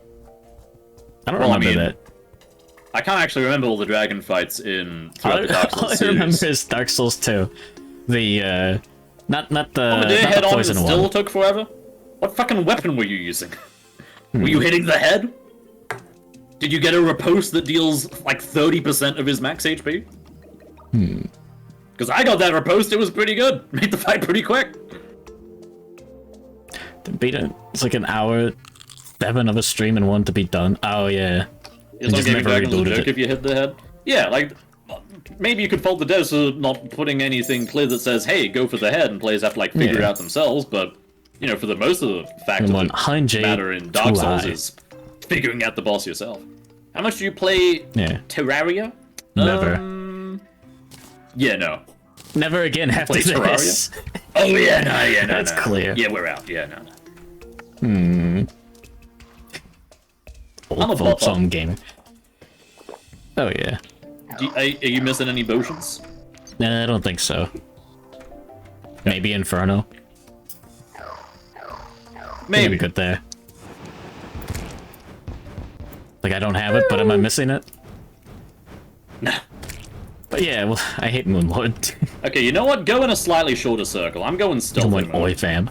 S1: I don't remember that.
S2: I can't actually remember all the dragon fights throughout the Dark Souls
S1: All I
S2: series.
S1: remember is Dark Souls 2. The, not the,
S2: Midir
S1: not the
S2: head on
S1: poison
S2: still
S1: one.
S2: took forever? What fucking weapon were you using? Were you hitting the head? Did you get a riposte that deals like 30% of his max HP? Because I got that riposte, it was pretty good. Made the fight pretty quick.
S1: Beat it. It's like an hour, 7 of a stream and 1 to be done. Oh, yeah.
S2: It's not giving dragons a
S1: rebooted
S2: joke
S1: it.
S2: if you hit the head. Yeah, like, maybe you could fault the devs for not putting anything clear that says, hey, go for the head, and players have to, like, figure it out themselves, but, you know, for the most of the factors that matter in Dark Souls is figuring out the boss yourself. How much do you play Terraria?
S1: Never.
S2: Yeah, no.
S1: Never again after
S2: Play Terraria?
S1: this.
S2: Oh, yeah, no,
S1: That's clear.
S2: Yeah, we're out. Yeah, no. I'm a
S1: Old folks
S2: bopper.
S1: home gaming. Oh, yeah.
S2: Are you missing any potions?
S1: Nah, I don't think so. Maybe Inferno.
S2: Maybe.
S1: Good there. Like, I don't have it, but am I missing it?
S2: Nah.
S1: But yeah, well, I hate Moonlord.
S2: Okay, you know what? Go in a slightly shorter circle. I'm going stealthy
S1: Someone
S2: mode.
S1: oi fam.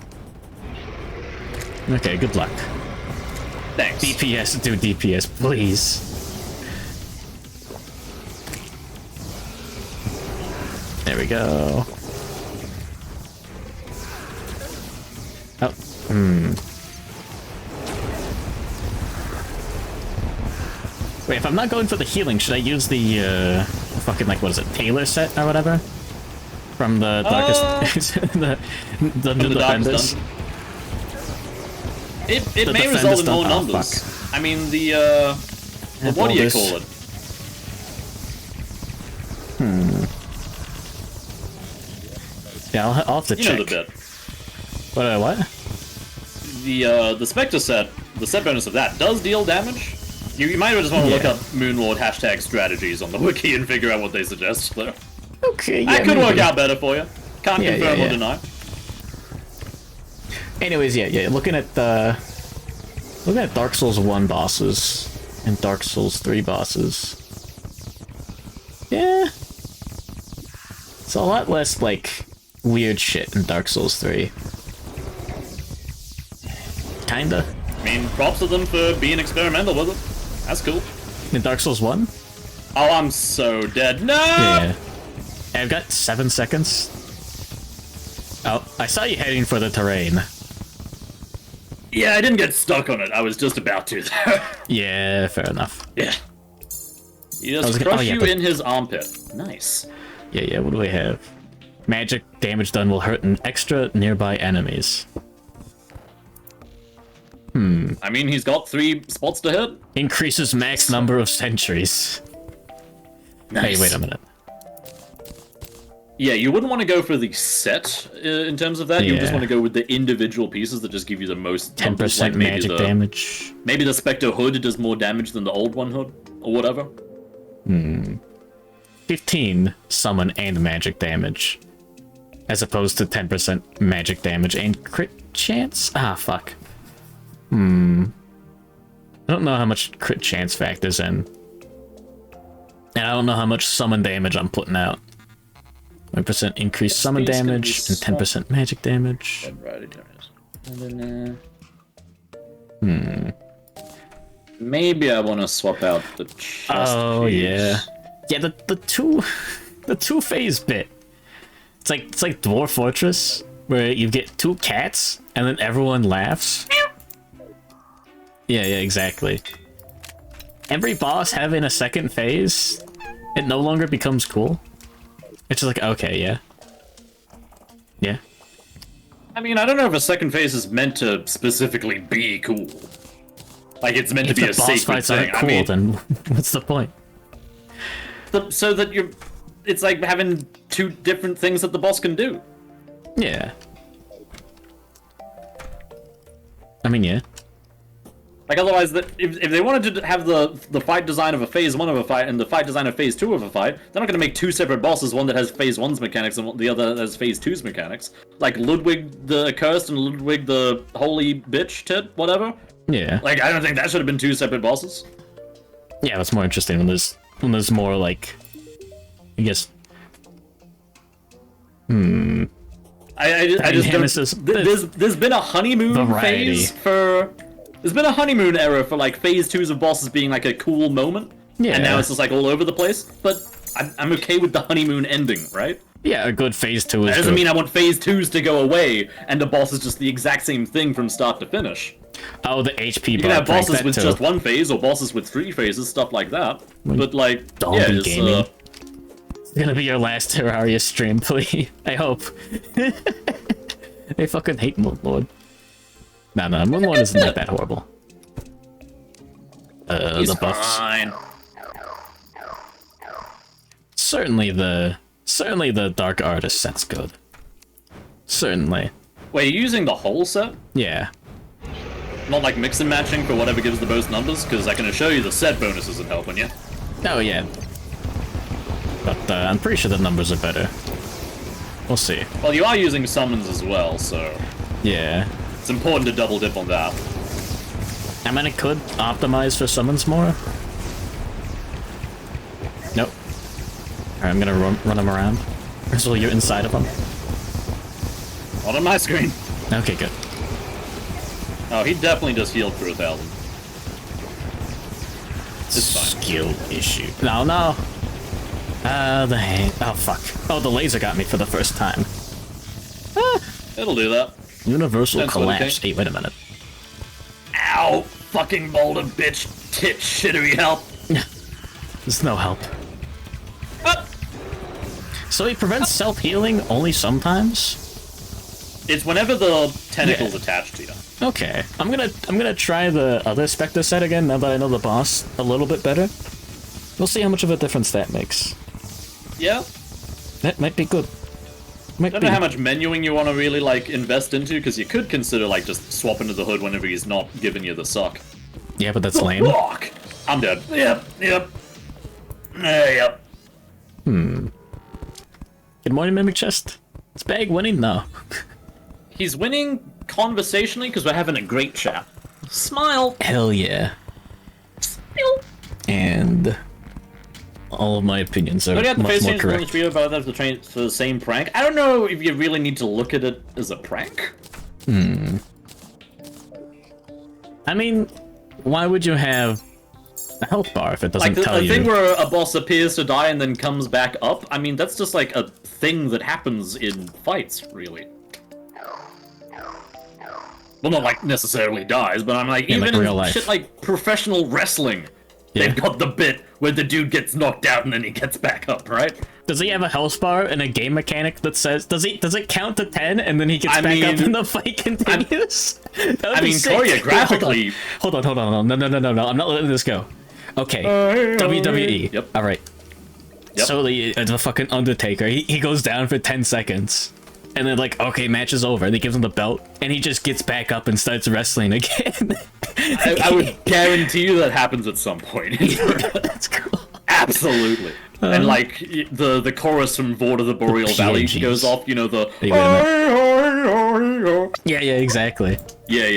S1: Okay, good luck.
S2: Thanks.
S1: DPS, do DPS, please. There we go. Oh, Wait, if I'm not going for the healing, should I use the, fucking, like, what is it, Taylor set or whatever? From the Darkest... the Dungeon Defenders?
S2: Darkest It may result in more numbers. I mean, what do you call it?
S1: Yeah, I'll have to check.
S2: You know the bit.
S1: What?
S2: The Spectre set, the set bonus of that, does deal damage. You might just want to look up Moonlord hashtag strategies on the wiki and figure out what they suggest there.
S1: Okay, yeah,
S2: That could work
S1: maybe.
S2: out better for you. Can't confirm or deny.
S1: Anyways, yeah, looking at Dark Souls 1 bosses and Dark Souls 3 bosses. Yeah. It's a lot less, like, weird shit in Dark Souls 3. Kinda.
S2: I mean, props to them for being experimental with it. That's cool.
S1: In Dark Souls 1?
S2: Oh, I'm so dead. No!
S1: Yeah. Hey, I've got 7 seconds. Oh, I saw you heading for the terrain.
S2: Yeah, I didn't get stuck on it. I was just about to.
S1: Yeah, fair enough.
S2: Yeah. He just crushed you in his armpit. Nice.
S1: Yeah, what do we have? Magic damage done will hurt an extra nearby enemies.
S2: I mean, he's got 3 spots to hit.
S1: Increases max number of centuries.
S2: Nice.
S1: Hey, wait a minute.
S2: Yeah, you wouldn't want to go for the set in terms of that. You just want to go with the individual pieces that just give you the most
S1: 10%
S2: like
S1: magic damage.
S2: Maybe the Spectre Hood does more damage than the old one hood, or whatever.
S1: 15 summon and magic damage, as opposed to 10% magic damage and crit chance? Ah, fuck. I don't know how much crit chance factors in. And I don't know how much summon damage I'm putting out. 1% increased summon damage and 10% magic damage.
S2: Maybe I want to swap out the chest.
S1: Oh
S2: piece.
S1: yeah, yeah. The two phase bit. It's like Dwarf Fortress, where you get 2 cats and then everyone laughs. Yeah, exactly. Every boss having a second phase, it no longer becomes cool. It's just like, okay, yeah. Yeah.
S2: I mean, I don't know if a second phase is meant to specifically be cool. Like, it's meant to be a
S1: If the boss
S2: sacred
S1: fights
S2: thing.
S1: aren't cool, then what's the point?
S2: So that it's like having 2 different things that the boss can do.
S1: Yeah. I mean, yeah.
S2: Like, otherwise, if they wanted to have the fight design of a phase 1 of a fight and the fight design of phase 2 of a fight, they're not going to make 2 separate bosses, one that has phase 1's mechanics and the other that has phase 2's mechanics. Like Ludwig the Accursed and Ludwig the Holy Bitch Tit, whatever.
S1: Yeah.
S2: Like, I don't think that should have been 2 separate bosses.
S1: Yeah, that's more interesting when there's more, like, I guess.
S2: I just don't. There's been a honeymoon phase for. There's been a honeymoon era for like phase 2s of bosses being like a cool moment.
S1: Yeah.
S2: And now it's just like all over the place. But I'm okay with the honeymoon ending, right?
S1: Yeah, a good phase 2 is
S2: That doesn't
S1: good.
S2: mean I want phase 2s to go away and the boss is just the exact same thing from start to finish.
S1: Oh, the HP
S2: You
S1: bar.
S2: can have
S1: prank
S2: bosses
S1: that
S2: with
S1: too.
S2: just 1 phase or bosses with 3 phases, stuff like that. But like,
S1: Zombie
S2: yeah, it's,
S1: gaming. It's gonna be your last Terraria stream, please. I hope. I fucking hate Moonlord. No, Moonlord isn't like that horrible.
S2: he's
S1: The buffs.
S2: fine.
S1: Certainly the Dark Artist set's good. Certainly.
S2: Wait, you're using the whole set?
S1: Yeah.
S2: Not like mix and matching for whatever gives the most numbers? Because I can assure you the set bonus isn't helping you.
S1: Oh, yeah. But I'm pretty sure the numbers are better. We'll see.
S2: Well, you are using summons as well, so
S1: Yeah.
S2: it's important to double dip on that.
S1: I mean, it could optimize for summons more. Nope. Alright, I'm gonna run him around. Rezuul, you're inside of him.
S2: Not on my screen.
S1: Okay, good.
S2: Oh, he definitely just healed for 1,000. It's fine.
S1: Skill issue. No. The hand. Oh, fuck. Oh, the laser got me for the first time.
S2: It'll do that.
S1: Universal
S2: That's what it
S1: collapse.
S2: takes.
S1: Hey, wait a minute.
S2: Ow! Fucking boulder bitch tit shittery help.
S1: There's no help.
S2: Ah!
S1: So he prevents self-healing only sometimes?
S2: It's whenever the tentacle's attached to you.
S1: Okay. I'm gonna try the other Spectre set again now that I know the boss a little bit better. We'll see how much of a difference that makes.
S2: Yeah?
S1: That might be good.
S2: I don't know how much menuing you want to really, like, invest into, because you could consider, like, just swapping to the hood whenever he's not giving you the suck.
S1: Yeah, but that's lame.
S2: Fuck! I'm dead. Yep. Yep.
S1: Good morning, Mimic Chest. Is Bag winning? No.
S2: He's winning conversationally because we're having a great chat. Smile.
S1: Hell yeah.
S2: Smile.
S1: And all of my opinions are
S2: Don't you have to
S1: much
S2: face
S1: more
S2: change on the
S1: correct.
S2: trio about that for the same prank? I don't know if you really need to look at it as a prank.
S1: I mean, why would you have a health bar if it doesn't
S2: Like
S1: tell
S2: the
S1: you?
S2: thing where a boss appears to die and then comes back up. I mean, that's just like a thing that happens in fights, really. Well, not like necessarily dies, but I'm like,
S1: In,
S2: even
S1: like, real
S2: in
S1: life.
S2: shit like professional wrestling,
S1: Yeah.
S2: they've got the bit where the dude gets knocked out and then he gets back up, right?
S1: Does he have a health bar and a game mechanic that says does it count to 10 and then he gets
S2: I
S1: back up
S2: mean-
S1: and the fight continues? That would
S2: I
S1: be
S2: mean,
S1: sick.
S2: choreographically-
S1: Hold on. No, I'm not letting this go. Okay, WWE.
S2: Yep.
S1: All right.
S2: Yep.
S1: So the fucking Undertaker, he goes down for 10 seconds. And then, like, okay, match is over. They give him the belt, and he just gets back up and starts wrestling again.
S2: I would guarantee you that happens at some point.
S1: That's cool.
S2: Absolutely. And like the chorus from Vord of the Boreal Valley
S1: PNGs.
S2: goes off, you know, the
S1: Yeah, exactly.
S2: Yeah.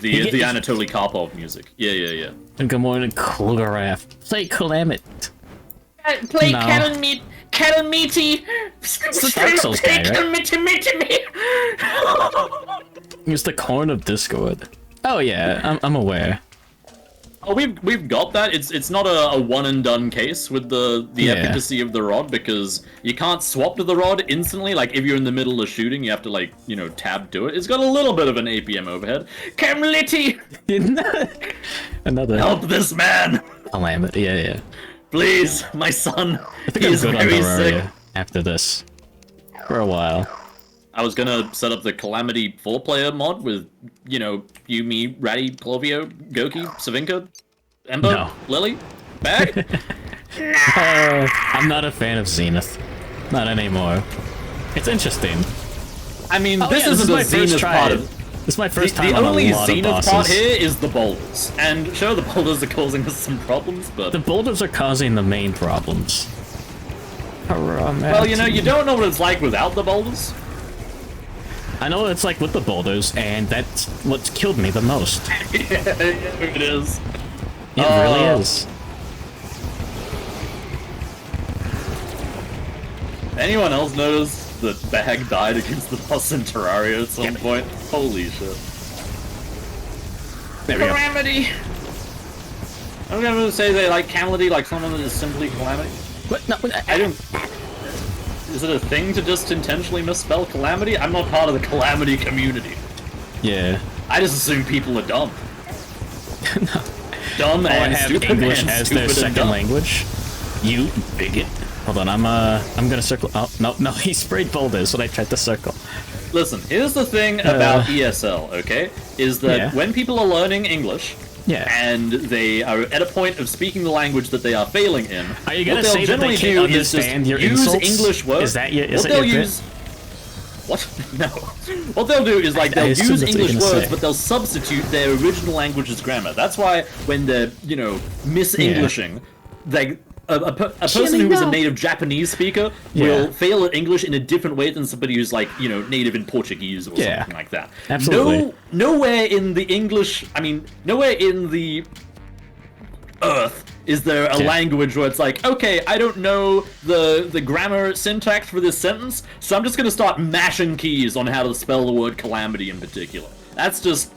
S2: The Anatoly Karpov music. Yeah.
S1: And good morning, Klugarath. Play Calamit.
S3: Play
S1: No.
S3: Calamity.
S1: the Dark Souls guy, right?
S3: Calamity.
S1: It's the corn of Discord. Oh yeah, I'm aware.
S2: Oh, we've got that. It's not a one and done case with the
S1: Yeah.
S2: efficacy of the rod, because you can't swap to the rod instantly. Like if you're in the middle of shooting, you have to like, you know, tab to it. It's got a little bit of an APM overhead. Calamity,
S1: Another
S2: help this man,
S1: Calamity. Yeah.
S2: please, my son.
S1: I think
S2: He
S1: I'm
S2: is
S1: good on
S2: very sick.
S1: Terraria after this. For a while.
S2: I was gonna set up the Calamity 4-player mod with, you know, you, me, Ratty, Clovio, Goki, Savinka, Ember,
S1: No.
S2: Lily, Bag.
S1: I'm not a fan of Zenith. Not anymore. It's interesting.
S2: I mean,
S1: Oh,
S2: this
S1: yeah,
S2: isn't
S1: my
S2: a
S1: first
S2: Zenith
S1: try.
S2: part of...
S1: This is my first
S2: The
S1: time on
S2: only
S1: a lot of
S2: Zenith
S1: bosses.
S2: part here is the boulders. And sure, the boulders are causing us some problems, but...
S1: The boulders are causing the main problems.
S2: Well, you know, you don't know what it's like without the boulders.
S1: I know what it's like with the boulders, and that's what's killed me the most.
S2: Yeah, it is.
S1: It really is.
S2: Anyone else notice that Bag died against the boss in Terraria at some point? Holy shit.
S1: There we go.
S3: Calamity.
S2: I'm gonna say they like Calamity, like someone that is simply Calamity.
S1: What? No,
S2: I don't... Is it a thing to just intentionally misspell Calamity? I'm not part of the Calamity community.
S1: Yeah.
S2: I just assume people are dumb.
S1: No.
S2: Dumb
S1: Or
S2: and
S1: have
S2: stupid
S1: English
S2: and
S1: as
S2: stupid
S1: their
S2: and
S1: second
S2: dumb.
S1: language. You bigot. Hold on, I'm gonna circle. Oh no, he sprayed boulders when I tried to circle.
S2: Listen, here's the thing about ESL, okay? Is that
S1: Yeah.
S2: when people are learning English,
S1: Yeah.
S2: and they are at a point of speaking the language that they are failing in,
S1: Are you
S2: what
S1: gonna
S2: they'll
S1: say that
S2: generally
S1: they can't
S2: do is just
S1: understand your
S2: use
S1: insults?
S2: English words.
S1: Is that your? Is
S2: what
S1: that
S2: they'll
S1: your
S2: use? What? No. What they'll do is like
S1: I
S2: they'll
S1: assume
S2: use
S1: that's what you're
S2: English
S1: gonna
S2: words,
S1: say.
S2: but they'll substitute their original language's grammar. That's why when they're, you know, mis-Englishing, they a person who is a native Japanese speaker will fail at English in a different way than somebody who's like, you know, native in Portuguese or something like that.
S1: Absolutely.
S2: Nowhere in the English, I mean, nowhere in the Earth is there a language where it's like, okay, I don't know the grammar syntax for this sentence, so I'm just gonna start mashing keys on how to spell the word calamity in particular. That's just...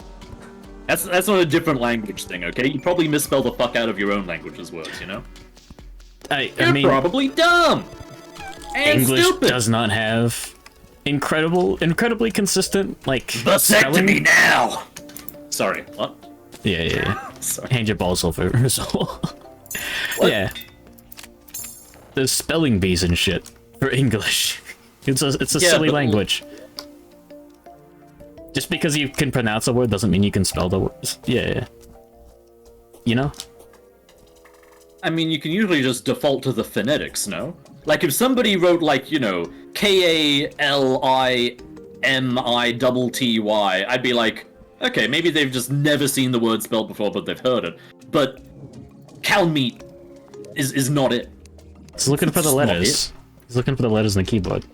S2: That's not a different language thing, okay? You probably misspell the fuck out of your own language's words, you know?
S1: I
S2: You're
S1: mean,
S2: probably dumb! And
S1: English
S2: stupid!
S1: does not have incredibly consistent, like,
S2: Vasectomy now! Sorry, what?
S1: Yeah.
S2: Sorry.
S1: Hand your balls over, Rezuul. Yeah. There's spelling bees and shit for English. It's a silly
S2: but-
S1: language. Just because you can pronounce a word doesn't mean you can spell the words. Yeah. You know?
S2: I mean, you can usually just default to the phonetics, no? Like, if somebody wrote, like, you know, K-A-L-I-M-I-T-T-Y, I'd be like, okay, maybe they've just never seen the word spelled before, but they've heard it. But Calmeet is not it.
S1: He's looking for the
S2: It's not
S1: letters. He's looking for the letters in the keyboard.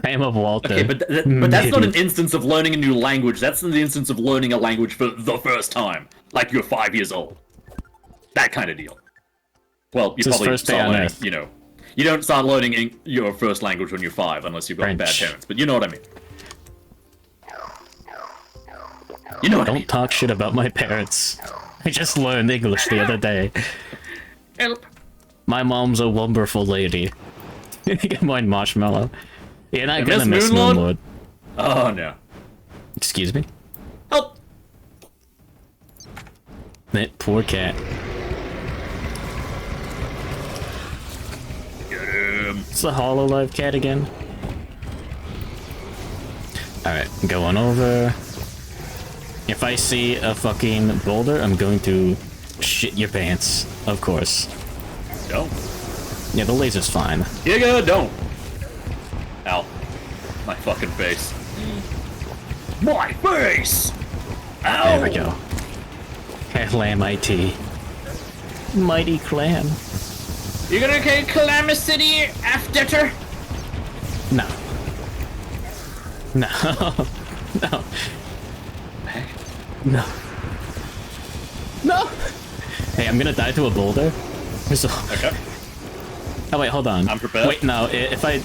S1: I am of Walter.
S2: Okay, but that's not an instance of learning a new language. That's an instance of learning a language for the first time. Like you're 5 years old. That kind of deal. Well, you
S1: It's his
S2: probably
S1: first day
S2: start
S1: on
S2: learning,
S1: Earth.
S2: you know. You don't start learning your first language when you're 5, unless you've got bad
S1: French.
S2: parents. But you know what I mean. You know what I mean.
S1: Don't talk shit about my parents. I just learned English the other day.
S3: Help.
S1: My mom's a wonderful lady. Good morning, Marshmallow. You're not
S2: You
S1: gonna
S2: miss
S1: miss
S2: Moonlord?
S1: Moonlord.
S2: Oh, no.
S1: Excuse me?
S2: Help!
S1: That poor cat. It's the Hololive cat again. Alright, going over. If I see a fucking boulder, I'm going to shit your pants. Of course.
S2: Don't.
S1: Yeah, the laser's fine.
S2: Giga, don't. Ow. My fucking face. My face! Ow!
S1: There we go. Clan IT. Mighty clan.
S3: You gonna get calamity after?
S1: No. No. No. No. No! Hey, I'm gonna die to a boulder. So...
S2: Okay.
S1: Oh wait, hold on.
S2: I'm prepared.
S1: Wait, no, if I...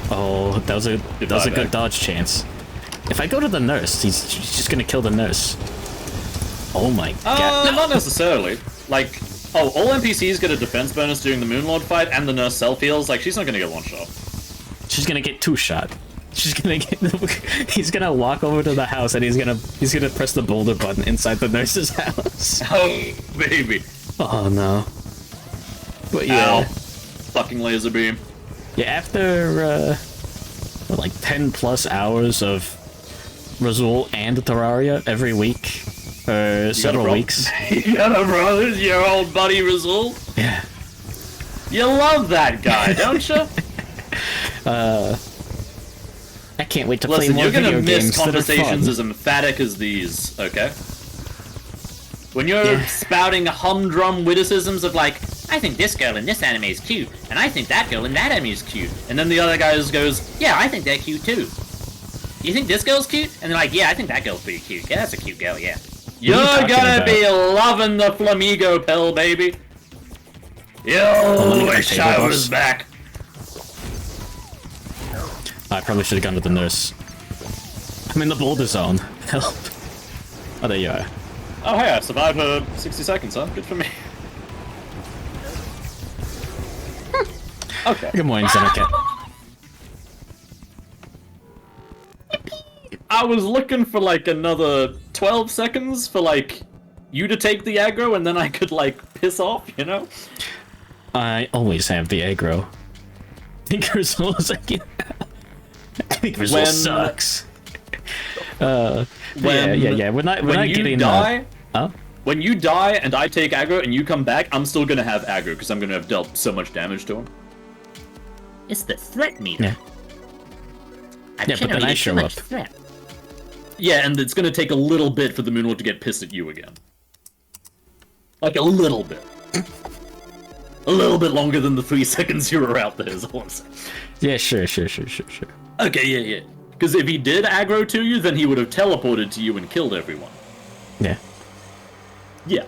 S1: Oh, that was a good dodge chance. If I go to the nurse, she's just gonna kill the nurse. Oh my god.
S2: Not necessarily. Like, all NPCs get a defense bonus during the Moonlord fight, and the nurse self-heals. Like, she's not gonna get one shot.
S1: She's gonna get 2 shot. She's gonna get... He's gonna walk over to the house and he's gonna press the boulder button inside the nurse's house.
S2: Oh, baby.
S1: Oh no. But yeah.
S2: Ow. Fucking laser beam.
S1: Yeah, after like 10 plus hours of Rezuul and Terraria every week, several weeks.
S2: You got a brother, your old buddy Rezuul?
S1: Yeah.
S2: You love that guy, don't you?
S1: I can't wait to
S2: Listen,
S1: play more
S2: you're gonna
S1: video
S2: miss
S1: games
S2: conversations
S1: that are
S2: as emphatic as these, okay? When you're spouting humdrum witticisms of like, I think this girl in this anime is cute, and I think that girl in that anime is cute, and then the other guy just goes, yeah, I think they're cute too. You think this girl's cute? And they're like, yeah, I think that girl's pretty cute. Yeah, that's a cute girl, yeah. You're gonna be loving the Flamigo pill, baby. Yo, wish I was back.
S1: I probably should have gone to the nurse. I'm in the boulder zone. Help. Oh, there you are.
S2: Oh, hey, I survived for 60 seconds, huh? Good for me. Okay.
S1: Good morning, Zenith.
S2: I was looking for like another 12 seconds for like you to take the aggro and then I could like piss off, you know?
S1: I always have the aggro. I think Rezuul is like... I think Rezuul sucks. Yeah. We're not getting...
S2: Die,
S1: huh?
S2: When you die and I take aggro and you come back, I'm still gonna have aggro because I'm gonna have dealt so much damage to him.
S3: It's the threat meter.
S1: Yeah. Yeah, but then I show up.
S3: Threat.
S2: Yeah, and it's gonna take a little bit for the Moonlord to get pissed at you again. Like a little bit. A little bit longer than the 3 seconds you were out there is all I'm saying.
S1: Yeah, sure.
S2: Okay, yeah. Because if he did aggro to you, then he would have teleported to you and killed everyone.
S1: Yeah.
S2: Yeah.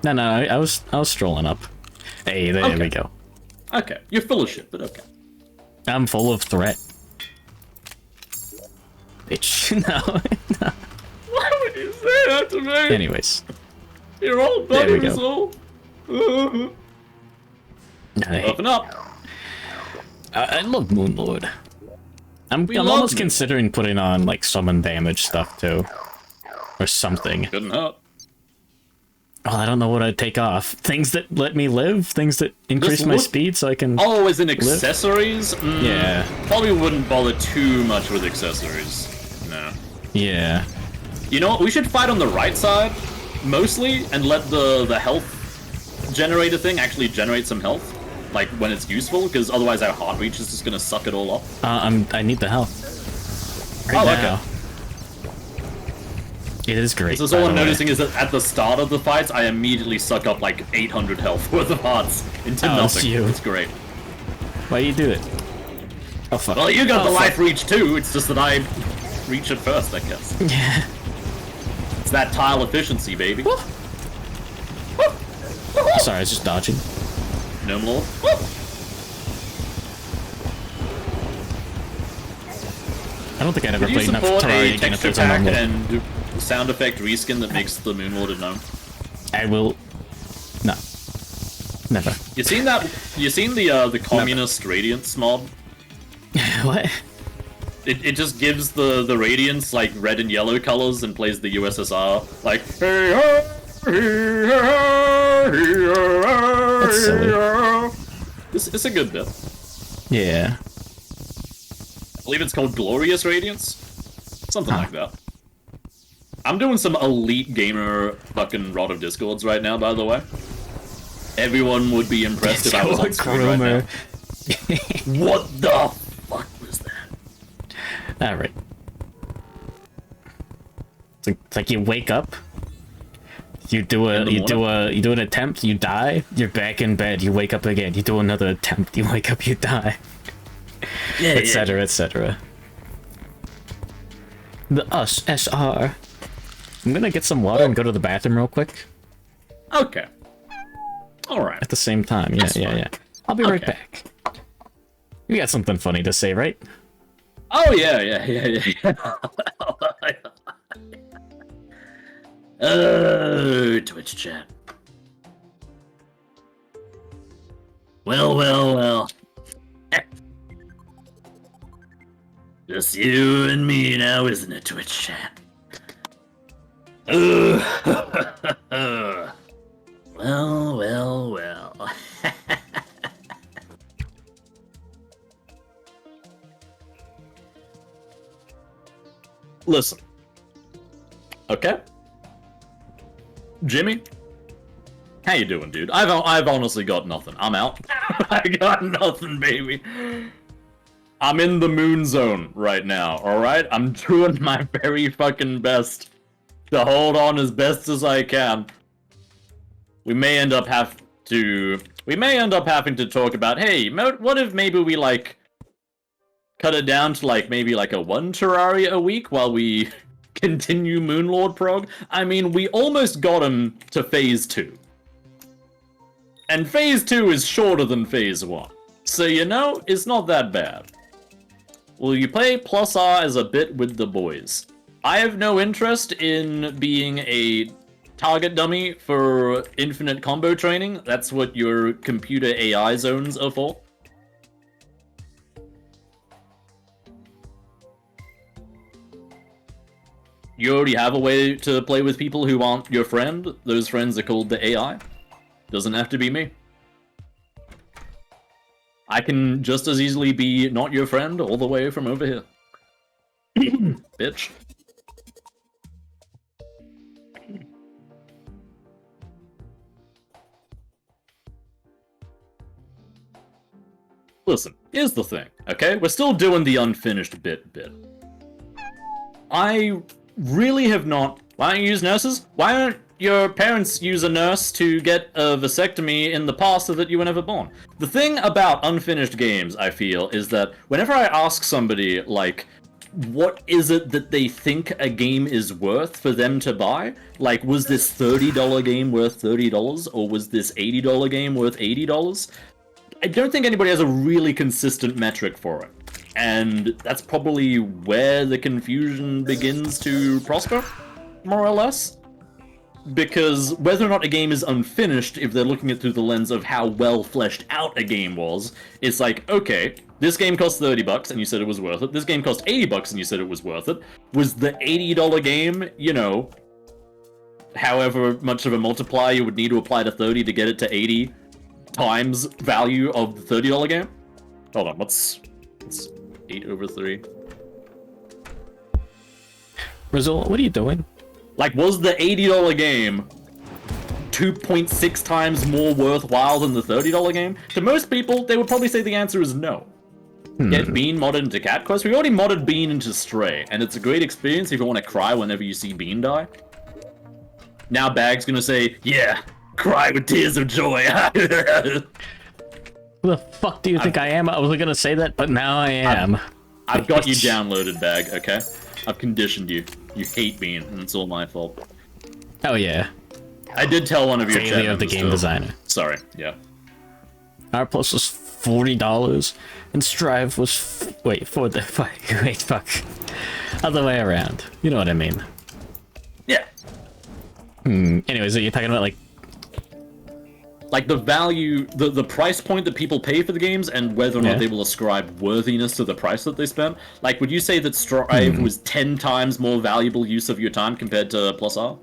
S1: No, I was strolling up. Hey, there we go.
S2: Okay, you're full of shit, but okay.
S1: I'm full of threat. Bitch, no.
S2: Why would you say that to me?
S1: Anyways.
S2: Your old buddy Rezuul.
S1: Hey.
S2: Open up.
S1: I love Moonlord. I'm almost considering putting on like summon damage stuff too, or something.
S2: Couldn't hurt.
S1: Well, I don't know what I'd take off. Things that let me live, things that increase my speed, so I can.
S2: Oh, as in accessories?
S1: Yeah.
S2: Probably wouldn't bother too much with accessories. No.
S1: Yeah.
S2: You know what? We should fight on the right side mostly, and let the health generator thing actually generate some health. Like, when it's useful, because otherwise our heart reach is just gonna suck it all off.
S1: I need the health. Right now.
S2: Okay.
S1: It is great.
S2: So all I'm noticing is that at the start of the fights, I immediately suck up like 800 health worth of hearts into nothing. It's great.
S1: Why do you do it? Oh, fuck.
S2: Well, you got the life reach too, it's just that I reach it first, I guess.
S1: Yeah.
S2: It's that tile efficiency, baby.
S1: Sorry, I was just dodging.
S2: Gnome Lord.
S1: I don't think I'd ever
S2: Could you
S1: played enough
S2: support
S1: Terraria
S2: a
S1: again if
S2: texture
S1: there's a
S2: pack
S1: normal.
S2: and sound effect reskin that makes the Moonlord a gnome?
S1: I will. No. Never.
S2: You seen the communist Radiance mob?
S1: What?
S2: It just gives the Radiance like red and yellow colors and plays the USSR like hey ho, hey, ho, hey, ho,
S1: That's silly.
S2: It's a good bit.
S1: Yeah.
S2: I believe it's called Glorious Radiance, something like that. I'm doing some elite gamer fucking Rod of Discords right now, by the way. Everyone would be impressed if I was on screen right now. What the fuck was that?
S1: Alright. It's like you wake up, You do an attempt, you die, you're back in bed, you wake up again, you do another attempt, you wake up, you die.
S2: Yeah,
S1: etc., etc. The SR. I'm gonna get some water and go to the bathroom real quick.
S2: Okay. Alright.
S1: At the same time, yeah. I'll be right back. You got something funny to say, right?
S2: Oh, yeah. Oh, Twitch chat. Well. Just you and me now, isn't it, Twitch chat? Well. Listen. Okay? Jimmy? How you doing, dude? I've honestly got nothing. I'm out. I got nothing, baby. I'm in the moon zone right now, alright? I'm doing my very fucking best to hold on as best as I can. We may end up having to talk about, hey, what if maybe we, like, cut it down to, like, maybe, like, a 1 Terraria a week while we continue Moonlord prog? I mean, we almost got him to Phase 2. And Phase 2 is shorter than Phase 1. So, you know, it's not that bad. Will you play plus R as a bit with the boys? I have no interest in being a target dummy for infinite combo training. That's what your computer AI zones are for. You already have a way to play with people who aren't your friend. Those friends are called the AI. Doesn't have to be me. I can just as easily be not your friend all the way from over here. Bitch. Listen, here's the thing, okay? We're still doing the unfinished bit. I really have not... Why don't you use nurses? Why don't your parents use a nurse to get a vasectomy in the past so that you were never born? The thing about unfinished games, I feel, is that whenever I ask somebody, like, what is it that they think a game is worth for them to buy? Like, was this $30 game worth $30? Or was this $80 game worth $80? I don't think anybody has a really consistent metric for it. And that's probably where the confusion begins to prosper, more or less. Because whether or not a game is unfinished, if they're looking at it through the lens of how well fleshed out a game was, it's like, okay, this game cost $30 and you said it was worth it. This game cost $80 and you said it was worth it. Was the $80 game, you know, however much of a multiplier you would need to apply to 30 to get it to 80 times value of the $30 game? Hold on, what's 8 over 3?
S1: Rezuul, what are you doing?
S2: Like, was the $80 game 2.6 times more worthwhile than the $30 game? To most people, they would probably say the answer is no. Get Bean modded into Cat Quest? We already modded Bean into Stray, and it's a great experience if you want to cry whenever you see Bean die. Now Bag's gonna say, yeah, cry with tears of joy.
S1: Who the fuck do you think I am? I was gonna say that, but now I am.
S2: I've got you downloaded, Bag, okay? I've conditioned you. You hate Bean, and it's all my fault.
S1: Oh yeah.
S2: I did tell one of your chat
S1: Failure of the
S2: members,
S1: game
S2: though.
S1: designer.
S2: Sorry, yeah.
S1: R plus was $40, and Strive was wait, fuck. Other way around. You know what I mean.
S2: Yeah.
S1: Anyways, are you talking about
S2: Like the value, the price point that people pay for the games, and whether or not they will ascribe worthiness to the price that they spent. Like, would you say that Strive was 10 times more valuable use of your time compared to Plus R?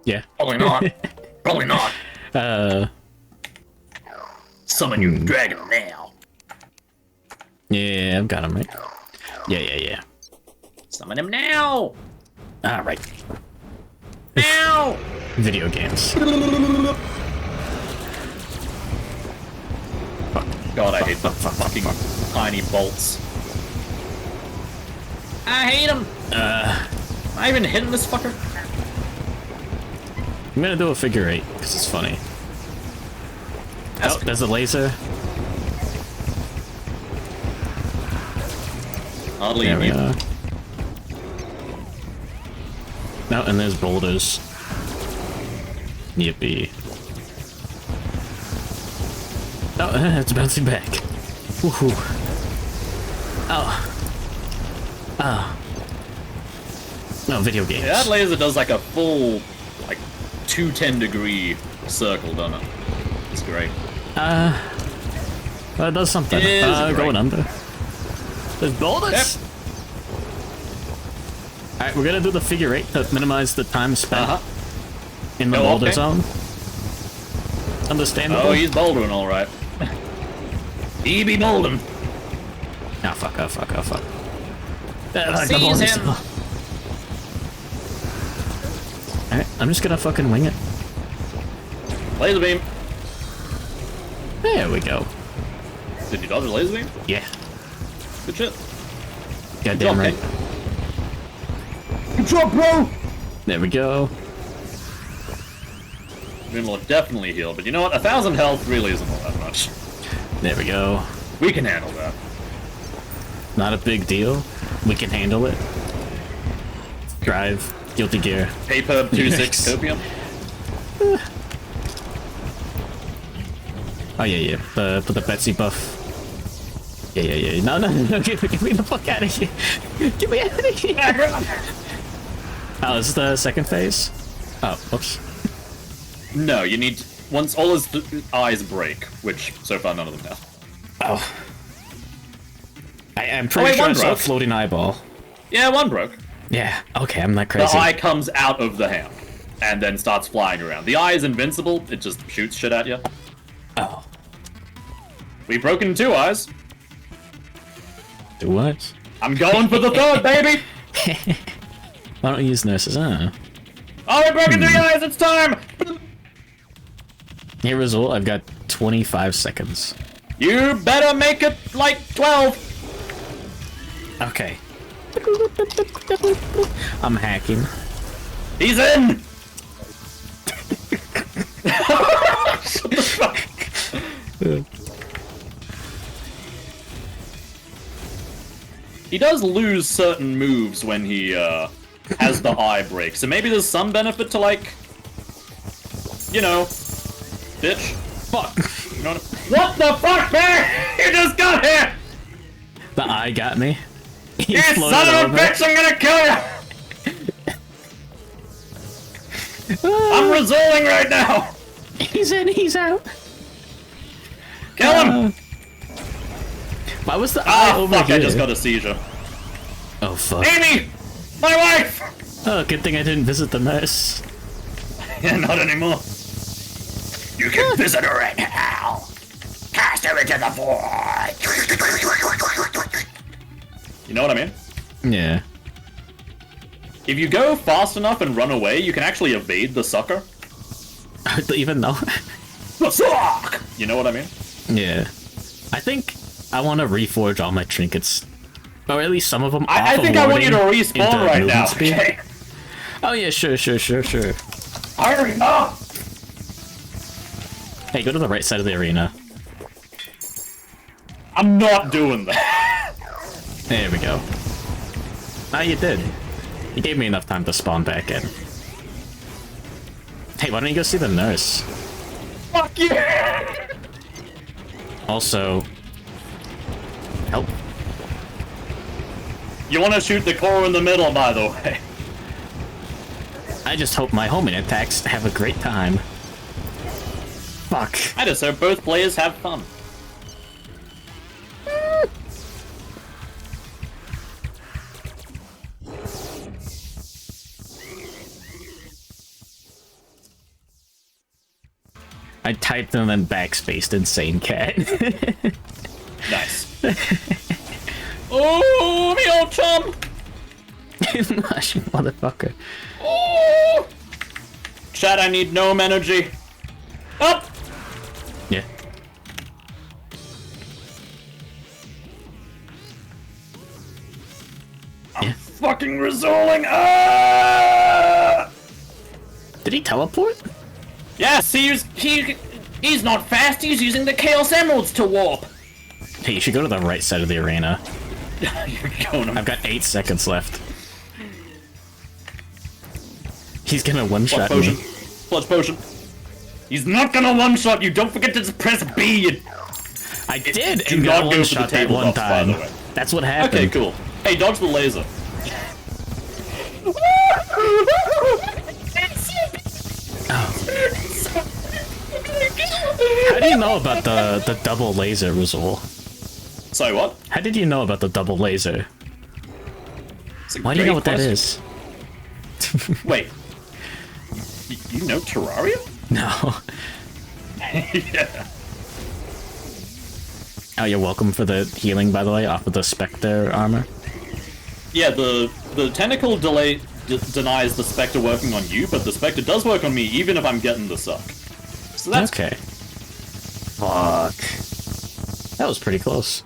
S1: Yeah.
S2: Probably not. Probably not. Summon your dragon now.
S1: Yeah, I've got him, right? Yeah.
S2: Summon him now!
S1: Alright.
S2: Now!
S1: Video games.
S2: God, I hate the fucking tiny bolts. I hate them! Am I even hitting this fucker?
S1: I'm gonna do a figure 8 because it's funny. Oh, there's a laser.
S2: Hardly
S1: There we
S2: immune.
S1: are. No, and there's boulders. Yippee. Oh, it's bouncing back. Woohoo. Oh. Oh. No, video games.
S2: Yeah, that laser does like a full, like, 210-degree circle, doesn't it? It's great.
S1: Well, it does something.
S2: It is
S1: Going
S2: great.
S1: under. There's boulders!
S2: Yep.
S1: Alright, we're gonna do the figure 8 to minimize the time spent in the
S2: Oh,
S1: boulder
S2: okay.
S1: zone. Understandable.
S2: Oh, he's bouldering alright. He be bouldering.
S1: Oh, fuck, oh, fuck, oh, fuck.
S2: Seize him.
S1: Alright, I'm just gonna fucking wing it.
S2: Laser beam.
S1: There we go.
S2: Did you dodge a laser beam?
S1: Yeah.
S2: Good shit.
S1: Goddamn
S2: job,
S1: right.
S2: Good job, bro!
S1: There we go.
S2: Will definitely heal, but you know what? 1,000 health really isn't all that much.
S1: There we go.
S2: We can handle that.
S1: Not a big deal. We can handle it. Drive. Guilty Gear.
S2: Paper 26
S1: Yes.
S2: copium.
S1: Oh, yeah. Put the Betsy buff. Yeah. No. Get me the fuck out of here. Get me out of here. Oh, is this the second phase? Oh, whoops.
S2: No, you need... Once all his eyes break, which so far none of them have.
S1: Oh. I'm pretty
S2: wait,
S1: sure I
S2: one
S1: saw a
S2: broke.
S1: floating eyeball.
S2: Yeah, one broke.
S1: Yeah, okay, I'm not
S2: The
S1: crazy.
S2: eye comes out of the hand, and then starts flying around. The eye is invincible, it just shoots shit at you.
S1: Oh.
S2: We've broken 2 eyes.
S1: Do what?
S2: I'm going for the 3rd, baby!
S1: Why don't we use nurses?
S2: Oh, we've broken 3 eyes, it's time!
S1: Here, Rezuul, I've got 25 seconds.
S2: You better make it like 12!
S1: Okay. I'm hacking.
S2: He's in! He does lose certain moves when he has the eye break, so maybe there's some benefit to, like, you know, bitch. Fuck. You know what the fuck, man? You just got here!
S1: The eye got me. He
S2: You
S1: floated
S2: son of a
S1: over.
S2: bitch, I'm gonna kill you! I'm resolving right now!
S1: He's in, he's out.
S2: Kill him!
S1: Why was the eye over
S2: fuck,
S1: here?
S2: I just got a seizure.
S1: Oh, fuck.
S2: Amy! My wife!
S1: Oh, good thing I didn't visit the nurse.
S2: Yeah, not anymore. You can visit her right now! Cast her into the void! You know what I mean?
S1: Yeah.
S2: If you go fast enough and run away, you can actually evade the sucker.
S1: Even though.
S2: The suck! You know what I mean?
S1: Yeah. I think I want to reforge all my trinkets. Or at least some of them.
S2: I
S1: off
S2: think
S1: of
S2: I want you to
S1: warding
S2: respawn
S1: into
S2: right
S1: movement
S2: now,
S1: speed.
S2: okay?
S1: Oh yeah, sure.
S2: Hurry up!
S1: Hey, go to the right side of the arena.
S2: I'm not doing that.
S1: There we go. Ah, you did. You gave me enough time to spawn back in. Hey, why don't you go see the nurse?
S2: Fuck you!
S1: Also, help.
S2: You want to shoot the core in the middle, by the way.
S1: I just hope my homing attacks have a great time. Fuck.
S2: I just hope both players have fun.
S1: I typed and then backspaced insane cat.
S2: Nice. Oh, me old chum!
S1: Mush, motherfucker.
S2: Oh! Chat, I need gnome energy. Up!
S1: Yeah. Yeah.
S2: fucking Rezuuling! Ah!
S1: Did he teleport?
S3: Yes, he's not fast. He's using the Chaos Emeralds to warp.
S1: Hey, you should go to the right side of the arena.
S2: You're going.
S1: I've got 8 seconds left. He's gonna one-shot me.
S2: Clutch potion. He's not gonna one-shot you. Don't forget to just press B.
S1: I did,
S2: Do
S1: and
S2: not
S1: got
S2: go for the
S1: one-shot that one
S2: tabletop, by the
S1: time.
S2: way.
S1: That's what happened.
S2: Okay, cool. Hey, dodge the laser.
S1: How do you know about the double laser, Rezuul?
S2: Sorry, what?
S1: How did you know about the double laser?
S2: It's a
S1: Why do you know what
S2: great
S1: that
S2: question.
S1: is?
S2: Wait. You know Terraria?
S1: No.
S2: Yeah.
S1: Oh, you're welcome for the healing, by the way, off of the Spectre armor.
S2: Yeah, the tentacle delay denies the Spectre working on you, but the Spectre does work on me even if I'm getting the suck. So that's
S1: Okay. Fuck. That was pretty close.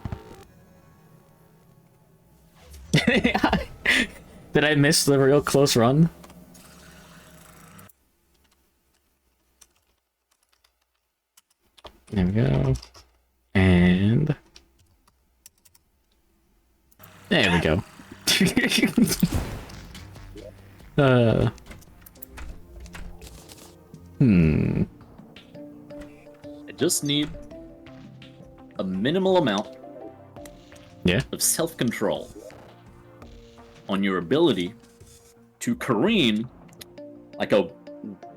S1: Did I miss the real close run? There we go. And... there we go.
S2: I just need a minimal amount
S1: Yeah?
S2: of self-control on your ability to careen like a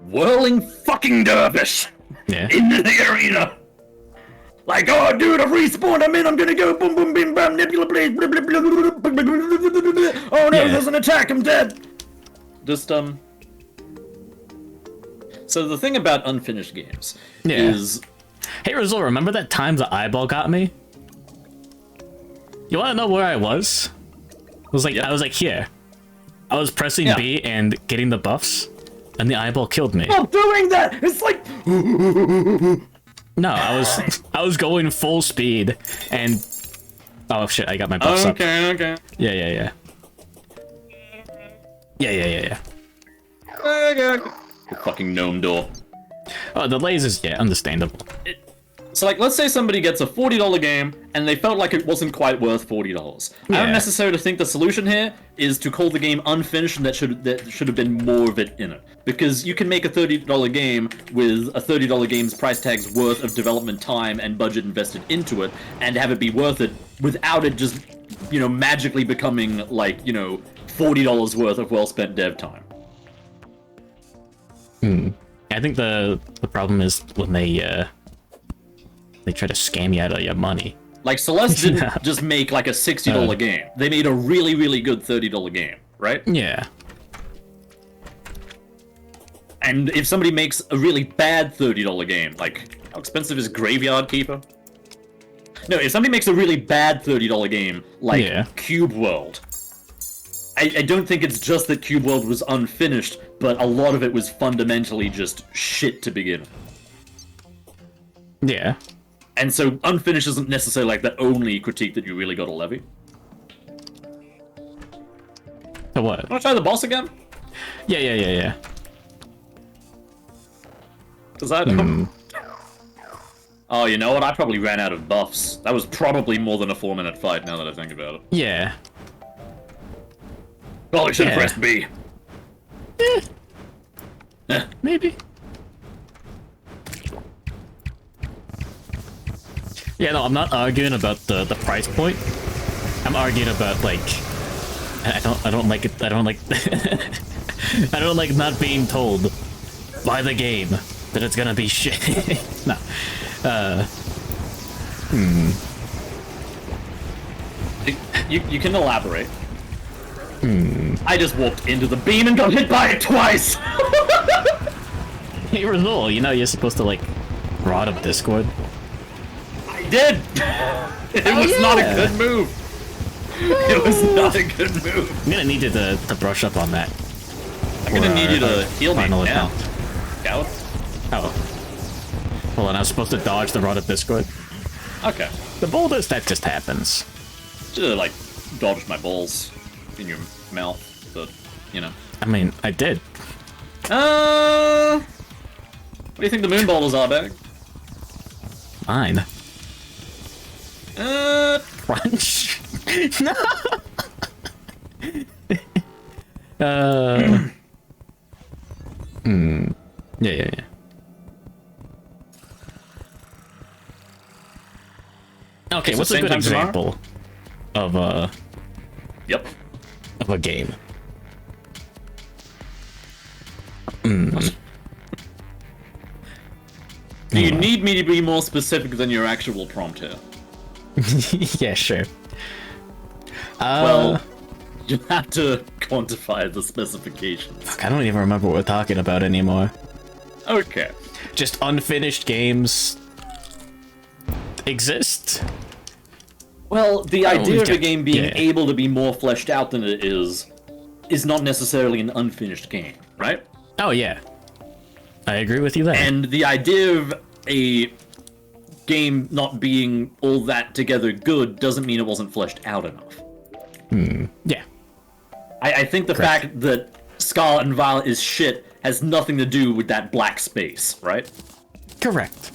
S2: whirling fucking dervish
S1: Yeah.
S2: into the arena. Like, oh, dude, I've respawned. I'm in. I'm gonna go. Boom, boom, bim, bam, nebula, blaze. Blah, blah, blah, blah, blah, blah, blah, blah. Oh no,
S1: Yeah.
S2: there's an attack. I'm dead. Just So the thing about unfinished games
S1: Yeah.
S2: is,
S1: Hey, Rezuul, remember that time the eyeball got me? You wanna know where I was?
S2: Yep.
S1: I was like here. I was pressing
S2: Yeah.
S1: B and getting the buffs, and the eyeball killed me.
S2: stop doing that. It's like,
S1: No, I was going full speed, and oh shit, I got my buffs up.
S2: okay.
S1: Yeah.
S2: Fucking gnome door.
S1: Oh, the lasers, yeah, understandable.
S2: So, like, let's say somebody gets a $40 game, and they felt like it wasn't quite worth $40. I
S1: Yeah.
S2: don't necessarily think the solution here is to call the game unfinished, and that should have been more of it in it. Because you can make a $30 game with a $30 game's price tag's worth of development time and budget invested into it, and have it be worth it without it just, magically becoming, like, $40 worth of well-spent dev time.
S1: I think the problem is when they try to scam you out of your money.
S2: Like, Celeste didn't just make, like, a $60 game. They made a really, really good $30 game, right?
S1: Yeah.
S2: And if somebody makes a really bad $30 game, like, how expensive is Graveyard Keeper? No, if somebody makes a really bad $30 game, like
S1: Yeah.
S2: Cube World, I don't think it's just that Cube World was unfinished, but a lot of it was fundamentally just shit to begin with.
S1: Yeah.
S2: And so unfinished isn't necessarily like the only critique that you really got to levy.
S1: So what?
S2: Wanna try the boss again?
S1: Yeah.
S2: Because I don't... Oh, you know what? I probably ran out of buffs. That was probably more than a 4-minute fight, now that I think about it.
S1: Yeah.
S2: Probably should have
S1: Yeah.
S2: pressed B.
S1: Maybe. Yeah, no, I'm not arguing about the price point. I'm arguing about, like, I don't like it. I don't like I don't like not being told by the game that it's gonna be shit. No.
S2: You can elaborate. I just walked into the beam and got hit by it twice!
S1: Hey, Rezuul, you know you're supposed to, like, rod up Discord?
S2: I did! It was not a
S1: yeah.
S2: good move. It was not a good move.
S1: I'm gonna need you to brush up on that.
S2: I'm gonna need you to
S1: our
S2: heal me
S1: final
S2: now.
S1: account.
S2: Coward.
S1: Oh. Hold on, I was supposed to dodge the rod up Discord.
S2: Okay.
S1: The boulders, that just happens.
S2: Should've, like, dodged my balls. in your mouth, but you know.
S1: I mean, I did.
S2: What do you think the moon boulders are, Bag?
S1: Mine. Crunch. No. Yeah. Okay,
S2: It's
S1: what's
S2: the
S1: a
S2: same
S1: good
S2: time tomorrow?
S1: example of a
S2: Yep.
S1: game?
S2: Do you need me to be more specific than your actual prompt here?
S1: Yeah, sure.
S2: Well, you have to quantify the specifications.
S1: Fuck, I don't even remember what we're talking about anymore.
S2: Okay.
S1: Just unfinished games exist.
S2: Well, the idea of a
S1: okay.
S2: game being
S1: Yeah.
S2: able to be more fleshed out than it is not necessarily an unfinished game, right?
S1: Oh yeah, I agree with you there.
S2: And the idea of a game not being all that together good doesn't mean it wasn't fleshed out enough.
S1: Yeah,
S2: I think the fact that Scarlet and Violet is shit has nothing to do with that black space, right?
S1: correct.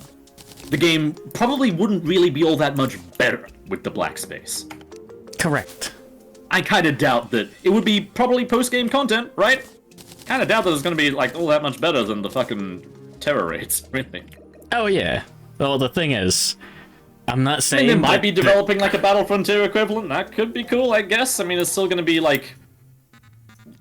S2: The game probably wouldn't really be all that much better with the black space.
S1: Correct.
S2: I kind of doubt that it would be probably post-game content, right? Kind of doubt that it's going to be like all that much better than the fucking terror rates, really.
S1: Oh yeah. Well, the thing is, I'm not
S2: I
S1: saying
S2: mean, they might
S1: that
S2: be developing like a Battle Frontier equivalent. That could be cool, I guess. I mean, it's still going to be like,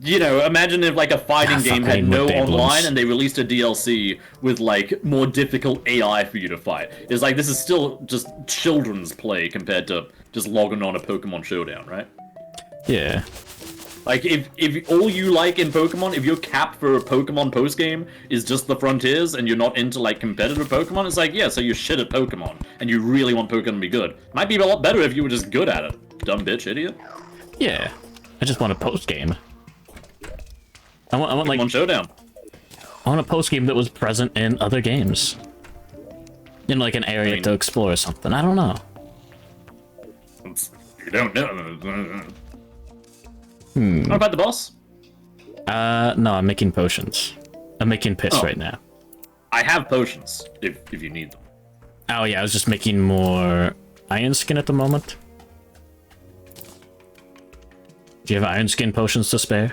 S2: you know, imagine if like a fighting game had
S1: fucking
S2: no
S1: with Dablons.
S2: online and they released a DLC with like more difficult AI for you to fight. It's like this is still just children's play compared to just logging on a Pokemon Showdown, right?
S1: Yeah.
S2: Like, if all you like in Pokemon, if your cap for a Pokemon post-game is just the Frontiers and you're not into, like, competitive Pokemon, it's like, yeah, so you're shit at Pokemon, and you really want Pokemon to be good. Might be a lot better if you were just good at it. Dumb bitch, idiot.
S1: Yeah. I just want a post game. I want like
S2: Pokemon Showdown.
S1: I want a post game that was present in other games. In like an area to explore or something. I don't know.
S2: You don't know. What about the boss?
S1: No, I'm making potions. I'm making piss
S2: Oh.
S1: right now.
S2: I have potions, if you need them.
S1: Oh yeah, I was just making more iron skin at the moment. Do you have iron skin potions to spare?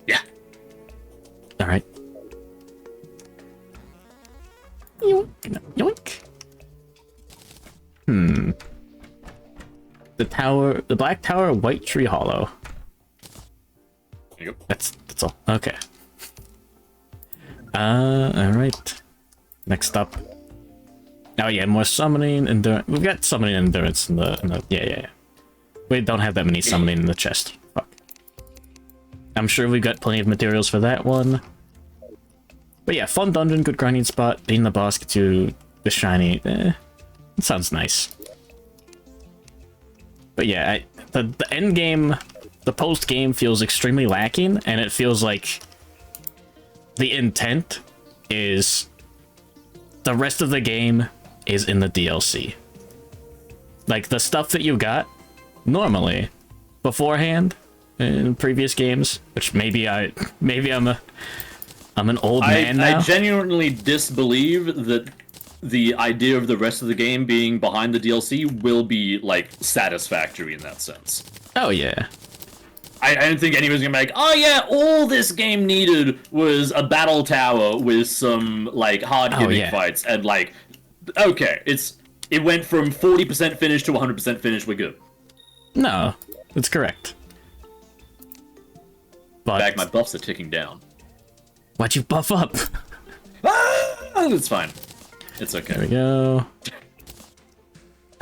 S2: Yeah.
S1: Alright. Yoink. Yoink. The Black Tower, White Tree Hollow.
S2: There you go.
S1: That's all. Okay. Alright. Next up. Oh yeah, more summoning endurance. We've got summoning endurance in the yeah. We don't have that many summoning in the chest. Fuck. I'm sure we've got plenty of materials for that one. But yeah, fun dungeon, good grinding spot, beating the boss, get you the shiny. It sounds nice. But yeah, the end game, the post game feels extremely lacking, and it feels like the intent is the rest of the game is in the DLC. Like the stuff that you got normally beforehand in previous games, which maybe I'm an old man now.
S2: I genuinely disbelieve that the idea of the rest of the game being behind the DLC will be, like, satisfactory in that sense.
S1: Oh yeah.
S2: I don't think anyone's gonna be like, oh yeah, all this game needed was a battle tower with some, like, hard-hitting fights, and, like, okay, it went from 40% finished to 100% finished, we're good.
S1: No, that's correct. But
S2: In fact, my buffs are ticking down.
S1: why'd you buff up?
S2: It's fine. It's okay.
S1: There we go.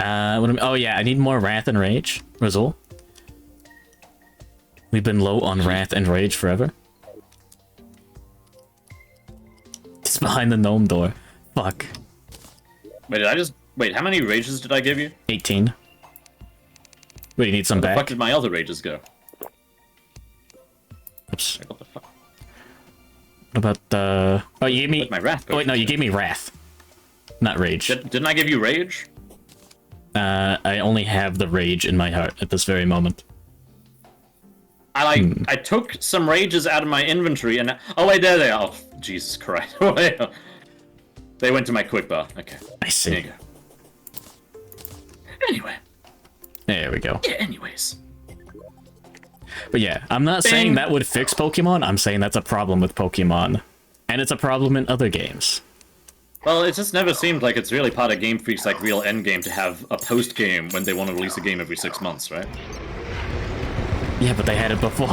S1: Oh yeah, I need more Wrath and Rage, Rezuul. We've been low on Wrath and Rage forever. It's behind the gnome door. Fuck.
S2: Wait, how many rages did I give you?
S1: 18. Wait, you need some
S2: Where the fuck
S1: back?
S2: did my other rages go?
S1: Oops.
S2: What the fuck?
S1: What about the... Oh, you gave me...
S2: Where'd my Wrath
S1: Oh, wait, no,
S2: potion
S1: you
S2: go?
S1: gave me Wrath. Not Rage.
S2: Didn't I give you rage?
S1: I only have the Rage in my heart at this very moment.
S2: I took some rages out of my inventory, and oh wait, there they are. Oh, Jesus Christ! They went to my quick bar. Okay,
S1: I see.
S2: there you go. Anyway.
S1: There we go.
S2: Yeah. Anyways.
S1: But yeah, I'm not
S2: Bing.
S1: saying that would fix Pokemon. I'm saying that's a problem with Pokemon, and it's a problem in other games.
S2: Well, it just never seemed like it's really part of Game Freak's like real endgame to have a post game when they want to release a game every 6 months, right?
S1: Yeah, but they had it before.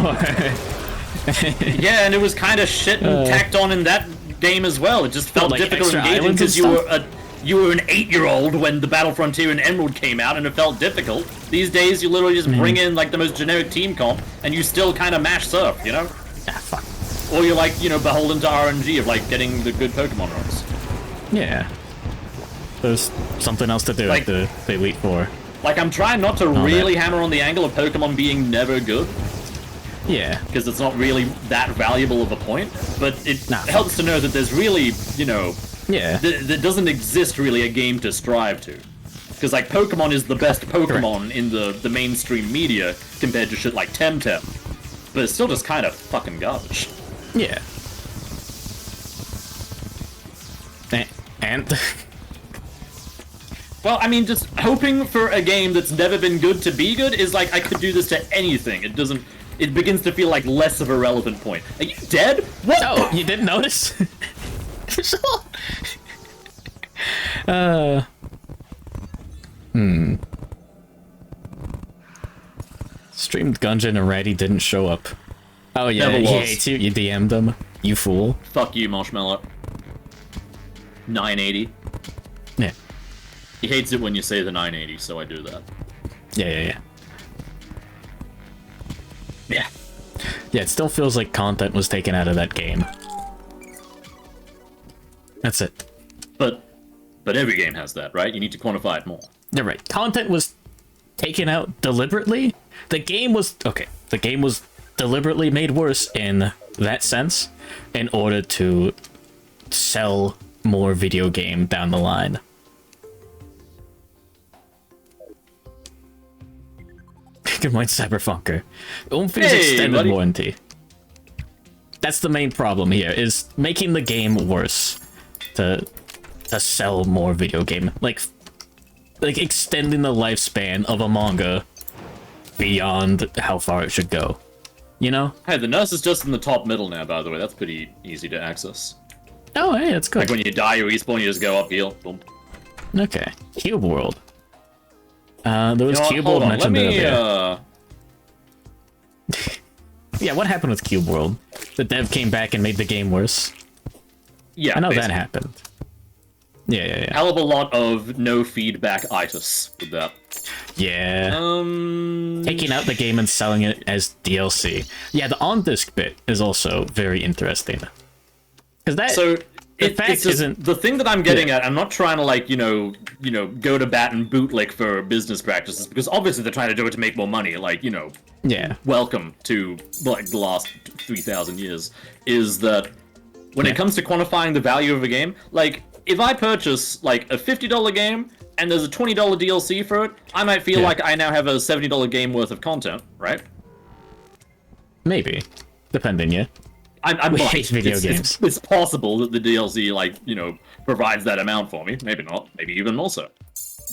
S2: Yeah, and it was kind of shit and tacked on in that game as well. It just felt
S1: like
S2: difficult
S1: extra
S2: and engaging
S1: islands and
S2: because you were an 8-year-old when the Battle Frontier and Emerald came out, and it felt difficult. These days, you literally just bring in like the most generic team comp, and you still kind of mash surf, you know?
S1: Ah, fuck.
S2: Or you're like, you know, beholden to RNG of like getting the good Pokemon runs.
S1: Yeah. There's something else to do
S2: Like-
S1: at the Elite Four.
S2: Like, I'm trying not to really hammer on the angle of Pokemon being never good,
S1: Yeah.
S2: because it's not really that valuable of a point, but it
S1: Nah.
S2: helps to know that there's really, you know,
S1: Yeah.
S2: there doesn't exist really a game to strive to. Because, like, Pokemon is the best Pokemon in the mainstream media compared to shit like Temtem. But it's still just kind of fucking garbage.
S1: Yeah. And
S2: Well, I mean, just hoping for a game that's never been good to be good is like, I could do this to anything. It doesn't... It begins to feel like less of a relevant point. Are you dead? What?
S1: oh, you didn't notice? Streamed Gungeon already didn't show up. Oh yeah,
S2: Never
S1: he
S2: was.
S1: hates you. You DM'd him. You fool.
S2: Fuck you, Marshmallow. 980.
S1: Yeah.
S2: He hates it when you say the 980, so I do that.
S1: Yeah.
S2: Yeah.
S1: Yeah, it still feels like content was taken out of that game. That's it.
S2: But every game has that, right? You need to quantify it more.
S1: You're right. Content was taken out deliberately. The game was... Okay. The game was deliberately made worse in that sense in order to sell more video game down the line. Good morning, Cyberfunker. Oomphy's
S2: Hey,
S1: extended
S2: buddy.
S1: warranty. That's the main problem here, is making the game worse to sell more video game. Like extending the lifespan of a manga beyond how far it should go. You know?
S2: Hey, the nurse is just in the top middle now, by the way. That's pretty easy to access.
S1: Oh, hey, that's good.
S2: Like when you die, you respawn, you just go up, heal, boom.
S1: Okay. Cube World. There was
S2: You know what,
S1: Cube
S2: hold
S1: World
S2: on, let
S1: mentioned
S2: me,
S1: earlier. Yeah, what happened with Cube World? The dev came back and made the game worse.
S2: yeah,
S1: I know
S2: basically.
S1: that happened. Yeah.
S2: Hell of a lot of no feedback itis with that.
S1: Yeah.
S2: Um,
S1: Taking out the game and selling it as DLC. Yeah, the on-disc bit is also very interesting. Because that...
S2: So
S1: the
S2: it,
S1: fact
S2: it's just,
S1: isn't...
S2: the thing that I'm getting
S1: Yeah.
S2: at. I'm not trying to like you know go to bat and bootlick for business practices because obviously they're trying to do it to make more money. Like
S1: Yeah.
S2: welcome to like the last 3,000 years. Is that when it comes to quantifying the value of a game, like if I purchase like a $50 game and there's a $20 DLC for it, I might feel
S1: Yeah.
S2: like I now have a $70 game worth of content, right?
S1: Maybe. Depending, yeah.
S2: I'm
S1: We
S2: like,
S1: hate video games.
S2: It's possible that the DLC, like, provides that amount for me. Maybe not. Maybe even also.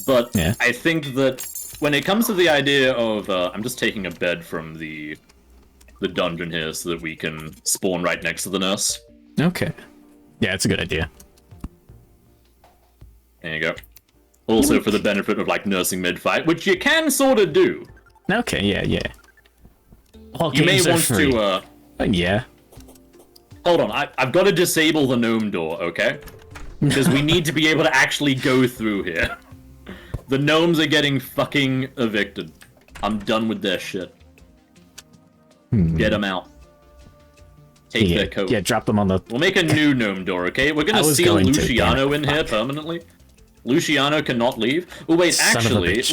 S2: But
S1: Yeah.
S2: I think that when it comes to the idea of... I'm just taking a bed from the dungeon here so that we can spawn right next to the nurse.
S1: Okay. Yeah, it's a good idea.
S2: There you go. Also for the benefit of, like, nursing mid-fight, which you can sort of do.
S1: Okay, yeah. All
S2: You may
S1: games are
S2: want
S1: free.
S2: to...
S1: Yeah.
S2: Hold on, I've got to disable the gnome door, okay? Because we need to be able to actually go through here. The gnomes are getting fucking evicted. I'm done with their shit. Get them out. Take their coat.
S1: Yeah, drop them on the...
S2: We'll make a new gnome door, okay? We're
S1: I
S2: gonna
S1: was
S2: seal
S1: going to,
S2: Luciano
S1: damn it.
S2: in here permanently. Luciano cannot leave. Oh wait,
S1: Son of a
S2: actually,
S1: bitch.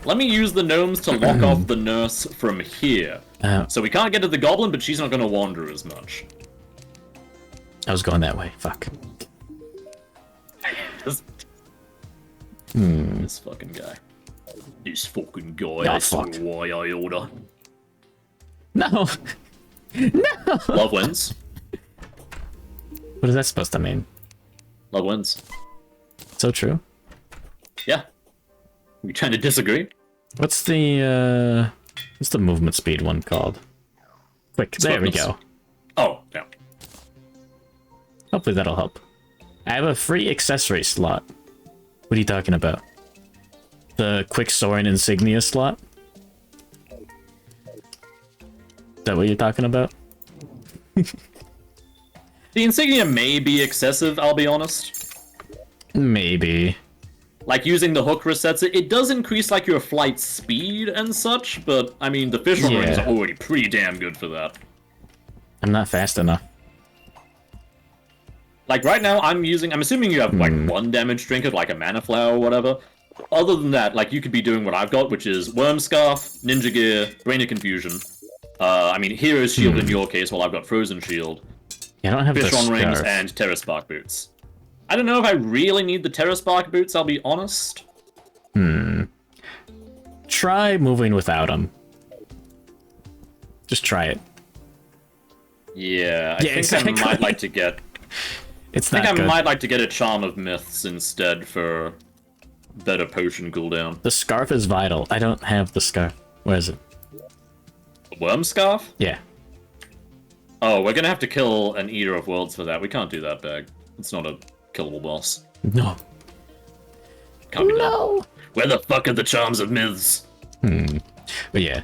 S2: let me use the gnomes to lock off the nurse from here. So we can't get to the goblin, but she's not gonna wander as much.
S1: I was going that way. Fuck.
S2: This fucking guy. This fucking guy.
S1: Oh,
S2: That's
S1: fuck.
S2: why I order.
S1: No. No.
S2: Love wins.
S1: What is that supposed to mean?
S2: Love wins.
S1: So true.
S2: Yeah. You trying to disagree?
S1: What's the movement speed one called? Quick, there we go.
S2: Oh, yeah.
S1: Hopefully that'll help. I have a free accessory slot. What are you talking about? The quick soaring insignia slot? Is that what you're talking about?
S2: The insignia may be excessive, I'll be honest.
S1: Maybe.
S2: Like, using the hook resets it. It does increase, like, your flight speed and such, but, I mean, the fish rings are already pretty damn good for that.
S1: I'm not fast enough.
S2: Like, right now, I'm assuming you have, like, 1 damage trinket, like a mana flower or whatever. Other than that, like, you could be doing what I've got, which is Worm Scarf, Ninja Gear, Brain of Confusion. I mean, Hero's Shield in your case, while I've got Frozen Shield.
S1: Yeah, I don't have
S2: Fish
S1: the
S2: on
S1: scarf.
S2: Rings, and Terra Spark Boots. I don't know if I really need the Terra Spark Boots, I'll be honest.
S1: Try moving without them. Just try it.
S2: Yeah, I think
S1: exactly.
S2: I might like to get...
S1: It's
S2: I
S1: not
S2: think
S1: good.
S2: I might like to get a Charm of Myths instead for better potion cooldown.
S1: The scarf is vital. I don't have the scarf. Where is it?
S2: Worm Scarf?
S1: Yeah.
S2: Oh, we're gonna have to kill an Eater of Worlds for that. We can't do that, Bag. It's not a killable boss.
S1: No.
S2: Can't be done.
S1: No.
S2: Where the fuck are the Charms of Myths?
S1: But yeah.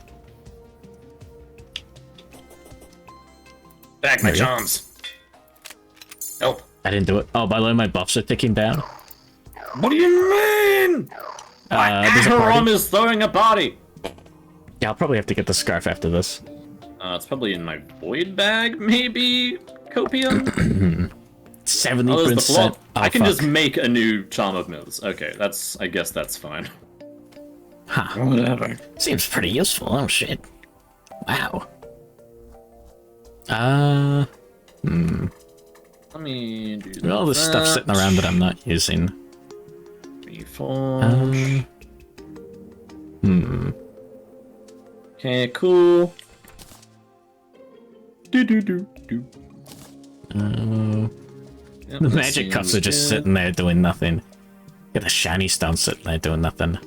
S2: Back my
S1: Maybe.
S2: charms. Help.
S1: I didn't do it. Oh, by the way, my buffs are ticking down.
S2: What do you mean? My
S1: there's a party.
S2: Acheron is throwing a party.
S1: Yeah, I'll probably have to get the scarf after this.
S2: It's probably in my void bag, maybe? Copium?
S1: 70%.
S2: Oh, there's the plot.
S1: Oh,
S2: I can
S1: fuck.
S2: just make a new Charm of Myths. Okay, I guess that's fine.
S1: Huh.
S2: Whatever.
S1: Seems pretty useful. Oh, shit. Wow. Let
S2: me do
S1: all this stuff sitting around that I'm not using.
S2: Reforge. Okay, cool.
S1: The magic cups are just sitting there doing nothing. Get the shiny stone sitting there doing nothing.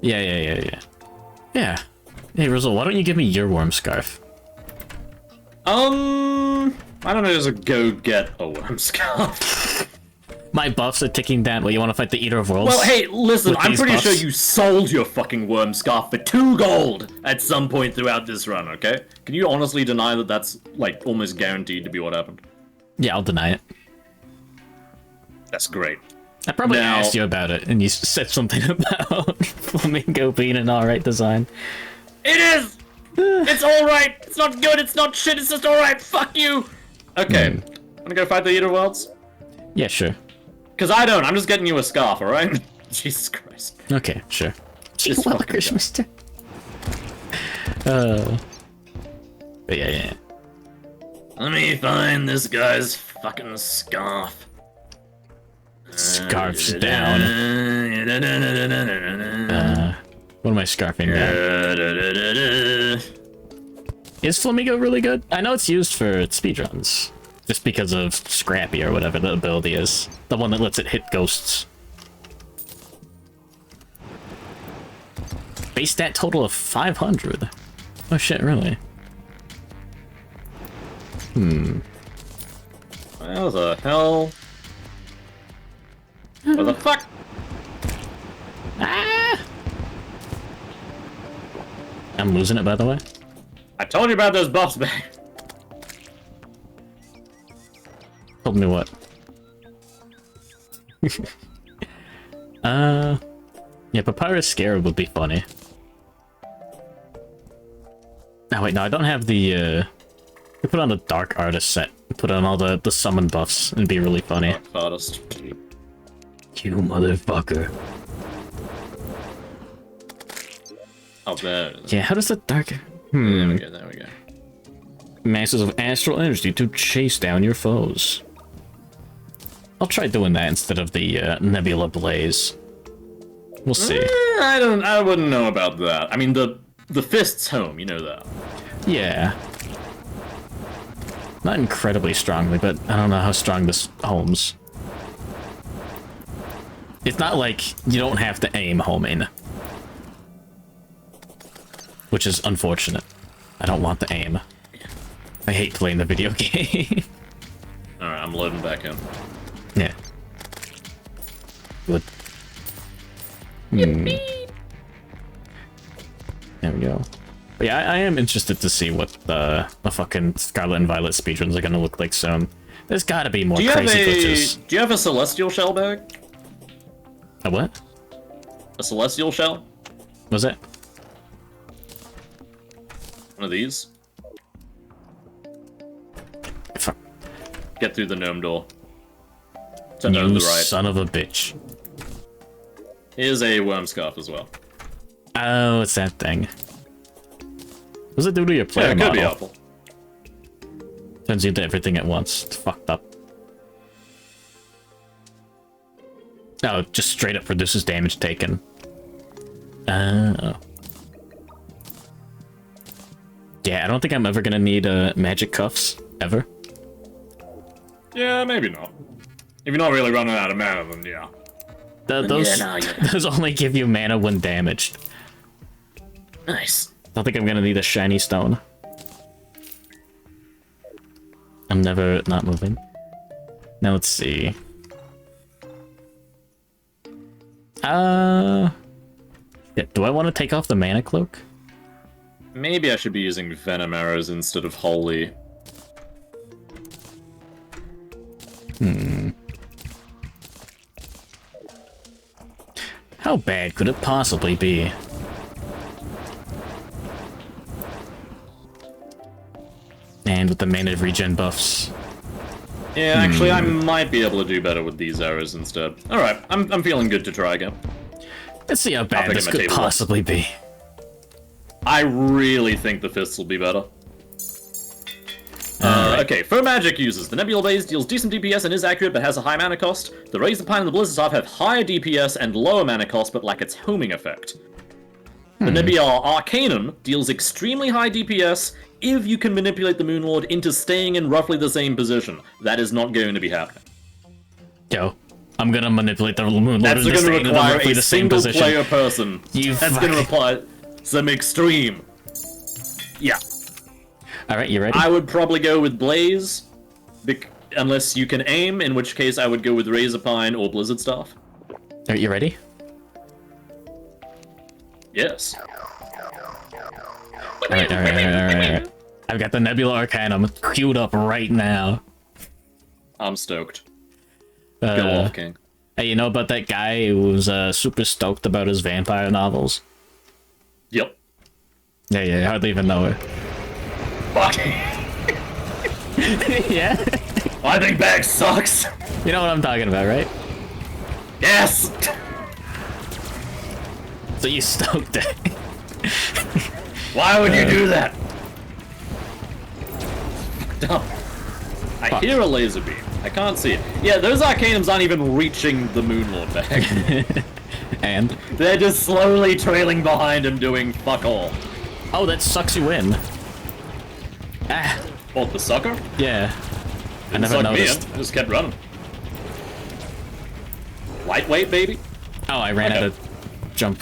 S1: Yeah. Yeah. Hey, Rezuul, why don't you give me your worm scarf?
S2: I don't know, just go get a worm scarf.
S1: My buffs are ticking down. Well, you want to fight the Eater of Worlds?
S2: Well, hey, listen,
S1: With
S2: I'm
S1: these
S2: pretty
S1: buffs?
S2: sure you sold your fucking worm scarf for 2 gold at some point throughout this run, okay? Can you honestly deny that that's, like, almost guaranteed to be what happened?
S1: Yeah, I'll deny it.
S2: That's great.
S1: I probably
S2: Now-
S1: asked you about it, and you said something about Flamingo being an alright design.
S2: It is! It's alright! It's not good, it's not shit, it's just alright, fuck you! Okay, wanna go fight the Eater Worlds?
S1: Yeah, sure.
S2: Cause I don't, I'm just getting you a scarf, alright? Jesus Christ.
S1: Okay, sure.
S2: This
S1: Well,
S2: fucking
S1: Christmas
S2: guy.
S1: But yeah.
S2: Let me find this guy's fucking scarf.
S1: Scarf's down. What am I scarfing down? Is Flamingo really good? I know it's used for speedruns. Just because of Scrappy or whatever the ability is. The one that lets it hit ghosts. Base stat total of 500. Oh shit, really?
S2: What the hell? What the fuck?
S1: Ah! I'm losing it, by the way.
S2: I told you about those buffs, babe.
S1: Told me what? Yeah, Papyrus Scarab would be funny. Oh wait, no, I don't have the, I put on the Dark Artist set. Put on all the summon buffs and be really funny.
S2: Artist.
S1: You motherfucker.
S2: Oh, there it is.
S1: Yeah, how does the Dark...
S2: There we go.
S1: Masses of astral energy to chase down your foes. I'll try doing that instead of the Nebula Blaze. We'll see.
S2: I wouldn't know about that. I mean, the the fist's home, you know that.
S1: Yeah. Not incredibly strongly, but I don't know how strong this homes. It's not like you don't have to aim homing. Which is unfortunate. I don't want to aim. I hate playing the video game.
S2: Alright, I'm loading back in.
S1: Yeah. Good. There we go. But yeah, I am interested to see what the fucking Scarlet and Violet speedruns are gonna look like soon. There's gotta be more crazy glitches.
S2: Do you have a Celestial Shell bag?
S1: A what?
S2: A Celestial Shell?
S1: Was it?
S2: One of these?
S1: Fuck.
S2: Get through the gnome door. Turn
S1: You
S2: to the right.
S1: son of a bitch.
S2: Here's a worm scarf as well.
S1: Oh, it's that thing. What does it do to your player
S2: Yeah, it could be
S1: model?
S2: helpful.
S1: Turns you into everything at once. It's fucked up. Oh, just straight up reduces damage taken. Oh. Yeah, I don't think I'm ever gonna need magic cuffs. Ever.
S2: Yeah, maybe not. If you're not really running out of mana, then yeah.
S1: Those only give you mana when damaged.
S2: Nice.
S1: Don't think I'm gonna need a shiny stone. I'm never not moving. Now let's see. Yeah, do I want to take off the mana cloak?
S2: Maybe I should be using venom arrows instead of holy.
S1: How bad could it possibly be? And with the mana regen buffs.
S2: Yeah, actually, I might be able to do better with these arrows instead. Alright, I'm feeling good to try again.
S1: Let's see how bad
S2: pick
S1: this
S2: up my
S1: could
S2: table.
S1: possibly be.
S2: I really think the fists will be better. Okay, for magic users, the Nebula Blaze deals decent DPS and is accurate but has a high mana cost. The Razor Pine and the Blizzard Staff have higher DPS and lower mana cost but lack its homing effect. The Nebula Arcanum deals extremely high DPS if you can manipulate the Moonlord into staying in roughly the same position. That is not going to be happening.
S1: Yo, I'm gonna manipulate the Moonlord
S2: That's
S1: into
S2: going to
S1: staying in
S2: require
S1: roughly
S2: a
S1: the same
S2: single
S1: position.
S2: player person. That's going to require some extreme. Yeah.
S1: Alright, you ready?
S2: I would probably go with Blaze, unless you can aim, in which case I would go with Razor Pine or Blizzard Staff.
S1: Are you ready?
S2: Yes.
S1: Alright. I've got the Nebula Arcanum queued up right now.
S2: I'm stoked. Go off, King.
S1: Hey, you know about that guy who was super stoked about his vampire novels?
S2: Yep.
S1: Yeah, I hardly even know it.
S2: Fuck.
S1: Yeah?
S2: I think Bag sucks.
S1: You know what I'm talking about, right?
S2: Yes.
S1: So you stoked it.
S2: Why would you do that? Dumb. I hear a laser beam. I can't see it. Yeah, those Arcanums aren't even reaching the Moonlord bag.
S1: And?
S2: They're just slowly trailing behind him doing fuck all.
S1: Oh, that sucks you in. Ah.
S2: What, the sucker?
S1: Yeah. I
S2: Didn't
S1: never
S2: suck
S1: noticed.
S2: Me in. I just kept running. Lightweight, baby?
S1: Oh, I ran out of jump.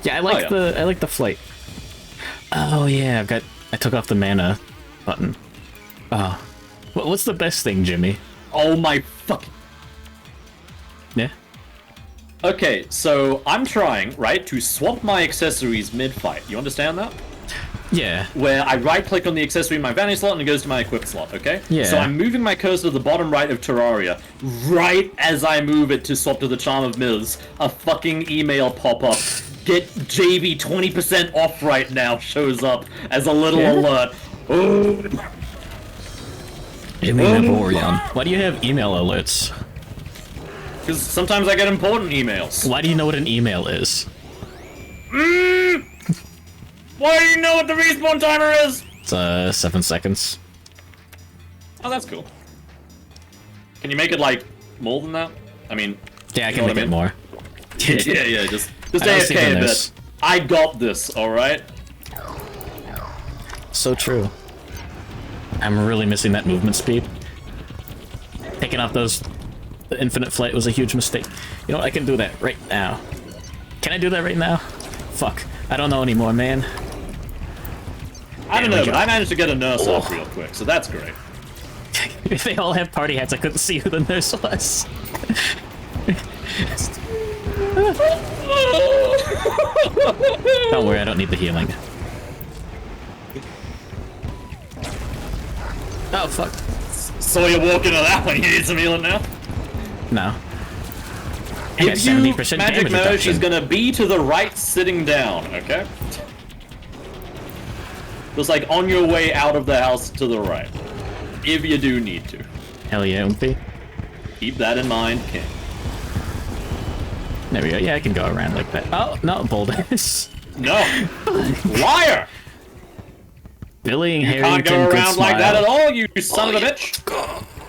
S1: Yeah, I like the flight. Oh yeah, I took off the mana button. Oh. What's the best thing, Jimmy?
S2: Oh my fucking...
S1: Yeah?
S2: Okay, so I'm trying, right, to swap my accessories mid-fight. You understand that?
S1: Yeah.
S2: Where I right-click on the accessory in my vanity slot and it goes to my equip slot, okay?
S1: Yeah.
S2: So I'm moving my cursor to the bottom right of Terraria. Right as I move it to swap to the Charm of Miz, a fucking email pop-up. Get JV 20% off right now shows up as a little alert. Oh.
S1: Jimmy Naborian. Why do you have email alerts?
S2: Because sometimes I get important emails.
S1: Why do you know what an email is?
S2: Why do you know what the respawn timer is?
S1: It's 7 seconds.
S2: Oh, that's cool. Can you make it, like, more than that? I mean...
S1: Yeah, I can make it more.
S2: yeah, just
S1: I was
S2: AFK
S1: thinking
S2: a bit. I got this, alright?
S1: So true. I'm really missing that movement speed. Taking off those infinite flight was a huge mistake. You know what? I can do that right now. Can I do that right now? Fuck. I don't know anymore, man.
S2: I don't know, but I managed to get a nurse off real quick, so that's great.
S1: If they all have party hats, I couldn't see who the nurse was. Don't worry, I don't need the healing. Oh, fuck.
S2: So you're walking on that one, you need some healing now?
S1: No. I got
S2: If you
S1: 70%
S2: magic
S1: damage
S2: merge,
S1: reduction.
S2: she's gonna be to the right sitting down, okay? Just like on your way out of the house to the right. If you do need to.
S1: Hell yeah, Oompy.
S2: Keep that in mind, King.
S1: There we go. Yeah, I can go around like that. Oh, no, boulders.
S2: No! Liar!
S1: Billy and
S2: You
S1: Harrington,
S2: can't go
S1: good
S2: around like that
S1: smile.
S2: at all, you son of a bitch!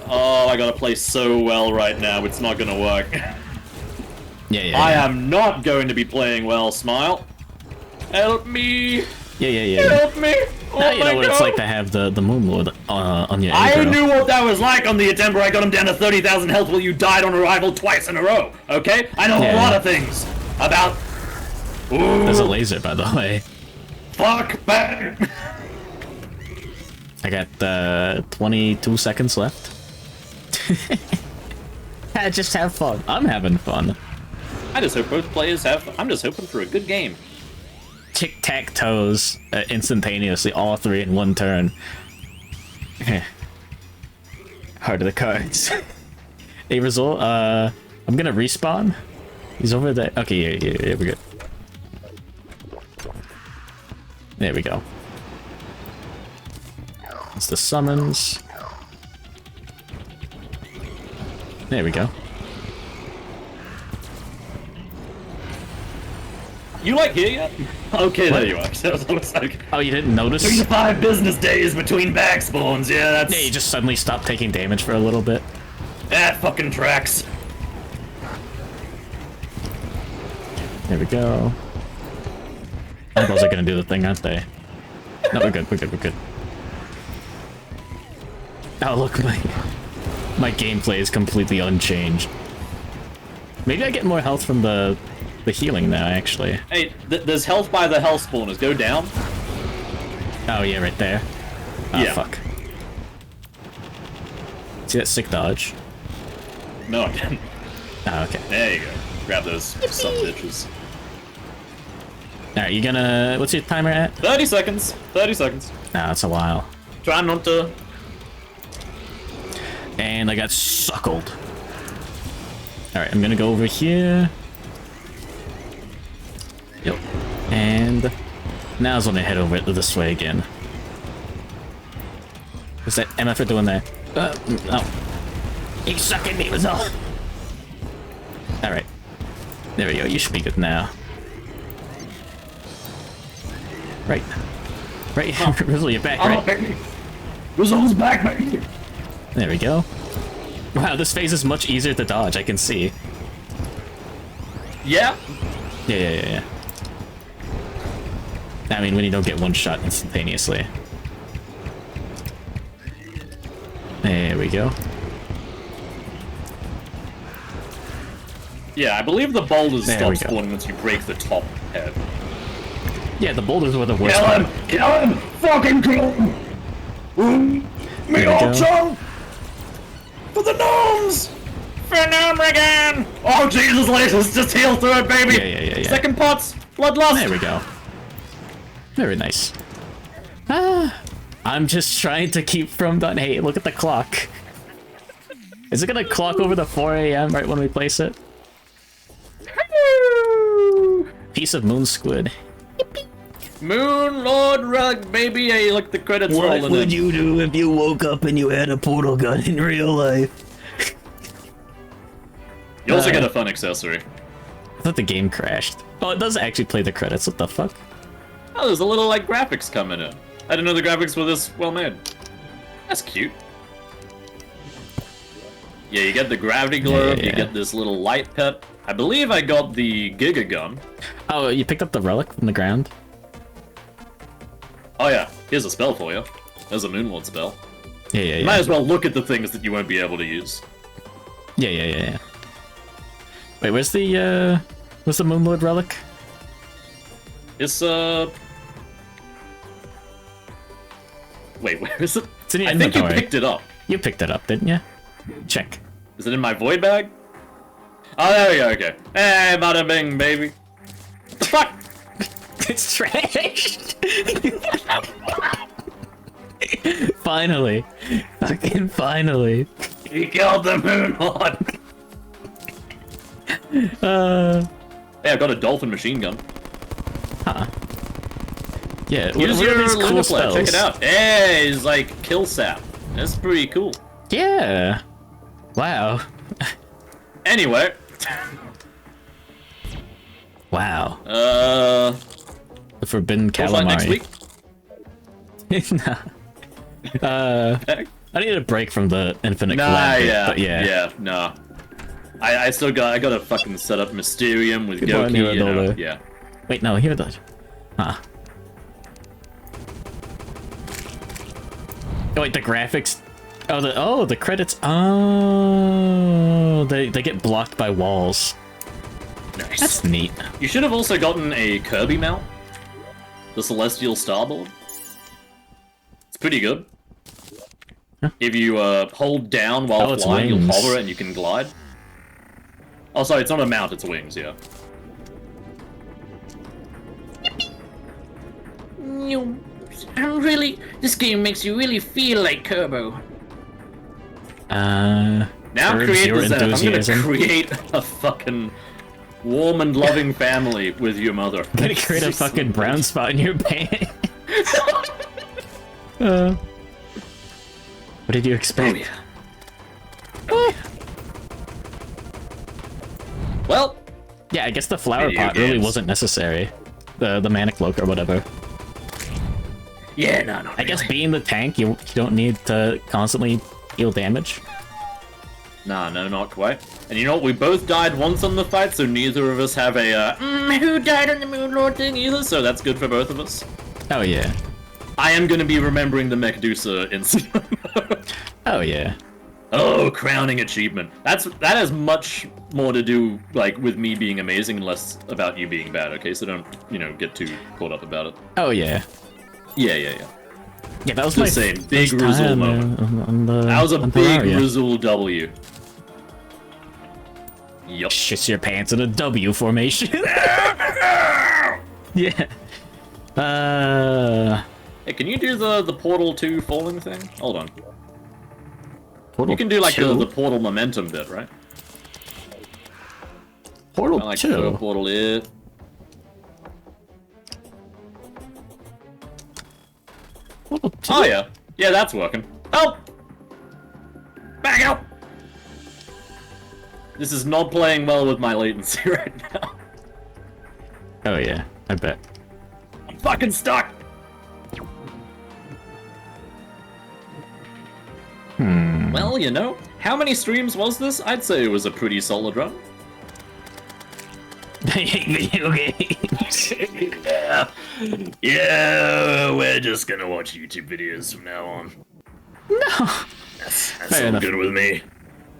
S2: Oh, I gotta play so well right now, it's not gonna work.
S1: Yeah.
S2: I am not going to be playing well, Smile. Help me!
S1: Yeah.
S2: Help me! Oh
S1: Now you
S2: my
S1: know what
S2: God.
S1: it's like to have the Moon Lord on your
S2: I
S1: aggro.
S2: knew what that was like on the attempt where I got him down to 30,000 health while you died on arrival twice in a row, okay? I know a
S1: Yeah.
S2: lot of things about... Ooh,
S1: There's a laser, by the way.
S2: fuck back!
S1: I got 22 seconds left. Just have fun. I'm having fun.
S2: I just hope both players have... I'm just hoping for a good game.
S1: Tic-tac-toes instantaneously, all three in one turn. Heart of the cards. Hey, Rezuul, I'm gonna respawn. He's over there. Okay, yeah, we're good. There we go. It's the summons. There we go.
S2: You like here yet? Okay,
S1: What?
S2: there you are. So it was like
S1: Oh, you didn't notice?
S2: 3 to 5 business days between bag spawns. Yeah, that's...
S1: Yeah, you just suddenly stopped taking damage for a little bit.
S2: That fucking tracks.
S1: There we go. Eyeballs are gonna do the thing, aren't they? No, we're good. Oh, look, my gameplay is completely unchanged. Maybe I get more health from the healing now, actually.
S2: Hey, there's health by the health spawners. Go down.
S1: Oh, yeah, right there. Oh,
S2: Yeah.
S1: fuck. See that sick dodge?
S2: No, I didn't.
S1: Oh, okay.
S2: There you go. Grab those some bitches.
S1: Alright, you gonna... What's your timer at?
S2: 30 seconds. 30 seconds.
S1: No, it's a while.
S2: Try not to...
S1: And I got suckled. Alright, I'm gonna go over here. Yep. And now's when I head over this way again. What's that MF doing there? Oh. He's sucking me, was all. Alright. There we go, you should be good now. Right. Right, Rezuul, you're back, right?
S2: baby. Rezuul's back, baby.
S1: There we go. Wow, this phase is much easier to dodge, I can see.
S2: Yeah.
S1: Yeah. I mean, when you don't get one shot instantaneously. There we go.
S2: Yeah, I believe the boulders
S1: There
S2: stop
S1: we go.
S2: spawning once you break the top head.
S1: Yeah, the boulders were the worst
S2: Kill
S1: part.
S2: him! Kill him! Fucking kill him! Me
S1: There we
S2: all
S1: go.
S2: chum! For the gnomes! For gnome again! Oh Jesus, lasers, just heal through it, baby!
S1: Yeah.
S2: Second pots, bloodlust!
S1: There we go. Very nice. I'm just trying to keep from done. Hey, look at the clock. Is it gonna clock over the 4 a.m. right when we place it? Piece of moon squid.
S2: Moon Lord Rug, baby! Hey, look, the credits rolling in.
S1: you do if you woke up and you had a portal gun in real life?
S2: You also get a fun accessory.
S1: I thought the game crashed. Oh, it does actually play the credits. What the fuck?
S2: Oh, there's a little, like, graphics coming in. I didn't know the graphics were this well made. That's cute. Yeah, you get the gravity globe,
S1: Yeah.
S2: you get this little light pet. I believe I got the Giga Gun.
S1: Oh, you picked up the relic from the ground?
S2: Oh yeah, here's a spell for you. There's a Moonlord spell.
S1: Yeah.
S2: You might as well look at the things that you won't be able to use.
S1: Yeah. Wait, where's the Moonlord relic?
S2: It's Wait, where is it?
S1: It's in your
S2: I think you
S1: inventory.
S2: picked it up.
S1: You picked it up, didn't you? Check.
S2: Is it in my void bag? Oh, there we go, okay. Hey, bada bing, baby. What the fuck?
S1: It's trash! Finally. Fucking finally.
S2: He killed the Moonlord! Hey, I got a dolphin machine gun.
S1: Huh. Yeah,
S2: Use
S1: what are
S2: your
S1: these cool
S2: lunar flare,
S1: spells?
S2: check it out. Hey, it's like kill sap. That's pretty cool.
S1: Yeah. Wow.
S2: Anyway.
S1: Wow. The forbidden
S2: What's like next
S1: calamari.
S2: week?
S1: Nah. I need a break from the infinite
S2: Nah,
S1: collab bit,
S2: yeah.
S1: but yeah.
S2: Yeah, nah. I gotta fucking set up Mysterium with
S1: Good point,
S2: Goki, you know,
S1: Nova.
S2: yeah.
S1: Wait, no, here it does. Huh. Oh, wait, the graphics. Oh, the credits. Oh, they get blocked by walls.
S2: Nice.
S1: That's neat.
S2: You should have also gotten a Kirby mount. The Celestial Starboard. It's pretty good.
S1: Huh?
S2: If you hold down while
S1: Oh, it's
S2: flying, you'll
S1: wings.
S2: hover and you can glide. Oh, sorry, it's not a mount, it's wings, yeah.
S3: This game makes you really feel like Turbo.
S2: Now
S1: curbs
S2: create
S1: your
S2: the Zenith. I'm
S1: enthusiasm.
S2: gonna create a fucking warm and loving family with your mother.
S1: Gonna create a fucking brown spot in your pants. What did you expect?
S2: Well,
S1: Yeah, I guess the flower
S2: Video
S1: pot really
S2: games.
S1: wasn't necessary. The manic cloak or whatever.
S2: yeah, no,
S1: I guess being the tank, you don't need to constantly deal damage.
S2: Nah, no, not quite. And you know what? We both died once on the fight, so neither of us have a who died on the Moonlord thing either, so that's good for both of us.
S1: Oh yeah.
S2: I am gonna be remembering the Mechdusa incident.
S1: Oh yeah.
S2: Oh, crowning achievement. That has much more to do like with me being amazing and less about you being bad, okay? So don't, get too caught up about it.
S1: Oh yeah.
S2: Yeah.
S1: Yeah, that was
S2: Just
S1: my
S2: saying, big
S1: first
S2: Rezuul
S1: time,
S2: moment.
S1: on the,
S2: That was a
S1: on
S2: big
S1: Terraria.
S2: Rezuul W. Yup.
S1: Shits your pants in a W formation. Yeah.
S2: Hey, can you do the Portal 2 falling thing? Hold on.
S1: Portal
S2: You can do like
S1: 2?
S2: the Portal momentum bit, right?
S1: Portal
S2: I like
S1: 2.
S2: the Portal here.
S1: Portal 2.
S2: Oh yeah. Yeah, that's working. Help! Back up! This is not playing well with my latency right now.
S1: Oh yeah, I bet.
S2: I'm fucking stuck! Well, how many streams was this? I'd say it was a pretty solid run.
S1: I hate video games.
S2: Yeah, we're just gonna watch YouTube videos from now on.
S1: No.
S2: That's
S1: Fair
S2: all
S1: enough.
S2: good with me.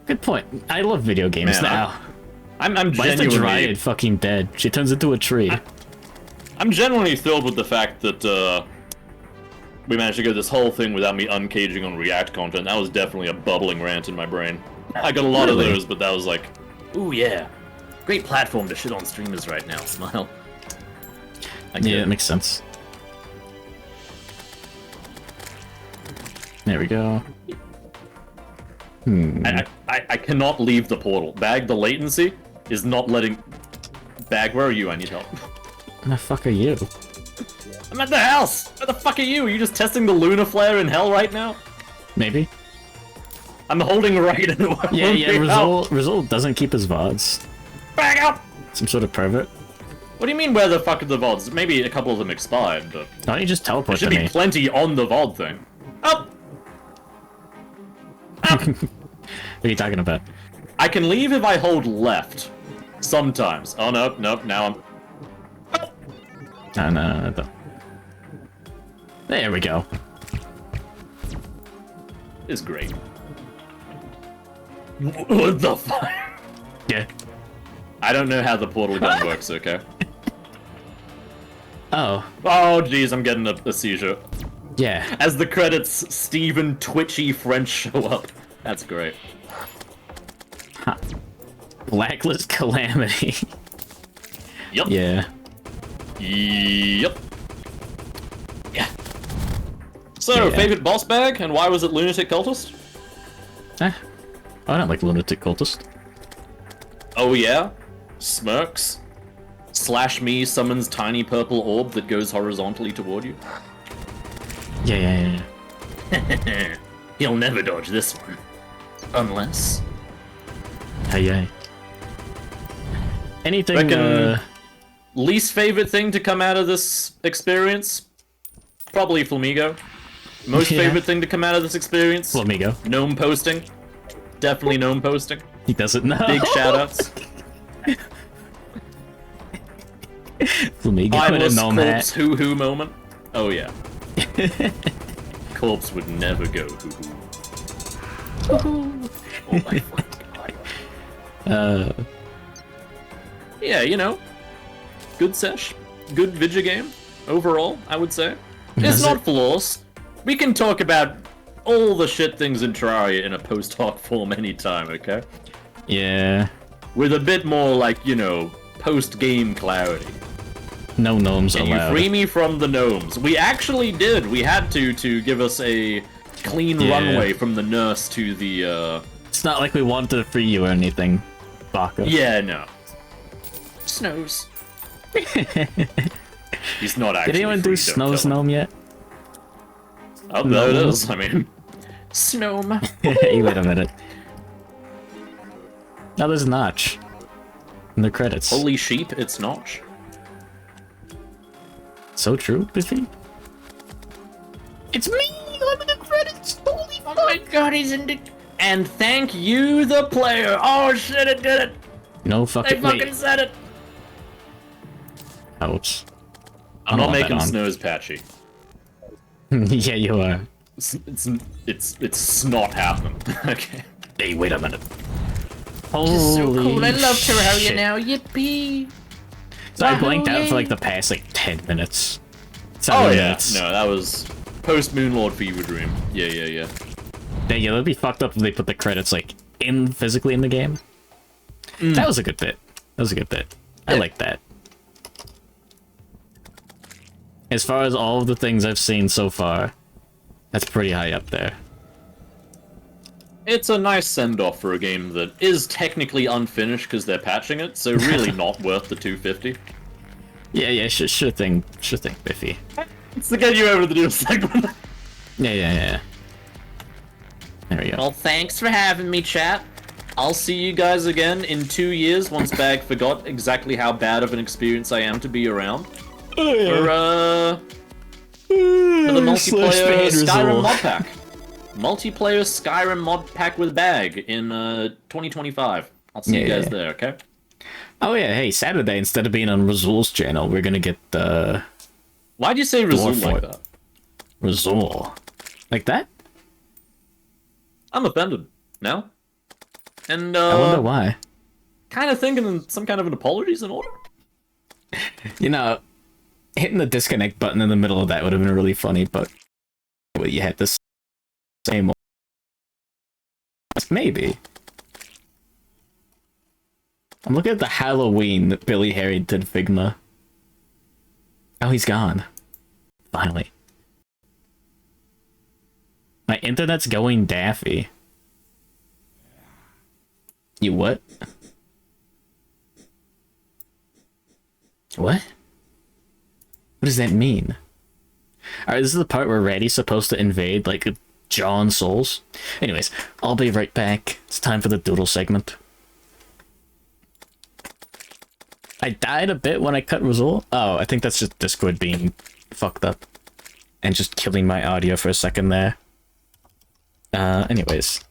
S1: Good point. I love video games
S2: Man,
S1: now.
S2: I'm
S1: Why is the
S2: genuinely...
S1: dryad fucking dead? She turns into a tree.
S2: I'm genuinely thrilled with the fact that, we managed to go this whole thing without me uncaging on React content. That was definitely a bubbling rant in my brain. I got a lot
S1: Really?
S2: of those, but that was like, ooh yeah. Great platform to shit on streamers right now, smile. I get
S1: Yeah,
S2: it.
S1: that makes sense. There we go.
S2: I cannot leave the portal. Bag, the latency is not letting... Bag, where are you? I need help.
S1: Where the fuck are you?
S2: I'm at the house! Where the fuck are you? Are you just testing the lunar flare in hell right now?
S1: Maybe?
S2: I'm holding right into it.
S1: Yeah, Rezuul doesn't keep his VODs.
S2: Back up!
S1: Some sort of pervert.
S2: What do you mean where the fuck are the VODs? Maybe a couple of them expired, but...
S1: Why don't you just
S2: There
S1: teleport
S2: should
S1: to
S2: be
S1: me?
S2: plenty on the VOD thing. Up!
S1: What are you talking about?
S2: I can leave if I hold left. Sometimes. Oh, no, nope, now I'm...
S1: No. There we go.
S2: It's great. What the fuck?
S1: Yeah.
S2: I don't know how the portal gun works, okay?
S1: Oh.
S2: Oh, jeez, I'm getting a seizure.
S1: Yeah.
S2: As the credits, Steven Twitchy French show up. That's great.
S1: Huh. Blacklist Calamity.
S2: Yep.
S1: Yeah.
S2: Yep. Yeah. So,
S1: Yeah.
S2: favorite boss bag, and why was it Lunatic Cultist?
S1: I don't like Lunatic Cultist.
S2: Oh yeah? Smirks? Slash me summons tiny purple orb that goes horizontally toward you?
S1: Yeah.
S2: He'll never dodge this one. Unless...
S1: Hey. Anything,
S2: Reckon least favorite thing to come out of this experience? Probably Flamigo. Most
S1: Yeah.
S2: favorite thing to come out of this experience?
S1: Flamigo.
S2: Gnome posting. Definitely gnome posting.
S1: He doesn't know.
S2: Big shoutouts.
S1: Flamigo in a
S2: Timeless
S1: gnome
S2: corpse
S1: hat.
S2: hoo-hoo moment. Oh yeah. Corpse would never go hoo-hoo. Oh my fucking god. Yeah, you know. Good sesh. Good video game. Overall, I would say. It's
S1: Is
S2: not
S1: it?
S2: flawless. We can talk about all the shit things in Terraria in a post-hoc form anytime, okay?
S1: Yeah.
S2: With a bit more, like, you know, post-game clarity.
S1: No gnomes
S2: Can you
S1: allowed.
S2: free me from the gnomes? We actually did. We had to give us a clean
S1: Yeah.
S2: runway from the nurse to the,
S1: It's not like we wanted to free you or anything, Baka.
S2: Yeah, no. Snows. He's not actually
S1: Did anyone do
S2: free, don't
S1: Snow's
S2: tell him.
S1: Gnome yet?
S2: Oh, there it
S1: No.
S2: is. I mean,
S3: Snome.
S1: Hey, wait a minute. Now there's Notch. In the credits.
S2: holy sheep, it's Notch.
S1: So true, Biffy? It's me! I'm in the credits! Holy
S3: Oh my god, he's in the...
S2: And thank you, the player. Oh shit, it did it.
S1: No
S2: They
S1: fucking
S2: fucking said it.
S1: Ouch.
S2: I'm not
S1: want that
S2: making
S1: on.
S2: snows patchy.
S1: Yeah, you are.
S2: It's snot happening. Okay.
S1: Hey, wait a minute.
S3: This is so
S1: Holy
S3: cool. I love Terraria
S1: shit.
S3: now. Yippee.
S1: So I
S3: Wahoo,
S1: blanked out
S3: yay.
S1: for like the past like 10 minutes.
S2: Oh
S1: 7
S2: yeah.
S1: minutes.
S2: No, that was post Moonlord Fever Dream. Yeah.
S1: Yeah, that'd be fucked up if they put the credits like physically in the game. That was a good bit. I
S2: Yeah.
S1: like that. As far as all of the things I've seen so far, that's pretty high up there.
S2: It's a nice send-off for a game that is technically unfinished because they're patching it, so really not worth the $250.
S1: Yeah, sure thing, Biffy.
S2: It's to get you over the new segment.
S1: Yeah. There we go.
S2: Well, thanks for having me, chat. I'll see you guys again in 2 years once Bag forgot exactly how bad of an experience I am to be around. For the multiplayer Skyrim mod pack. Multiplayer Skyrim mod pack with Bag in 2025. I'll see you guys there, okay?
S1: Oh yeah, hey, Saturday, instead of being on Rezuul's channel, we're gonna get the
S2: Why'd you say Rezuul
S1: Dwarf
S2: like
S1: Fort.
S2: that?
S1: Rezuul. Like that?
S2: I'm offended. No? And
S1: I wonder why.
S2: kind of thinking some kind of an apology's in order.
S1: You know, hitting the disconnect button in the middle of that would have been really funny, but well, you had this same old... Maybe. I'm looking at the Halloween Billy Harrington Figma. Oh, he's gone. Finally. My internet's going daffy. You what? What? What does that mean? Alright, this is the part where Ratty's supposed to invade, like, John Souls. Anyways, I'll be right back. It's time for the doodle segment. I died a bit when I cut Rezuul. Oh, I think that's just Discord being fucked up. And just killing my audio for a second there. Anyways.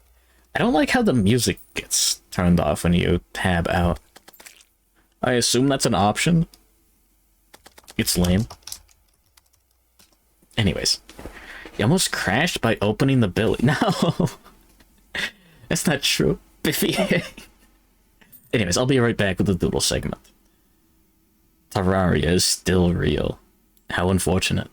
S1: I don't like how the music gets turned off when you tab out. I assume that's an option. It's lame. Anyways. You almost crashed by opening the billy. No! That's not true. Biffy. Anyways, I'll be right back with the doodle segment. Terraria is still real. How unfortunate.